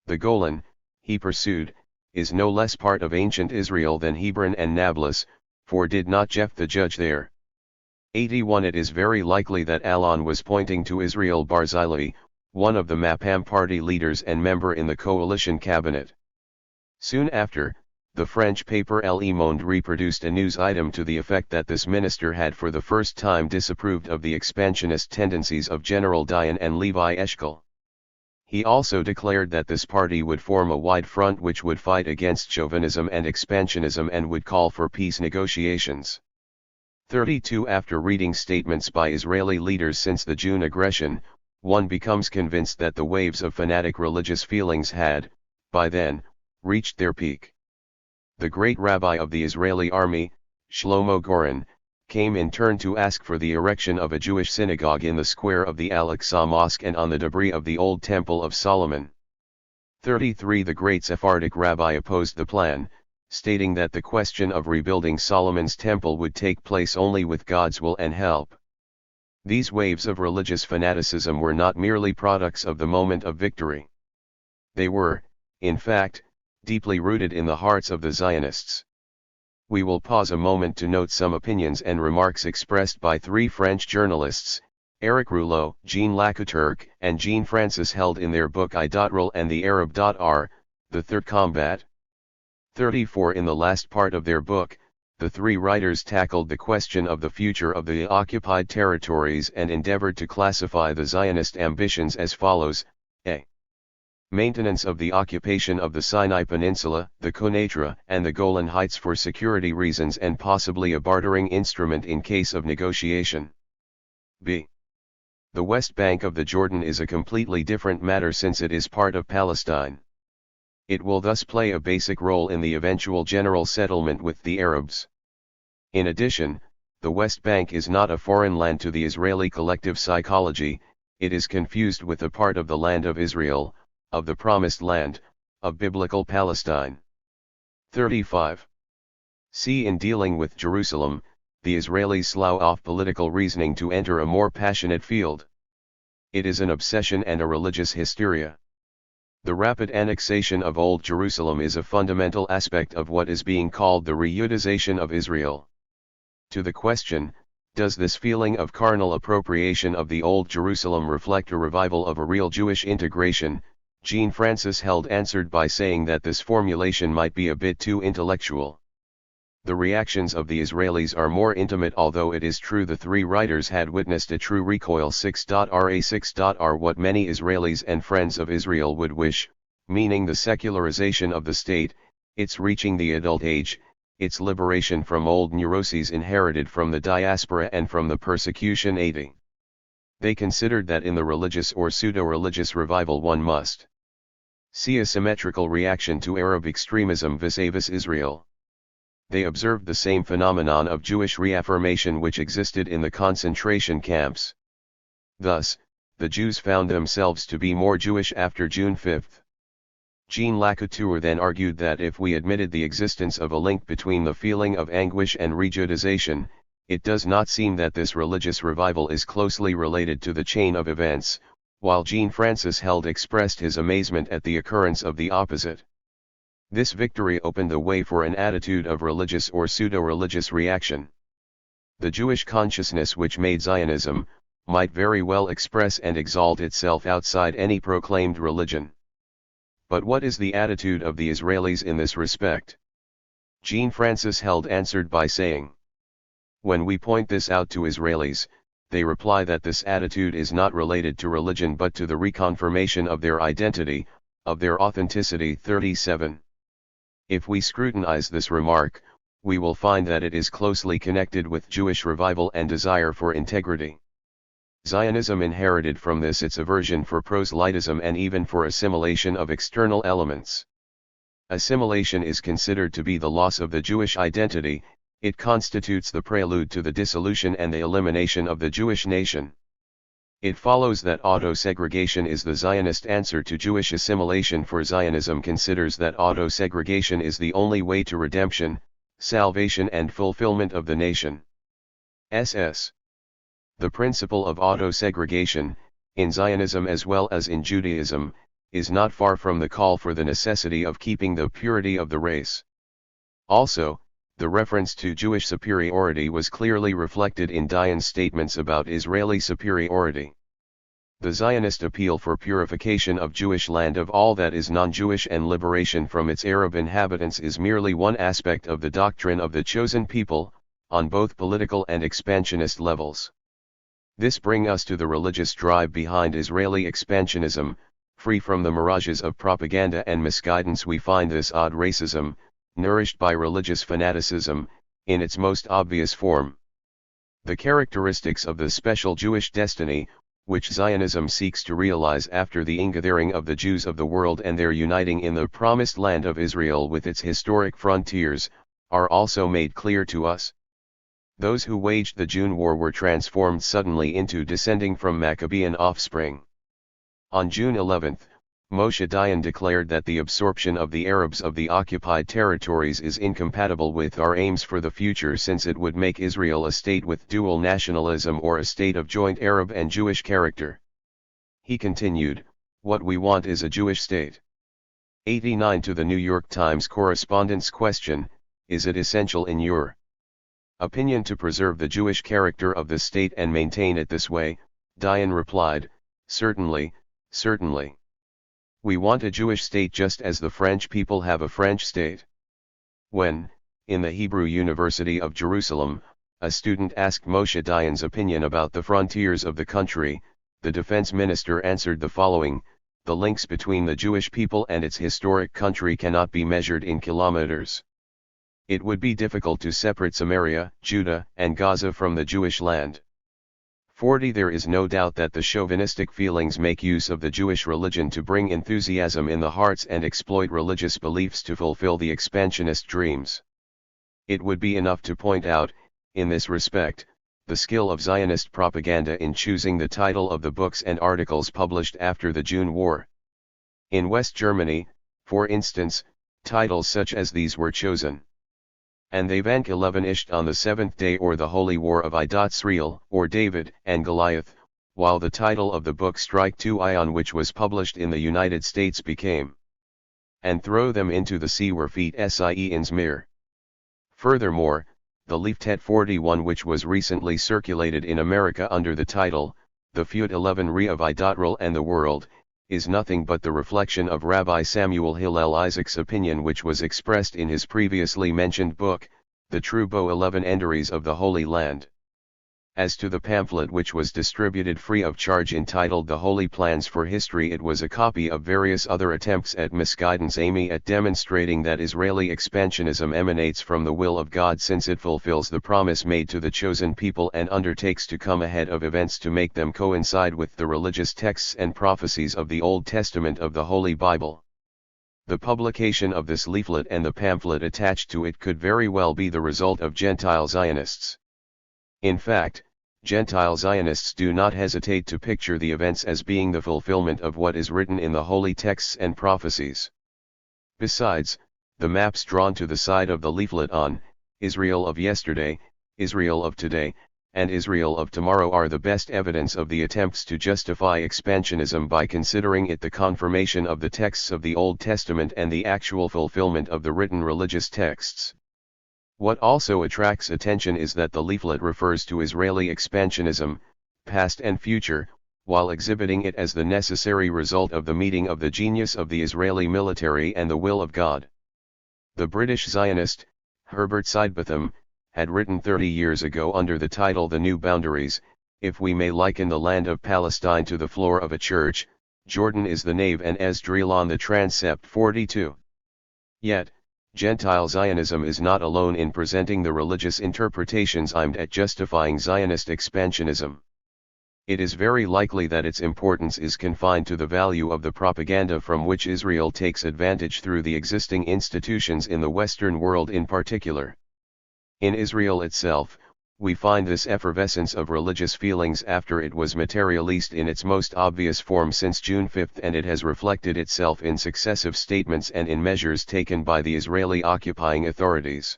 The Golan, he pursued, is no less part of ancient Israel than Hebron and Nablus, for did not Jephthah judge there? 81. It is very likely that Alon was pointing to Israel Barzilai, one of the Mapam party leaders and member in the coalition cabinet. Soon after, the French paper Le Monde reproduced a news item to the effect that this minister had for the first time disapproved of the expansionist tendencies of General Dayan and Levi Eshkol. He also declared that this party would form a wide front which would fight against chauvinism and expansionism and would call for peace negotiations. 32. After reading statements by Israeli leaders since the June aggression, one becomes convinced that the waves of fanatic religious feelings had, by then, reached their peak. The great rabbi of the Israeli army, Shlomo Goren, came in turn to ask for the erection of a Jewish synagogue in the square of the Al-Aqsa Mosque and on the debris of the old Temple of Solomon. 33. The great Sephardic rabbi opposed the plan, stating that the question of rebuilding Solomon's temple would take place only with God's will and help. These waves of religious fanaticism were not merely products of the moment of victory. They were, in fact, deeply rooted in the hearts of the Zionists. We will pause a moment to note some opinions and remarks expressed by 3 French journalists, Eric Rouleau, Jean Lacouturc, and Jean Francis, held in their book I.Rel and the Arab.R, The Third Combat. 34. In the last part of their book, the 3 writers tackled the question of the future of the occupied territories and endeavored to classify the Zionist ambitions as follows: A. Maintenance of the occupation of the Sinai Peninsula, the Quneitra, and the Golan Heights for security reasons and possibly a bartering instrument in case of negotiation. B. The West Bank of the Jordan is a completely different matter since it is part of Palestine. It will thus play a basic role in the eventual general settlement with the Arabs. In addition, the West Bank is not a foreign land to the Israeli collective psychology, it is confused with a part of the land of Israel, of the Promised Land, of biblical Palestine. 35. C. In dealing with Jerusalem, the Israelis slough off political reasoning to enter a more passionate field. It is an obsession and a religious hysteria. The rapid annexation of Old Jerusalem is a fundamental aspect of what is being called the re-Yudization of Israel. To the question, does this feeling of carnal appropriation of the Old Jerusalem reflect a revival of a real Jewish integration, Jean Francis Held answered by saying that this formulation might be a bit too intellectual. The reactions of the Israelis are more intimate, although it is true the three writers had witnessed a true recoil. 6.ra6.r What many Israelis and friends of Israel would wish, meaning the secularization of the state, its reaching the adult age, its liberation from old neuroses inherited from the diaspora and from the persecution. 80. They considered that in the religious or pseudo-religious revival one must see a symmetrical reaction to Arab extremism vis-a-vis Israel. They observed the same phenomenon of Jewish reaffirmation which existed in the concentration camps. Thus, the Jews found themselves to be more Jewish after June 5. Jean Lacouture then argued that if we admitted the existence of a link between the feeling of anguish and re-Judization, it does not seem that this religious revival is closely related to the chain of events, while Jean Francis Held expressed his amazement at the occurrence of the opposite. This victory opened the way for an attitude of religious or pseudo-religious reaction. The Jewish consciousness which made Zionism, might very well express and exalt itself outside any proclaimed religion. But what is the attitude of the Israelis in this respect? Jean Francis Held answered by saying, when we point this out to Israelis, they reply that this attitude is not related to religion but to the reconfirmation of their identity, of their authenticity. 37. If we scrutinize this remark, we will find that it is closely connected with Jewish revival and desire for integrity. Zionism inherited from this its aversion for proselytism and even for assimilation of external elements. Assimilation is considered to be the loss of the Jewish identity, it constitutes the prelude to the dissolution and the elimination of the Jewish nation. It follows that auto-segregation is the Zionist answer to Jewish assimilation, for Zionism considers that auto-segregation is the only way to redemption, salvation and fulfillment of the nation. SS. The principle of auto-segregation, in Zionism as well as in Judaism, is not far from the call for the necessity of keeping the purity of the race. Also, the reference to Jewish superiority was clearly reflected in Dayan's statements about Israeli superiority. The Zionist appeal for purification of Jewish land of all that is non-Jewish and liberation from its Arab inhabitants is merely one aspect of the doctrine of the chosen people, on both political and expansionist levels. This brings us to the religious drive behind Israeli expansionism. Free from the mirages of propaganda and misguidance, we find this odd racism, nourished by religious fanaticism, in its most obvious form. The characteristics of the special Jewish destiny, which Zionism seeks to realize after the ingathering of the Jews of the world and their uniting in the promised land of Israel with its historic frontiers, are also made clear to us. Those who waged the June War were transformed suddenly into descending from Maccabean offspring. On June 11, Moshe Dayan declared that the absorption of the Arabs of the occupied territories is incompatible with our aims for the future, since it would make Israel a state with dual nationalism or a state of joint Arab and Jewish character. He continued, "What we want is a Jewish state." 89 To the New York Times correspondent's question, is it essential in your opinion to preserve the Jewish character of the state and maintain it this way? Dayan replied, "Certainly, certainly. We want a Jewish state just as the French people have a French state." When, in the Hebrew University of Jerusalem, a student asked Moshe Dayan's opinion about the frontiers of the country, the defense minister answered the following: "The links between the Jewish people and its historic country cannot be measured in kilometers. It would be difficult to separate Samaria, Judah, and Gaza from the Jewish land." 40 There is no doubt that the chauvinistic feelings make use of the Jewish religion to bring enthusiasm in the hearts and exploit religious beliefs to fulfill the expansionist dreams. It would be enough to point out, In this respect, the skill of Zionist propaganda in choosing the title of the books and articles published after the June War. In West Germany, for instance, titles such as these were chosen. And they Vank 11 isht on the seventh day, or the Holy War of Israel, or David and Goliath, while the title of the book Strike 2 Ion, which was published in the United States, became And Throw Them into the Sea were feet sie ins Meer. Furthermore, the Leaflet 41, which was recently circulated in America under the title, The Feud 11 Re of Israel and the World, is nothing but the reflection of Rabbi Samuel Hillel Isaac's opinion, which was expressed in his previously mentioned book, The True Bow 11 Enderies of the Holy Land. As to the pamphlet which was distributed free of charge entitled The Holy Plans for History, it was a copy of various other attempts at misguidance aiming at demonstrating that Israeli expansionism emanates from the will of God, since it fulfills the promise made to the chosen people and undertakes to come ahead of events to make them coincide with the religious texts and prophecies of the Old Testament of the Holy Bible. The publication of this leaflet and the pamphlet attached to it could very well be the result of Gentile Zionists. In fact, Gentile Zionists do not hesitate to picture the events as being the fulfillment of what is written in the holy texts and prophecies. Besides, the maps drawn to the side of the leaflet on Israel of yesterday, Israel of today, and Israel of tomorrow are the best evidence of the attempts to justify expansionism by considering it the confirmation of the texts of the Old Testament and the actual fulfillment of the written religious texts. What also attracts attention is that the leaflet refers to Israeli expansionism, past and future, while exhibiting it as the necessary result of the meeting of the genius of the Israeli military and the will of God. The British Zionist, Herbert Sidebotham, had written 30 years ago under the title The New Boundaries, if we may liken the land of Palestine to the floor of a church, Jordan is the nave and Esdrelon the transept. 42. Yet, Gentile Zionism is not alone in presenting the religious interpretations aimed at justifying Zionist expansionism. It is very likely that its importance is confined to the value of the propaganda from which Israel takes advantage through the existing institutions in the Western world in particular. In Israel itself, we find this effervescence of religious feelings after it was materialized in its most obvious form since June 5, and it has reflected itself in successive statements and in measures taken by the Israeli occupying authorities.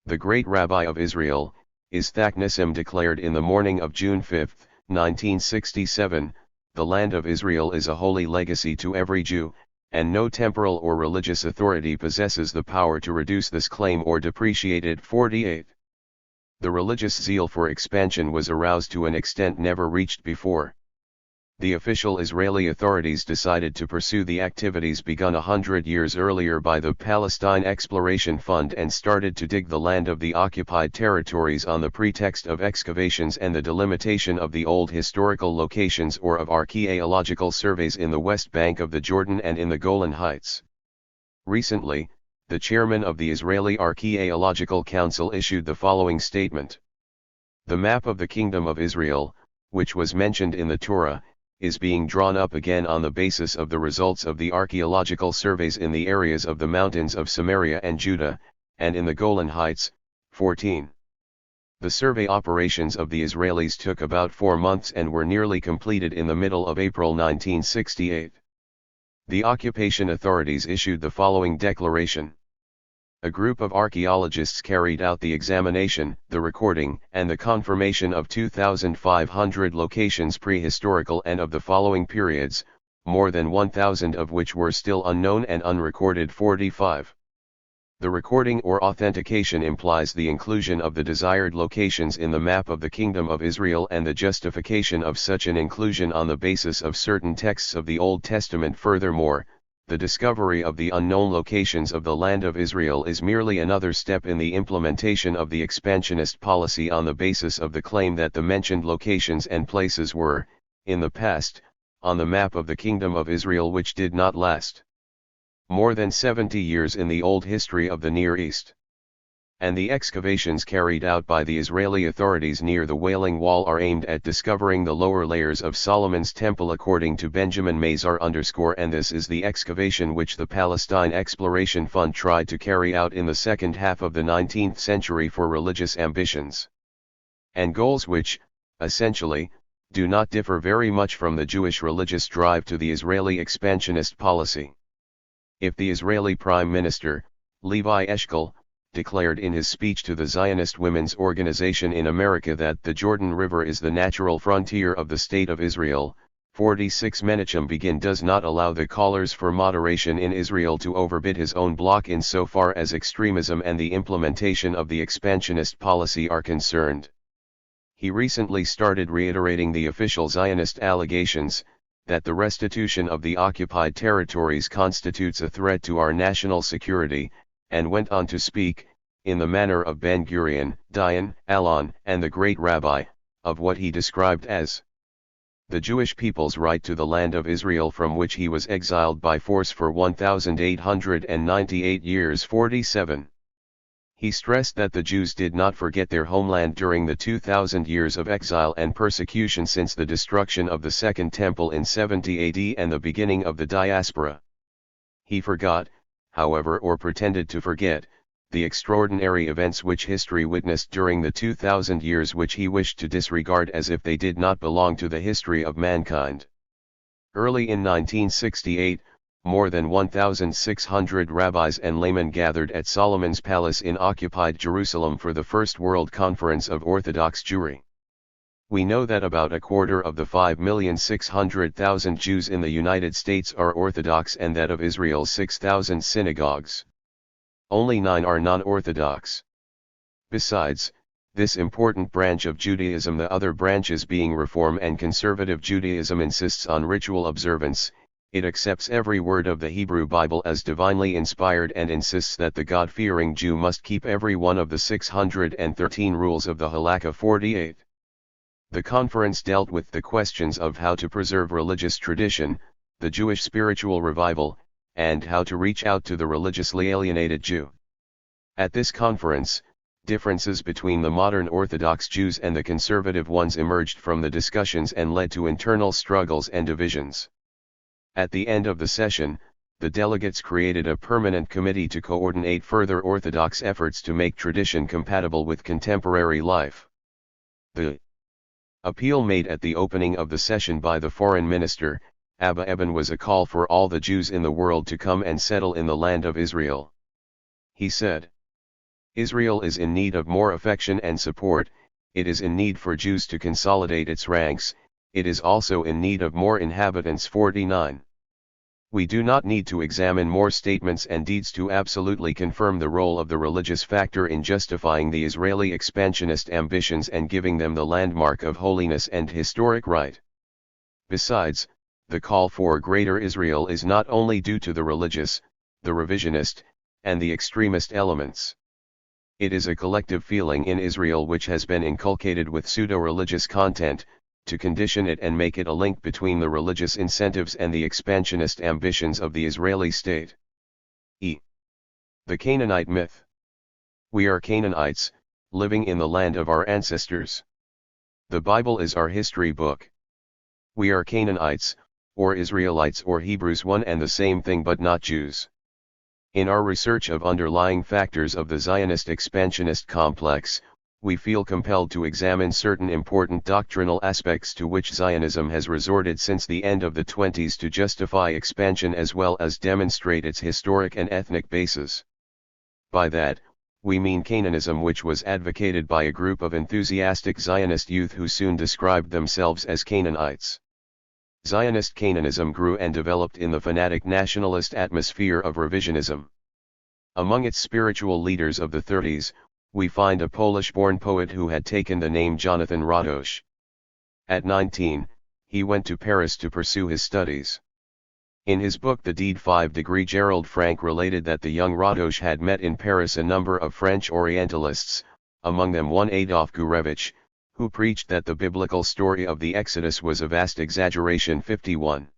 The great rabbi of Israel, Yitzhak Nissim, declared in the morning of June 5, 1967, "The land of Israel is a holy legacy to every Jew, and no temporal or religious authority possesses the power to reduce this claim or depreciate it." 48. The religious zeal for expansion was aroused to an extent never reached before. The official Israeli authorities decided to pursue the activities begun 100 years earlier by the Palestine Exploration Fund and started to dig the land of the occupied territories on the pretext of excavations and the delimitation of the old historical locations or of archaeological surveys in the West Bank of the Jordan and in the Golan Heights. Recently, the chairman of the Israeli Archaeological Council issued the following statement: "The map of the Kingdom of Israel, which was mentioned in the Torah, is being drawn up again on the basis of the results of the archaeological surveys in the areas of the mountains of Samaria and Judah, and in the Golan Heights." 14. The survey operations of the Israelis took about 4 months and were nearly completed in the middle of April 1968. The occupation authorities issued the following declaration: "A group of archaeologists carried out the examination, the recording, and the confirmation of 2,500 locations prehistorical and of the following periods, more than 1,000 of which were still unknown and unrecorded." 45. The recording or authentication implies the inclusion of the desired locations in the map of the Kingdom of Israel and the justification of such an inclusion on the basis of certain texts of the Old Testament. Furthermore, the discovery of the unknown locations of the land of Israel is merely another step in the implementation of the expansionist policy on the basis of the claim that the mentioned locations and places were, in the past, on the map of the Kingdom of Israel, which did not last more than 70 years in the old history of the Near East. and the excavations carried out by the Israeli authorities near the Wailing Wall are aimed at discovering the lower layers of Solomon's Temple according to Benjamin Mazar_, and this is the excavation which the Palestine Exploration Fund tried to carry out in the second half of the 19th century for religious ambitions and goals which, essentially, do not differ very much from the Jewish religious drive to the Israeli expansionist policy. If the Israeli Prime Minister, Levi Eshkol, declared in his speech to the Zionist Women's Organization in America that the Jordan River is the natural frontier of the State of Israel, 46 Menachem Begin does not allow the callers for moderation in Israel to overbid his own bloc insofar as extremism and the implementation of the expansionist policy are concerned. He recently started reiterating the official Zionist allegations, that the restitution of the occupied territories constitutes a threat to our national security, and went on to speak, in the manner of Ben-Gurion, Dayan, Alon, and the great rabbi, of what he described as the Jewish people's right to the land of Israel from which he was exiled by force for 1898 years 47. He stressed that the Jews did not forget their homeland during the 2,000 years of exile and persecution since the destruction of the Second Temple in 70 AD and the beginning of the diaspora. He forgot, however, or pretended to forget, the extraordinary events which history witnessed during the 2,000 years which he wished to disregard as if they did not belong to the history of mankind. Early in 1968, more than 1,600 rabbis and laymen gathered at Solomon's Palace in occupied Jerusalem for the First World Conference of Orthodox Jewry. We know that about a quarter of the 5,600,000 Jews in the United States are Orthodox and that of Israel's 6,000 synagogues, only 9 are non-Orthodox. Besides, this important branch of Judaism, the other branches being Reform and Conservative Judaism, insists on ritual observance. It accepts every word of the Hebrew Bible as divinely inspired and insists that the God-fearing Jew must keep every one of the 613 rules of the Halakha 48. The conference dealt with the questions of how to preserve religious tradition, the Jewish spiritual revival, and how to reach out to the religiously alienated Jew. At this conference, differences between the modern Orthodox Jews and the conservative ones emerged from the discussions and led to internal struggles and divisions. At the end of the session, the delegates created a permanent committee to coordinate further Orthodox efforts to make tradition compatible with contemporary life. The appeal made at the opening of the session by the foreign minister, Abba Eban, was a call for all the Jews in the world to come and settle in the land of Israel. He said, "Israel is in need of more affection and support, it is in need for Jews to consolidate its ranks, it is also in need of more inhabitants." 49. We do not need to examine more statements and deeds to absolutely confirm the role of the religious factor in justifying the Israeli expansionist ambitions and giving them the landmark of holiness and historic right. Besides, the call for Greater Israel is not only due to the religious, the revisionist, and the extremist elements. It is a collective feeling in Israel which has been inculcated with pseudo-religious content, to condition it and make it a link between the religious incentives and the expansionist ambitions of the Israeli state. The Canaanite myth. We are Canaanites, living in the land of our ancestors. The Bible is our history book. We are Canaanites, or Israelites or Hebrews, one and the same thing but not Jews. In our research of underlying factors of the Zionist expansionist complex, we feel compelled to examine certain important doctrinal aspects to which Zionism has resorted since the end of the 20s to justify expansion as well as demonstrate its historic and ethnic basis. By that, we mean Canaanism, which was advocated by a group of enthusiastic Zionist youth who soon described themselves as Canaanites. Zionist Canaanism grew and developed in the fanatic nationalist atmosphere of revisionism. Among its spiritual leaders of the 30s, we find a Polish-born poet who had taken the name Jonathan Radosh. At 19, he went to Paris to pursue his studies. In his book The Deed 5 Degree, Gerald Frank related that the young Radosh had met in Paris a number of French Orientalists, among them one Adolphe Gurevitch, who preached that the biblical story of the Exodus was a vast exaggeration. 51.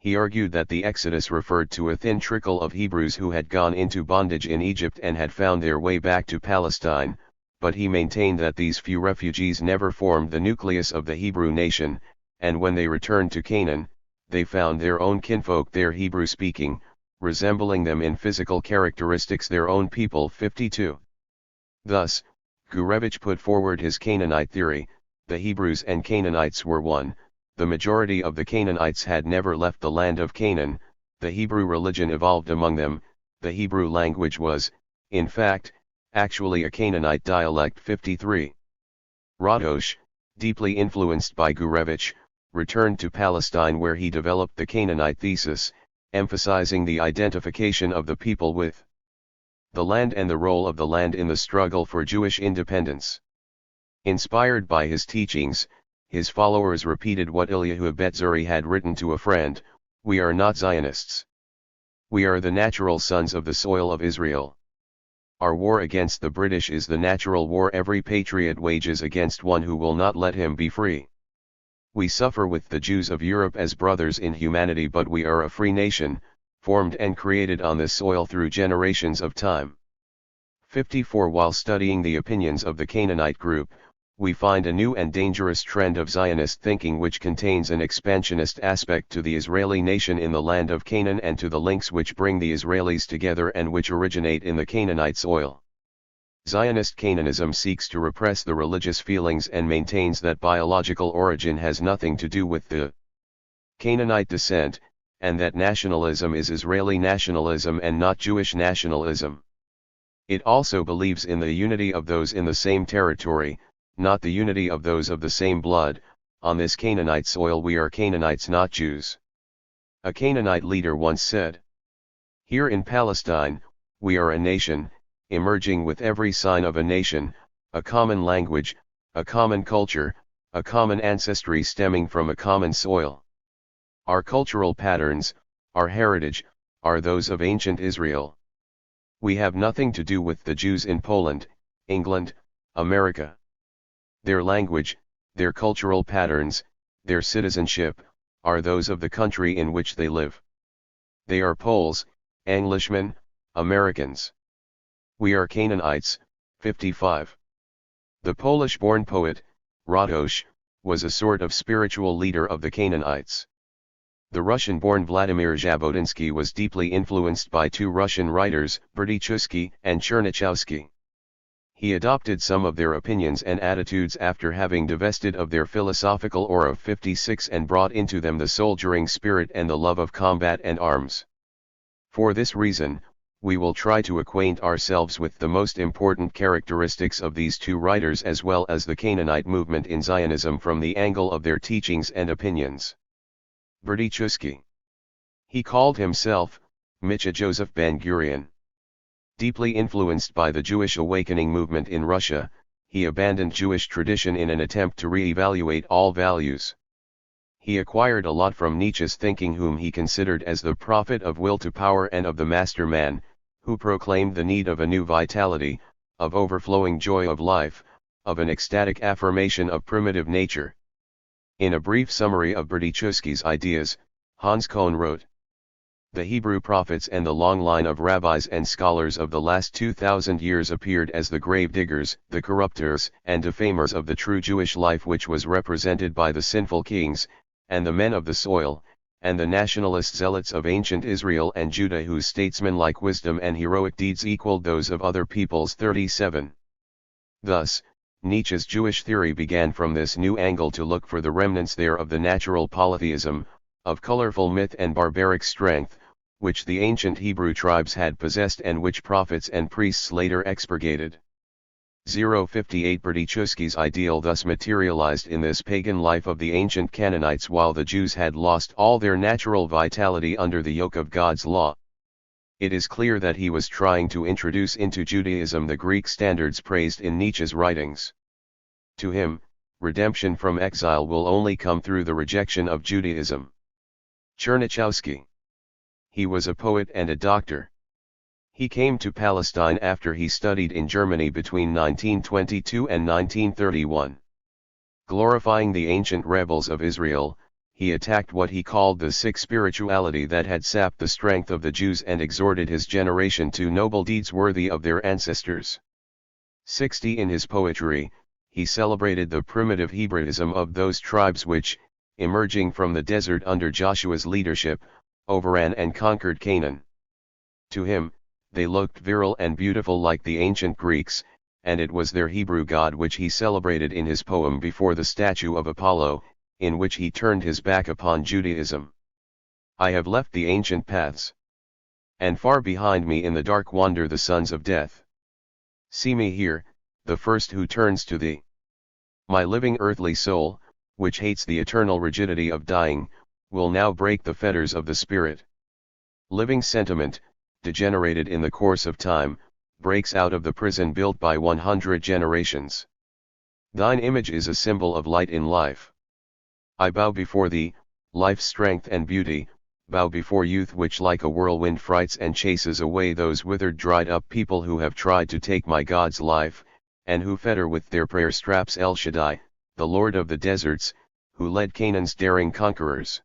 He argued that the Exodus referred to a thin trickle of Hebrews who had gone into bondage in Egypt and had found their way back to Palestine, but he maintained that these few refugees never formed the nucleus of the Hebrew nation, and when they returned to Canaan, they found their own kinfolk there Hebrew-speaking, resembling them in physical characteristics their own people. 52. Thus, Gurevich put forward his Canaanite theory: the Hebrews and Canaanites were one. The majority of the Canaanites had never left the land of Canaan, the Hebrew religion evolved among them, the Hebrew language was, in fact, actually a Canaanite dialect. 53. Razzouk, deeply influenced by Gurevich, returned to Palestine where he developed the Canaanite thesis, emphasizing the identification of the people with the land and the role of the land in the struggle for Jewish independence. Inspired by his teachings, his followers repeated what Eliyahu Betzuri had written to a friend: "We are not Zionists. We are the natural sons of the soil of Israel. Our war against the British is the natural war every patriot wages against one who will not let him be free. We suffer with the Jews of Europe as brothers in humanity, but we are a free nation, formed and created on this soil through generations of time." 54. While studying the opinions of the Canaanite group, we find a new and dangerous trend of Zionist thinking which contains an expansionist aspect to the Israeli nation in the land of Canaan and to the links which bring the Israelis together and which originate in the Canaanite soil. Zionist Canaanism seeks to repress the religious feelings and maintains that biological origin has nothing to do with the Canaanite descent, and that nationalism is Israeli nationalism and not Jewish nationalism. It also believes in the unity of those in the same territory, not the unity of those of the same blood. On this Canaanite soil we are Canaanites, not Jews. A Canaanite leader once said, "Here in Palestine, we are a nation, emerging with every sign of a nation, a common language, a common culture, a common ancestry stemming from a common soil. Our cultural patterns, our heritage, are those of ancient Israel. We have nothing to do with the Jews in Poland, England, America. Their language, their cultural patterns, their citizenship, are those of the country in which they live. They are Poles, Englishmen, Americans. We are Canaanites." 55. The Polish-born poet, Razzouk, was a sort of spiritual leader of the Canaanites. The Russian-born Vladimir Jabotinsky was deeply influenced by two Russian writers, Berdichevsky and Chernyshevsky. He adopted some of their opinions and attitudes after having divested of their philosophical aura. 56 and brought into them the soldiering spirit and the love of combat and arms. For this reason, we will try to acquaint ourselves with the most important characteristics of these two writers as well as the Canaanite movement in Zionism from the angle of their teachings and opinions. Berdichevsky. He called himself Micha Joseph Ben-Gurion. Deeply influenced by the Jewish awakening movement in Russia, he abandoned Jewish tradition in an attempt to re-evaluate all values. He acquired a lot from Nietzsche's thinking, whom he considered as the prophet of will to power and of the master man, who proclaimed the need of a new vitality, of overflowing joy of life, of an ecstatic affirmation of primitive nature. In a brief summary of Berdichevsky's ideas, Hans Kohn wrote, "The Hebrew prophets and the long line of rabbis and scholars of the last 2,000 years appeared as the grave diggers, the corruptors and defamers of the true Jewish life, which was represented by the sinful kings, and the men of the soil, and the nationalist zealots of ancient Israel and Judah, whose statesmanlike wisdom and heroic deeds equaled those of other peoples." 37. Thus, Nietzsche's Jewish theory began from this new angle to look for the remnants there of the natural polytheism, of colorful myth and barbaric strength, which the ancient Hebrew tribes had possessed and which prophets and priests later expurgated. 058 Berdichevsky's ideal thus materialized in this pagan life of the ancient Canaanites while the Jews had lost all their natural vitality under the yoke of God's law. It is clear that he was trying to introduce into Judaism the Greek standards praised in Nietzsche's writings. To him, redemption from exile will only come through the rejection of Judaism. Chernyshevsky. He was a poet and a doctor. He came to Palestine after he studied in Germany between 1922 and 1931. Glorifying the ancient rebels of Israel, he attacked what he called the sick spirituality that had sapped the strength of the Jews and exhorted his generation to noble deeds worthy of their ancestors. 60 In his poetry, he celebrated the primitive Hebraism of those tribes which, emerging from the desert under Joshua's leadership, overran and conquered Canaan. To him, they looked virile and beautiful like the ancient Greeks, and it was their Hebrew god which he celebrated in his poem Before the Statue of Apollo, in which he turned his back upon Judaism. I have left the ancient paths, and far behind me in the dark wander the sons of death. See me here, the first who turns to thee. My living earthly soul, which hates the eternal rigidity of dying, will now break the fetters of the spirit. Living sentiment, degenerated in the course of time, breaks out of the prison built by 100 generations. Thine image is a symbol of light in life. I bow before thee, life's strength and beauty, bow before youth which like a whirlwind frights and chases away those withered dried up people who have tried to take my God's life, and who fetter with their prayer straps El Shaddai, the Lord of the deserts, who led Canaan's daring conquerors.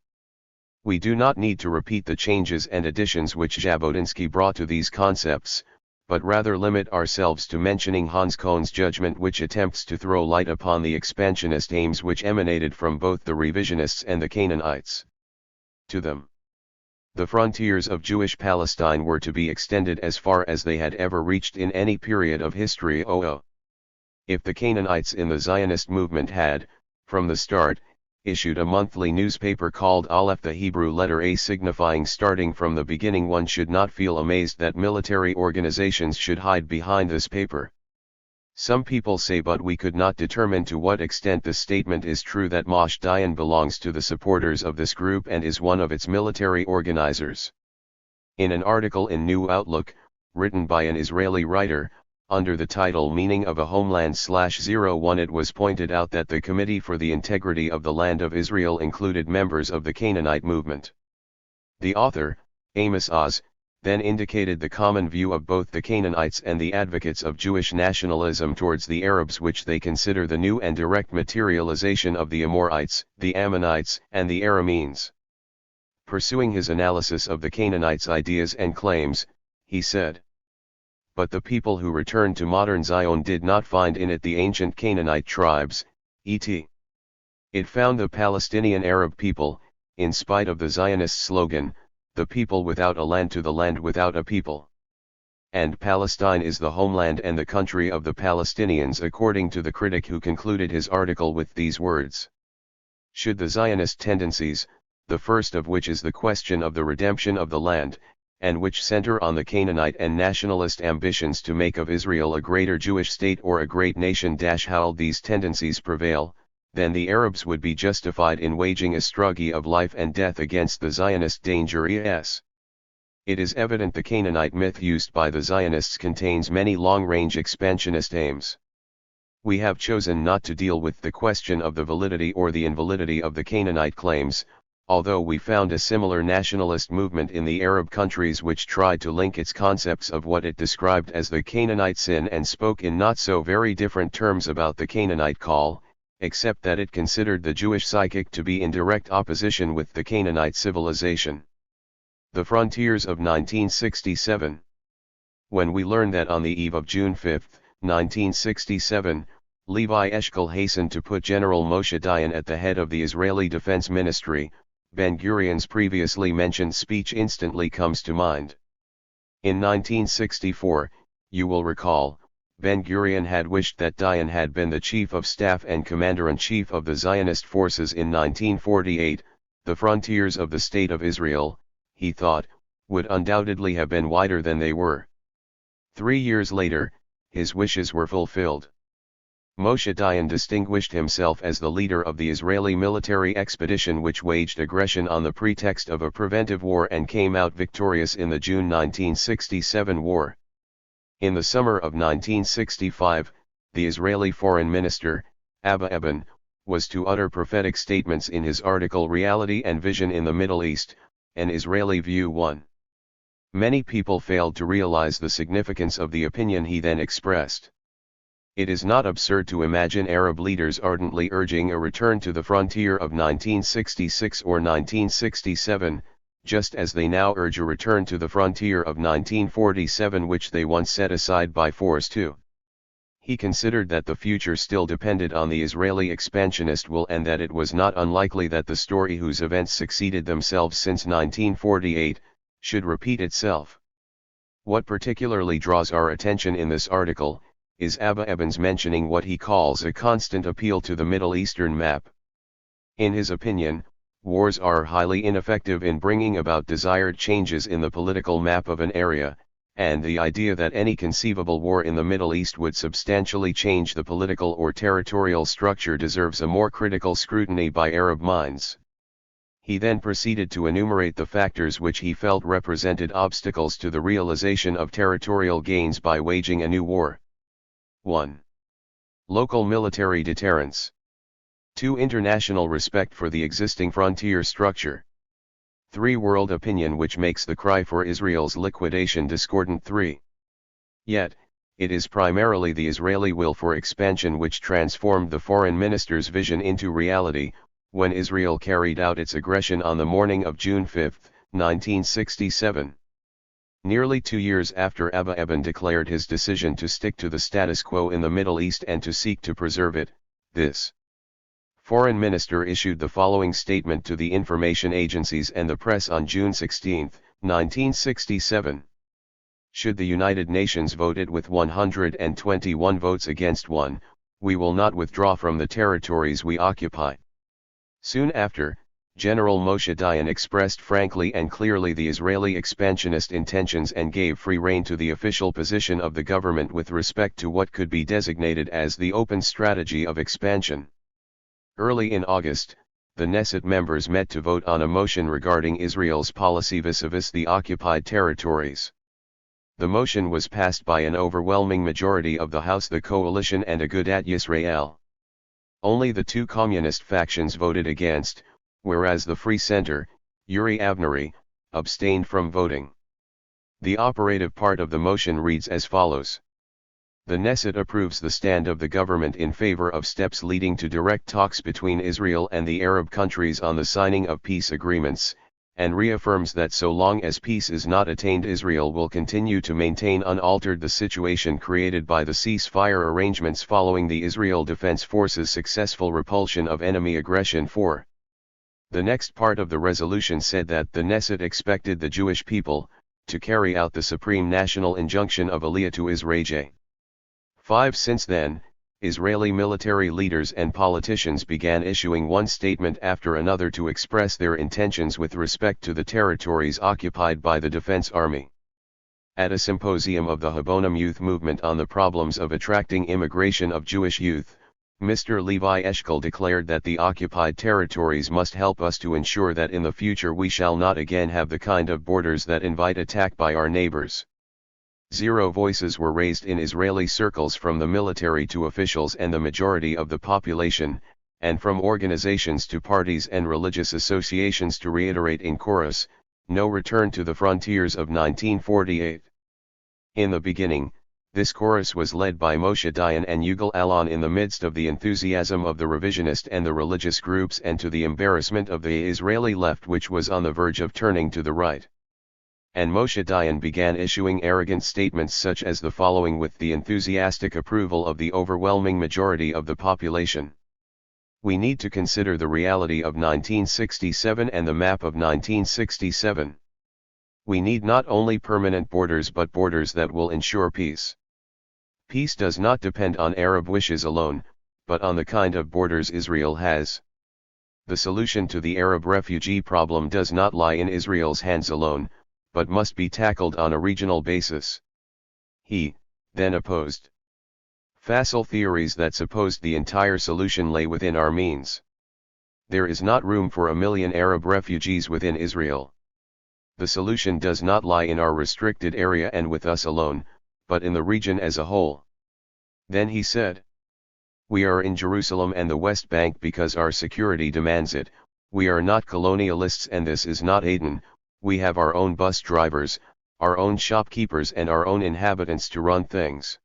We do not need to repeat the changes and additions which Jabotinsky brought to these concepts, but rather limit ourselves to mentioning Hans Kohne's judgment which attempts to throw light upon the expansionist aims which emanated from both the revisionists and the Canaanites. To them, the frontiers of Jewish Palestine were to be extended as far as they had ever reached in any period of history. If the Canaanites in the Zionist movement had, from the start, issued a monthly newspaper called Aleph, the Hebrew letter A signifying starting from the beginning, one should not feel amazed that military organizations should hide behind this paper. Some people say, but we could not determine to what extent the statement is true, that Moshe Dayan belongs to the supporters of this group and is one of its military organizers. In an article in New Outlook, written by an Israeli writer, under the title Meaning of a Homeland/01, it was pointed out that the Committee for the Integrity of the Land of Israel included members of the Canaanite movement. The author, Amos Oz, then indicated the common view of both the Canaanites and the advocates of Jewish nationalism towards the Arabs, which they consider the new and direct materialization of the Amorites, the Ammonites, and the Arameans. Pursuing his analysis of the Canaanites' ideas and claims, he said, but the people who returned to modern Zion did not find in it the ancient Canaanite tribes, et. It found the Palestinian Arab people, in spite of the Zionist slogan, the people without a land to the land without a people. And Palestine is the homeland and the country of the Palestinians, according to the critic who concluded his article with these words. Should the Zionist tendencies, the first of which is the question of the redemption of the land, and which center on the Canaanite and nationalist ambitions to make of Israel a greater Jewish state or a great nation, how these tendencies prevail, then the Arabs would be justified in waging a struggle of life and death against the Zionist danger. Yes. It is evident the Canaanite myth used by the Zionists contains many long-range expansionist aims. We have chosen not to deal with the question of the validity or the invalidity of the Canaanite claims, although we found a similar nationalist movement in the Arab countries which tried to link its concepts of what it described as the Canaanite sin and spoke in not so very different terms about the Canaanite call, except that it considered the Jewish psychic to be in direct opposition with the Canaanite civilization. The Frontiers of 1967. When we learn that on the eve of June 5, 1967, Levi Eshkol hastened to put General Moshe Dayan at the head of the Israeli Defense Ministry, Ben-Gurion's previously mentioned speech instantly comes to mind. In 1964, you will recall, Ben-Gurion had wished that Dayan had been the chief of staff and commander-in-chief of the Zionist forces in 1948. The frontiers of the State of Israel, he thought, would undoubtedly have been wider than they were. 3 years later, his wishes were fulfilled. Moshe Dayan distinguished himself as the leader of the Israeli military expedition which waged aggression on the pretext of a preventive war and came out victorious in the June 1967 war. In the summer of 1965, the Israeli foreign minister, Abba Eban, was to utter prophetic statements in his article Reality and Vision in the Middle East, an Israeli View 1. Many people failed to realize the significance of the opinion he then expressed. It is not absurd to imagine Arab leaders ardently urging a return to the frontier of 1966 or 1967, just as they now urge a return to the frontier of 1947 which they once set aside by force too. He considered that the future still depended on the Israeli expansionist will and that it was not unlikely that the story whose events succeeded themselves since 1948, should repeat itself. What particularly draws our attention in this article, is Abba Eban's mentioning what he calls a constant appeal to the Middle Eastern map. In his opinion, wars are highly ineffective in bringing about desired changes in the political map of an area, and the idea that any conceivable war in the Middle East would substantially change the political or territorial structure deserves a more critical scrutiny by Arab minds. He then proceeded to enumerate the factors which he felt represented obstacles to the realization of territorial gains by waging a new war. 1. Local military deterrence. 2. International respect for the existing frontier structure. 3. World opinion which makes the cry for Israel's liquidation discordant. 3. Yet, it is primarily the Israeli will for expansion which transformed the foreign minister's vision into reality, when Israel carried out its aggression on the morning of June 5, 1967. Nearly 2 years after Abba Eban declared his decision to stick to the status quo in the Middle East and to seek to preserve it, this foreign minister issued the following statement to the information agencies and the press on June 16, 1967. Should the United Nations vote it with 121 votes against 1, we will not withdraw from the territories we occupy. Soon after, General Moshe Dayan expressed frankly and clearly the Israeli expansionist intentions and gave free rein to the official position of the government with respect to what could be designated as the open strategy of expansion. Early in August, the Knesset members met to vote on a motion regarding Israel's policy vis-a-vis the occupied territories. The motion was passed by an overwhelming majority of the House, the coalition and Agudat Yisrael. Only the two communist factions voted against, whereas the Free Center, Uri Avneri, abstained from voting. The operative part of the motion reads as follows. The Knesset approves the stand of the government in favor of steps leading to direct talks between Israel and the Arab countries on the signing of peace agreements, and reaffirms that so long as peace is not attained Israel will continue to maintain unaltered the situation created by the ceasefire arrangements following the Israel Defense Forces' successful repulsion of enemy aggression. 4. The next part of the resolution said that the Knesset expected the Jewish people to carry out the supreme national injunction of Aliyah to Israel. 5. Since then, Israeli military leaders and politicians began issuing one statement after another to express their intentions with respect to the territories occupied by the Defense Army. At a symposium of the Habonim youth movement on the problems of attracting immigration of Jewish youth, Mr. Levi Eshkol declared that the occupied territories must help us to ensure that in the future we shall not again have the kind of borders that invite attack by our neighbors. Zero voices were raised in Israeli circles from the military to officials and the majority of the population, and from organizations to parties and religious associations to reiterate in chorus, no return to the frontiers of 1948. In the beginning, this chorus was led by Moshe Dayan and Yugal Alon in the midst of the enthusiasm of the revisionist and the religious groups and to the embarrassment of the Israeli left which was on the verge of turning to the right. And Moshe Dayan began issuing arrogant statements such as the following with the enthusiastic approval of the overwhelming majority of the population. We need to consider the reality of 1967 and the map of 1967. We need not only permanent borders but borders that will ensure peace. Peace does not depend on Arab wishes alone, but on the kind of borders Israel has. The solution to the Arab refugee problem does not lie in Israel's hands alone, but must be tackled on a regional basis. He, then opposed facile theories that supposed the entire solution lay within our means. There is not room for 1 million Arab refugees within Israel. The solution does not lie in our restricted area and with us alone, but in the region as a whole. Then he said, we are in Jerusalem and the West Bank because our security demands it, we are not colonialists and this is not Aden, we have our own bus drivers, our own shopkeepers and our own inhabitants to run things.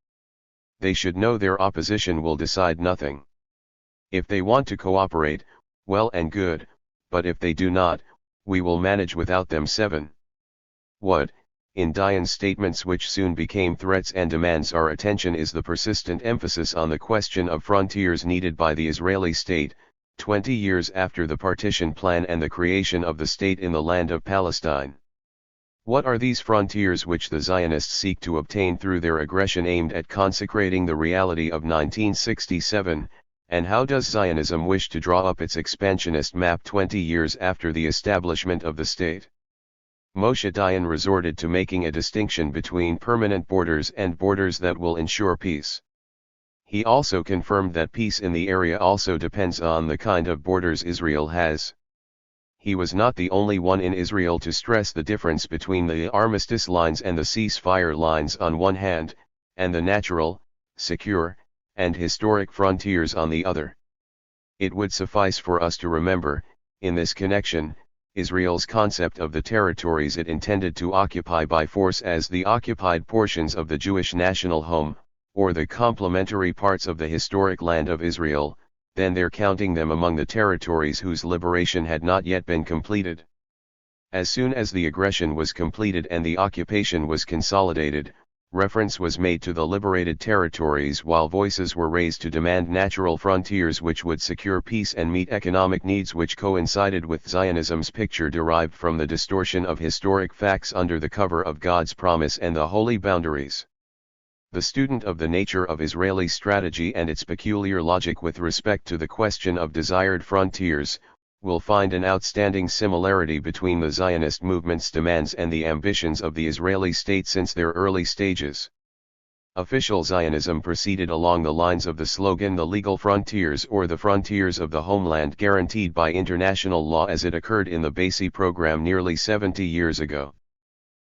they should know their opposition will decide nothing. If they want to cooperate, well and good, but if they do not, we will manage without them. 7. What, in Dayan's statements which soon became threats and demands our attention, is the persistent emphasis on the question of frontiers needed by the Israeli state, 20 years after the partition plan and the creation of the state in the land of Palestine. What are these frontiers which the Zionists seek to obtain through their aggression aimed at consecrating the reality of 1967, and how does Zionism wish to draw up its expansionist map 20 years after the establishment of the state? Moshe Dayan resorted to making a distinction between permanent borders and borders that will ensure peace. He also confirmed that peace in the area also depends on the kind of borders Israel has. He was not the only one in Israel to stress the difference between the armistice lines and the ceasefire lines on one hand, and the natural, secure, and historic frontiers on the other. It would suffice for us to remember, in this connection, Israel's concept of the territories it intended to occupy by force as the occupied portions of the Jewish national home, or the complementary parts of the historic land of Israel, then they're counting them among the territories whose liberation had not yet been completed. As soon as the aggression was completed and the occupation was consolidated, reference was made to the liberated territories while voices were raised to demand natural frontiers which would secure peace and meet economic needs, which coincided with Zionism's picture derived from the distortion of historic facts under the cover of God's promise and the holy boundaries. The student of the nature of Israeli strategy and its peculiar logic with respect to the question of desired frontiers, will find an outstanding similarity between the Zionist movement's demands and the ambitions of the Israeli state since their early stages. Official Zionism proceeded along the lines of the slogan "the legal frontiers" or the frontiers of the homeland guaranteed by international law as it occurred in the Basi program nearly 70 years ago.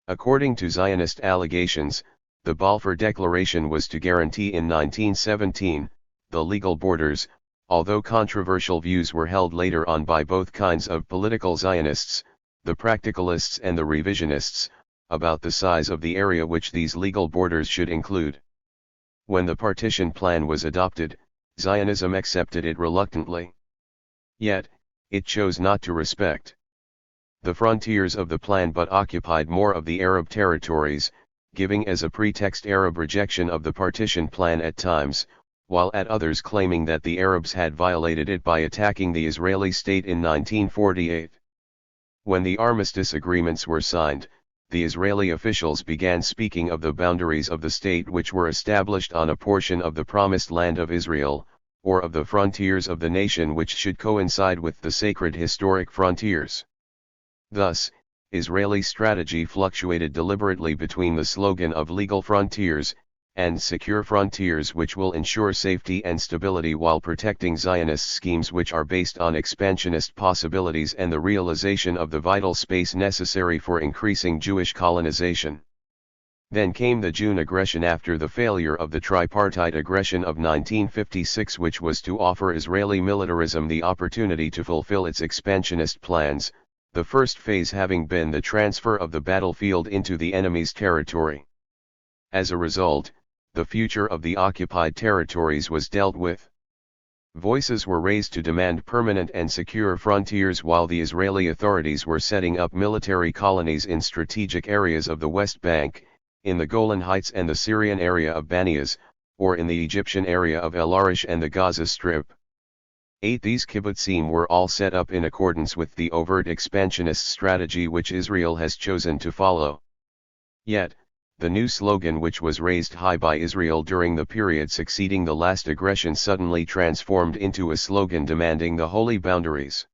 According to Zionist allegations, the Balfour Declaration was to guarantee in 1917, the legal borders, although controversial views were held later on by both kinds of political Zionists, the practicalists and the revisionists, about the size of the area which these legal borders should include. When the partition plan was adopted, Zionism accepted it reluctantly. Yet, it chose not to respect the frontiers of the plan but occupied more of the Arab territories, giving as a pretext Arab rejection of the partition plan at times, while at others claiming that the Arabs had violated it by attacking the Israeli state in 1948. When the armistice agreements were signed, the Israeli officials began speaking of the boundaries of the state which were established on a portion of the promised land of Israel, or of the frontiers of the nation which should coincide with the sacred historic frontiers. Thus, Israeli strategy fluctuated deliberately between the slogan of legal frontiers, and secure frontiers which will ensure safety and stability while protecting Zionist schemes which are based on expansionist possibilities and the realization of the vital space necessary for increasing Jewish colonization. Then came the June aggression after the failure of the tripartite aggression of 1956, which was to offer Israeli militarism the opportunity to fulfill its expansionist plans, the first phase having been the transfer of the battlefield into the enemy's territory. As a result, the future of the occupied territories was dealt with. Voices were raised to demand permanent and secure frontiers while the Israeli authorities were setting up military colonies in strategic areas of the West Bank, in the Golan Heights and the Syrian area of Banias, or in the Egyptian area of El Arish and the Gaza Strip. 8. These kibbutzim were all set up in accordance with the overt expansionist strategy which Israel has chosen to follow. Yet, the new slogan which was raised high by Israel during the period succeeding the last aggression suddenly transformed into a slogan demanding the holy boundaries.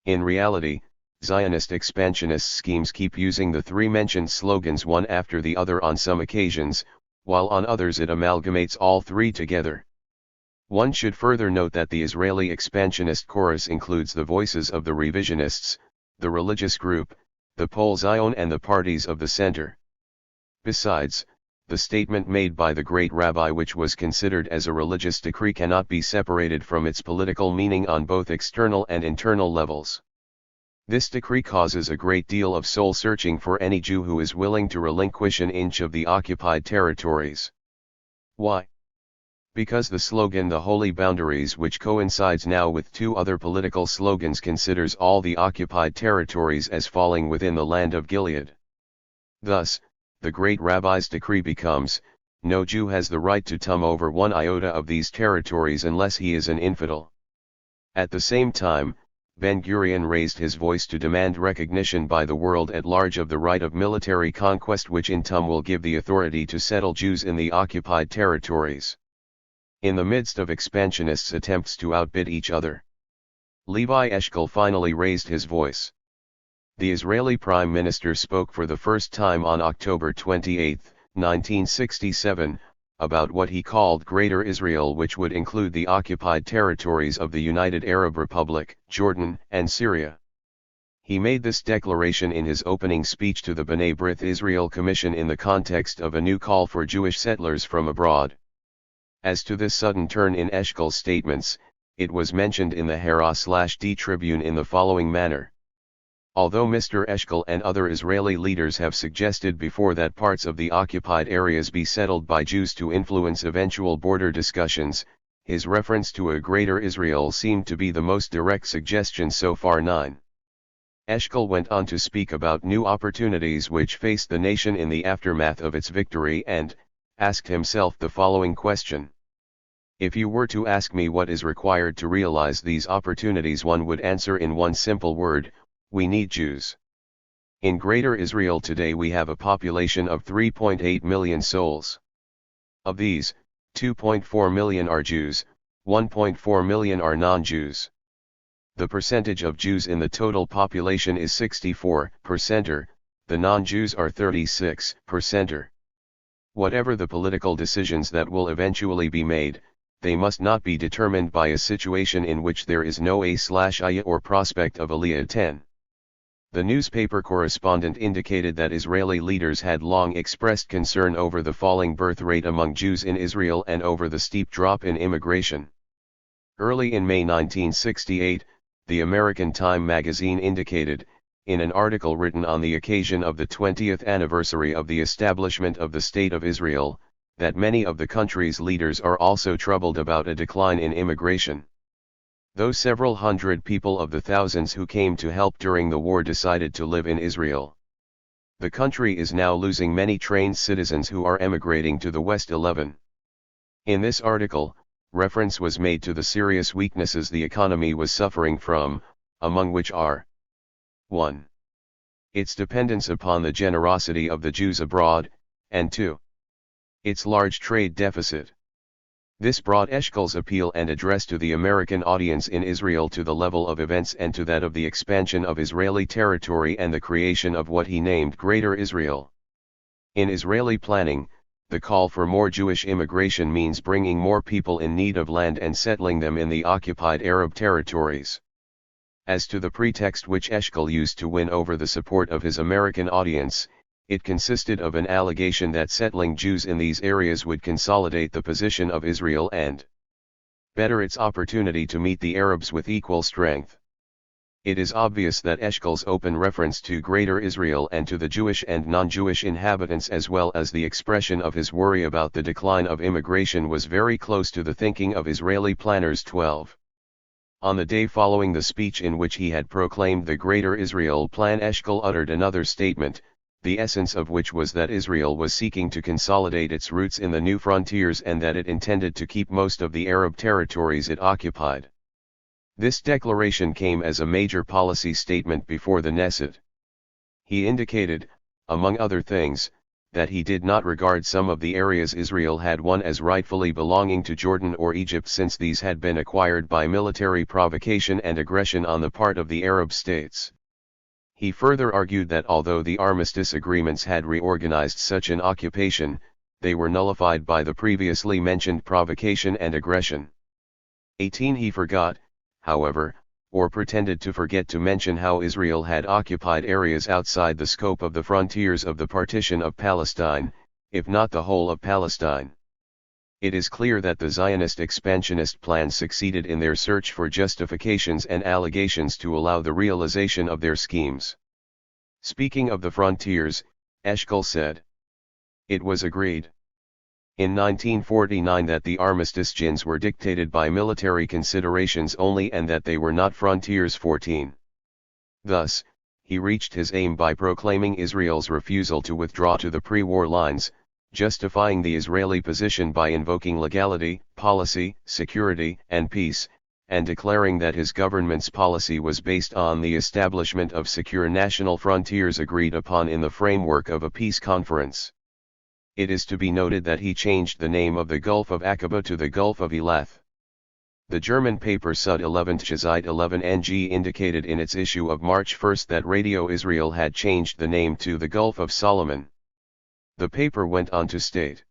In reality, Zionist expansionist schemes keep using the three mentioned slogans one after the other on some occasions, while on others it amalgamates all three together. One should further note that the Israeli expansionist chorus includes the voices of the revisionists, the religious group, the Pole Zion and the parties of the center. Besides, the statement made by the great rabbi which was considered as a religious decree cannot be separated from its political meaning on both external and internal levels. This decree causes a great deal of soul-searching for any Jew who is willing to relinquish an inch of the occupied territories. Why? Because the slogan "The Holy Boundaries," which coincides now with two other political slogans, considers all the occupied territories as falling within the land of Gilead. Thus, the great rabbi's decree becomes, no Jew has the right to tum over one iota of these territories unless he is an infidel. At the same time, Ben-Gurion raised his voice to demand recognition by the world at large of the right of military conquest, which in turn will give the authority to settle Jews in the occupied territories. In the midst of expansionists' attempts to outbid each other, Levi Eshkol finally raised his voice. The Israeli Prime Minister spoke for the first time on October 28, 1967, about what he called Greater Israel, which would include the occupied territories of the United Arab Republic, Jordan, and Syria. He made this declaration in his opening speech to the B'nai B'rith Israel Commission in the context of a new call for Jewish settlers from abroad. As to this sudden turn in Eshkol's statements, it was mentioned in the Hera/D Tribune in the following manner. Although Mr. Eshkol and other Israeli leaders have suggested before that parts of the occupied areas be settled by Jews to influence eventual border discussions, his reference to a Greater Israel seemed to be the most direct suggestion so far. 9. Eshkol went on to speak about new opportunities which faced the nation in the aftermath of its victory and asked himself the following question. If you were to ask me what is required to realize these opportunities, one would answer in one simple word: we need Jews. In Greater Israel today we have a population of 3.8 million souls. Of these, 2.4 million are Jews, 1.4 million are non-Jews. The percentage of Jews in the total population is 64%, the non-Jews are 36%. Whatever the political decisions that will eventually be made, they must not be determined by a situation in which there is no A/Iya or prospect of Aliyah. 10. The newspaper correspondent indicated that Israeli leaders had long expressed concern over the falling birth rate among Jews in Israel and over the steep drop in immigration. Early in May 1968, the American Time magazine indicated, in an article written on the occasion of the 20th anniversary of the establishment of the State of Israel, that many of the country's leaders are also troubled about a decline in immigration. Though several hundred people of the thousands who came to help during the war decided to live in Israel, the country is now losing many trained citizens who are emigrating to the West. 11. In this article, reference was made to the serious weaknesses the economy was suffering from, among which are 1. Its dependence upon the generosity of the Jews abroad, and 2. Its large trade deficit. This brought Eshkol's appeal and address to the American audience in Israel to the level of events and to that of the expansion of Israeli territory and the creation of what he named Greater Israel. In Israeli planning, the call for more Jewish immigration means bringing more people in need of land and settling them in the occupied Arab territories. As to the pretext which Eshkol used to win over the support of his American audience, it consisted of an allegation that settling Jews in these areas would consolidate the position of Israel and better its opportunity to meet the Arabs with equal strength. It is obvious that Eshkol's open reference to Greater Israel and to the Jewish and non-Jewish inhabitants, as well as the expression of his worry about the decline of immigration, was very close to the thinking of Israeli planners. 12. On the day following the speech in which he had proclaimed the Greater Israel Plan, Eshkol uttered another statement, the essence of which was that Israel was seeking to consolidate its roots in the new frontiers and that it intended to keep most of the Arab territories it occupied. This declaration came as a major policy statement before the Knesset. He indicated, among other things, that he did not regard some of the areas Israel had won as rightfully belonging to Jordan or Egypt, since these had been acquired by military provocation and aggression on the part of the Arab states. He further argued that although the armistice agreements had reorganized such an occupation, they were nullified by the previously mentioned provocation and aggression. 18. He forgot, however, or pretended to forget to mention how Israel had occupied areas outside the scope of the frontiers of the partition of Palestine, if not the whole of Palestine. It is clear that the Zionist expansionist plans succeeded in their search for justifications and allegations to allow the realization of their schemes. Speaking of the frontiers, Eshkol said, "It was agreed in 1949 that the armistice gins were dictated by military considerations only and that they were not frontiers. 14. Thus, he reached his aim by proclaiming Israel's refusal to withdraw to the pre-war lines, justifying the Israeli position by invoking legality, policy, security, and peace, and declaring that his government's policy was based on the establishment of secure national frontiers agreed upon in the framework of a peace conference. It is to be noted that he changed the name of the Gulf of Aqaba to the Gulf of Elath. The German paper Sud 11 Tchazite 11 NG indicated in its issue of March 1 that Radio Israel had changed the name to the Gulf of Solomon. The paper went on to state,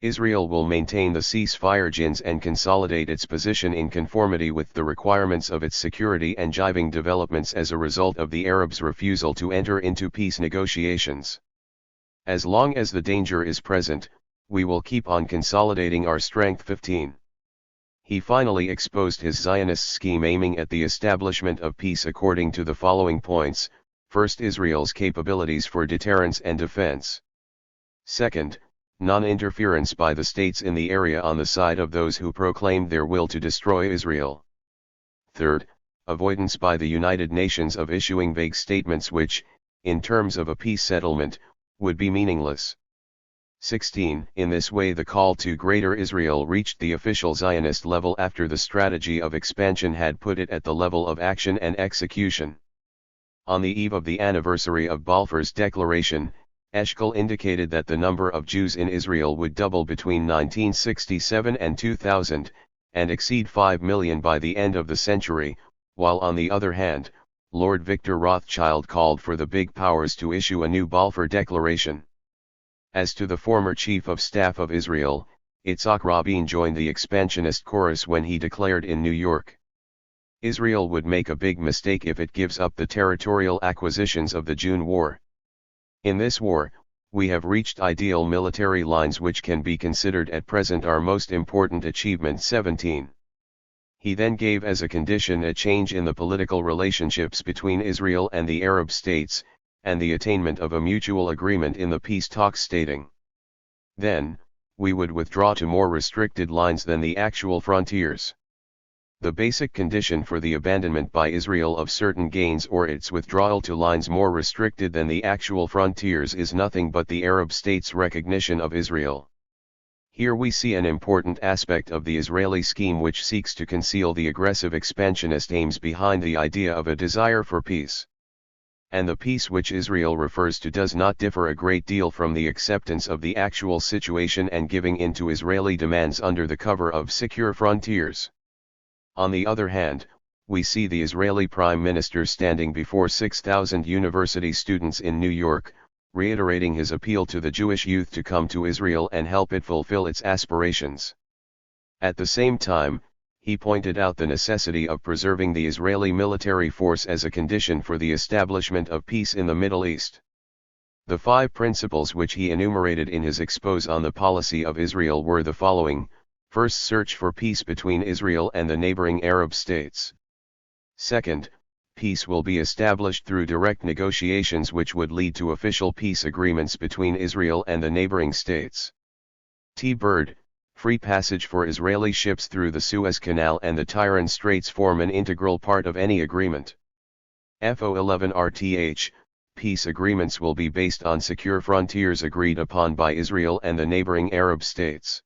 Israel will maintain the ceasefire gins and consolidate its position in conformity with the requirements of its security and jiving developments as a result of the Arabs' refusal to enter into peace negotiations. As long as the danger is present, we will keep on consolidating our strength. 15. He finally exposed his Zionist scheme aiming at the establishment of peace according to the following points: first, Israel's capabilities for deterrence and defense. Second, non-interference by the states in the area on the side of those who proclaimed their will to destroy Israel. Third, avoidance by the United Nations of issuing vague statements which, in terms of a peace settlement, would be meaningless. 16. In this way the call to Greater Israel reached the official Zionist level after the strategy of expansion had put it at the level of action and execution. On the eve of the anniversary of Balfour's declaration, Eshkol indicated that the number of Jews in Israel would double between 1967 and 2000, and exceed 5 million by the end of the century, while on the other hand, Lord Victor Rothschild called for the big powers to issue a new Balfour Declaration. As to the former Chief of Staff of Israel, Itzhak Rabin joined the expansionist chorus when he declared in New York, Israel would make a big mistake if it gives up the territorial acquisitions of the June War. In this war, we have reached ideal military lines which can be considered at present our most important achievement. 17. He then gave as a condition a change in the political relationships between Israel and the Arab states, and the attainment of a mutual agreement in the peace talks, stating, then, we would withdraw to more restricted lines than the actual frontiers. The basic condition for the abandonment by Israel of certain gains or its withdrawal to lines more restricted than the actual frontiers is nothing but the Arab states' recognition of Israel. Here we see an important aspect of the Israeli scheme which seeks to conceal the aggressive expansionist aims behind the idea of a desire for peace. And the peace which Israel refers to does not differ a great deal from the acceptance of the actual situation and giving in to Israeli demands under the cover of secure frontiers. On the other hand, we see the Israeli Prime Minister standing before 6,000 university students in New York, reiterating his appeal to the Jewish youth to come to Israel and help it fulfill its aspirations. At the same time, he pointed out the necessity of preserving the Israeli military force as a condition for the establishment of peace in the Middle East. The 5 principles which he enumerated in his expose on the policy of Israel were the following: first, search for peace between Israel and the neighboring Arab states. Second, peace will be established through direct negotiations which would lead to official peace agreements between Israel and the neighboring states. T-Bird, free passage for Israeli ships through the Suez Canal and the Tiran Straits form an integral part of any agreement. FO11 RTH, peace agreements will be based on secure frontiers agreed upon by Israel and the neighboring Arab states.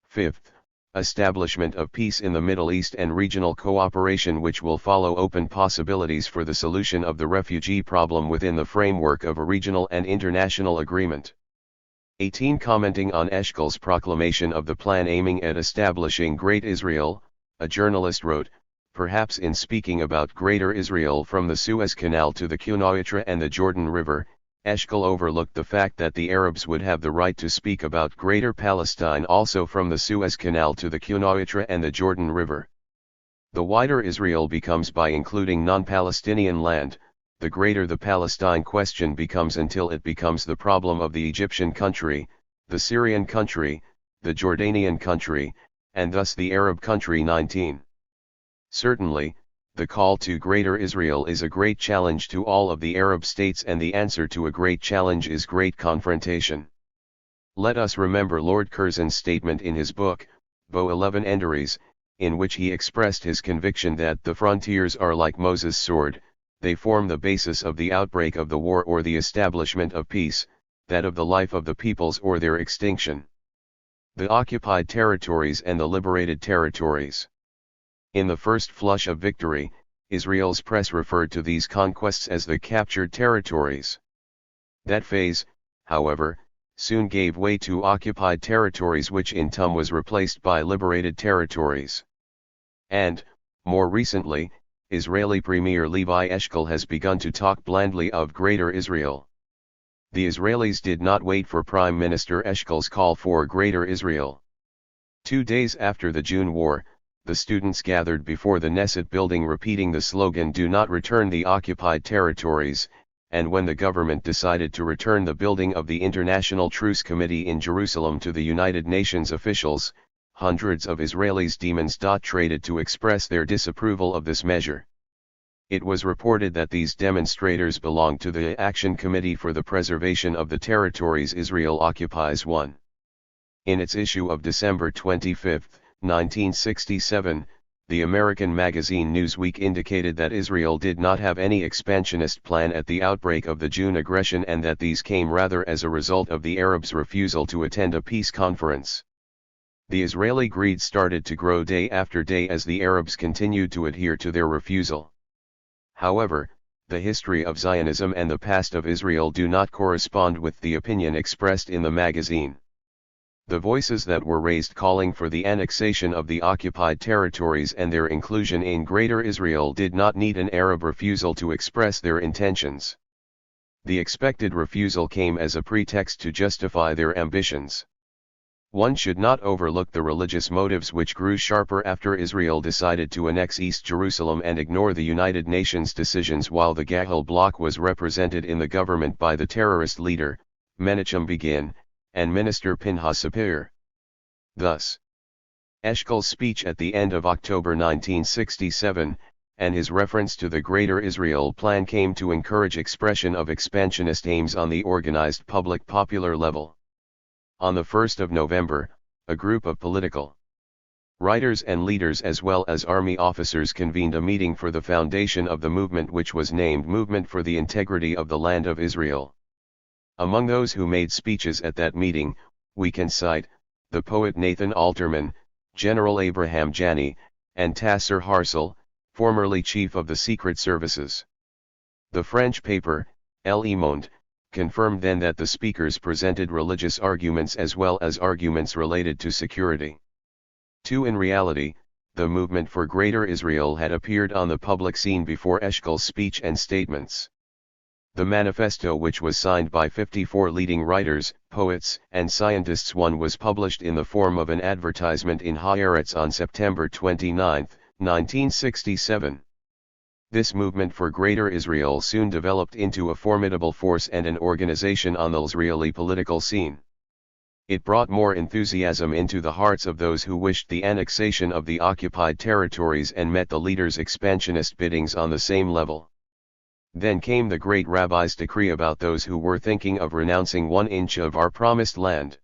Fifth, establishment of peace in the Middle East and regional cooperation which will follow open possibilities for the solution of the refugee problem within the framework of a regional and international agreement. 18. Commenting on Eshkol's proclamation of the plan aiming at establishing Great Israel, a journalist wrote, perhaps in speaking about Greater Israel from the Suez Canal to the Qunawitra and the Jordan River, Eshkol overlooked the fact that the Arabs would have the right to speak about Greater Palestine also from the Suez Canal to the Qunawitra and the Jordan River. The wider Israel becomes by including non-Palestinian land, the greater the Palestine question becomes until it becomes the problem of the Egyptian country, the Syrian country, the Jordanian country, and thus the Arab country. 19. Certainly, the call to Greater Israel is a great challenge to all of the Arab states, and the answer to a great challenge is great confrontation. Let us remember Lord Curzon's statement in his book, Bo 11 Enderies, in which he expressed his conviction that the frontiers are like Moses' sword, they form the basis of the outbreak of the war or the establishment of peace, that of the life of the peoples or their extinction. The occupied territories and the liberated territories. In the first flush of victory, Israel's press referred to these conquests as the captured territories. That phase, however, soon gave way to occupied territories, which in turn was replaced by liberated territories. And, more recently, Israeli Premier Levi Eshkol has begun to talk blandly of Greater Israel. The Israelis did not wait for Prime Minister Eshkol's call for Greater Israel. 2 days after the June War, the students gathered before the Knesset building repeating the slogan "Do not return the occupied territories," and when the government decided to return the building of the International Truce Committee in Jerusalem to the United Nations officials, hundreds of Israelis demonstrated to express their disapproval of this measure. It was reported that these demonstrators belonged to the Action Committee for the Preservation of the Territories Israel Occupies. 1. In its issue of December 25, 1967, the American magazine Newsweek indicated that Israel did not have any expansionist plan at the outbreak of the June aggression, and that these came rather as a result of the Arabs' refusal to attend a peace conference. The Israeli greed started to grow day after day as the Arabs continued to adhere to their refusal. However, the history of Zionism and the past of Israel do not correspond with the opinion expressed in the magazine. The voices that were raised calling for the annexation of the occupied territories and their inclusion in Greater Israel did not need an Arab refusal to express their intentions. The expected refusal came as a pretext to justify their ambitions. One should not overlook the religious motives which grew sharper after Israel decided to annex East Jerusalem and ignore the United Nations decisions while the Gahel bloc was represented in the government by the terrorist leader, Menachem Begin, and Minister Pinhas Sapir. Thus, Eshkol's speech at the end of October 1967, and his reference to the Greater Israel Plan came to encourage expression of expansionist aims on the organized public popular level. On the 1st of November, a group of political writers and leaders as well as army officers convened a meeting for the foundation of the movement, which was named Movement for the Integrity of the Land of Israel. Among those who made speeches at that meeting, we can cite the poet Nathan Alterman, General Abraham Jani, and Tasser Harsel, formerly chief of the Secret Services. The French paper, Le Monde, confirmed then that the speakers presented religious arguments as well as arguments related to security. 2. In reality, the movement for Greater Israel had appeared on the public scene before Eshkol's speech and statements. The manifesto, which was signed by 54 leading writers, poets, and scientists, was published in the form of an advertisement in Haaretz on September 29, 1967. This movement for Greater Israel soon developed into a formidable force and an organization on the Israeli political scene. It brought more enthusiasm into the hearts of those who wished the annexation of the occupied territories and met the leaders' expansionist biddings on the same level. Then came the great rabbi's decree about those who were thinking of renouncing 1 inch of our promised land.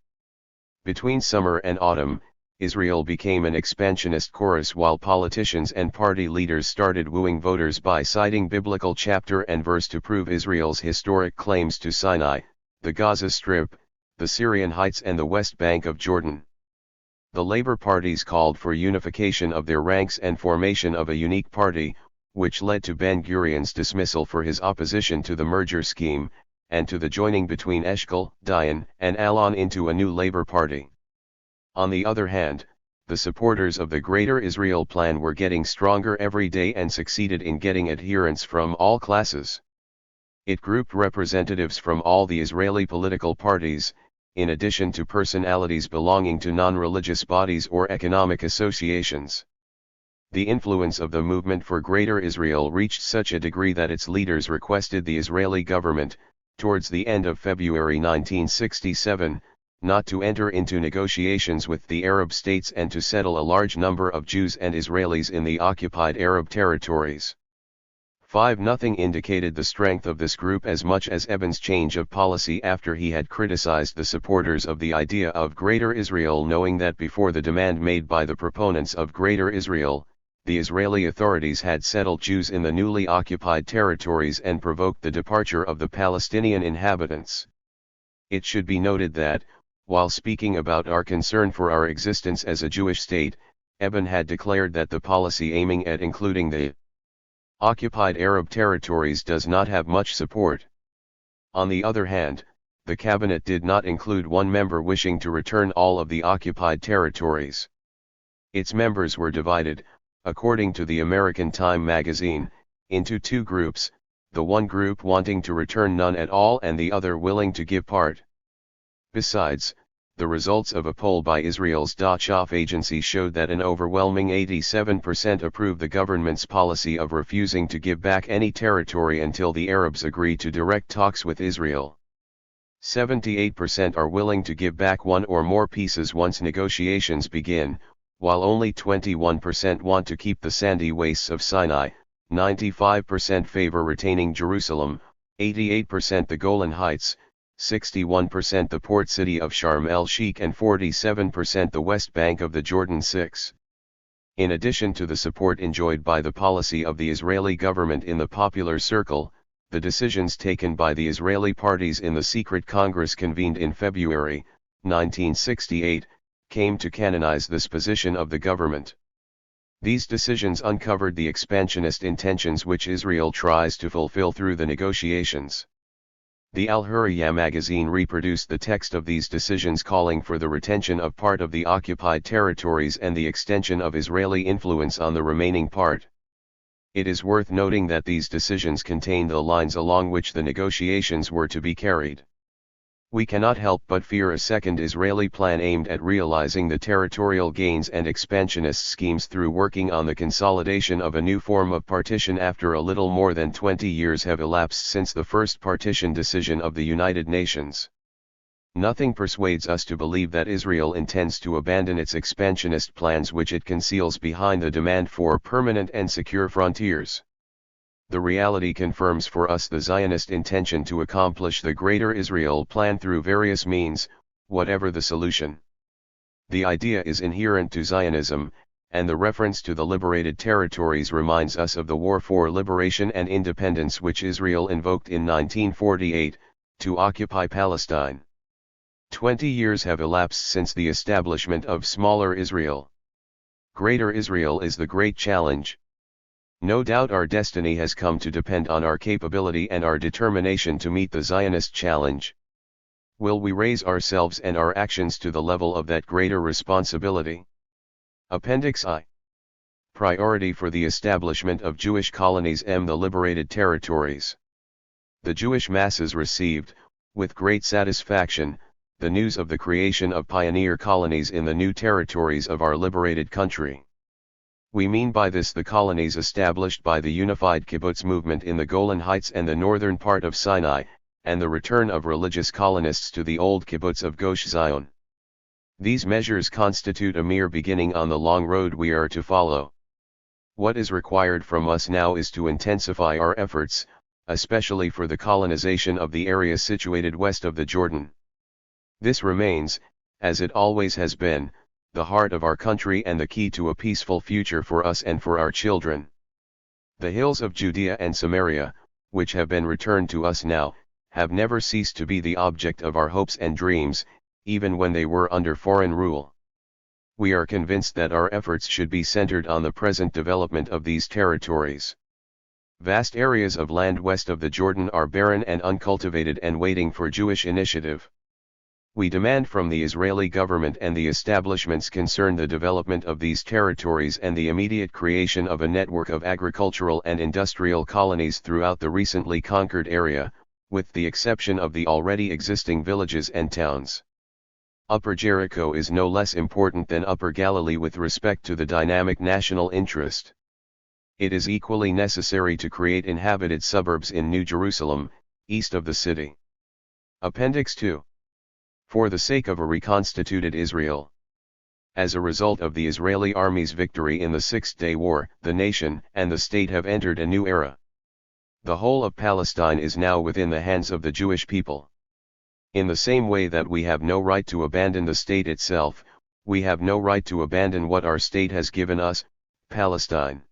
Between summer and autumn, Israel became an expansionist chorus, while politicians and party leaders started wooing voters by citing biblical chapter and verse to prove Israel's historic claims to Sinai, the Gaza Strip, the Syrian Heights and the West Bank of Jordan. The labor parties called for unification of their ranks and formation of a unique party, which led to Ben-Gurion's dismissal for his opposition to the merger scheme, and to the joining between Eshkol, Dayan, and Alon into a new labor party. On the other hand, the supporters of the Greater Israel Plan were getting stronger every day and succeeded in getting adherents from all classes. It grouped representatives from all the Israeli political parties, in addition to personalities belonging to non-religious bodies or economic associations. The influence of the movement for Greater Israel reached such a degree that its leaders requested the Israeli government, towards the end of February 1967, not to enter into negotiations with the Arab states and to settle a large number of Jews and Israelis in the occupied Arab territories. 5-0 indicated the strength of this group as much as Eben's change of policy after he had criticized the supporters of the idea of Greater Israel, knowing that before the demand made by the proponents of Greater Israel, the Israeli authorities had settled Jews in the newly occupied territories and provoked the departure of the Palestinian inhabitants. It should be noted that, while speaking about our concern for our existence as a Jewish state, Eben had declared that the policy aiming at including the occupied Arab territories does not have much support. On the other hand, the cabinet did not include one member wishing to return all of the occupied territories. Its members were divided, according to the American Time magazine, into two groups, the one group wanting to return none at all and the other willing to give part. Besides, the results of a poll by Israel's Dachshaf agency showed that an overwhelming 87% approved the government's policy of refusing to give back any territory until the Arabs agree to direct talks with Israel. 78% are willing to give back one or more pieces once negotiations begin, while only 21% want to keep the sandy wastes of Sinai, 95% favor retaining Jerusalem, 88% the Golan Heights, 61% the port city of Sharm el-Sheikh and 47% the West Bank of the Jordan. 6. In addition to the support enjoyed by the policy of the Israeli government in the popular circle, the decisions taken by the Israeli parties in the secret Congress convened in February, 1968, came to canonize this position of the government. These decisions uncovered the expansionist intentions which Israel tries to fulfill through the negotiations. The Al-Hurriya magazine reproduced the text of these decisions calling for the retention of part of the occupied territories and the extension of Israeli influence on the remaining part. It is worth noting that these decisions contain the lines along which the negotiations were to be carried. We cannot help but fear a second Israeli plan aimed at realizing the territorial gains and expansionist schemes through working on the consolidation of a new form of partition after a little more than 20 years have elapsed since the first partition decision of the United Nations. Nothing persuades us to believe that Israel intends to abandon its expansionist plans which it conceals behind the demand for permanent and secure frontiers. The reality confirms for us the Zionist intention to accomplish the Greater Israel plan through various means, whatever the solution. The idea is inherent to Zionism, and the reference to the liberated territories reminds us of the war for liberation and independence which Israel invoked in 1948, to occupy Palestine. 20 years have elapsed since the establishment of smaller Israel. Greater Israel is the great challenge. No doubt our destiny has come to depend on our capability and our determination to meet the Zionist challenge. Will we raise ourselves and our actions to the level of that greater responsibility? Appendix I. Priority for the establishment of Jewish colonies in the liberated territories. The Jewish masses received, with great satisfaction, the news of the creation of pioneer colonies in the new territories of our liberated country. We mean by this the colonies established by the unified kibbutz movement in the Golan Heights and the northern part of Sinai, and the return of religious colonists to the old kibbutz of Gush Zion. These measures constitute a mere beginning on the long road we are to follow. What is required from us now is to intensify our efforts, especially for the colonization of the area situated west of the Jordan. This remains, as it always has been, the heart of our country and the key to a peaceful future for us and for our children. The hills of Judea and Samaria, which have been returned to us now, have never ceased to be the object of our hopes and dreams, even when they were under foreign rule. We are convinced that our efforts should be centered on the present development of these territories. Vast areas of land west of the Jordan are barren and uncultivated and waiting for Jewish initiative. We demand from the Israeli government and the establishments concerned the development of these territories and the immediate creation of a network of agricultural and industrial colonies throughout the recently conquered area, with the exception of the already existing villages and towns. Upper Jericho is no less important than Upper Galilee with respect to the dynamic national interest. It is equally necessary to create inhabited suburbs in New Jerusalem, east of the city. Appendix 2. For the sake of a reconstituted Israel. As a result of the Israeli army's victory in the Six-Day War, the nation and the state have entered a new era. The whole of Palestine is now within the hands of the Jewish people. In the same way that we have no right to abandon the state itself, we have no right to abandon what our state has given us, Palestine.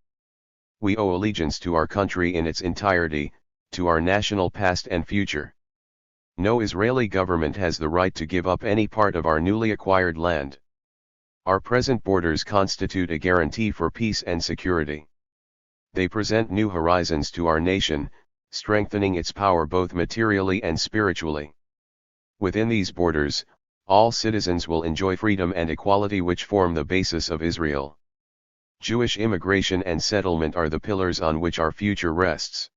We owe allegiance to our country in its entirety, to our national past and future. No Israeli government has the right to give up any part of our newly acquired land. Our present borders constitute a guarantee for peace and security. They present new horizons to our nation, strengthening its power both materially and spiritually. Within these borders, all citizens will enjoy freedom and equality which form the basis of Israel. Jewish immigration and settlement are the pillars on which our future rests.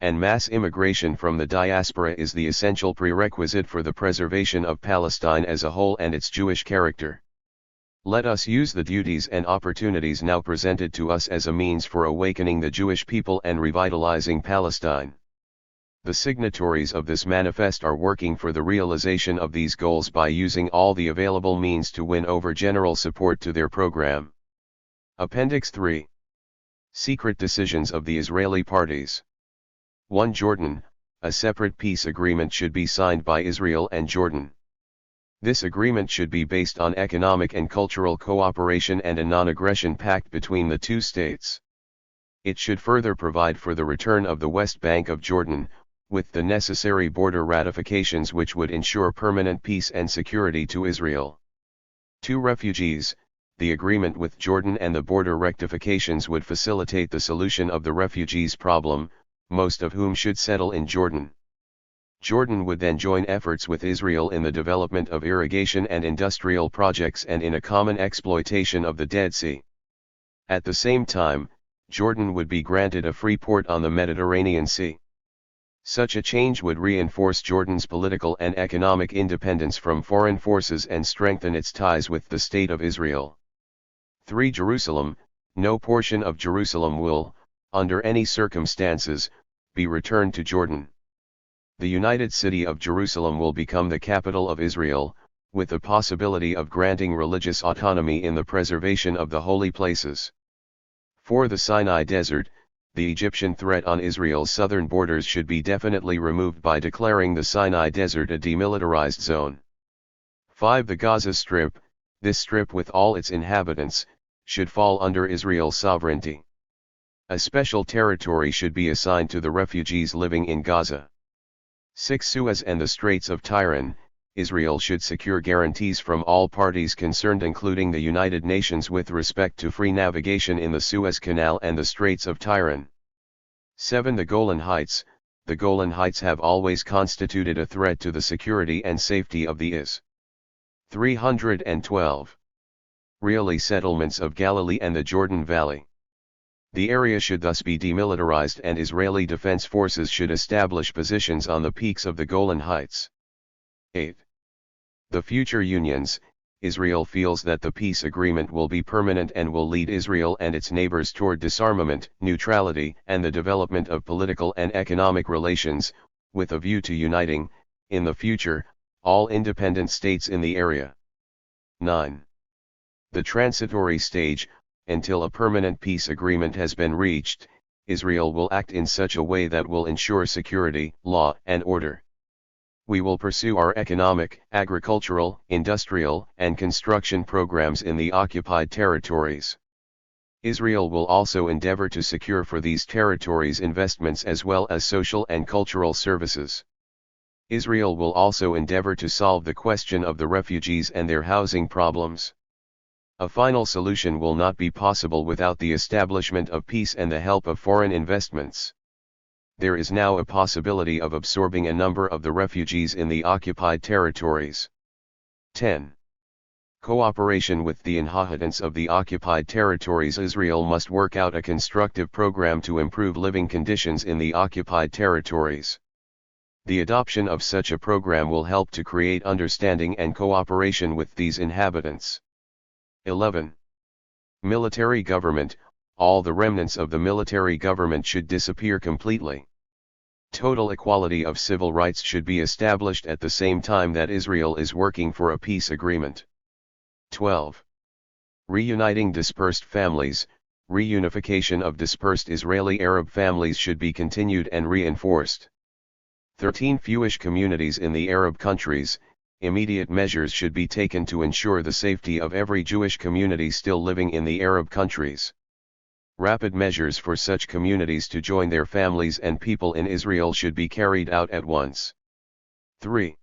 And mass immigration from the diaspora is the essential prerequisite for the preservation of Palestine as a whole and its Jewish character. Let us use the duties and opportunities now presented to us as a means for awakening the Jewish people and revitalizing Palestine. The signatories of this manifest are working for the realization of these goals by using all the available means to win over general support to their program. Appendix 3. Secret decisions of the Israeli parties. 1. Jordan, a separate peace agreement should be signed by Israel and Jordan. This agreement should be based on economic and cultural cooperation and a non-aggression pact between the two states. It should further provide for the return of the West Bank of Jordan, with the necessary border ratifications which would ensure permanent peace and security to Israel. 2. Refugees, the agreement with Jordan and the border rectifications would facilitate the solution of the refugees problem, most of whom should settle in Jordan. Jordan would then join efforts with Israel in the development of irrigation and industrial projects and in a common exploitation of the Dead Sea. At the same time, Jordan would be granted a free port on the Mediterranean Sea. Such a change would reinforce Jordan's political and economic independence from foreign forces and strengthen its ties with the State of Israel. 3. Jerusalem, no portion of Jerusalem will, under any circumstances, be returned to Jordan. The United City of Jerusalem will become the capital of Israel, with the possibility of granting religious autonomy in the preservation of the holy places. 4. The Sinai Desert, the Egyptian threat on Israel's southern borders should be definitely removed by declaring the Sinai Desert a demilitarized zone. 5. The Gaza Strip, this strip with all its inhabitants, should fall under Israel's sovereignty. A special territory should be assigned to the refugees living in Gaza. 6. Suez and the Straits of Tiran, Israel should secure guarantees from all parties concerned including the United Nations with respect to free navigation in the Suez Canal and the Straits of Tiran. 7. The Golan Heights, the Golan Heights have always constituted a threat to the security and safety of the IS. 312. Really settlements of Galilee and the Jordan Valley. The area should thus be demilitarized and Israeli defense forces should establish positions on the peaks of the Golan Heights. 8. The future unions, Israel feels that the peace agreement will be permanent and will lead Israel and its neighbors toward disarmament, neutrality, and the development of political and economic relations, with a view to uniting, in the future, all independent states in the area. 9. The transitory stage, until a permanent peace agreement has been reached, Israel will act in such a way that will ensure security, law, and order. We will pursue our economic, agricultural, industrial, and construction programs in the occupied territories. Israel will also endeavor to secure for these territories investments as well as social and cultural services. Israel will also endeavor to solve the question of the refugees and their housing problems. A final solution will not be possible without the establishment of peace and the help of foreign investments. There is now a possibility of absorbing a number of the refugees in the occupied territories. 10. Cooperation with the inhabitants of the occupied territories. Israel must work out a constructive program to improve living conditions in the occupied territories. The adoption of such a program will help to create understanding and cooperation with these inhabitants. 11. Military government, all the remnants of the military government should disappear completely. Total equality of civil rights should be established at the same time that Israel is working for a peace agreement. 12. Reuniting dispersed families, reunification of dispersed Israeli Arab families should be continued and reinforced. 13 Jewish communities in the Arab countries, immediate measures should be taken to ensure the safety of every Jewish community still living in the Arab countries. Rapid measures for such communities to join their families and people in Israel should be carried out at once. 3.